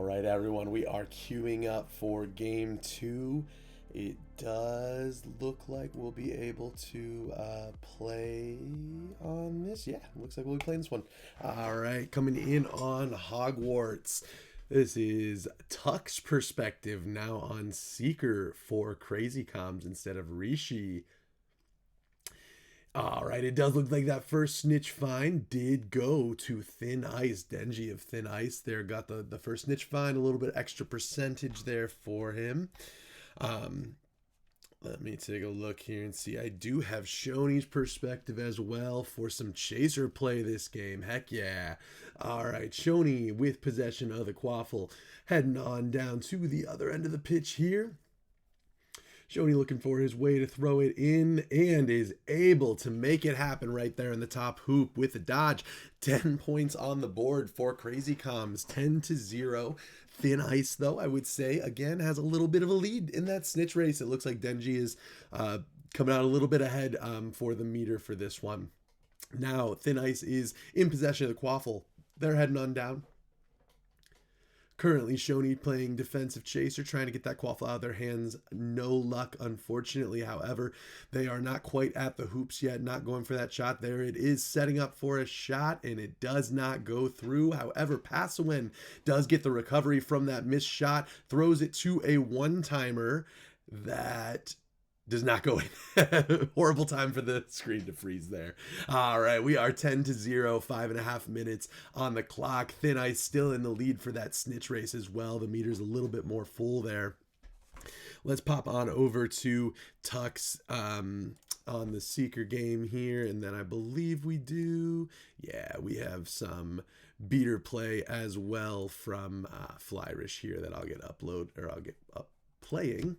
right, everyone, we are queuing up for game 2. It does look like we'll be able to play on this. Yeah, looks like we'll be playing this one. All right, coming in on Hogwarts. This is Tuck's perspective now on Seeker for Crazy Comms instead of Rishi. All right, it does look like that first snitch find did go to Thin Ice. Denji of Thin Ice there got the first snitch find, a little bit extra percentage there for him. Let me take a look here and see. I do have Shoney's perspective as well for some chaser play this game. Heck yeah. All right, Shoney with possession of the quaffle, heading on down to the other end of the pitch here. Shoney looking for his way to throw it in and is able to make it happen right there in the top hoop with the dodge. 10 points on the board for Crazy Comms, 10-0. Thin Ice, though, I would say, again, has a little bit of a lead in that snitch race. It looks like Denji is coming out a little bit ahead for the meter for this one. Now, Thin Ice is in possession of the quaffle. They're heading on down. Currently, Shoney playing defensive chaser, trying to get that quaffle out of their hands. No luck, unfortunately. However, they are not quite at the hoops yet, not going for that shot. There it is, setting up for a shot, and it does not go through. However, Passawin does get the recovery from that missed shot, throws it to a one-timer that does not go in. Horrible time for the screen to freeze there. All right, we are 10-0, 5.5 minutes on the clock. Thin Ice still in the lead for that snitch race as well. The meter's a little bit more full there. Let's pop on over to Tux on the Seeker game here, and then I believe we do. Yeah, we have some beater play as well from Flyrish here that I'll get up. Playing.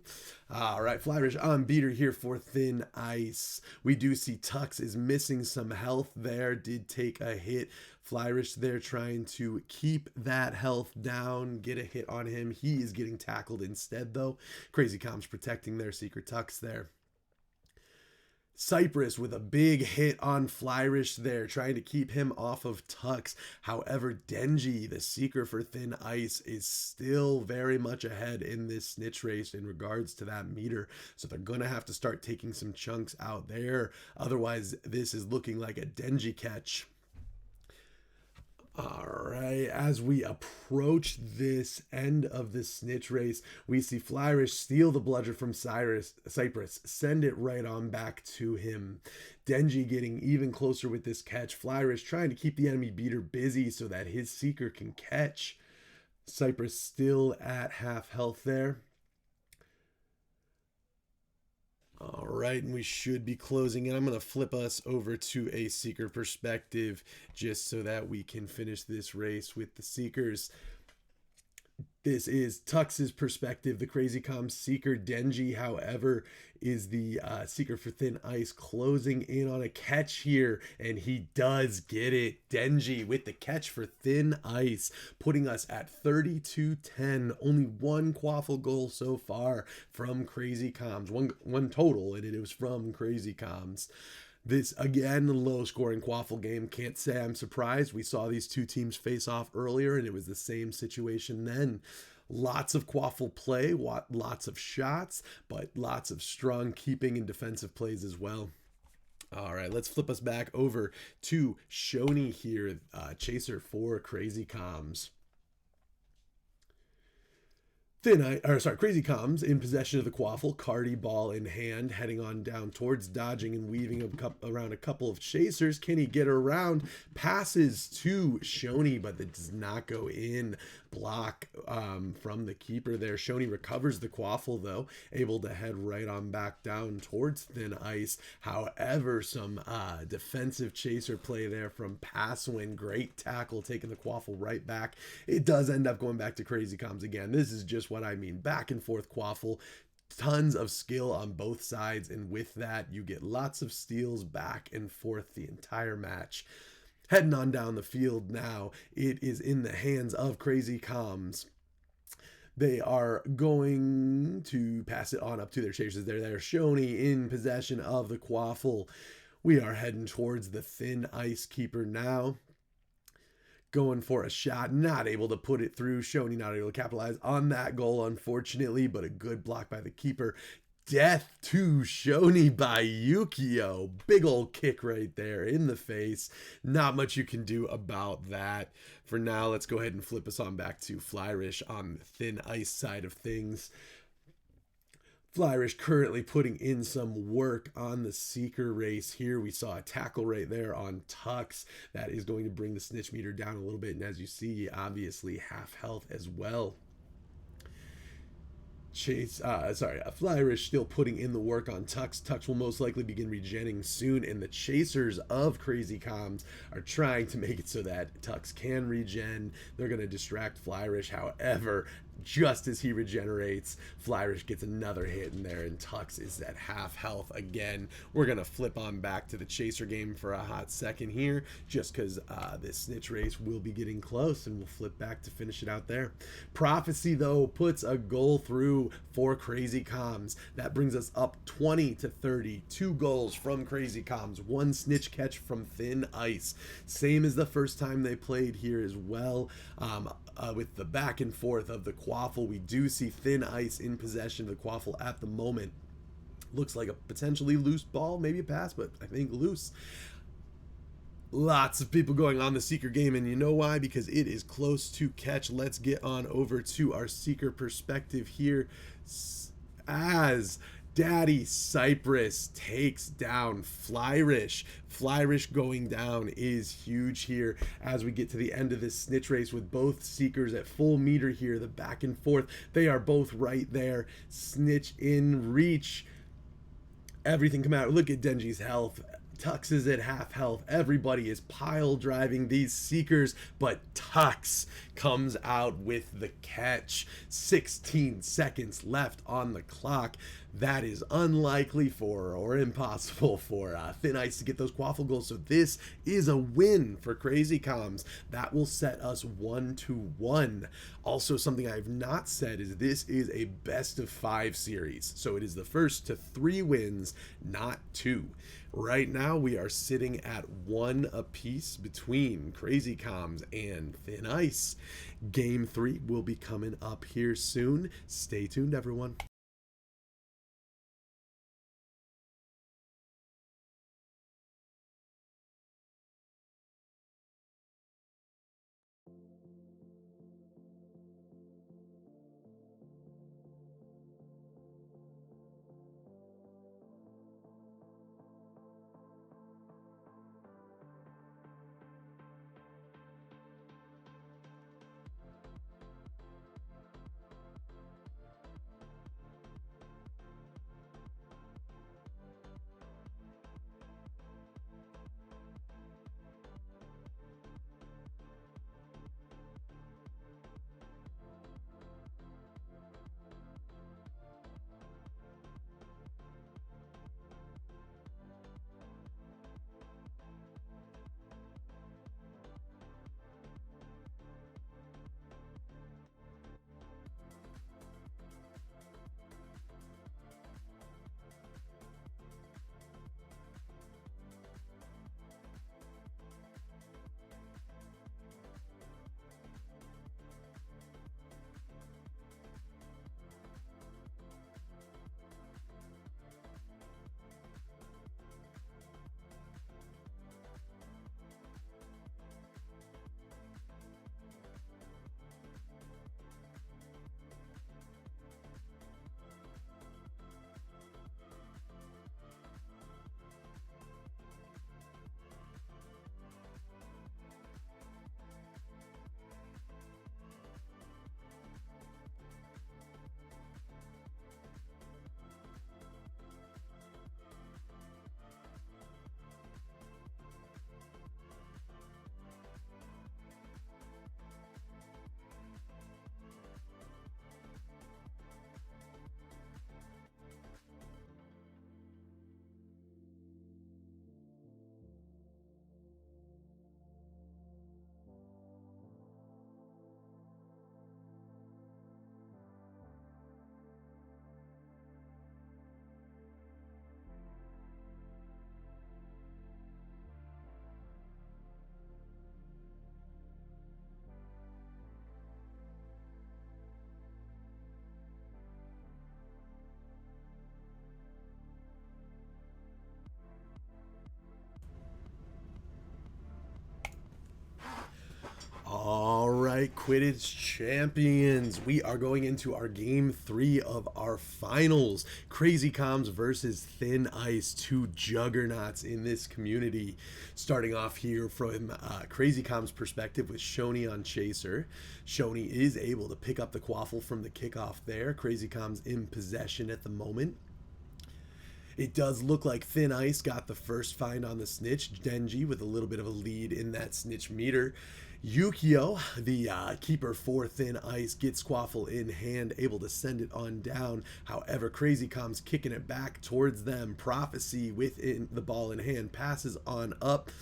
All right, Flyrish on beater here for Thin Ice. We do see Tux is missing some health there, did take a hit. Flyrish there trying to keep that health down, get a hit on him. He is getting tackled instead, though. Crazy Comms protecting their Secret Tux there. Cypress with a big hit on Flyrish there, trying to keep him off of Tux. However, Denji, the Seeker for Thin Ice, is still very much ahead in this snitch race in regards to that meter. So they're going to have to start taking some chunks out there. Otherwise, this is looking like a Denji catch. All right, as we approach this end of the snitch race, we see Flyrish steal the bludger from Cypress, send it right on back to him. Denji getting even closer with this catch. Flyrish trying to keep the enemy beater busy so that his Seeker can catch. Cypress still at half health there. All right, and we should be closing it. I'm going to flip us over to a Seeker perspective just so that we can finish this race with the Seekers. This is Tux's perspective. The Crazy Comms Seeker. Denji, however, is the Seeker for Thin Ice, closing in on a catch here, and he does get it. Denji with the catch for Thin Ice, putting us at 32-10. Only one quaffle goal so far from Crazy Comms. One total, and it was from Crazy Comms. This, again, low-scoring quaffle game. Can't say I'm surprised. We saw these two teams face off earlier, and it was the same situation then. Lots of quaffle play, lots of shots, but lots of strong keeping and defensive plays as well. All right, let's flip us back over to Shoney here, chaser for Crazy Comms. Crazy Comms in possession of the quaffle, Cardi ball in hand, heading on down towards dodging and weaving around a couple of chasers. Can he get around? Passes to Shoney, but that does not go in. Block from the keeper there. Shoney recovers the quaffle, though, able to head right on back down towards Thin Ice. However, some defensive chaser play there from Passwin. Great tackle, taking the quaffle right back. It does end up going back to Crazy Comms again. This is just what I mean. Back and forth quaffle. Tons of skill on both sides, and with that, you get lots of steals back and forth the entire match. Heading on down the field now, it is in the hands of Crazy Comms. They are going to pass it on up to their chasers. They're Shoney in possession of the quaffle. We are heading towards the Thin Ice keeper now. going for a shot, not able to put it through. Shoney not able to capitalize on that goal, unfortunately, but a good block by the keeper. Death to Shoney by Yukio. Big old kick right there in the face. Not much you can do about that. For now, let's go ahead and flip us on back to Flyrish on the thin ice side of things. Flyrish currently putting in some work on the Seeker race here. We saw a tackle right there on Tux. That is going to bring the snitch meter down a little bit. And as you see, obviously half health as well. Flyrish still putting in the work on Tux. Tux will most likely begin regenning soon, and the chasers of Crazy Comms are trying to make it so that Tux can regen. They're going to distract Flyrish. However, just as he regenerates, Flyrish gets another hit in there, and Tux is at half health again. We're going to flip on back to the chaser game for a hot second here, just because this snitch race will be getting close, and we'll flip back to finish it out there. Prophecy, though, puts a goal through for Crazy Comms. That brings us up 20 to 30. 2 goals from Crazy Comms. 1 snitch catch from Thin Ice. Same as the first time they played here as well. With the back and forth of the Quaffle, we do see Thin Ice in possession of the Quaffle at the moment. Looks like a potentially loose ball, maybe a pass, but I think loose. Lots of people going on the Seeker game, and you know why? Because it is close to catch. Let's get on over to our Seeker perspective here as Daddy Cypress takes down Flyrish. Flyrish going down is huge here as we get to the end of this snitch race with both Seekers at full meter here. The back and forth, they are both right there. Snitch in reach. Everything come out. Look at Denji's health. Tux is at half health. Everybody is pile driving these Seekers, but Tux comes out with the catch. 16 seconds left on the clock. That is unlikely for, or impossible for, Thin Ice to get those Quaffle goals. So this is a win for Crazy Comms. That will set us 1-1. Also, something I have not said is this is a best of 5 series. So it is the first to 3 wins, not 2. Right now, we are sitting at 1 apiece between Crazy Comms and Thin Ice. Game 3 will be coming up here soon. Stay tuned, everyone. right, Quidditch champions. We are going into our game 3 of our finals. Crazy Comms versus Thin Ice, two juggernauts in this community. Starting off here from Crazy Comms' perspective with Shoney on Chaser. Shoney is able to pick up the quaffle from the kickoff there. Crazy Comms in possession at the moment. It does look like Thin Ice got the first find on the snitch. Denji with a little bit of a lead in that snitch meter. Yukio, the keeper for Thin Ice, gets Quaffle in hand, able to send it on down. However, Crazy Comms kicking it back towards them. Prophecy within the ball in hand passes on up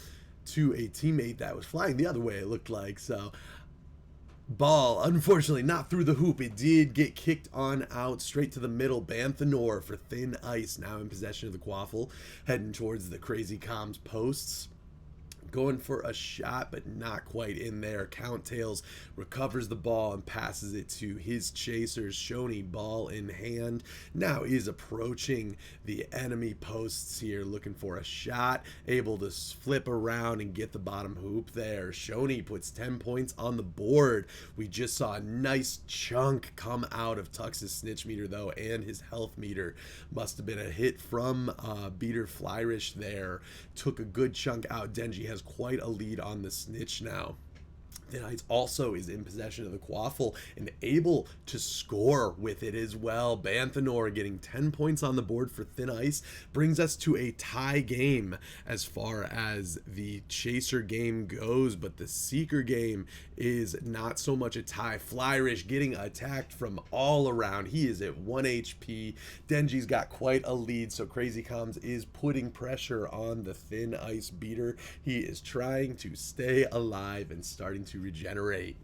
to a teammate that was flying the other way, it looked like. So ball, unfortunately, not through the hoop. It did get kicked on out straight to the middle. Banthanor for Thin Ice, now in possession of the Quaffle, heading towards the Crazy Comms posts. Going for a shot, but not quite in there. Count-Tails recovers the ball and passes it to his chasers. Shoney, ball in hand, now is approaching the enemy posts here, looking for a shot. Able to flip around and get the bottom hoop there. Shoney puts 10 points on the board. We just saw a nice chunk come out of Tux's snitch meter, though, and his health meter. Must have been a hit from Beater Flyrish there. Took a good chunk out. Denji has quite a lead on the snitch now. Thin Ice also is in possession of the Quaffle and able to score with it as well. Banthanor getting 10 points on the board for Thin Ice brings us to a tie game as far as the Chaser game goes, but the Seeker game is not so much a tie. Flyrish getting attacked from all around. He is at 1 HP. Denji's got quite a lead, so Crazy Comms is putting pressure on the Thin Ice beater. He is trying to stay alive and starting to regenerate.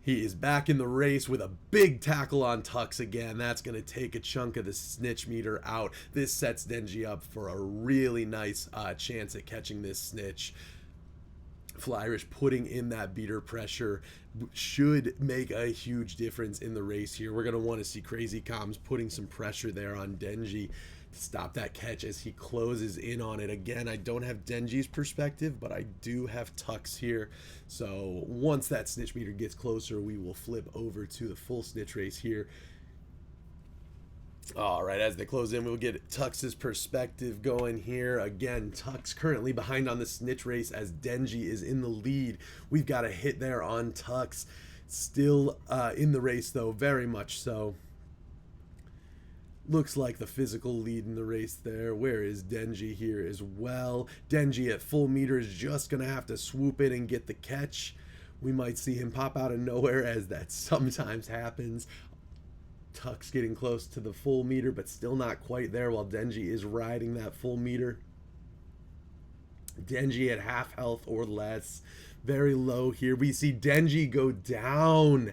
He is back in the race with a big tackle on Tux again. That's going to take a chunk of the snitch meter out. This sets Denji up for a really nice chance at catching this snitch. Flyrish putting in that beater pressure should make a huge difference in the race here. We're going to want to see Crazy Comms putting some pressure there on Denji to stop that catch as he closes in on it. Again, I don't have Denji's perspective, but I do have Tux here. So once that snitch meter gets closer, we will flip over to the full snitch race here. All right, as they close in, we'll get Tux's perspective going here. Again, Tux currently behind on the snitch race as Denji is in the lead. We've got a hit there on Tux. Still in the race, though, very much so. Looks like the physical lead in the race there. Where is Denji here as well? Denji at full meter is just going to have to swoop in and get the catch. We might see him pop out of nowhere, as that sometimes happens. Tux getting close to the full meter, but still not quite there while Denji is riding that full meter. Denji at half health or less. Very low here. We see Denji go down.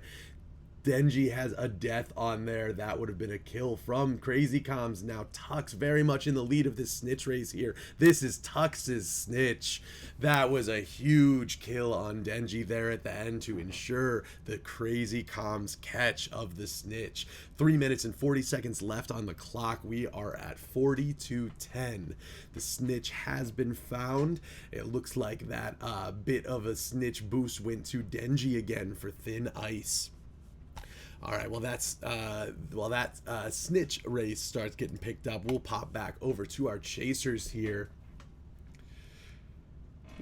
Denji has a death on there. That would have been a kill from Crazy Comms. Now Tux very much in the lead of this snitch race here. This is Tux's snitch. That was a huge kill on Denji there at the end to ensure the Crazy Comms catch of the snitch. 3 minutes and 40 seconds left on the clock. We are at 40-10. The snitch has been found. It looks like that bit of a snitch boost went to Denji again for Thin Ice. All right, well, that's while that snitch race starts getting picked up, we'll pop back over to our chasers here.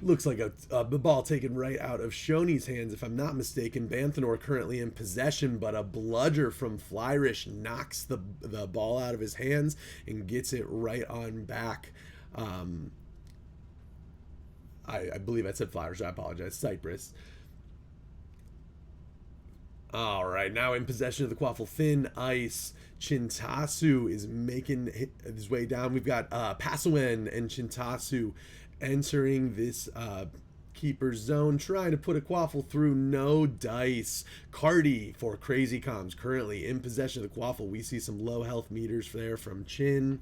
Looks like the ball taken right out of Shoney's hands, if I'm not mistaken. Banthanor currently in possession, but a bludger from Flyrish knocks the ball out of his hands and gets it right on back. I believe I said Flyrish. I apologize. Cypress. All right, now in possession of the Quaffle, Thin Ice. Chintasu is making his way down. We've got Pasuen and Chintasu entering this keeper zone, trying to put a Quaffle through. No dice. Cardi for Crazy Comms currently in possession of the Quaffle. We see some low health meters there from Chin.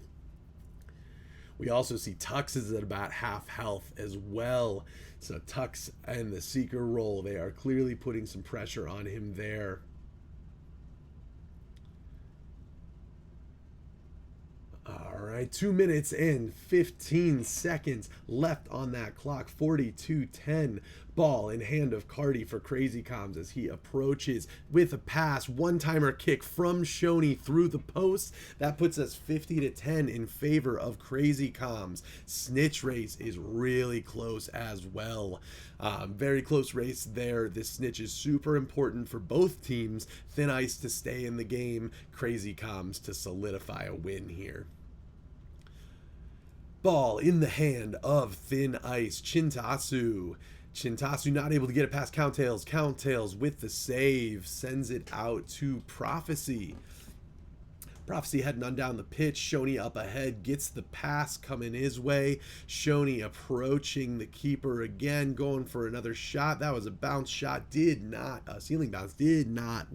We also see Tux is at about half health as well. So Tux and the Seeker roll, they are clearly putting some pressure on him there. All All right, 2 minutes and 15 seconds left on that clock. 42-10. Ball in hand of Cardi for Crazy Comms as he approaches with a pass. One-timer kick from Shoney through the post. That puts us 50-10 in favor of Crazy Comms. Snitch race is really close as well. Very close race there. This snitch is super important for both teams. Thin Ice to stay in the game. Crazy Comms to solidify a win here. Ball in the hand of Thin Ice. Chintasu not able to get it past Count-Tails. Count-Tails with the save. Sends it out to Prophecy. Prophecy heading on down the pitch. Shoney up ahead. Gets the pass coming his way. Shoney approaching the keeper again. Going for another shot. That was a bounce shot. Did not, ceiling bounce. Did not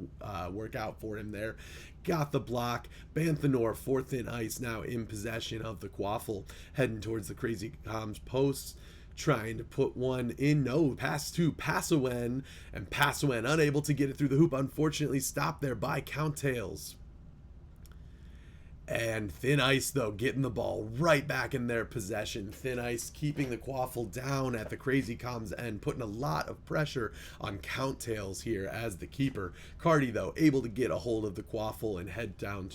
work out for him there. Got the block. Banthanor for Thin Ice now in possession of the quaffle. Heading towards the Crazy Comms posts. Trying to put one in. No, pass to Passawen. And Passawen unable to get it through the hoop. Unfortunately stopped there by Count-Tails. And Thin Ice, though, getting the ball right back in their possession. Thin Ice keeping the quaffle down at the Crazy Comms end, putting a lot of pressure on Count-Tails here as the keeper. Cardi, though, able to get a hold of the quaffle and head down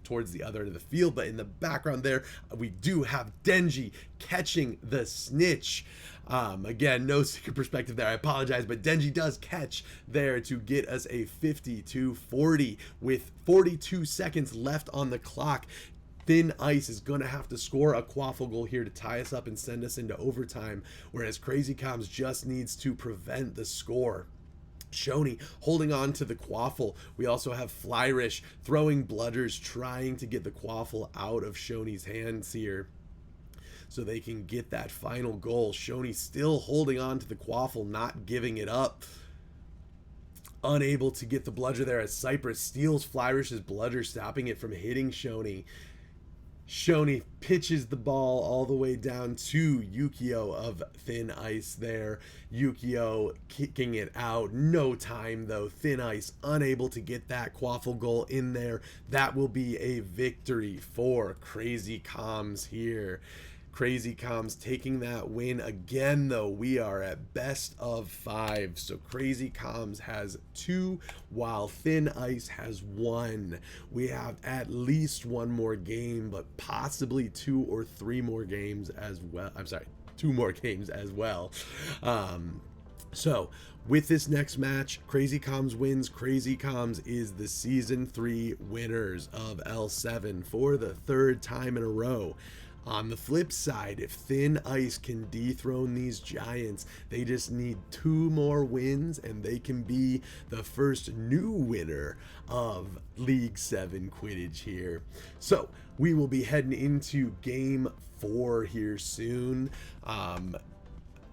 towards the other end of the field. But in the background there, we do have Denji catching the snitch. Again, no secret perspective there. I apologize, but Denji does catch there to get us a 52-40 with 42 seconds left on the clock. Thin Ice is going to have to score a quaffle goal here to tie us up and send us into overtime, whereas Crazy Comms just needs to prevent the score. Shoney holding on to the quaffle. We also have Flyrish throwing bludgers, trying to get the quaffle out of Shoney's hands here, so they can get that final goal. Shoney still holding on to the quaffle, not giving it up. Unable to get the bludger there as Cypress steals Flyrish's bludger, stopping it from hitting Shoney. Shoney pitches the ball all the way down to Yukio of Thin Ice there. Yukio kicking it out. No time, though. Thin Ice unable to get that quaffle goal in there. That will be a victory for Crazy Comms here. Crazy Comms taking that win again, though. We are at best of 5. So Crazy Comms has 2 while Thin Ice has 1. We have at least 1 more game, but possibly 2 or 3 more games as well. I'm sorry, 2 more games as well. So with this next match, Crazy Comms wins. Crazy Comms is the Season 3 winners of L7 for the 3rd time in a row. On the flip side, if Thin Ice can dethrone these giants, they just need 2 more wins and they can be the first new winner of League 7 Quidditch here. So we will be heading into Game 4 here soon.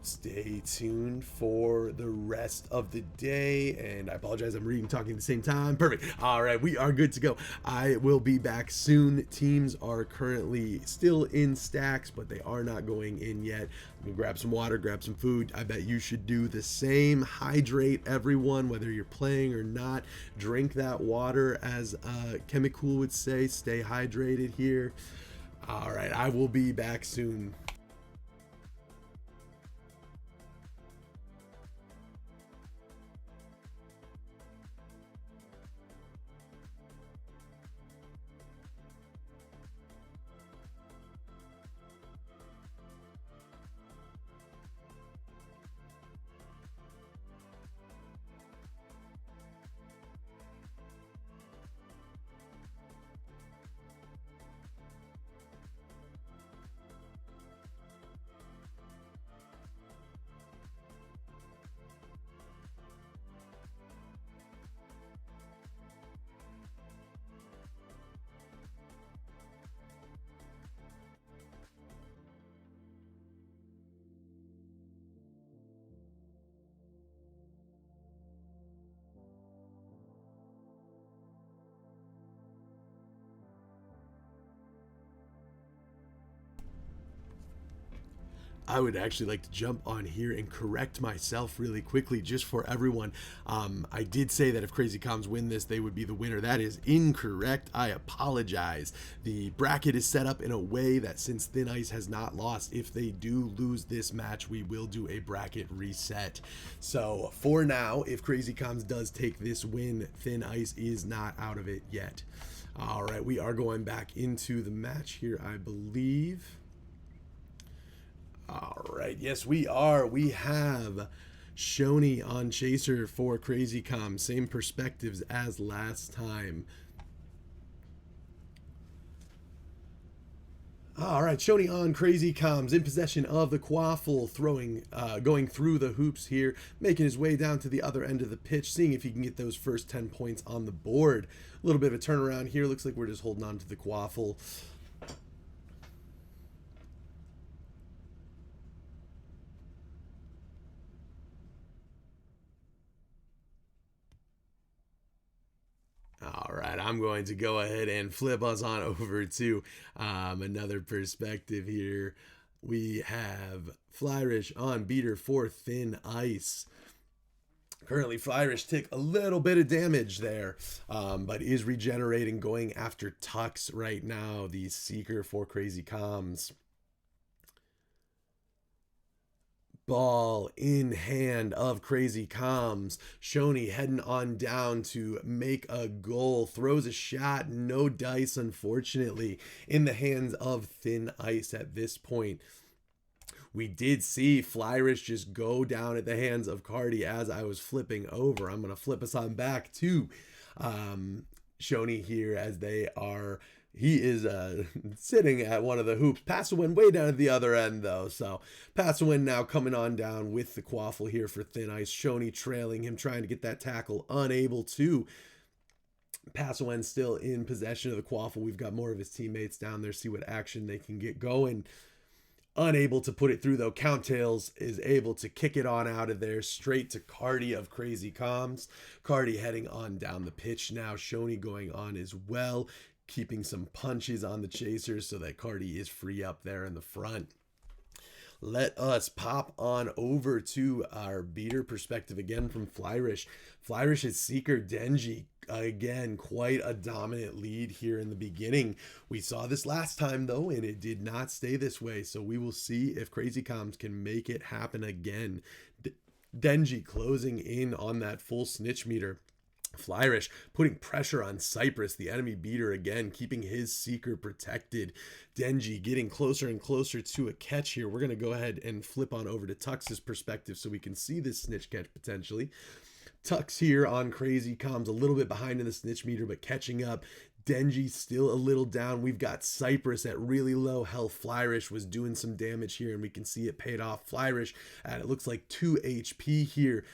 Stay tuned for the rest of the day, and I apologize, I'm reading and talking at the same time. Perfect. All right, we are good to go. I will be back soon. Teams are currently still in stacks, but they are not going in yet. I'm gonna grab some water, grab some food. I bet you should do the same. Hydrate, everyone, whether you're playing or not. Drink that water, as Chemicool would say. Stay hydrated here. All right, I will be back soon. I would actually like to jump on here and correct myself really quickly just for everyone. I did say that if Crazy Comms win this, they would be the winner. That is incorrect. I apologize. The bracket is set up in a way that since Thin Ice has not lost, if they do lose this match, we will do a bracket reset. So for now, if Crazy Comms does take this win, Thin Ice is not out of it yet. All right, we are going back into the match here, I believe. All right, yes, we are. We have Shoney on Chaser for Crazy Comms. Same perspectives as last time. All right, Shoney on Crazy Comms in possession of the quaffle, going through the hoops here, making his way down to the other end of the pitch, seeing if he can get those first 10 points on the board. A little bit of a turnaround here. Looks like we're just holding on to the quaffle. All right, I'm going to go ahead and flip us on over to another perspective here. We have Flyrish on beater for Thin Ice. Currently, Flyrish took a little bit of damage there, but is regenerating, going after Tux right now, the Seeker for Crazy Comms. Ball in hand of Crazy Comms. Shoney heading on down to make a goal. Throws a shot. No dice, unfortunately, in the hands of Thin Ice at this point. We did see Flyrish just go down at the hands of Cardi as I was flipping over. I'm going to flip us on back to Shoney here as they are... He is sitting at one of the hoops. Passawin way down at the other end, though. So Passawin now coming on down with the quaffle here for Thin Ice. Shoney trailing him, trying to get that tackle. Unable to. Passawin still in possession of the quaffle. We've got more of his teammates down there. See what action they can get going. Unable to put it through, though. Counttails is able to kick it on out of there straight to Cardi of Crazy Comms. Cardi heading on down the pitch now. Shoney going on as well, keeping some punches on the chasers so that Cardi is free up there in the front. Let us pop on over to our beater perspective again from Flyrish. Flyrish's Seeker Denji, again, quite a dominant lead here in the beginning. We saw this last time, though, and it did not stay this way. So we will see if Crazy Comms can make it happen again. Denji closing in on that full snitch meter. Flyrish putting pressure on Cypress, the enemy beater again, keeping his Seeker protected. Denji getting closer and closer to a catch here. We're going to go ahead and flip on over to Tux's perspective so we can see this snitch catch potentially. Tux here on Crazy Comms, a little bit behind in the snitch meter, but catching up. Denji still a little down. We've got Cypress at really low health. Flyrish was doing some damage here, and we can see it paid off. Flyrish at, it looks like 2 HP here.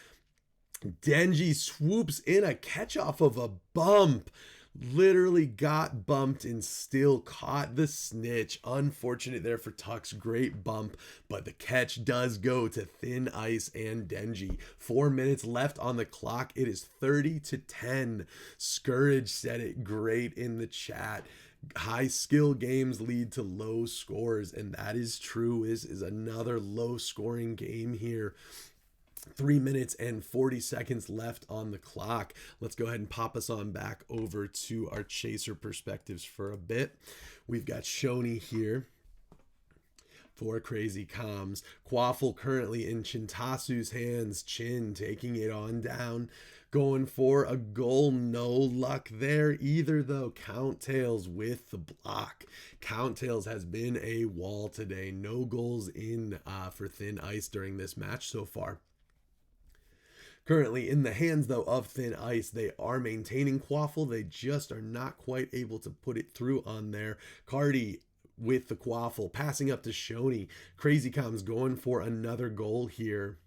Denji swoops in a catch off of a bump. Literally got bumped and still caught the snitch. Unfortunate there for Tux. Great bump, but the catch does go to Thin Ice and Denji. 4 minutes left on the clock. It is 30-10. Scourge said it great in the chat. High skill games lead to low scores, and that is true. This is another low scoring game here. 3 minutes and 40 seconds left on the clock. Let's go ahead and pop us on back over to our chaser perspectives for a bit. We've got Shoney here for Crazy Comms. Quaffle currently in Chintasu's hands. Chin taking it on down. Going for a goal. No luck there either, though. Counttails with the block. Counttails has been a wall today. No goals in for Thin Ice during this match so far. Currently in the hands, though, of Thin Ice. They are maintaining Quaffle. They just are not quite able to put it through on there. Cardi with the Quaffle, passing up to Shoney. Crazy Comms going for another goal here.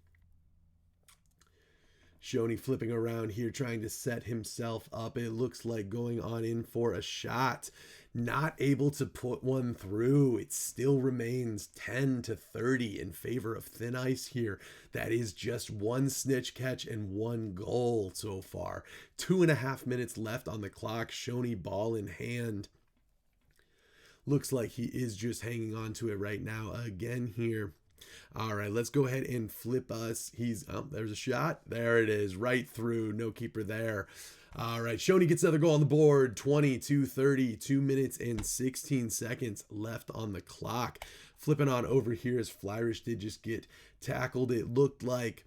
Shoney flipping around here, trying to set himself up. It looks like going on in for a shot. Not able to put one through. It still remains 10-30 in favor of Thin Ice here. That is just one snitch catch and one goal so far. 2.5 minutes left on the clock. Shoney ball in hand. Looks like he is just hanging on to it right now again here. All right, let's go ahead and flip us. There's a shot. There it is, right through. No keeper there. All right, Shoney gets another goal on the board. 22-30, 2 minutes and 16 seconds left on the clock. Flipping on over here as Flyrish did just get tackled. It looked like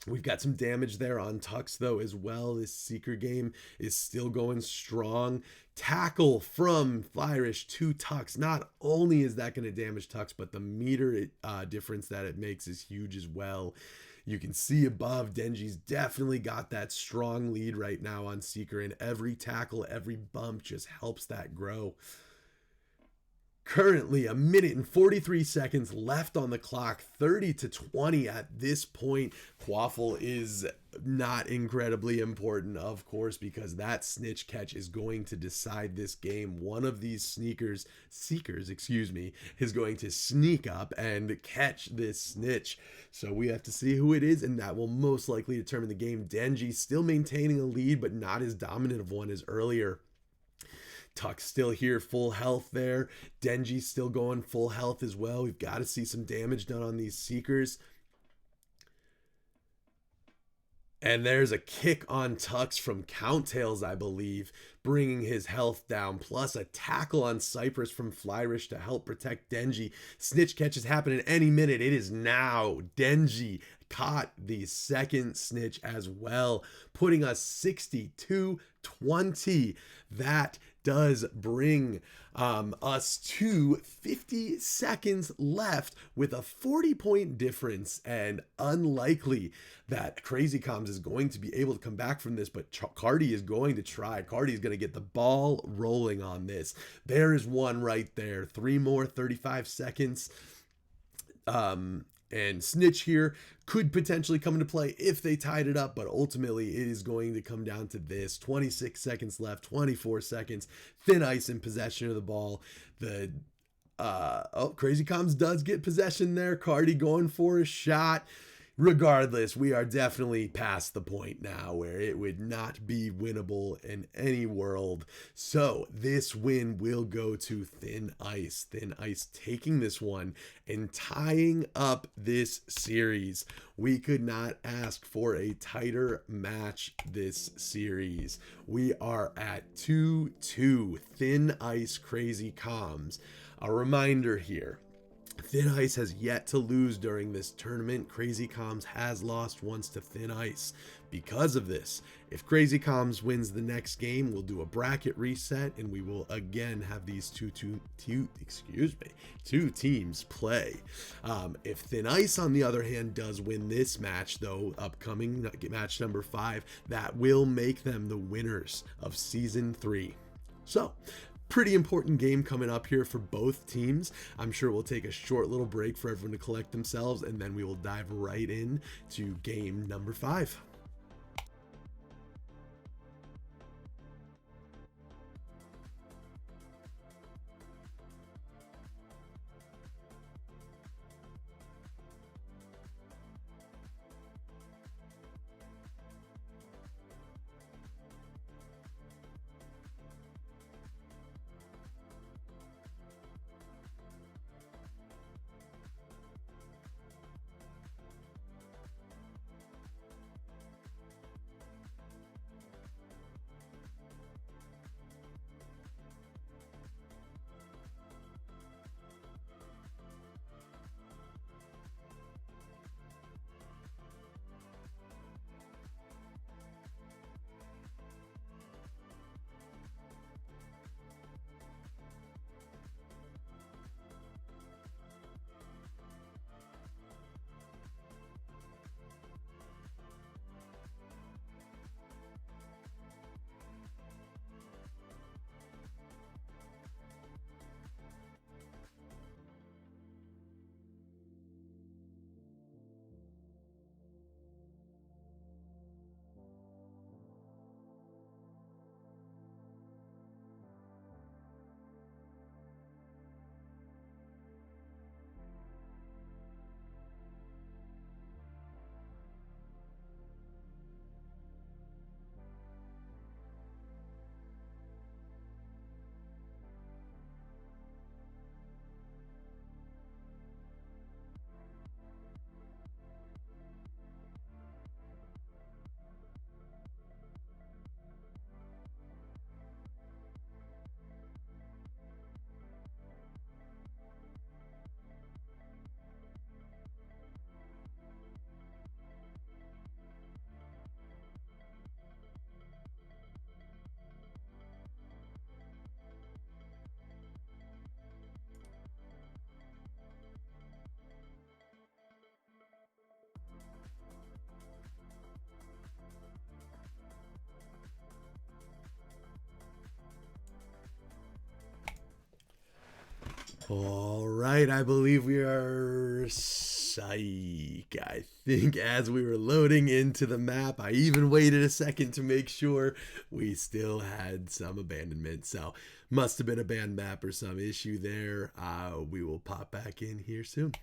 we've got some damage there on Tux, though, as well. This Seeker game is still going strong. Tackle from Flyrish to Tux. Not only is that going to damage Tux, but the meter difference that it makes is huge as well. You can see above, Denji's definitely got that strong lead right now on Seeker, and every tackle, every bump just helps that grow. Currently, 1 minute and 43 seconds left on the clock, 30-20 at this point. Quaffle is not incredibly important, of course, because that snitch catch is going to decide this game. One of these seekers, is going to sneak up and catch this snitch. So we have to see who it is, and that will most likely determine the game. Denji still maintaining a lead, but not as dominant of one as earlier. Tuck's still here, full health there. Denji's still going full health as well. We've got to see some damage done on these Seekers. And there's a kick on Tux from Counttails, I believe, bringing his health down, plus a tackle on Cypress from Flyrish to help protect Denji. Snitch catches happen at any minute. It is now. Denji caught the second snitch as well, putting us 62-20. That does bring us to 50 seconds left with a 40-point difference, and unlikely that Crazy Comms is going to be able to come back from this, but Cardi is going to try. Cardi is going to get the ball rolling on this. There is one right there. 3 more, 35 seconds. And Snitch here could potentially come into play if they tied it up, but ultimately it is going to come down to this. 26 seconds left, 24 seconds. Thin Ice in possession of the ball. Crazy Comms does get possession there. Cardi going for a shot. Regardless, we are definitely past the point now where it would not be winnable in any world. So this win will go to Thin Ice. Thin Ice taking this one and tying up this series. We could not ask for a tighter match this series. We are at 2-2. Thin Ice, Crazy Comms. A reminder here. Thin Ice has yet to lose during this tournament. Crazy Comms has lost once to Thin Ice. Because of this, if Crazy Comms wins the next game, we'll do a bracket reset and we will again have these two teams play. If Thin Ice, on the other hand, does win this match, though, upcoming match number 5, that will make them the winners of Season 3. So, pretty important game coming up here for both teams. I'm sure we'll take a short little break for everyone to collect themselves, and then we will dive right in to game number 5. All right, I believe we are psych. I think as we were loading into the map, I even waited a second to make sure we still had some abandonment. So must have been a banned map or some issue there. We will pop back in here soon.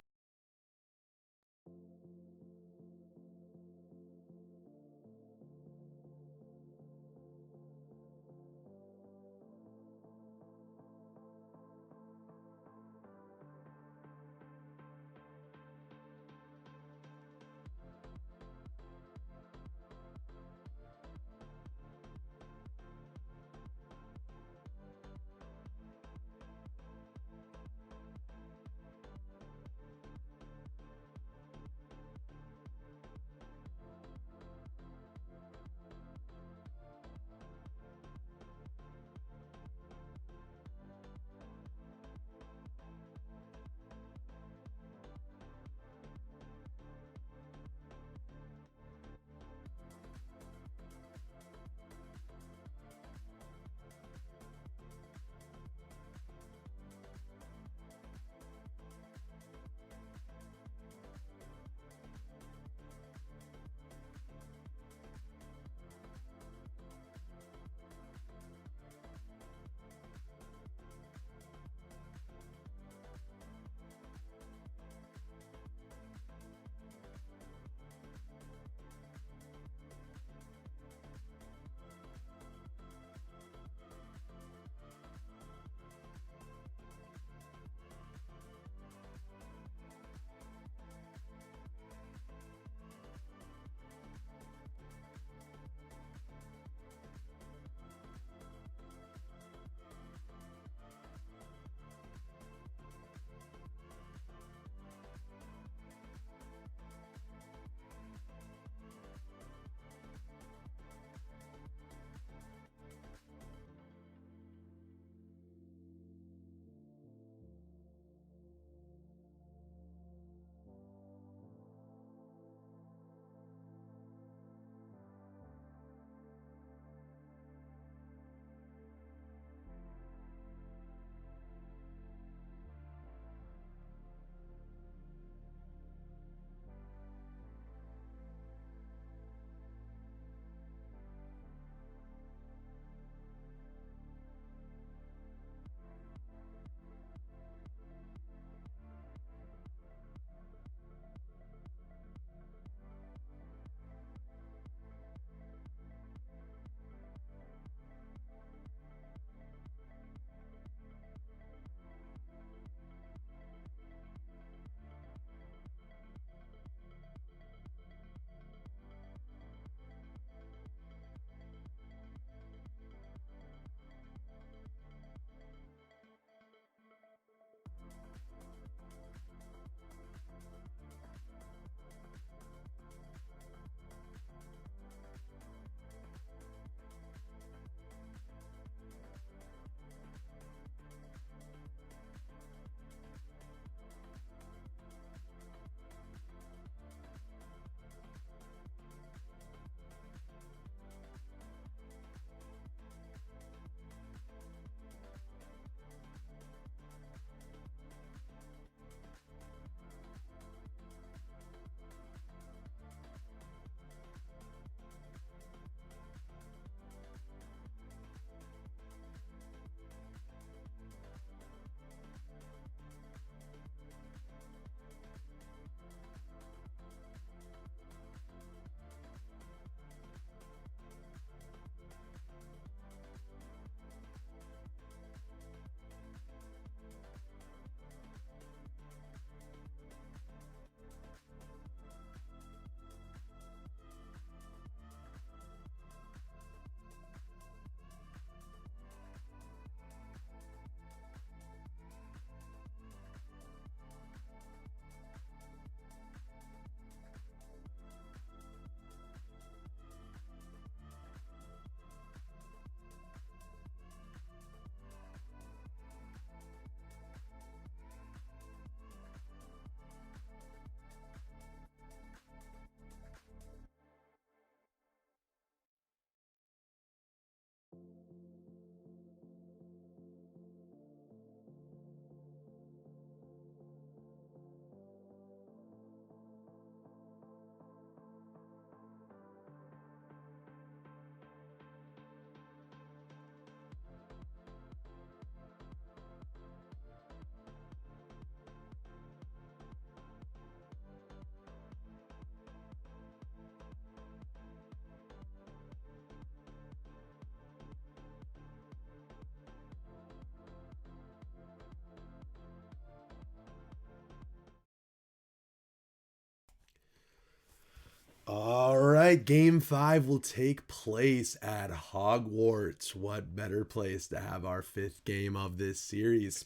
Tonight, Game 5 will take place at Hogwarts. What better place to have our 5th game of this series?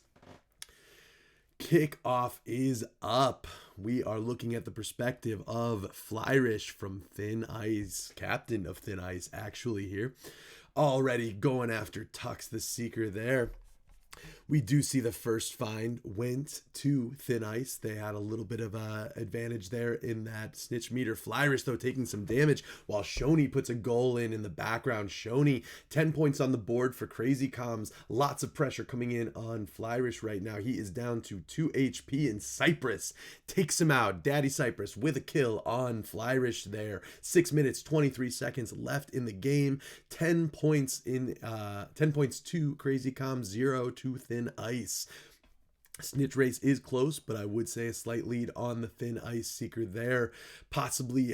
Kickoff is up. We are looking at the perspective of Flyrish from Thin Ice, captain of Thin Ice, actually here. Already going after Tux the Seeker there. We do see the first find went to Thin Ice. They had a little bit of a advantage there in that snitch meter. Flyrish, though, taking some damage while Shoney puts a goal in the background. Shoney, 10 points on the board for Crazy Comms. Lots of pressure coming in on Flyrish right now. He is down to 2 HP, and Cypress takes him out. Daddy Cypress with a kill on Flyrish there. 6 minutes, 23 seconds left in the game. 10 points to Crazy Comms, 0 to Thin Ice. Snitch race is close, but I would say a slight lead on the Thin Ice Seeker there, possibly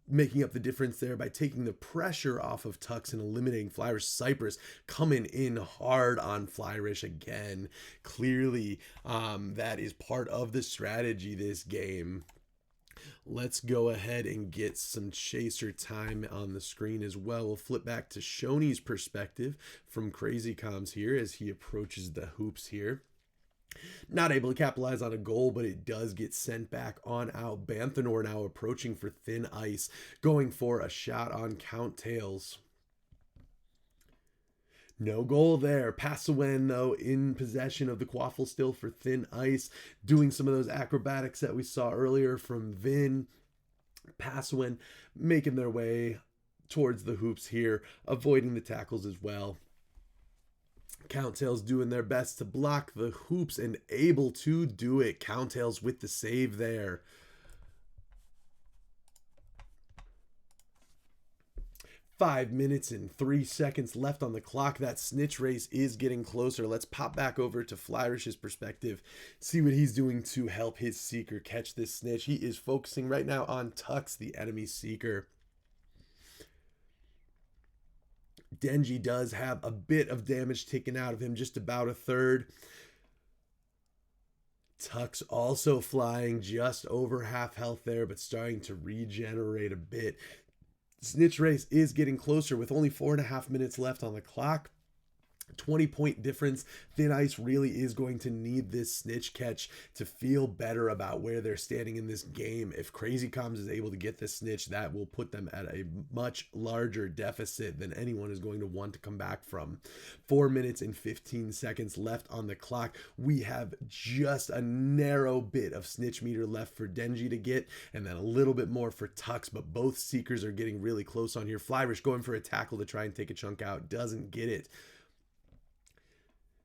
making up the difference there by taking the pressure off of Tux and eliminating Flyrish. Cypress coming in hard on Flyrish again. Clearly, that is part of the strategy this game. Let's go ahead and get some chaser time on the screen as well. We'll flip back to Shoney's perspective from Crazy Comms here as he approaches the hoops here. Not able to capitalize on a goal, but it does get sent back on out. Banthanor now approaching for Thin Ice, going for a shot on Count Tails. No goal there. Passawen, though, in possession of the Quaffle still for Thin Ice, doing some of those acrobatics that we saw earlier from Vin. Passawen making their way towards the hoops here, avoiding the tackles as well. Count-Tails doing their best to block the hoops and able to do it. Count-Tails with the save there. 5 minutes and 3 seconds left on the clock. That snitch race is getting closer. Let's pop back over to Flyrish's perspective, see what he's doing to help his Seeker catch this snitch. He is focusing right now on Tux, the enemy Seeker. Denji does have a bit of damage taken out of him, just about a third. Tux also flying just over half health there, but starting to regenerate a bit. Snitch race is getting closer with only 4.5 minutes left on the clock. 20-point difference. Thin Ice really is going to need this snitch catch to feel better about where they're standing in this game. If Crazy Comms is able to get this snitch, that will put them at a much larger deficit than anyone is going to want to come back from. 4 minutes and 15 seconds left on the clock. We have just a narrow bit of snitch meter left for Denji to get, and then a little bit more for Tux, but both Seekers are getting really close on here. Flyrish going for a tackle to try and take a chunk out. Doesn't get it.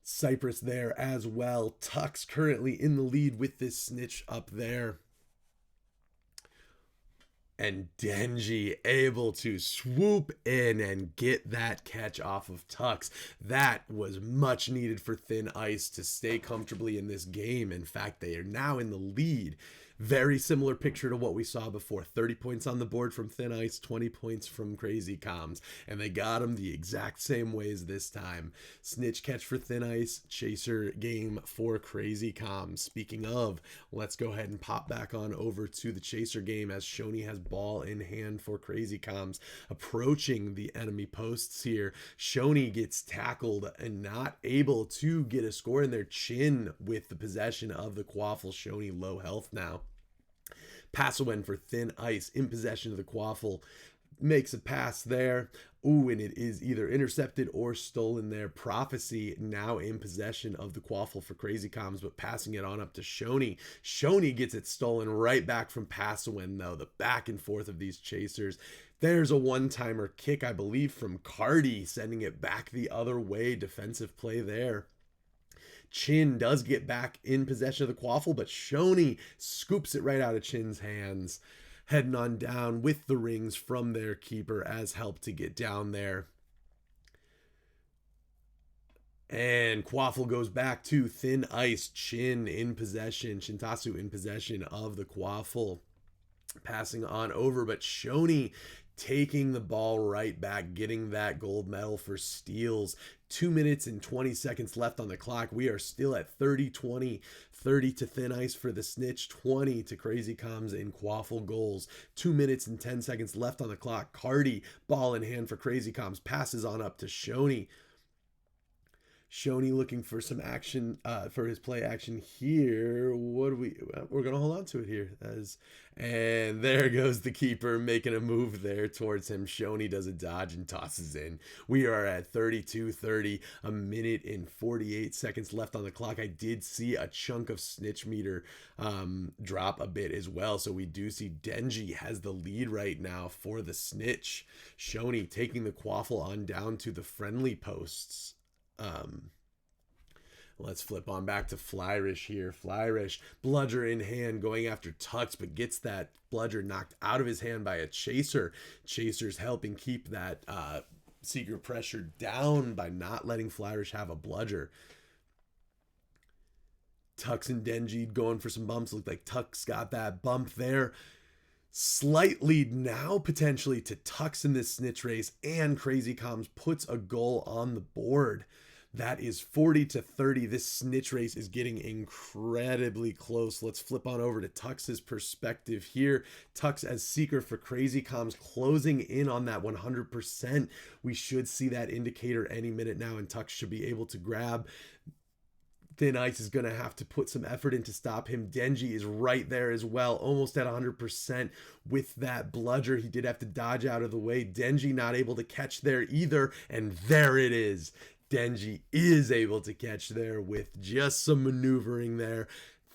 Cypress there as well. Tux currently in the lead with this snitch up there. And Denji able to swoop in and get that catch off of Tux. That was much needed for Thin Ice to stay comfortably in this game. In fact, they are now in the lead. Very similar picture to what we saw before. 30 points on the board from Thin Ice, 20 points from Crazy Comms. And they got them the exact same ways this time. Snitch catch for Thin Ice, chaser game for Crazy Comms. Speaking of, let's go ahead and pop back on over to the chaser game as Shoney has ball in hand for Crazy Comms. Approaching the enemy posts here. Shoney gets tackled and not able to get a score in their chin with the possession of the Quaffle. Shoney low health now. Passawen for Thin Ice in possession of the Quaffle. Makes a pass there. Ooh, and it is either intercepted or stolen there. Prophecy now in possession of the Quaffle for Crazy Comms, but passing it on up to Shoney. Shoney gets it stolen right back from Passawen, though. The back and forth of these chasers. There's a one-timer kick, I believe, from Cardi, sending it back the other way. Defensive play there. Chin does get back in possession of the Quaffle, but Shoney scoops it right out of Chin's hands. Heading on down with the rings from their keeper as help to get down there. And Quaffle goes back to Thin Ice. Chin in possession. Shintasu in possession of the Quaffle. Passing on over, but Shoney taking the ball right back, getting that gold medal for steals. 2 minutes and 20 seconds left on the clock. We are still at 30-20, 30 to Thin Ice for the Snitch, 20 to Crazy Comms and Quaffle goals. 2 minutes and 10 seconds left on the clock. Cardi, ball in hand for Crazy Comms, passes on up to Shoney. Shoney looking for some action, for his play action here. We're going to hold on to it here. And there goes the keeper making a move there towards him. Shoney does a dodge and tosses in. We are at 32-30, a minute and 48 seconds left on the clock. I did see a chunk of snitch meter drop a bit as well. So we do see Denji has the lead right now for the snitch. Shoney taking the quaffle on down to the friendly posts. Let's flip on back to Flyrish here. Flyrish, bludger in hand, going after Tux, but gets that bludger knocked out of his hand by a chaser. Chaser's helping keep that secret pressure down by not letting Flyrish have a bludger. Tux and Denji going for some bumps. Looked like Tux got that bump there. Slight lead now potentially to Tux in this snitch race, and Crazy Comms puts a goal on the board. That is 40-30. This snitch race is getting incredibly close. Let's flip on over to Tux's perspective here. Tux as seeker for Crazy Comms, closing in on that 100%. We should see that indicator any minute now, and Tux should be able to grab. Thin Ice is going to have to put some effort in to stop him. Denji is right there as well, almost at 100% with that bludger. He did have to dodge out of the way. Denji not able to catch there either, and there it is. Denji is able to catch there with just some maneuvering there.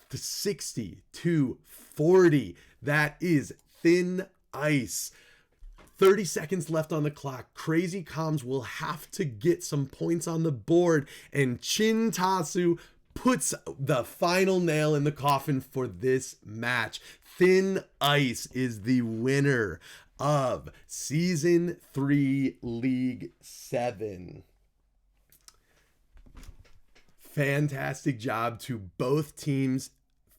The 60-40. That is Thin Ice. 30 seconds left on the clock. Crazy Comms will have to get some points on the board, and Chin Tasu puts the final nail in the coffin for this match. Thin Ice is the winner of Season 3 League 7. Fantastic job to both teams.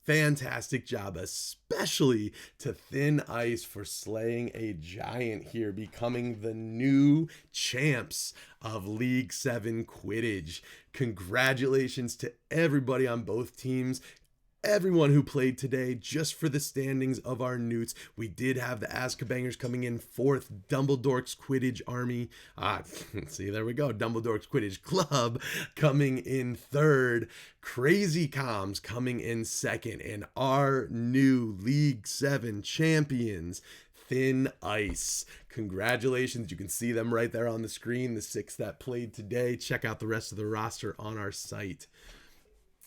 Fantastic job, especially to Thin Ice for slaying a giant here, becoming the new champs of League 7 Quidditch. Congratulations to everybody on both teams. Everyone who played today. Just for the standings of our NEWTs, we did have the Azkabangers coming in fourth, Dumbledore's Quidditch Army, see, there we go, Dumbledore's Quidditch Club coming in third, Crazy Comms coming in second, and our new League 7 champions, Thin Ice. Congratulations. You can see them right there on the screen, the 6 that played today. Check out the rest of the roster on our site.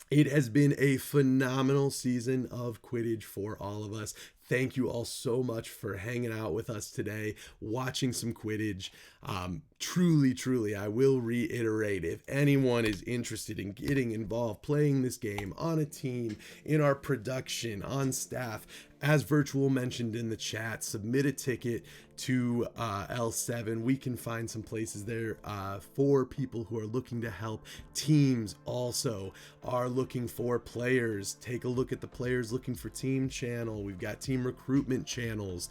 It has been a phenomenal season of Quidditch for all of us. Thank you all so much for hanging out with us today, watching some Quidditch. Truly, I will reiterate, if anyone is interested in getting involved, playing this game on a team, in our production, on staff, as Virtual mentioned in the chat, submit a ticket to L7. We can find some places there for people who are looking to help. Teams also are looking for players. Take a look at the players looking for team channel. We've got team recruitment channels.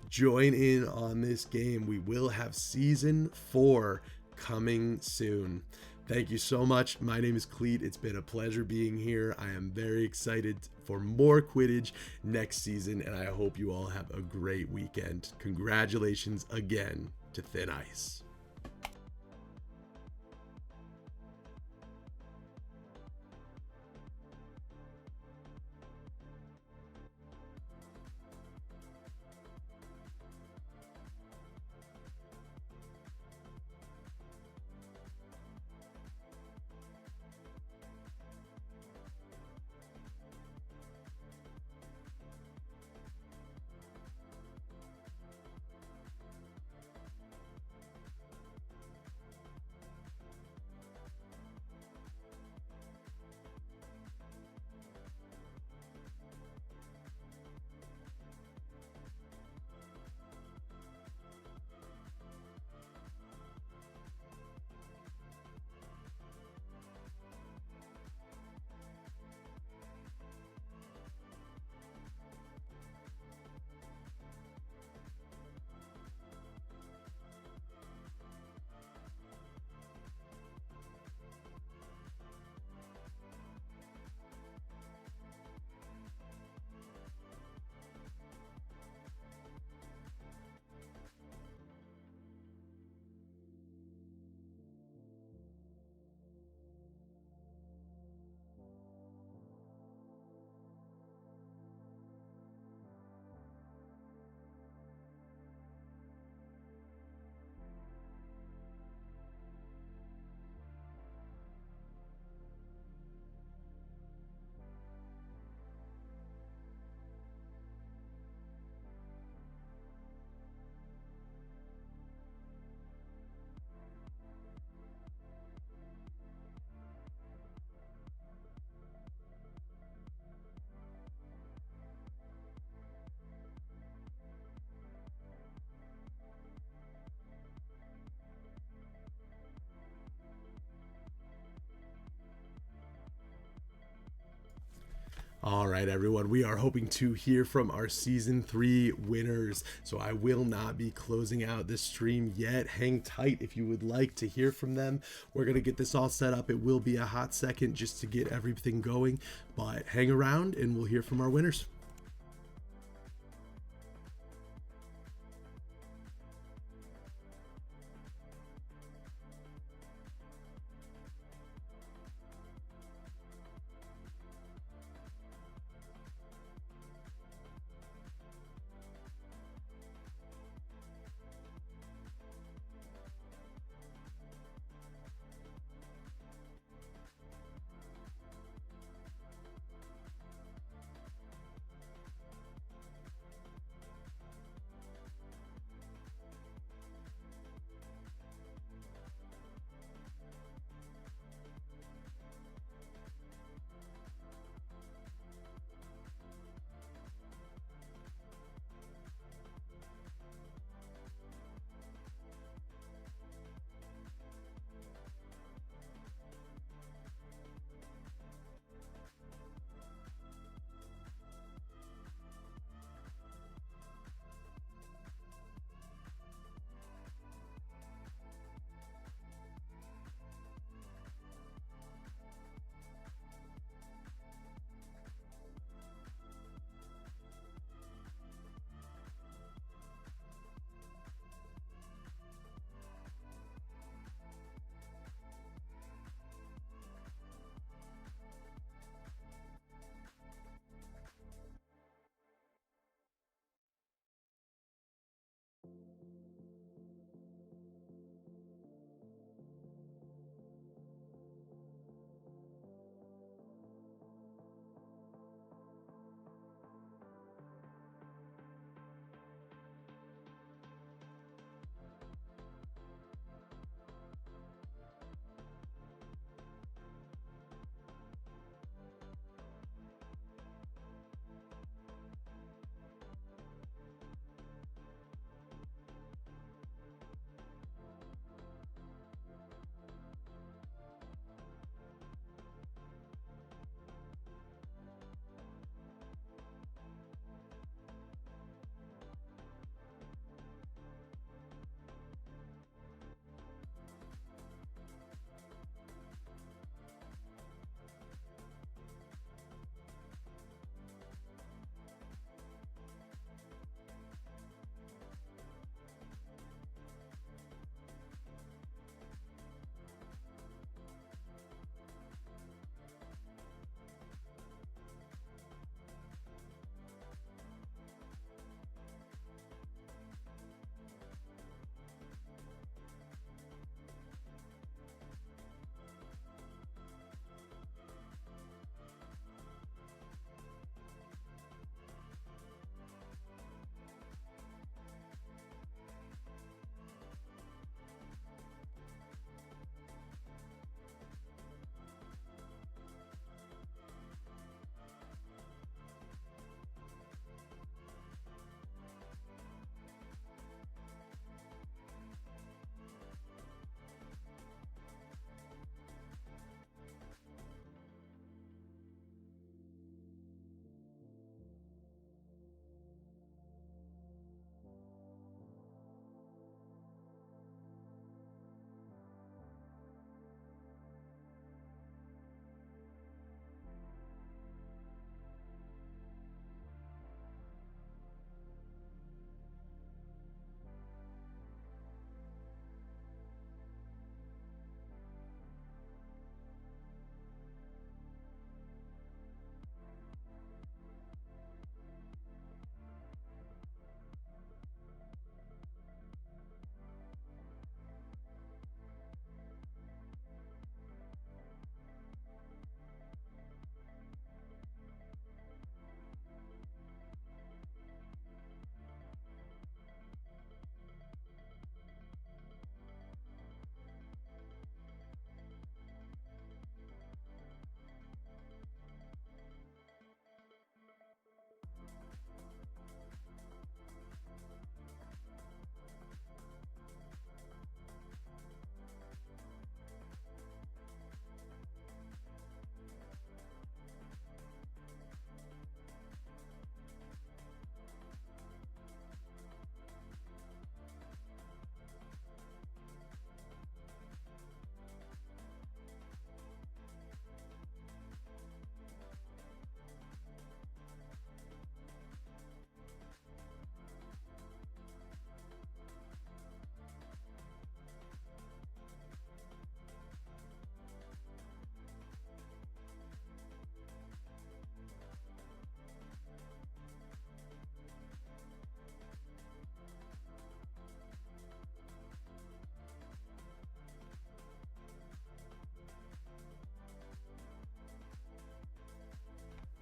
Join in on this game. We will have season 4 coming soon. Thank you so much. My name is Cleet. It's been a pleasure being here. I am very excited for more Quidditch next season, and I hope you all have a great weekend. Congratulations again to Thin Ice. All right, everyone, we are hoping to hear from our season 3 winners. So I will not be closing out this stream yet. Hang tight if you would like to hear from them. We're going to get this all set up. It will be a hot second just to get everything going, but hang around and we'll hear from our winners.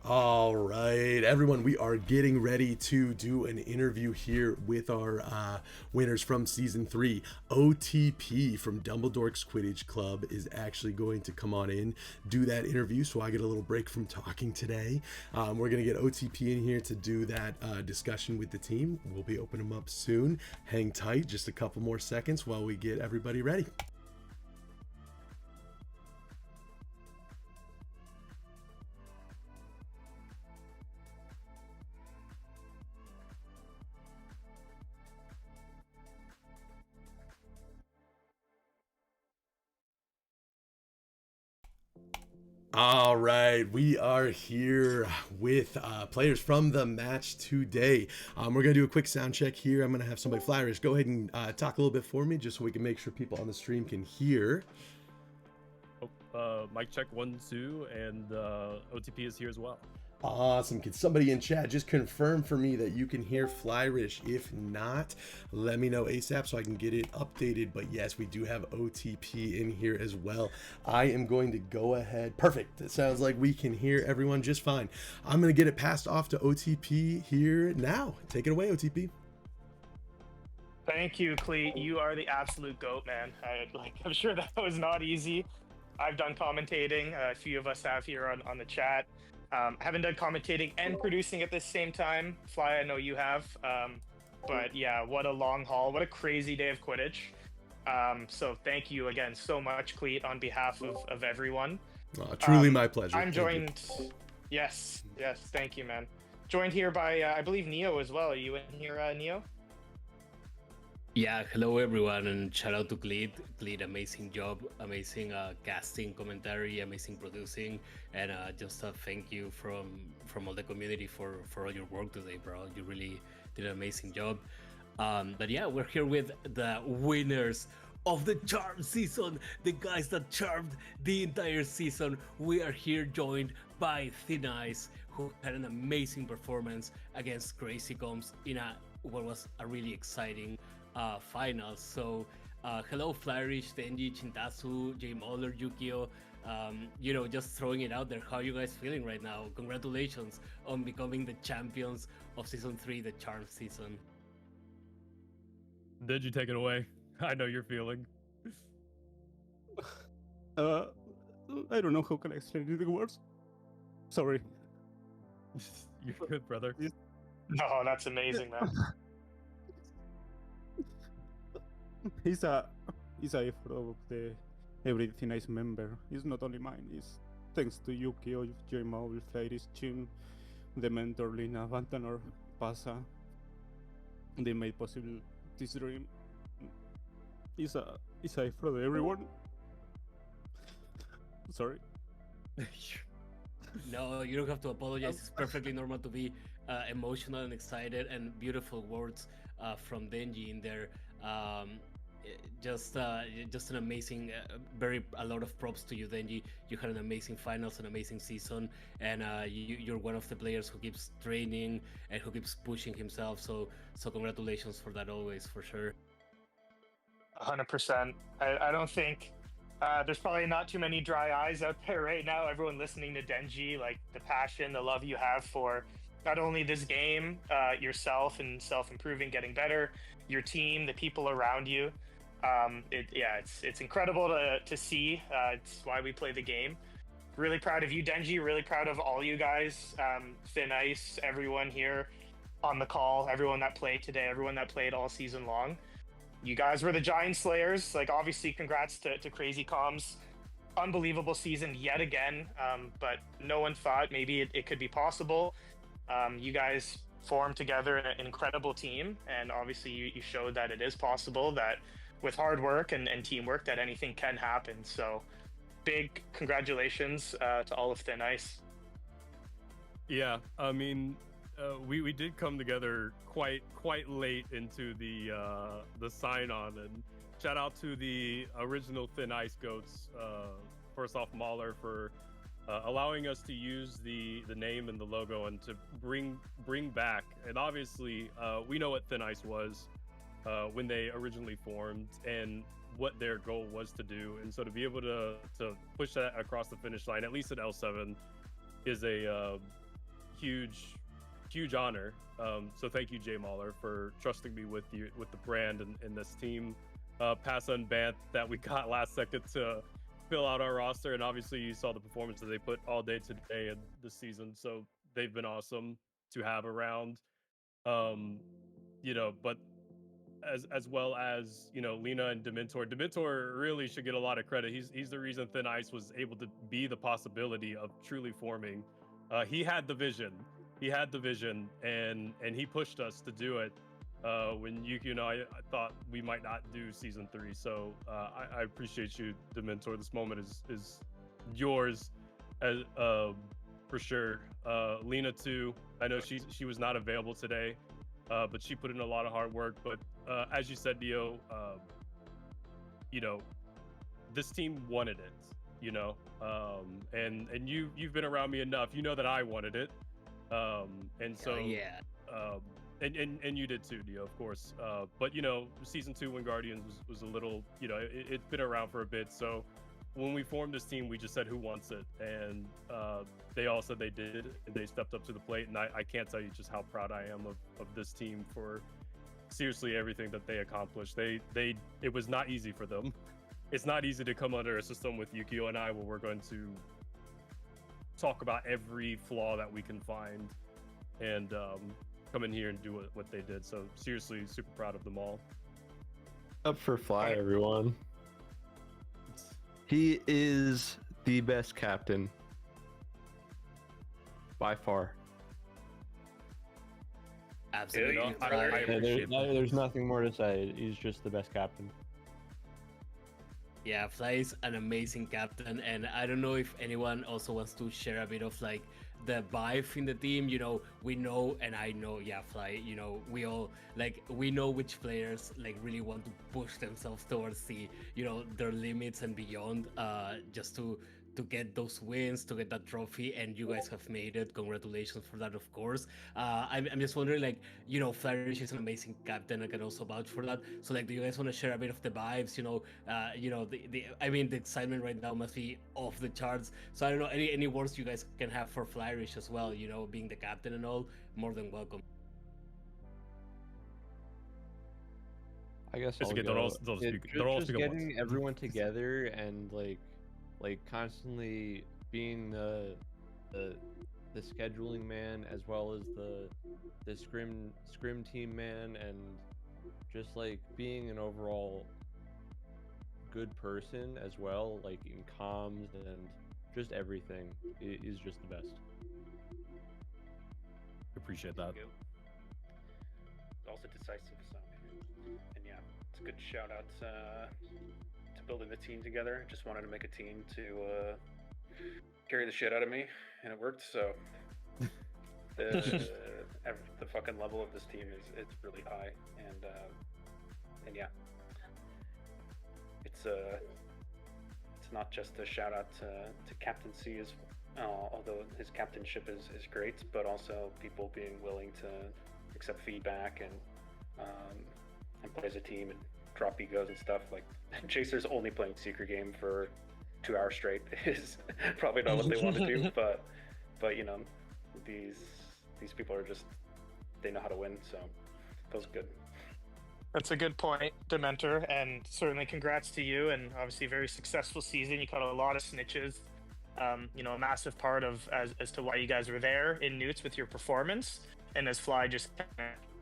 All right, everyone, we are getting ready to do an interview here with our winners from Season 3. OTP from Dumbledore's Quidditch Club is actually going to come on in, do that interview, so I get a little break from talking today. We're going to get OTP in here to do that discussion with the team. We'll be opening them up soon. Hang tight, just a couple more seconds while we get everybody ready. All right, we are here with players from the match today. We're going to do a quick sound check here. I'm going to have somebody, Flyers, go ahead and talk a little bit for me just so we can make sure people on the stream can hear. Mic check 1, 2, and OTP is here as well. Awesome. Can somebody in chat just confirm for me that you can hear Flyrish? If not, let me know ASAP so I can get it updated. But yes, we do have OTP in here as well. I am going to go ahead. Perfect. It sounds like we can hear everyone just fine. I'm going to get it passed off to OTP here now. Take it away, OTP. Thank you, Cleet. You are the absolute GOAT, man. I'm sure that was not easy. I've done commentating. A few of us have here on the chat. Haven't done commentating and producing at the same time. Fly, I know you have. But yeah, what a long haul. What a crazy day of Quidditch. So thank you again so much, Cleet, on behalf of everyone. Truly my pleasure. I'm joined. Yes, thank you, man. Joined here by, I believe, Neo as well. Are you in here, Neo? Yeah, hello everyone, and shout out to Cleet. Cleet, amazing job, amazing casting, commentary, amazing producing, and just a thank you from all the community for all your work today, bro. You really did an amazing job. But yeah, we're here with the winners of the charm season, the guys that charmed the entire season. We are here joined by Thin Ice, who had an amazing performance against Crazy Combs in what was a really exciting finals. So hello Flyrish, Denji, Chintasu, J Moller, Yukio. Just throwing it out there, how are you guys feeling right now? Congratulations on becoming the champions of season 3, the charm season. Denji, take it away. I know you're feeling. I don't know how can I explain it in words. Sorry. You're good, brother. No, that's amazing, man. It's a effort of the everything Nice member. It's not only mine. It's thanks to Yukio, J-Mobile, Flyrish, Chin, the mentor Lina, Vantanor, Pasa. They made possible this dream. It's a effort of everyone. Sorry. No, you don't have to apologize. It's perfectly normal to be emotional and excited, and beautiful words from Denji in there. Just an amazing, a lot of props to you, Denji. You had an amazing finals, an amazing season, and you're one of the players who keeps training and who keeps pushing himself. So congratulations for that, always, for sure. 100%. I don't think there's probably not too many dry eyes out there right now. Everyone listening to Denji, like the passion, the love you have for not only this game, yourself and self-improving, getting better, your team, the people around you. It's incredible to see. It's why we play the game. Really proud of you, Denji. Really proud of all you guys, Thin Ice, everyone here on the call, everyone that played today, everyone that played all season long. You guys were the Giant Slayers. Like, obviously, congrats to Crazy Comms. Unbelievable season yet again, but no one thought maybe it could be possible. You guys formed together an incredible team, and obviously you showed that it is possible, that with hard work and teamwork that anything can happen. So big congratulations to all of Thin Ice. Yeah, I mean, we did come together quite late into the sign-on, and shout out to the original Thin Ice goats, first off Mahler, for allowing us to use the name and the logo and to bring back. And obviously we know what Thin Ice was when they originally formed and what their goal was to do, and so to be able to push that across the finish line, at least at L7, is huge honor. So thank you, Jay Mahler, for trusting me with the brand and this team. Pass unbanned that we got last second to fill out our roster, and obviously you saw the performance that they put all day today and this season. So they've been awesome to have around. But as well as Lena and Dementor. Dementor really should get a lot of credit. He's the reason Thin Ice was able to be the possibility of truly forming. He had the vision. And he pushed us to do it. When Yuki and I thought we might not do season 3. So I appreciate you, Dementor. This moment is yours, as for sure. Lena too. I know she was not available today, but she put in a lot of hard work. But as you said, Dio, this team wanted it. And you've been around me enough. You know that I wanted it. And so yeah. And you did too, Dio, of course. But season 2 when Guardians was a little, it's been around for a bit. So when we formed this team, we just said who wants it, and they all said they did, and they stepped up to the plate. And I can't tell you just how proud I am of this team for seriously everything that they accomplished. It was not easy for them. It's not easy to come under a system with Yukio and I where we're going to talk about every flaw that we can find and come in here and do what they did. So seriously, super proud of them all. Up for Fly, everyone. He is the best captain by far. Absolutely. There's nothing more to say. He's just the best captain. Yeah, Fly is an amazing captain, and I don't know if anyone also wants to share a bit of like the vibe in the team. We know, and I know, yeah, Fly, we know which players like really want to push themselves towards their limits and beyond, just to get those wins, to get that trophy, and you guys have made it. Congratulations for that, of course. I'm just wondering, Flourish is an amazing captain. I can also vouch for that. So, do you guys want to share a bit of the vibes? The excitement right now must be off the charts. So I don't know, any words you guys can have for Flourish as well. Being the captain and all, more than welcome. I guess It's I'll okay, go. they're all Just getting everyone together and constantly being the scheduling man as well as the scrim team man, and just being an overall good person as well, in comms and just everything is just the best. Appreciate that. Also decisive, so and yeah, it's a good shout out to building the team together. Just wanted to make a team to carry the shit out of me, and it worked. So the fucking level of this team it's really high, and yeah, it's not just a shout out to captaincy as although his captainship is great, but also people being willing to accept feedback and play as a team and drop egos and stuff. Chasers only playing secret game for 2 hours straight is probably not what they want to do, but these people are just, they know how to win, so it feels good. That's a good point, Dementor, and certainly congrats to you, and obviously a very successful season. You caught a lot of snitches. A massive part of as to why you guys were there in NEWTs with your performance, and as Fly just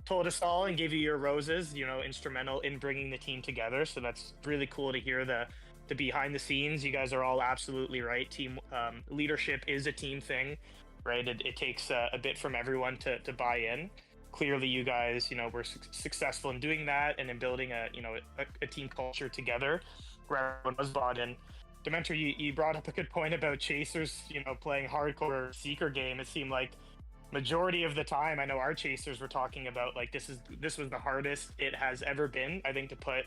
told us all and gave you your roses, instrumental in bringing the team together. So that's really cool to hear the behind the scenes. You guys are all absolutely right. Team leadership is a team thing, right? It takes a bit from everyone to buy in. Clearly, you guys, were successful in doing that and in building a team culture together where everyone was bought in. Dementor, you brought up a good point about Chasers, playing hardcore Seeker game. It seemed like majority of the time, I know our Chasers were talking about this was the hardest it has ever been, I think, to put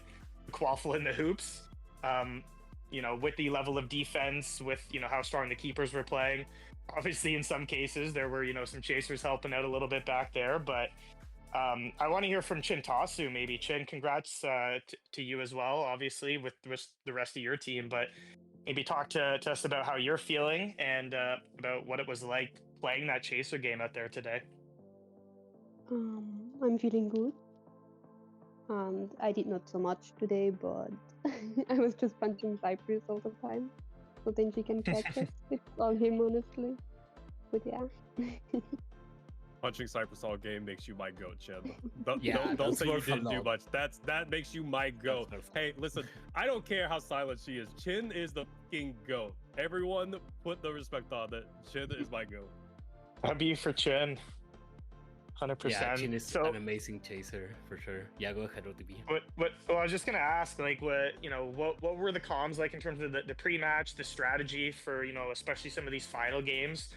Quaffle in the hoops. With the level of defense, with how strong the keepers were playing. Obviously, in some cases, there were some Chasers helping out a little bit back there, but I want to hear from Chintasu. Maybe Chin, congrats to you as well, obviously with the rest of your team, but maybe talk to us about how you're feeling and about what it was like playing that chaser game out there today? I'm feeling good. And I did not so much today, but I was just punching Cypress all the time. So then she can catch us. It's all him, honestly. But yeah. Punching Cypress all game makes you my goat, Chin. Yeah, Don't say you worth a didn't do lot. much. That makes you my goat. Hey, listen, I don't care how silent she is. Chin is the fucking goat. Everyone put the respect on that. Chin is my goat. W for Chin. 100%. Yeah, Chin is So, an amazing chaser for sure. Yeah, go ahead, OTB. well, I was just gonna ask, like, what were the comms like in terms of the pre-match, the strategy for, especially some of these final games?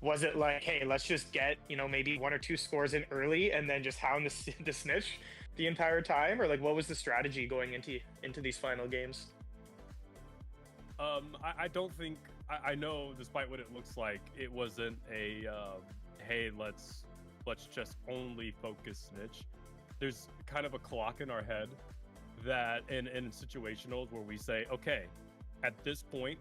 Was it like, hey, let's just get, maybe 1 or 2 scores in early and then just hound the snitch the entire time, or like, what was the strategy going into these final games? I don't think I know, despite what it looks like, it wasn't a hey, let's just only focus snitch. There's kind of a clock in our head that in situationals where we say, okay, at this point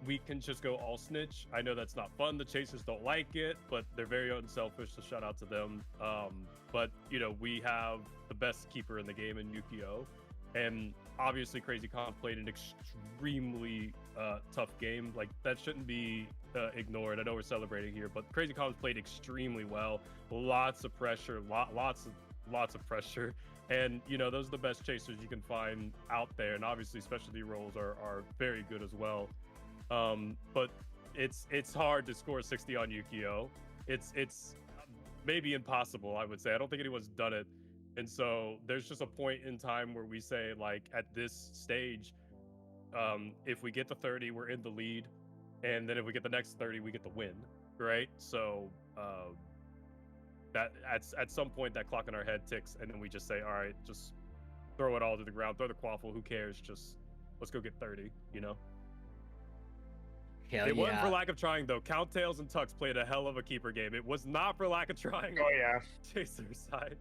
we can just go all snitch. I know that's not fun, the chasers don't like it, but they're very unselfish, so shout out to them. But we have the best keeper in the game in Yukio, and obviously Crazy Con played an extremely tough game. Like, that shouldn't be ignored. I know we're celebrating here, but Crazy Con played extremely well. Lots of pressure, lots of pressure, and those are the best chasers you can find out there. And obviously specialty roles are very good as well. But it's hard to score 60 on Yukio. It's maybe impossible, I would say. I don't think anyone's done it. And so there's just a point in time where we say, like, at this stage, if we get to 30, we're in the lead. And then if we get the next 30, we get the win, right? So that at some point that clock in our head ticks, and then we just say, all right, just throw it all to the ground, throw the quaffle, who cares? Just let's go get 30, Hell It wasn't yeah. for lack of trying, though. Count-Tails and Tux played a hell of a keeper game. It was not for lack of trying. Oh yeah, Chaser side.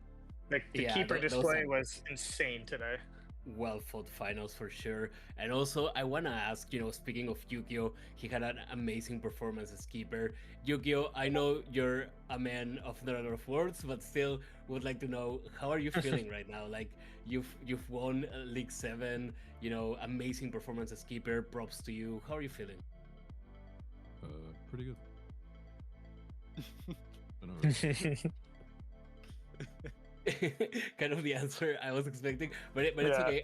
the Yeah, keeper those display are- was insane today. Well fought finals for sure. And also I want to ask, speaking of Yukio, he had an amazing performance as keeper. Yukio, I know you're a man of not a lot of words, but still would like to know, how are you feeling right now? Like, you've won League 7, amazing performance as keeper, props to you. How are you feeling? Pretty good. I know, right? Kind of the answer I was expecting, but it's Yeah. okay.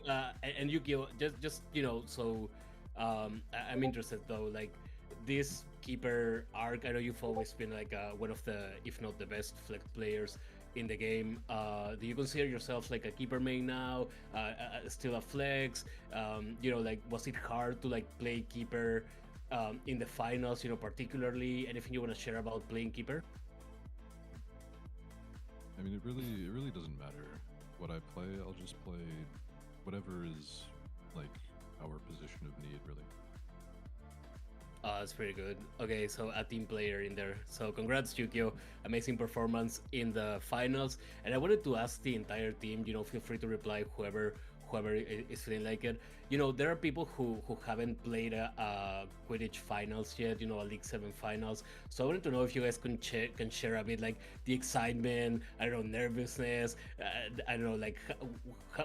And Yukio, just so I'm interested though, like, this keeper arc. I know you've always been like one of the, if not the best, flex players in the game. Do you consider yourself like a keeper main now? Still a flex? Like, was it hard to like play keeper in the finals? Particularly, anything you want to share about playing keeper? I mean, it really doesn't matter what I play. I'll just play whatever is like our position of need, really. That's pretty good. Okay, so a team player in there. So congrats, Yukio. Amazing performance in the finals. And I wanted to ask the entire team, feel free to reply, whoever is feeling like it. There are people who haven't played a Quidditch finals yet, a League 7 finals. So I wanted to know if you guys can share a bit, like, the excitement, I don't know, nervousness, I don't know, like,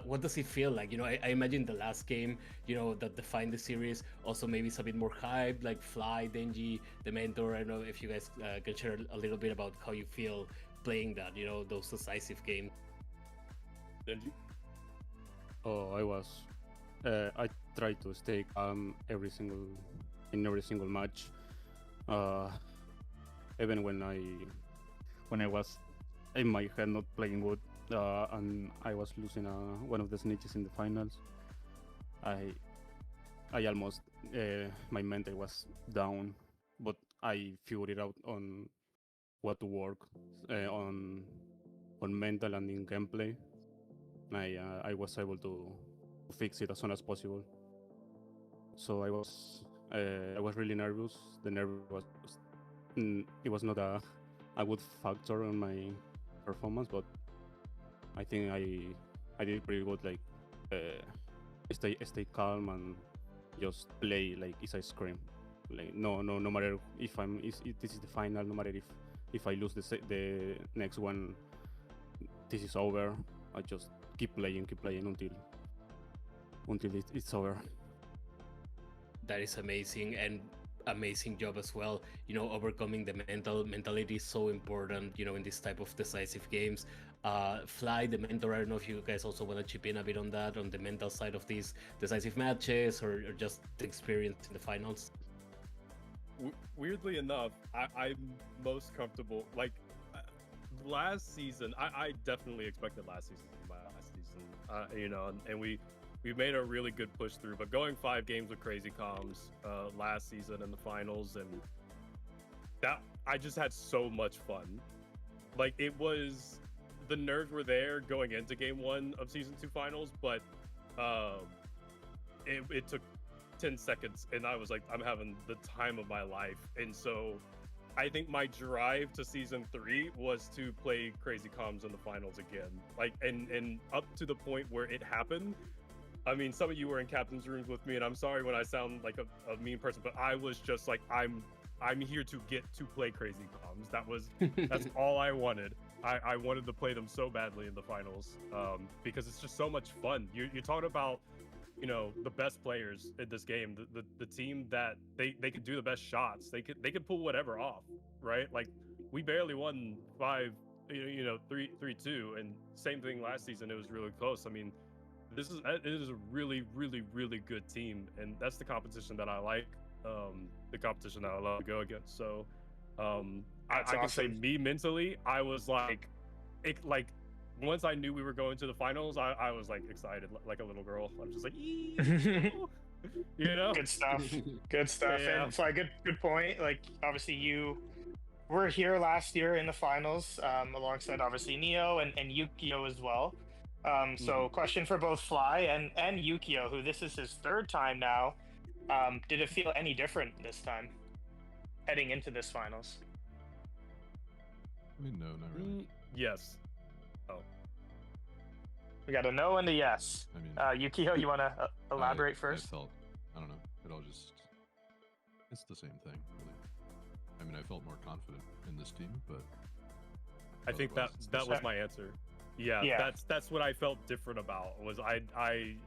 what does it feel like? I imagine the last game, that defined the series, also maybe it's a bit more hype, like Fly, Denji, the mentor. I don't know if you guys can share a little bit about how you feel playing that, those decisive games. Denji? Oh, I tried to stay calm in every single match, even when I was in my head not playing good, and I was losing one of the snitches in the finals. I almost my mental was down, but I figured it out on what to work on mental and in gameplay. I was able to fix it as soon as possible. So I was really nervous. The nerve was it was not a good factor on my performance, but I think I did pretty good. Like stay calm and just play like it's a scream. Like no matter if this is the final, no matter if I lose the next one, this is over. I just keep playing until it's over. That is amazing, and amazing job as well. Overcoming the mentality is so important, in this type of decisive games. Fly, the mentor, I don't know if you guys also want to chip in a bit on that, on the mental side of these decisive matches, or just the experience in the finals. Weirdly enough, I'm most comfortable. Like last season, I definitely expected last season to be my last season. And we made a really good push through. But going 5 games with Crazy Comms last season in the finals, and that I just had so much fun. Like the nerves were there going into game 1 of season 2 finals, but it took 10 seconds and I was like, I'm having the time of my life. And so I think my drive to season 3 was to play Crazy Comms in the finals again. Like and up to the point where it happened. I mean, some of you were in captain's rooms with me, and I'm sorry when I sound like a mean person, but I was just like, I'm here to get to play Crazy Comms. That's all I wanted. I wanted to play them so badly in the finals because it's just so much fun. You're talking about the best players in this game, the team that they could do the best shots, they could pull whatever off, right? Like we barely won 3-2, and same thing last season. It was really close. I mean, it is a really, really, really good team, and that's the competition that I like, the competition that I love to go against. So I can say me mentally, I was like once I knew we were going to the finals, I was like excited like a little girl. I'm just like, Good stuff. Good stuff. Yeah. And so good point. Like obviously you were here last year in the finals, alongside obviously Neo and Yukio as well. So question for both Fly and Yukio, who this is his 3rd time now. Did it feel any different this time heading into this finals? I mean, no, not really. Yes. Oh. We got a no and a yes. I mean, Yukio, you want to elaborate first? I don't know. It's the same thing, really. I mean, I felt more confident in this team, but I think that was my answer. Yeah, that's what I felt different about. Was I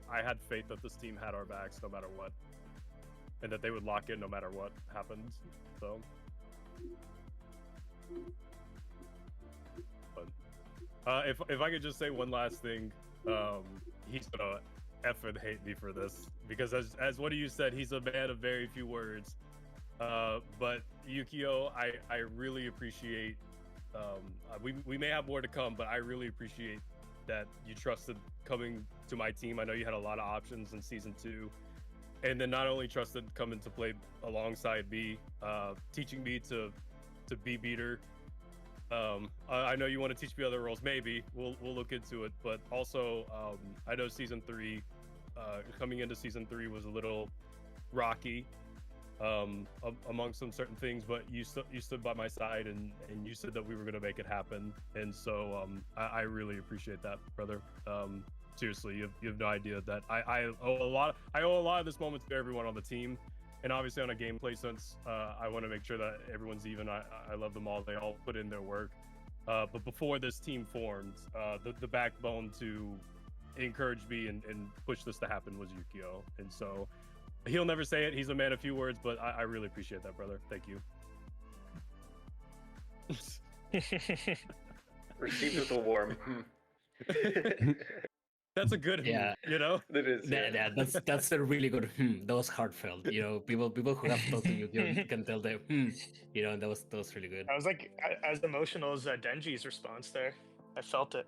had faith that this team had our backs no matter what, and that they would lock in no matter what happens. So, but if I could just say one last thing, he's gonna effing hate me for this because as one of you said, he's a man of very few words. But Yukio, I really appreciate. We may have more to come, but I really appreciate that you trusted coming to my team. I know you had a lot of options in season 2, and then not only trusted coming to play alongside me, teaching me to be beater. I know you want to teach me other roles. Maybe we'll look into it, but also I know season 3, coming into season 3 was a little rocky. Among some certain things, but you stood by my side and you said that we were going to make it happen, and so I really appreciate that, brother. Seriously, you have no idea that I owe a lot of this moment to everyone on the team, and obviously on a gameplay sense, I want to make sure that everyone's even. I love them all. They all put in their work, but before this team formed, the backbone to encourage me and push this to happen was Yukio, and so. He'll never say it. He's a man of few words, but I really appreciate that, brother. Thank you. Received with a warm. That's a good, yeah. That is. Yeah. That's a really good. That was heartfelt. People who have talked to you can tell that. And that was really good. I was like as emotional as Denji's response there. I felt it.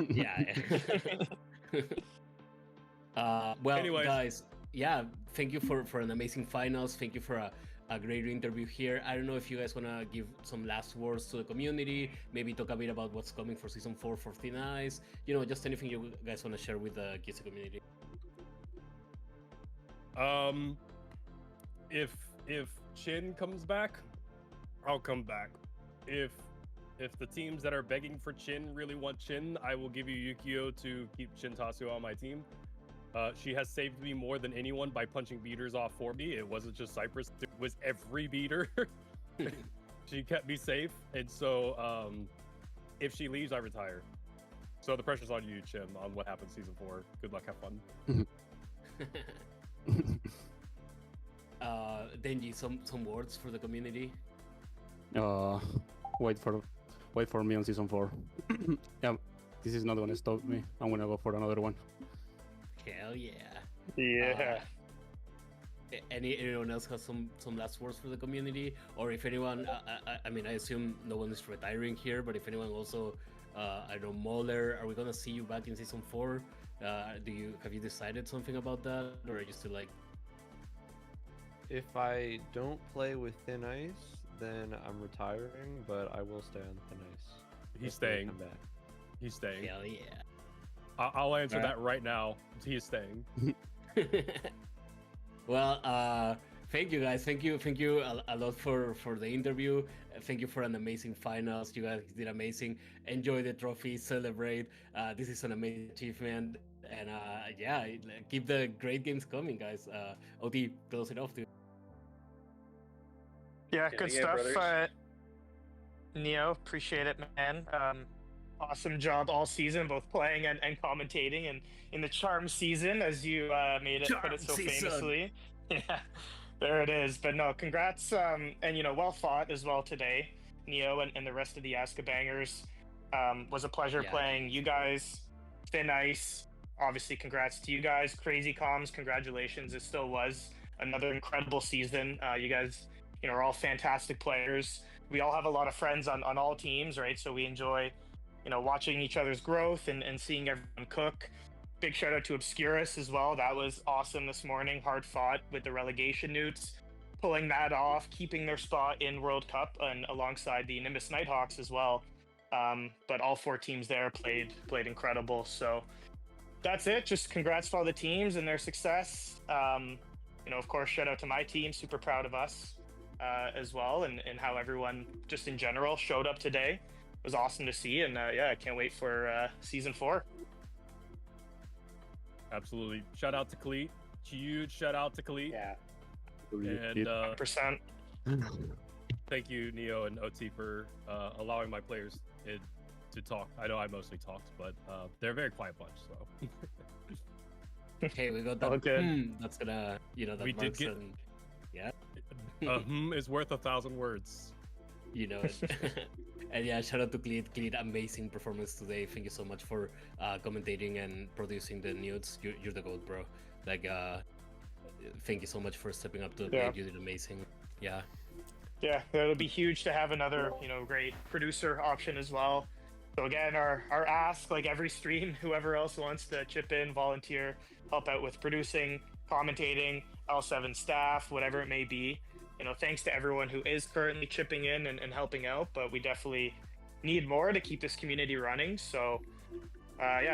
Yeah. Well, anyways, guys. Yeah, thank you for an amazing finals. Thank you for a great interview here. I don't know if you guys want to give some last words to the community, maybe talk a bit about what's coming for season 4 for Thin Ice, just anything you guys want to share with the QC community. If Chin comes back, I'll come back. If the teams that are begging for Chin really want Chin, I will give you Yukio to keep Chin Tasio on my team. She has saved me more than anyone by punching beaters off for me. It wasn't just Cypress. was every beater. She kept me safe, and so if she leaves, I retire. So the pressure's on you, Chim, on what happens season 4. Good luck, have fun. Denji, some words for the community. Wait for me on season 4. Yeah, this is not gonna stop me. I'm gonna go for another one. Hell yeah. Yeah. Anyone else has some last words for the community, or if anyone, I mean, I assume no one is retiring here, but if anyone also, I don't know, Moller, are we gonna see you back in season 4? Have you decided something about that, or are you still like? If I don't play with Thin Ice, then I'm retiring, but I will stay on Thin Ice. He's staying. Come back. He's staying. Hell yeah. I'll answer that right now. He is staying. Well, thank you guys. Thank you a lot for the interview. Thank you for an amazing finals. You guys did amazing. Enjoy the trophy, celebrate. This is an amazing achievement, and yeah, keep the great games coming, guys. OT, close it off, dude. Yeah, good stuff. Neo, appreciate it, man. Awesome job all season, both playing and commentating, and in the charm season, as you put it so famously. Yeah, there it is. But no, congrats, and well fought as well today, Neo, and the rest of the Aska Bangers. Was a pleasure playing you guys. Thin Ice, obviously, congrats to you guys. Crazy Comms, congratulations. It still was another incredible season. You guys, are all fantastic players. We all have a lot of friends on all teams, right? So we enjoy watching each other's growth and seeing everyone cook. Big shout out to Obscurus as well. That was awesome this morning. Hard fought with the relegation NEWTs, pulling that off, keeping their spot in World Cup and alongside the Nimbus Nighthawks as well. But all 4 teams there played incredible. So that's it. Just congrats to all the teams and their success. Of course, shout out to my team. Super proud of us as well, and how everyone just in general showed up today. It was awesome to see, and I can't wait for season 4. Absolutely. Shout out to Khalid. Huge shout out to Khalid. Yeah. And 100%. Thank you, Neo and OT, for allowing my players to talk. I know I mostly talked, but they're a very quiet bunch, so. Hey, we got that. Okay. That's gonna, that we did get. Yeah. Is worth 1,000 words. And yeah, shout out to Cleed, amazing performance today. Thank you so much for commentating and producing the NEWTs. You're the GOAT, bro. Like, thank you so much for stepping up to the plate. You did amazing. Yeah, it'll be huge to have another great producer option as well. So again, our ask, like every stream, whoever else wants to chip in, volunteer, help out with producing, commentating, L7 staff, whatever it may be. Thanks to everyone who is currently chipping in and helping out, but we definitely need more to keep this community running. So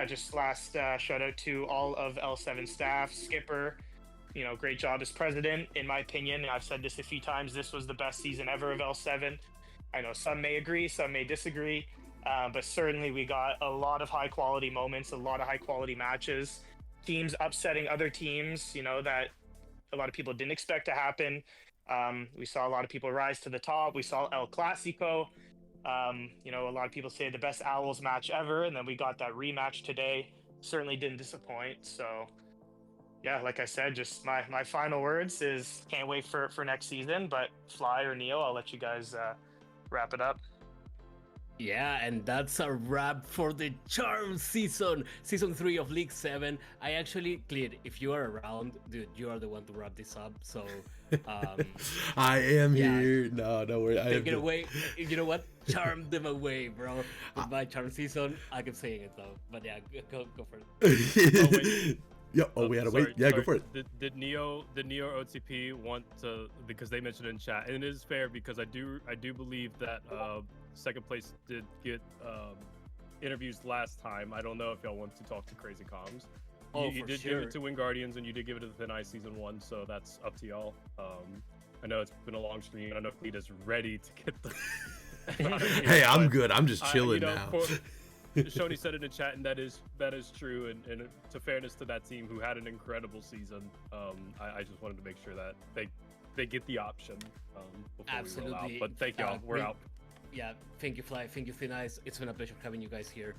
just last shout out to all of L7 staff. Skipper, great job as president. In my opinion, I've said this a few times, this was the best season ever of L7. I know some may agree, some may disagree, but certainly we got a lot of high quality moments, a lot of high quality matches, teams upsetting other teams, that a lot of people didn't expect to happen. We saw a lot of people rise to the top. We saw El Clasico. A lot of people say the best Owls match ever, and then we got that rematch today. Certainly didn't disappoint. So, yeah, like I said, just my final words is can't wait for next season. But Fly or Neo, I'll let you guys wrap it up. Yeah, and that's a wrap for the Charm season 3 of League 7. I actually, Cleed, if you are around, dude, you are the one to wrap this up. So, I am here. No, don't worry. Take it away. You know what? Charm them away, bro. Goodbye, Charm season. I keep saying it though, but yeah, go for it. We had to wait. Yeah, go for it. Did Neo OTP want to, because they mentioned it in chat, and it is fair because I do believe that second place did get interviews last time. I don't know if y'all want to talk to Crazy Comms. You did give it to Wing Guardians, and you did give it to the Thin Ice season 1, so that's up to y'all. I know it's been a long stream. I know Peter's ready to get the. Hey, I'm good. I'm just chilling now. Shoni said it in chat, and that is true. And to fairness to that team who had an incredible season, I just wanted to make sure that they they get the option. Before Absolutely. We roll out. But thank y'all. We're out. Yeah, thank you, Fly. Thank you, Thin Ice. It's been a pleasure having you guys here.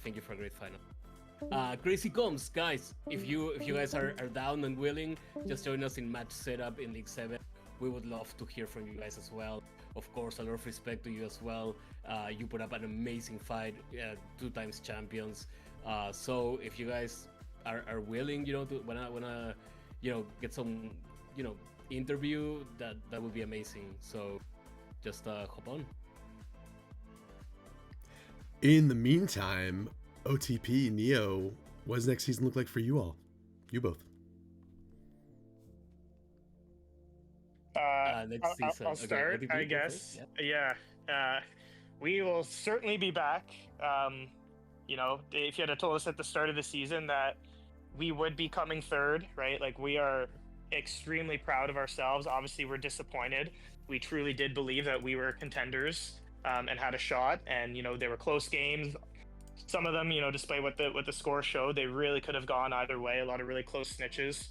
Thank you for a great final. Crazy Combs, guys. If you guys are down and willing, just join us in match setup in League 7. We would love to hear from you guys as well. Of course, a lot of respect to you as well. You put up an amazing fight, 2 times champions. So if you guys are willing, to wanna get some, interview, that would be amazing. So just hop on. In the meantime, OTP, Neo, what does next season look like for you all? You both. I'll start, okay, I guess. Yeah. We will certainly be back. If you had told us at the start of the season that we would be coming third, right? Like, we are extremely proud of ourselves. Obviously, we're disappointed. We truly did believe that we were contenders and had a shot. And, they were close games. Some of them, despite what the score showed, they really could have gone either way. A lot of really close snitches.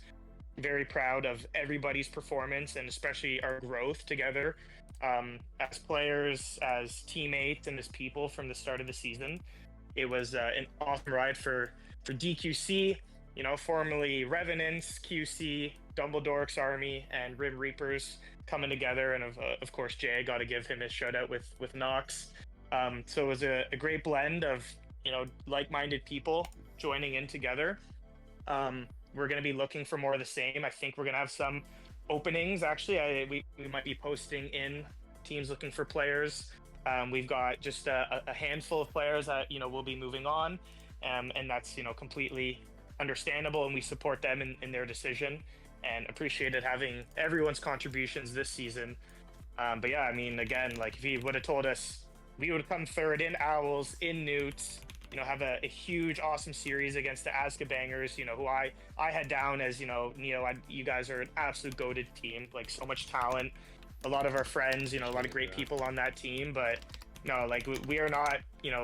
Very proud of everybody's performance and especially our growth together as players, as teammates, and as people from the start of the season. It was an awesome ride for DQC, formerly Revenants, QC, Dumbledork's Army, and Rim Reapers coming together. And of course, Jay, got to give him his shout out with Nox. So it was a great blend of, like-minded people joining in together. We're going to be looking for more of the same. I think we're going to have some openings. Actually, we might be posting in teams looking for players. We've got just a handful of players that, will be moving on. And that's, completely understandable. And we support them in their decision and appreciated having everyone's contributions this season. But yeah, again, like, if you would have told us we would come third in Owls, in NEWTs, have a huge, awesome series against the Azka Bangers, who I had down as, Neo, you guys are an absolute goated team, like, so much talent, a lot of our friends, a lot of great people on that team. But no, like, we are not,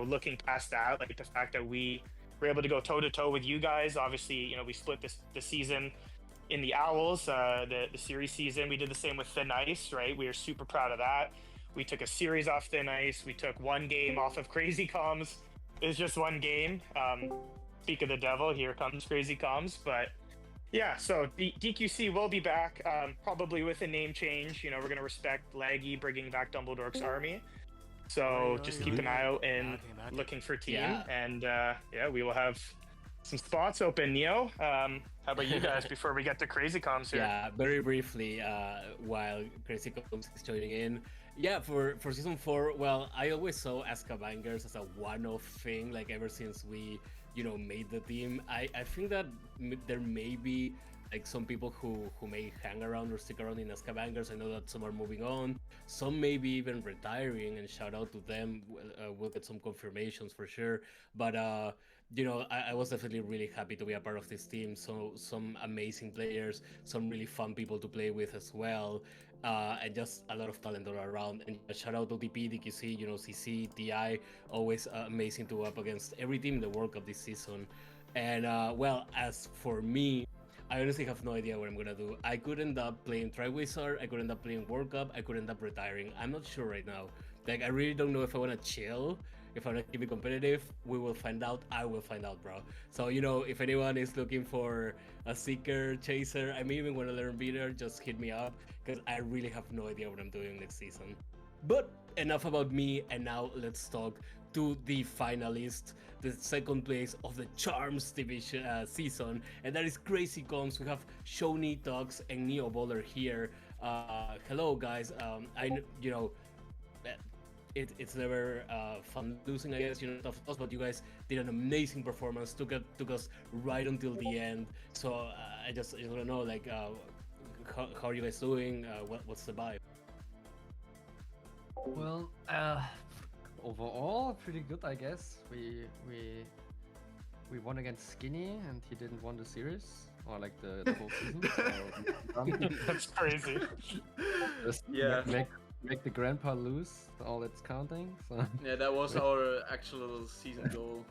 looking past that. Like, the fact that we were able to go toe to toe with you guys, obviously, we split the season in the Owls, the series season. We did the same with Thin Ice, right? We are super proud of that. We took a series off Thin Ice. We took 1 game off of Crazy Comms. It's just 1 game. Speak of the devil, here comes Crazy Comms. But yeah, so DQC will be back, probably with a name change. We're going to respect Laggy bringing back Dumbledork's Army. So just keep an eye out and looking for team. Yeah. And we will have some spots open. Neo, how about you guys before we get to Crazy Comms here? Yeah, very briefly, while Crazy Comms is joining in. Yeah, for season 4, well, I always saw Azka Bangers as a one-off thing, like, ever since we, made the team. I think that there may be, like, some people who may hang around or stick around in Azka Bangers. I know that some are moving on, some may be even retiring, and shout out to them. We'll get some confirmations for sure. But I was definitely really happy to be a part of this team. So some amazing players, some really fun people to play with as well. And just a lot of talent all around. And shout out to TP, DQC, CC, TI, always amazing to go up against every team in the World Cup this season. And well, as for me, I honestly have no idea what I'm gonna do. I could end up playing Triwizard, I could end up playing World Cup, I could end up retiring. I'm not sure right now. Like, I really don't know if I wanna chill, if I wanna keep it competitive. We will find out. I will find out, bro. So, if anyone is looking for a seeker, chaser, I may even wanna learn beater, just hit me up, because I really have no idea what I'm doing next season. But enough about me, and now let's talk to the finalist, the second place of the Charms division season, and that is Crazy Combs. We have Shoni, Tux, and Neo Bowler here. Hello, guys. It's never fun losing, I guess, tough toss, but you guys did an amazing performance. Took us right until the end. So I just want to know, like, how are you guys doing? What's the vibe? Well, overall, pretty good, I guess. We won against Skinny, and he didn't win the series, or like the whole season. So That's crazy. Just Yeah. make the grandpa lose. All that's counting. So. Yeah, that was our actual season goal.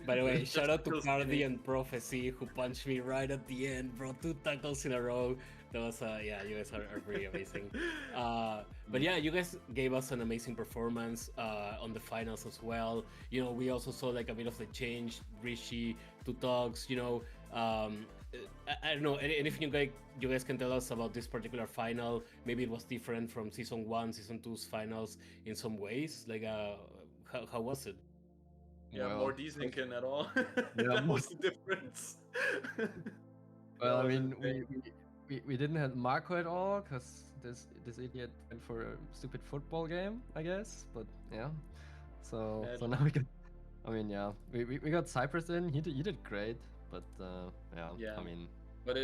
By the way, shout out to Just Cardi and Prophecy, who punched me right at the end, bro. 2 tackles in a row. That was yeah, you guys are pretty amazing. But yeah, you guys gave us an amazing performance on the finals as well. You know, we also saw like a bit of the change, Rishi to Tugs. You know, I don't know anything you guys can tell us about this particular final. Maybe it was different from season 1, season 2's finals in some ways. Like, how was it? Yeah, Well, more desyncing at all. Yeah, That was the difference. Well, I That was mean, insane. we didn't have Marco at all because this idiot went for a stupid football game, I guess. But yeah, so Imagine. now we got. I mean, yeah, we got Cypress in. He did great, but yeah, Yeah. I mean, But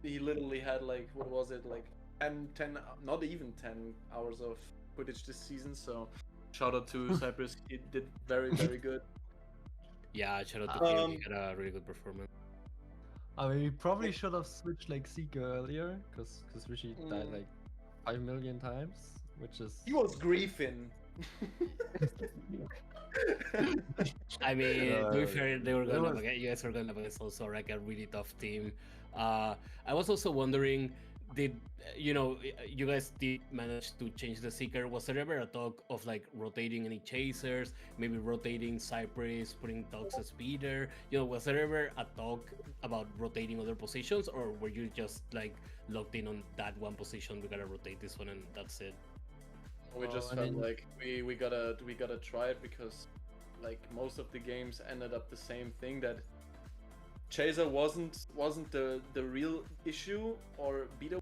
he literally had like, what was it, like 10, not even 10 hours of footage this season. So shout out to Cypress. He did very, very good. Yeah, shout out to him. He had a really good performance. I mean, we probably should have switched like Seeker earlier because Rishi died like 5 million times, which is. He was griefing. I mean, to be fair, they were going up against, you guys were going up against also like a really tough team. I was also wondering, did you know you guys did manage to change the Seeker? Was there ever a talk of like rotating any chasers, maybe rotating Cypress, putting Tugs as beater? You know, was there ever a talk about rotating other positions, or were you just like locked in on that one position? We gotta rotate this one, and that's it. We just felt like we gotta try it because like most of the games ended up the same thing, that Chaser wasn't the real issue, or Beater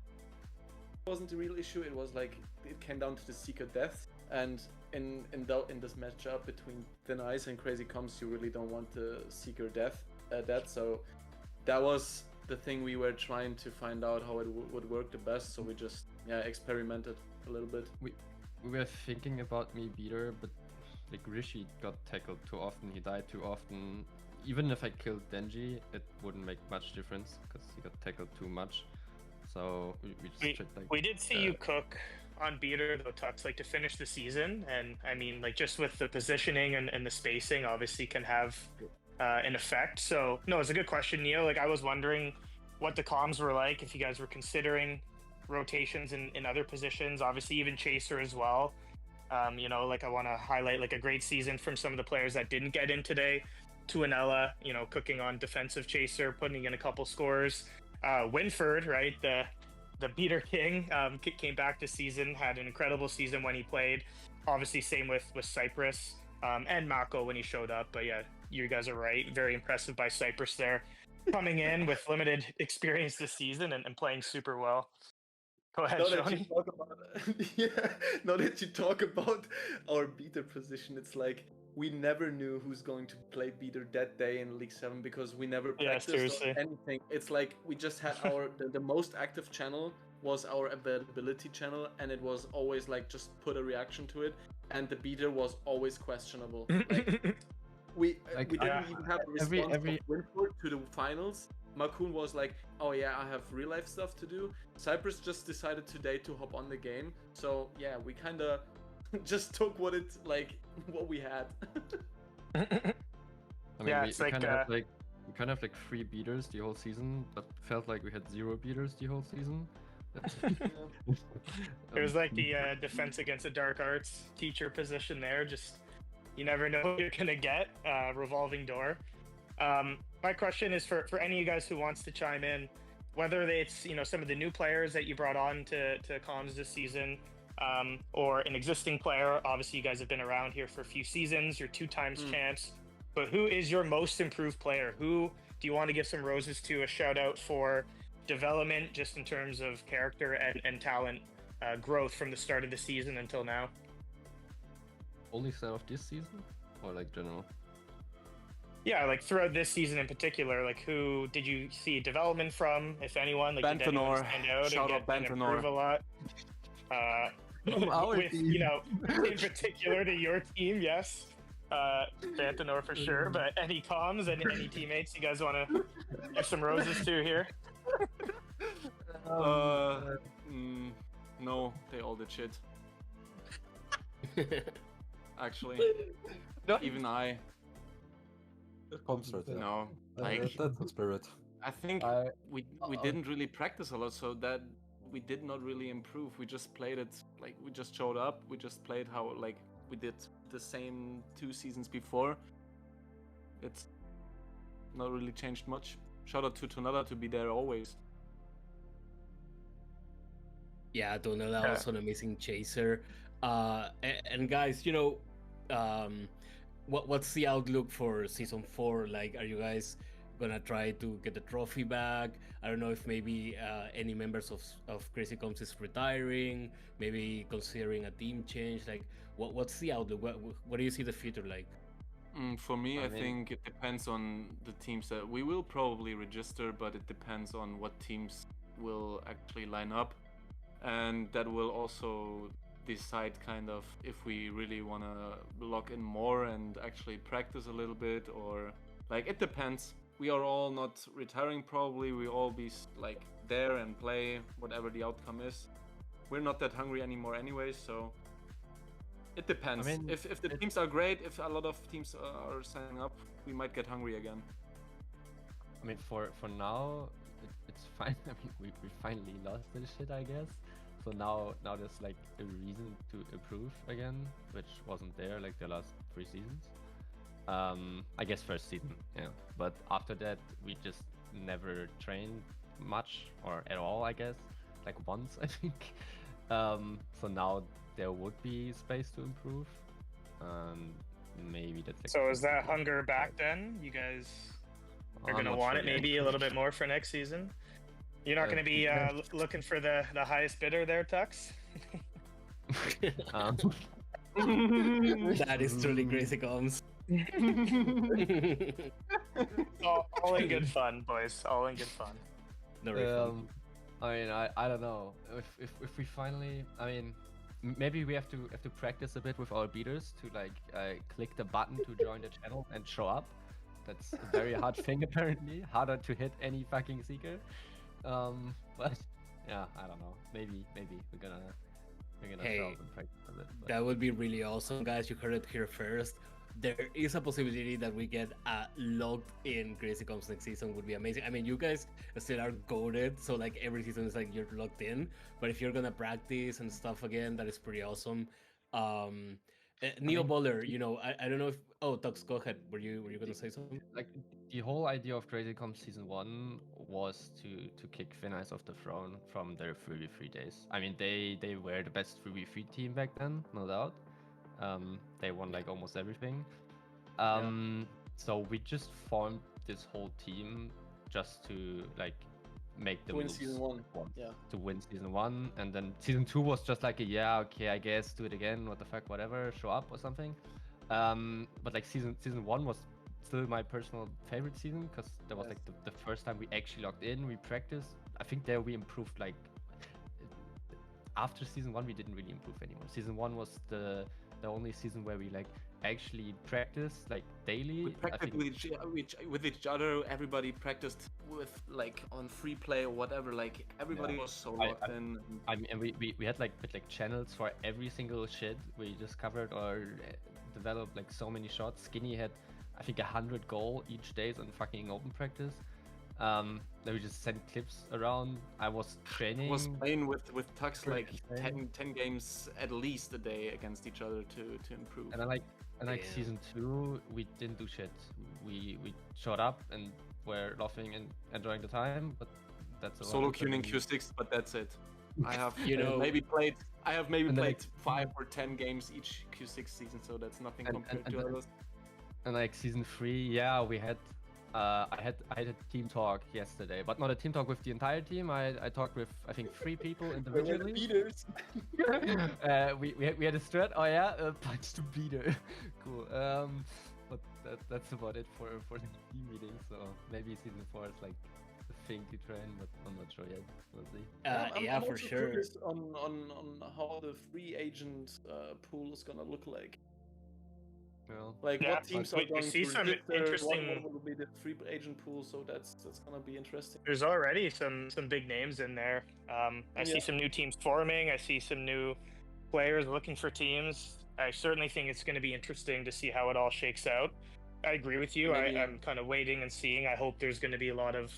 wasn't the real issue. It was like it came down to the Seeker death, and in this matchup between Thin Ice and Crazy Comms, you really don't want the Seeker death. So that was the thing we were trying to find out how it would work the best. So we just experimented a little bit. We were thinking about me Beater, but like Rishi got tackled too often. He died too often. Even if I killed Denji, it wouldn't make much difference because he got tackled too much. So we just tried, like, we did see you cook on Beater though, Tux, like to finish the season, and I mean, like just with the positioning and the spacing, obviously can have an effect. So no, it's a good question, Neo. Like I was wondering what the comms were like, if you guys were considering rotations in other positions, obviously even Chaser as well. You know, like I want to highlight like a great season from some of the players that didn't get in today. Tuanella, you know, cooking on defensive Chaser, putting in a couple scores. Winford, right, the Beater King, came back this season, had an incredible season when he played. Obviously, same with Cypress and Mako when he showed up. But yeah, you guys are right. Very impressive by Cypress there, coming in with limited experience this season and playing super well. Go ahead, Shoni. Now that you talk about our Beater position, it's like we never knew who's going to play Beater that day in League 7 because we never practiced on anything. It's like we just had our the most active channel was our availability channel, and it was always like just put a reaction to it, and the Beater was always questionable. Like, we didn't even have a response of Winford to the finals. Makun was like, oh yeah, I have real life stuff to do. Cypress just decided today to hop on the game. So yeah, we kind of just took what we had. I mean, yeah, we kind of have like 3 beaters the whole season, but felt like we had 0 beaters the whole season. It was like the defense against the dark arts teacher position there. Just you never know what you're gonna get. Revolving door. My question is for any of you guys who wants to chime in, whether it's some of the new players that you brought on to comms this season, or an existing player. Obviously, you guys have been around here for a few seasons. You're 2 times champs. But who is your most improved player? Who do you want to give some roses to? A shout out for development, just in terms of character and talent growth from the start of the season until now. Only start of this season, or like general? Yeah, like throughout this season in particular, like who did you see development from, if anyone? Like did anyone stand out Shout out and improve a lot? With in particular to your team, yes. Bantanor for sure, but any comms and any teammates you guys want to give some roses to here? No, they all did shit. Actually, even I. No, like that's the spirit. I think we didn't really practice a lot, so that we did not really improve. We just played it like we just showed up. We just played how like we did the same 2 seasons before. It's not really changed much. Shout out to Tonada to be there always. Yeah, Donella also an amazing chaser. And guys, you know, what's the outlook for season 4? Like, are you guys gonna try to get the trophy back? I don't know if maybe any members of Crazy Coms is retiring, maybe considering a team change. Like, what's the outlook? What do you see the future like? For me, I think it depends on the teams that we will probably register, but it depends on what teams will actually line up, and that will also decide kind of if we really want to lock in more and actually practice a little bit, or like it depends. We are all not retiring probably. We all be like there and play whatever the outcome is. We're not that hungry anymore anyway, so it depends. I mean, if the teams are great, if a lot of teams are signing up, we might get hungry again. I mean, for now, it's fine. I mean, we finally lost this shit, I guess. So now there's like a reason to improve again, which wasn't there like the last 3 seasons. I guess first season, yeah. But after that, we just never trained much or at all, I guess. Like once, I think. So now there would be space to improve. Maybe that's like. So is that hunger back then? You guys are gonna want it maybe a little bit more for next season. You're not gonna be looking for the highest bidder there, Tux. That is truly Crazy Coms. all in good fun, boys. All in good fun. I mean, I don't know if we finally. I mean, maybe we have to practice a bit with our beaters to like click the button to join the channel and show up. That's a very hard thing apparently. Harder to hit any fucking seeker. But yeah, I don't know. Maybe we're gonna show up and practice a bit. But... That would be really awesome, guys. You heard it here first. There is a possibility that we get locked in Crazy Coms next season. Would be amazing. I mean, you guys still are goated, so like every season is like you're locked in. But if you're gonna practice and stuff again, that is pretty awesome. Neo Bowler, you know, I don't know if Tux, go ahead. Were you gonna say something? Like the whole idea of Crazy Coms season 1 was to kick Finnice off the throne from their 3v3 days. I mean, they were the best 3v3 team back then, no doubt. They won like almost everything. So we just formed this whole team just to like make the win moves season 1. Yeah. To win season 1, and then season 2 was just like yeah, okay, I guess do it again. What the fuck, whatever, show up or something. But like season 1 was still my personal favorite season because that was like the first time we actually logged in. We practiced. I think there we improved like. After season 1, we didn't really improve anymore. Season 1 was the only season where we like actually practiced like daily. We practiced with each other. Everybody practiced with like on free play or whatever. Like everybody was so locked in. I mean, and we had like channels for every single shit. We just covered or developed like so many shots. Skinny had I think 100 goal each day on fucking open practice. Then we just sent clips around. I was training. I was playing with Tux like 10 games at least a day against each other to improve. And then season 2, we didn't do shit. We showed up and were laughing and enjoying the time. But that's solo queuing in Q6, but that's it. I have maybe played 5 or 10 games each Q6 season, so that's nothing compared to others. And like season 3, yeah, we had. I had a team talk yesterday, but not a team talk with the entire team. I talked with I think 3 people individually. Beaters. we had a strat. Oh yeah, punch the beater. Cool. But that's about it for the team meeting. So maybe season 4 is like the thing to train, but I'm not sure yet. We'll see. I'm for sure. Curious on how the free agent pool is gonna look like. Like what teams are going to register, what will be the free agent pool, so that's gonna be interesting. There's already some big names in there. I see some new teams forming. I see some new players looking for teams. I certainly think it's going to be interesting to see how it all shakes out. I agree with you. I'm kind of waiting and seeing. I hope there's going to be a lot of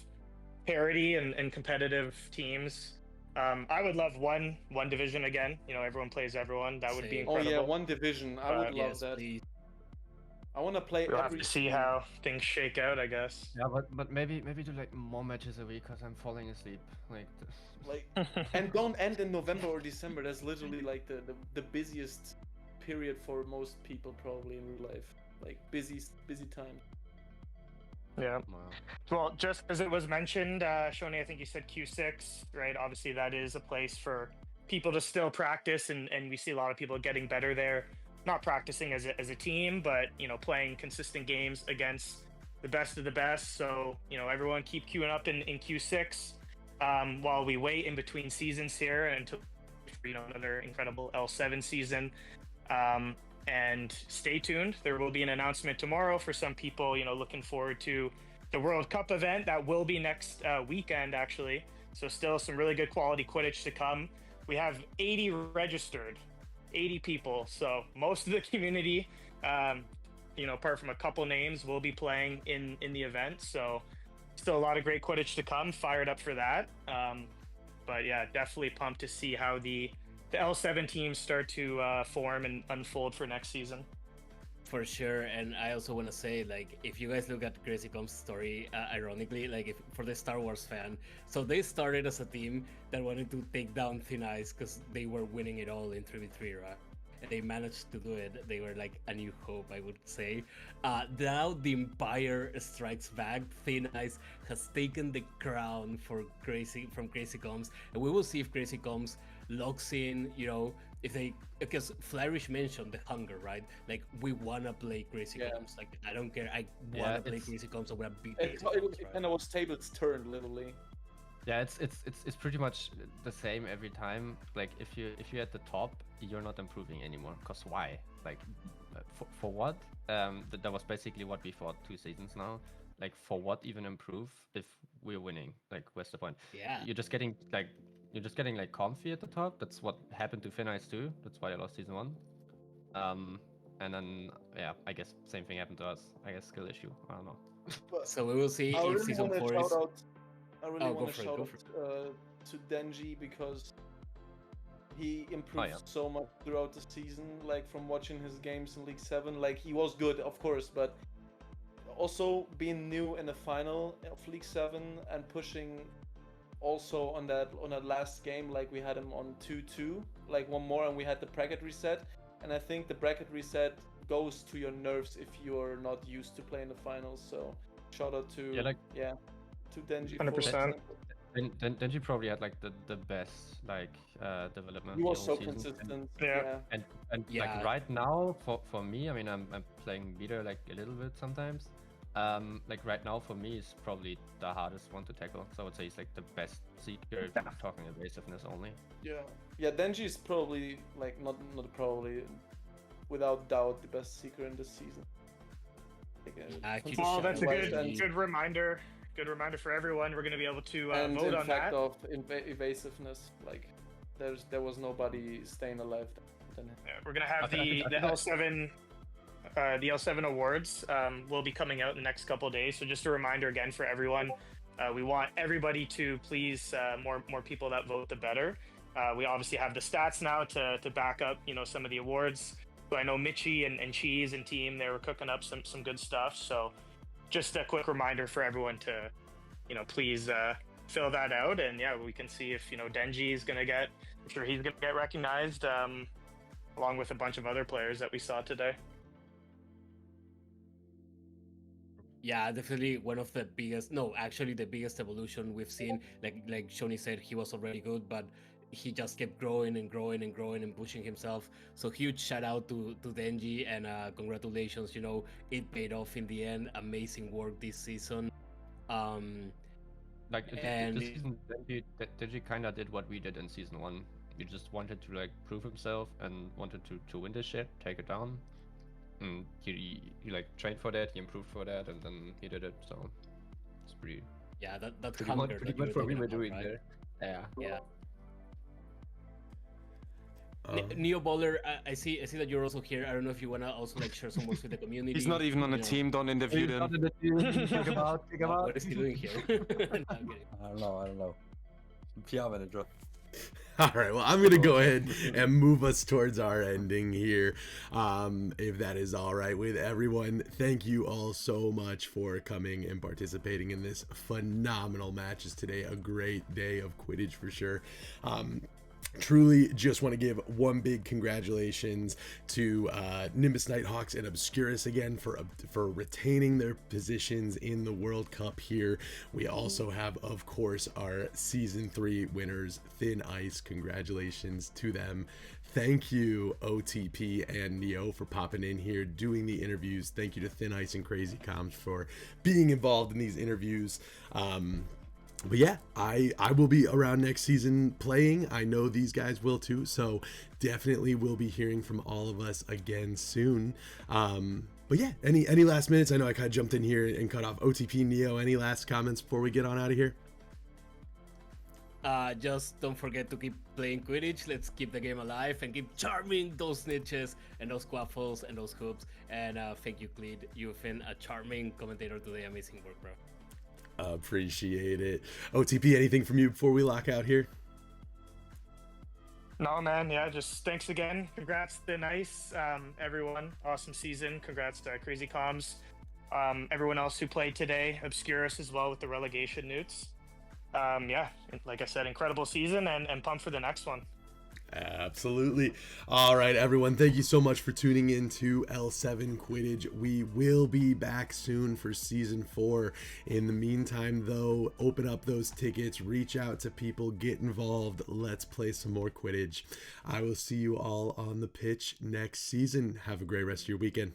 parity and competitive teams I would love one division again. You know, everyone plays everyone. That would be incredible. Oh yeah, one division. I would love that. Please. I want to play We'll every have to see team. how things shake out, I guess. Yeah, but maybe do like more matches a week because I'm falling asleep. Like, and don't end in November or December. That's literally like the busiest period for most people probably in real life. Like busy time. Yeah. Well, just as it was mentioned, Shoni, I think you said Q6, right? Obviously, that is a place for people to still practice, and we see a lot of people getting better there. Not practicing as a team, but you know, playing consistent games against the best of the best. So you know, everyone keep queuing up in Q6 while we wait in between seasons here until another incredible L7 season. And stay tuned. There will be an announcement tomorrow for some people, you know, looking forward to the World Cup event that will be next weekend, actually. So still some really good quality Quidditch to come. We have 80 registered, 80 people. So most of the community, you know, apart from a couple names, will be playing in the event. So still a lot of great Quidditch to come. Fired up for that. But yeah, definitely pumped to see how the L7 teams start to form and unfold for next season. For sure, and I also want to say, like, if you guys look at Crazy Com's story, ironically, like, if for the Star Wars fan, so they started as a team that wanted to take down Thin Ice because they were winning it all in 3v3, right? And they managed to do it. They were like a new hope, I would say. Now the Empire strikes back. Thin Ice has taken the crown from Crazy Coms, and we will see if Crazy Coms locks in, you know, if they, because Flourish mentioned the hunger, right? Like, we wanna play Crazy Coms. Like, I don't care. I wanna play Crazy Coms. I wanna beat Crazy Coms. It kind of was tables turned, literally. Yeah, it's pretty much the same every time. Like, if you're at the top, you're not improving anymore. Cause why? Like, for what? That was basically what we fought 2 seasons now. Like, for what even improve if we're winning? Like, where's the point? Yeah. You're just getting like comfy at the top. That's what happened to Thin Ice too. That's why I lost season 1. And then yeah, I guess same thing happened to us. I guess skill issue. I don't know. So we will see if season 4 is. I really want to shout out to Denji because he improved so much throughout the season. Like, from watching his games in League 7, like, he was good, of course, but also being new in the final of League 7 and pushing also on that last game, like, we had him on 2-2, like, one more, and we had the bracket reset. And I think the bracket reset goes to your nerves if you're not used to playing the finals. So shout out to to Denji. 100%. Denji probably had like the best like development. He was so season. consistent. And like right now for me, I mean, I'm playing Beater like a little bit sometimes. Like right now for me is probably the hardest one to tackle. So I would say he's like the best seeker if I'm talking evasiveness only. Yeah, Denji is probably like not probably, without doubt, the best seeker in this season. Well, that's a good reminder. Good reminder for everyone. We're going to be able to vote on that. And in fact of evasiveness, like there was nobody staying alive then. Yeah, we're going to have the L7 the L7 awards will be coming out in the next couple of days. So just a reminder again for everyone, we want everybody to please more people that vote, the better. We obviously have the stats now to back up, you know, some of the awards. So I know Mitchie and Cheese and team, they were cooking up some good stuff. So just a quick reminder for everyone to, you know, please fill that out. And yeah, we can see if, you know, Denji is going to get, I'm sure he's going to get recognized along with a bunch of other players that we saw today. Yeah, definitely one of the biggest, no, actually the biggest evolution we've seen. Like Shoni said, he was already good, but he just kept growing and growing and growing and pushing himself. So huge shout out to Denji, and congratulations, you know, it paid off in the end. Amazing work this season. Like this season, Denji kind of did what we did in season 1. He just wanted to like prove himself and wanted to win this shit, take it down. And he like trained for that, he improved for that, and then he did it. So it's pretty. Yeah, that's pretty good for what we were doing there. Yeah. Neo Bowler, I see that you're also here. I don't know if you wanna also like share some words with the community. He's not even on the team. Don't interview him. Think about. What is he doing here? No, I don't know. PR manager. All right, well, I'm going to go ahead and move us towards our ending here, if that is all right with everyone. Thank you all so much for coming and participating in this phenomenal matches today. A great day of Quidditch for sure. Truly just want to give one big congratulations to Nimbus Nighthawks and Obscurus again for retaining their positions in the World Cup here. We also have, of course, our Season 3 winners, Thin Ice. Congratulations to them. Thank you, OTP and Neo, for popping in here, doing the interviews. Thank you to Thin Ice and Crazy Comms for being involved in these interviews. But yeah, I will be around next season playing. I know these guys will too, so definitely will be hearing from all of us again soon. But yeah, any last minutes? I know I kind of jumped in here and cut off. OTP, Neo, any last comments before we get on out of here? Just don't forget to keep playing Quidditch. Let's keep the game alive and keep charming those niches and those quaffles and those hoops. And thank you, Cleed. You've been a charming commentator today. Amazing work, bro. Appreciate it. OTP, anything from you before we lock out here? No, man. Yeah, just thanks again. Congrats to Nice, everyone. Awesome season. Congrats to Crazy Comms. Everyone else who played today. Obscurus as well with the relegation NEWTs. Yeah, like I said, incredible season and pumped for the next one. Absolutely. All right, everyone. Thank you so much for tuning in to L7 Quidditch. We will be back soon for Season 4. In the meantime, though, open up those tickets, reach out to people, get involved. Let's play some more Quidditch. I will see you all on the pitch next season. Have a great rest of your weekend.